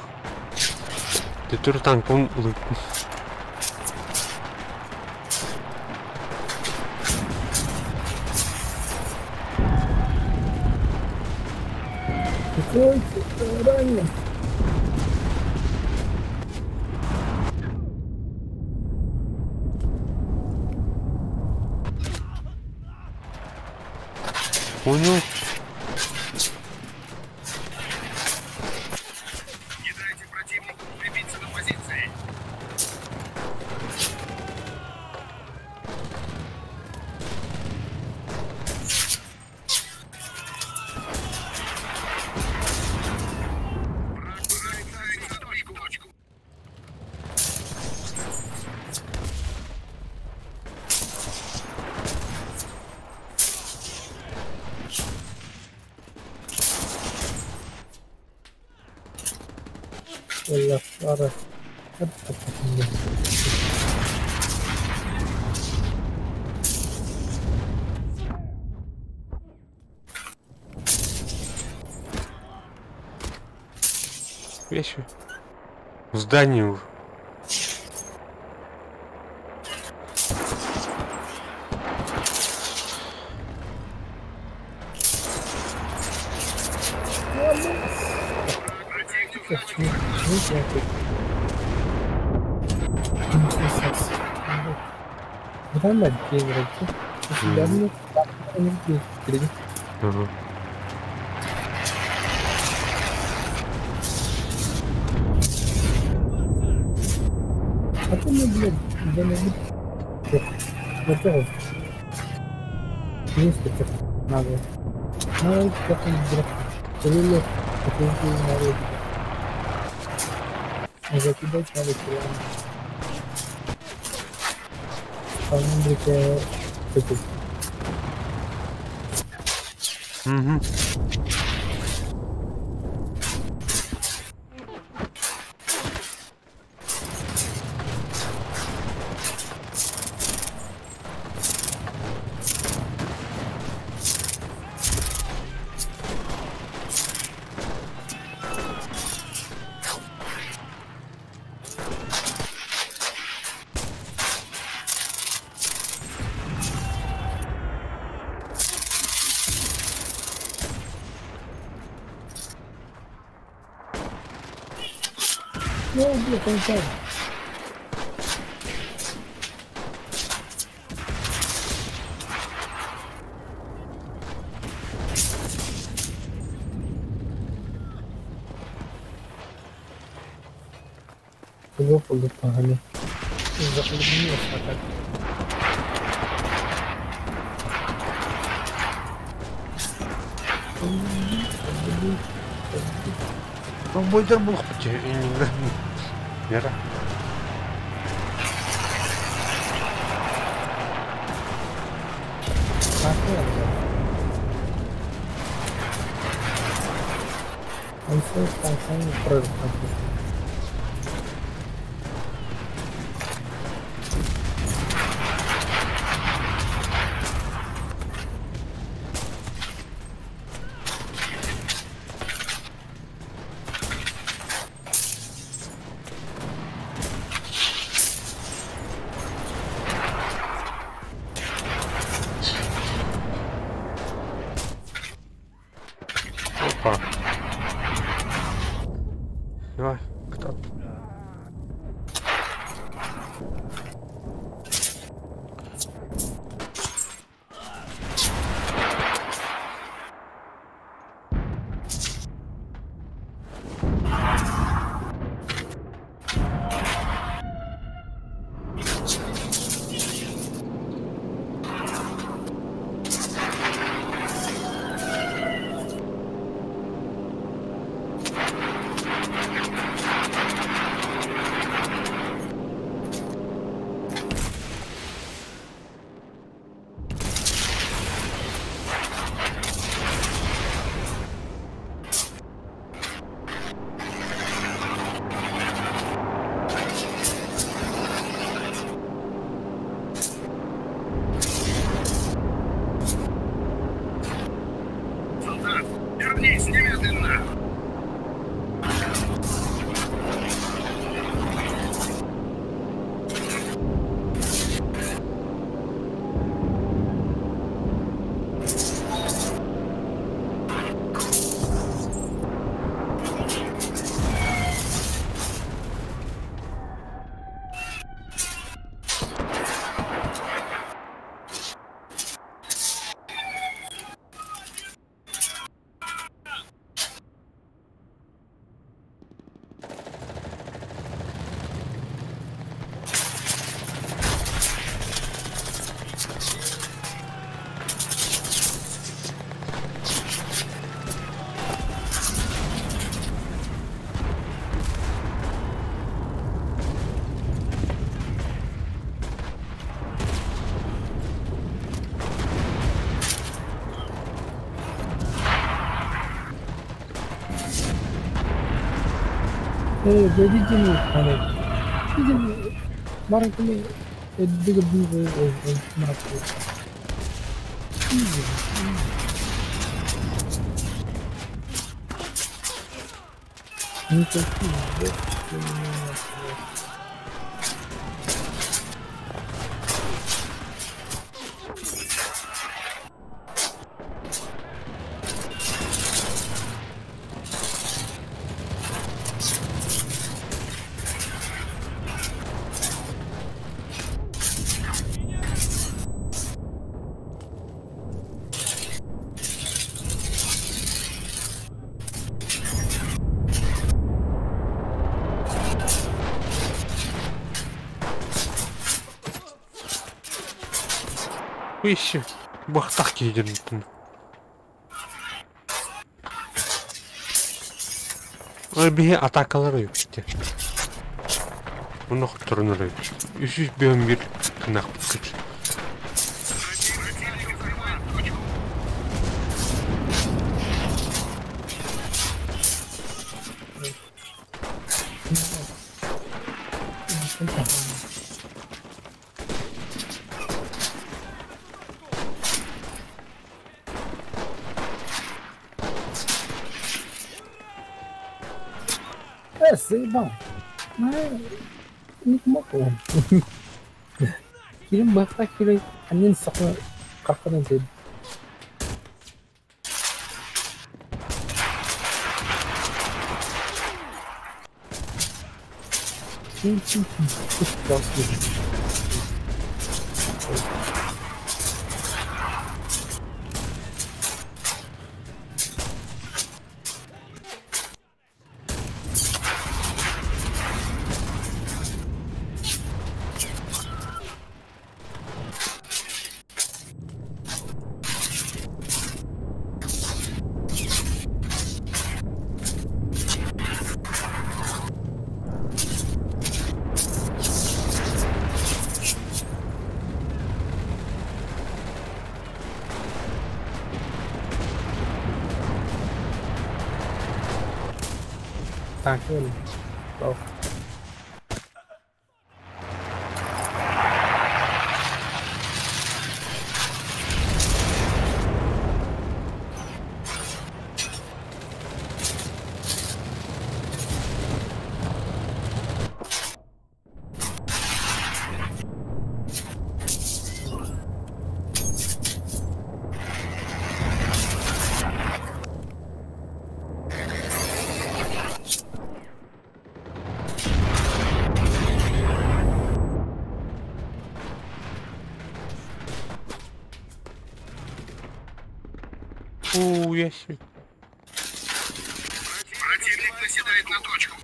Ти туртанком лик. Прикройте, ранен. Понял? Не дайте противнику укрепиться на позиции. Враг пытается занять точку. Валля, Сара. Вещи. В здании уже. Нормально, день вроде. Я не знаю, впереди. Ага. А ты мне, блядь, я не буду. Во-первых, есть это надо. Ну, как он дурак. Или это уже народ. А закидать надо прямо. Там, блядь, это... Угу. Ну, блядь, он там. Лопали погано. Захлебнулся так. Ну, Бойдербух потерял. Вера. Он все там сам прыгал. Опа. Давай. Дойдите мне, видите, маленькими, двигателями, Выше. Бахтак едет. Öyle atakaları yok işte. Bunu kurtarınır. Üç bir bir kınak güç. заебал. Не мог он. Фильм бахтак или аннен сақы қақыдан деді. Так, öyle. Tamam. Ящик. Противник наседает на точку.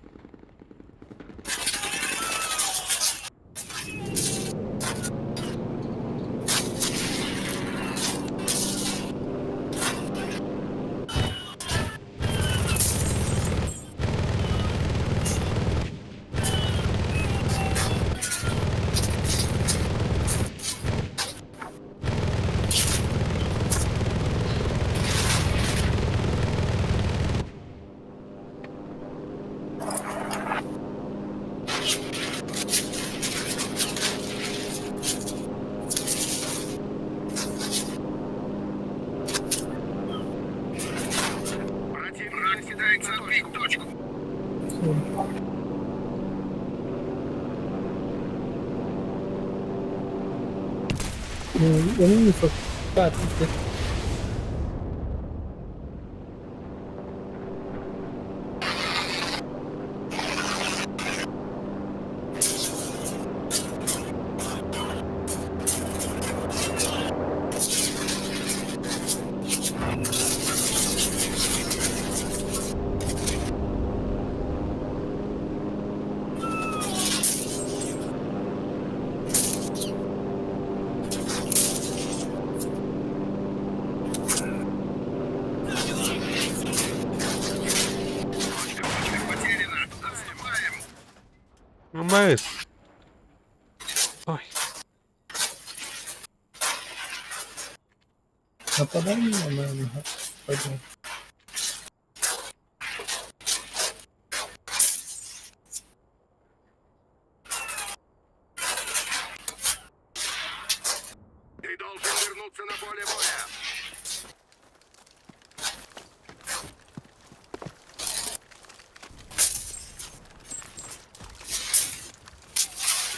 Противник наседает на пик точку. Onun mu çok? Saat işte. Потеряно. Отступаем. Мает. Ой. Нападаем на него. Пойдем. вернуться на поле боя.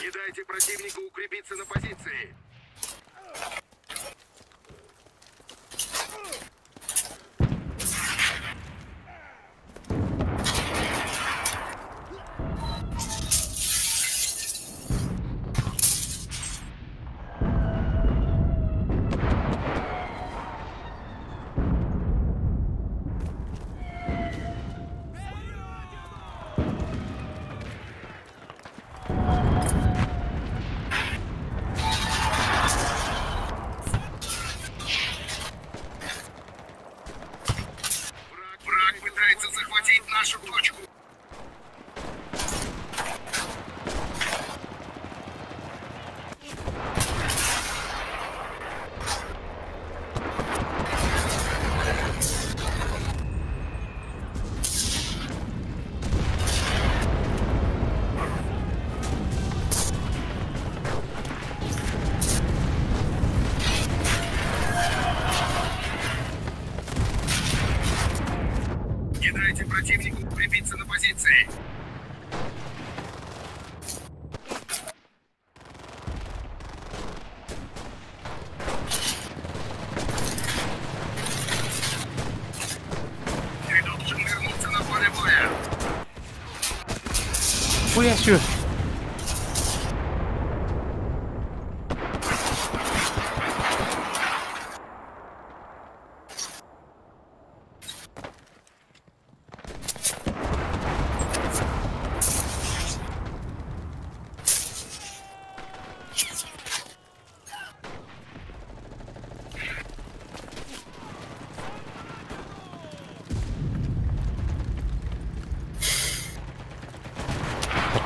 Не дайте противнику укрепиться на позиции. Враг пытается захватить нашу точку. Не дайте противнику укрепиться на позиции. Ты должен вернуться на поле боя. Хуясю!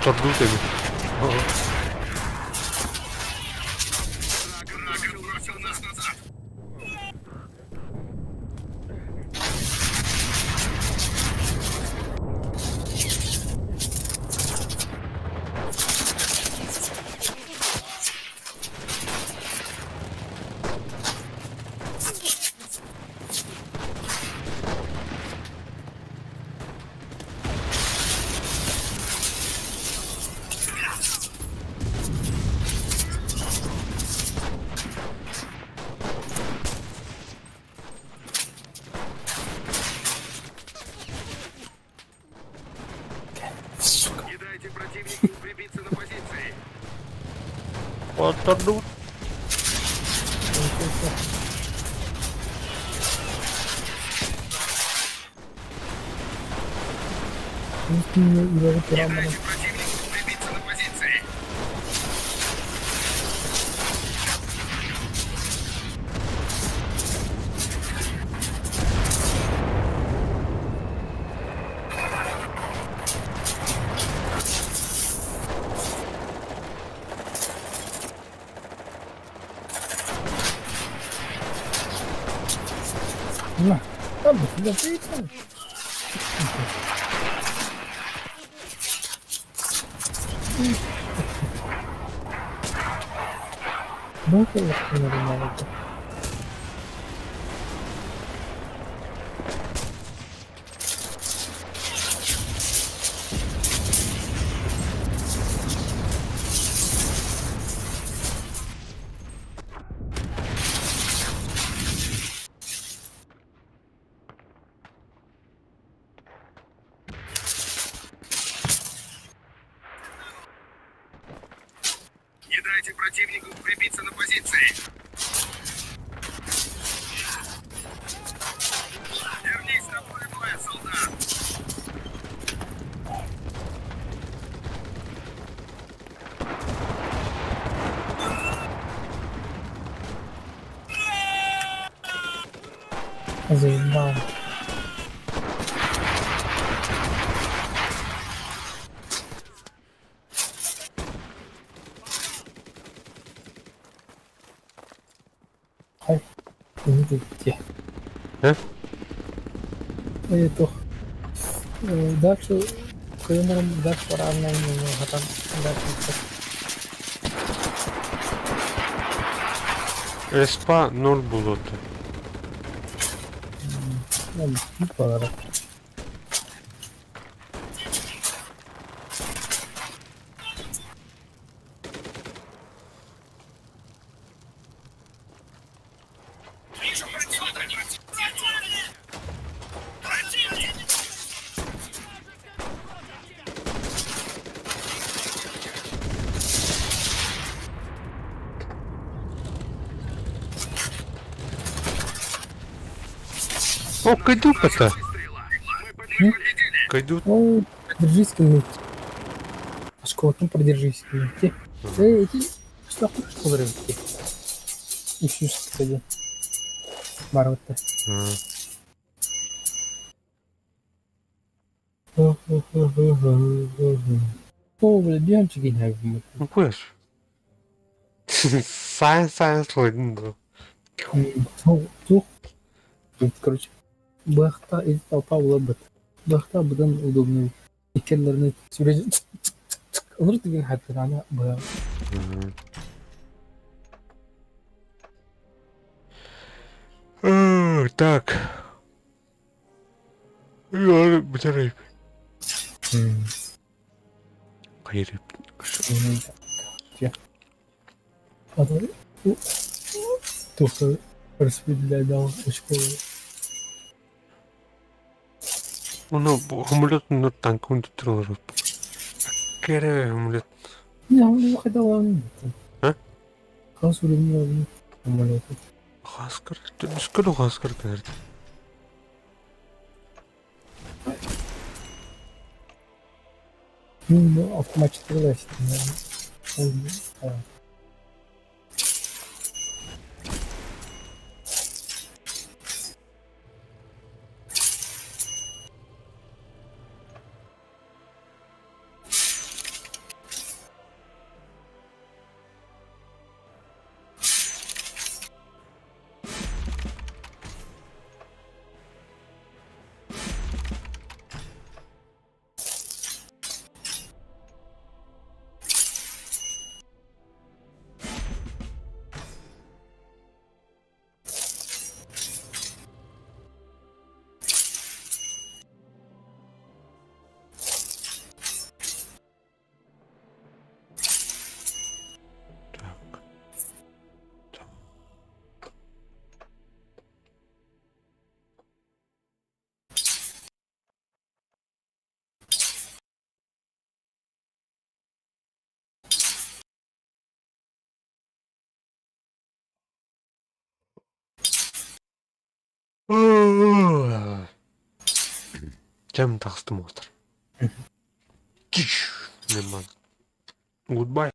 Отдутыми. Враг бросил нас назад. Не дайте противнику укрепиться на позиции. Отдут. Не Не дайте противнику укрепиться на позиции. На, там сюда приехали. Ну, конечно, нормально. Не дайте противнику укрепиться на позиции. Вернись на поле боя, солдат. Заебал. Ай, не где? Это дальше кемером дальше равно не там дальше. Респа 0 було то. Ну, пара. О, кайдука-то! Кайдут. Ну, продержись кинуть. Ашкот, ну продержись кинуть. Иди. Что хочешь взрывки? Ищешь, кстати. Барвата. О, бля, бьянчики не have. Ну, куеш. Сайн слойдун. Тух. Короче, бахта из толпа улабыт. Бахта бұдан удобный. Икерлеріне сөйлежі. Оныр деген хаттыр ана бұға. Так. Я бітарай. Кайрып. Ада. Тухы. Распределял очко. Ну, гумлет на танку не трогает. Кере гумлет. Не, он его хотел он. А? Хасу не было. Хаскар. Ты не скажу хаскар, говорит. Ну, автомат 4 наверное. Чем тахсты монстр? Нема. Goodbye.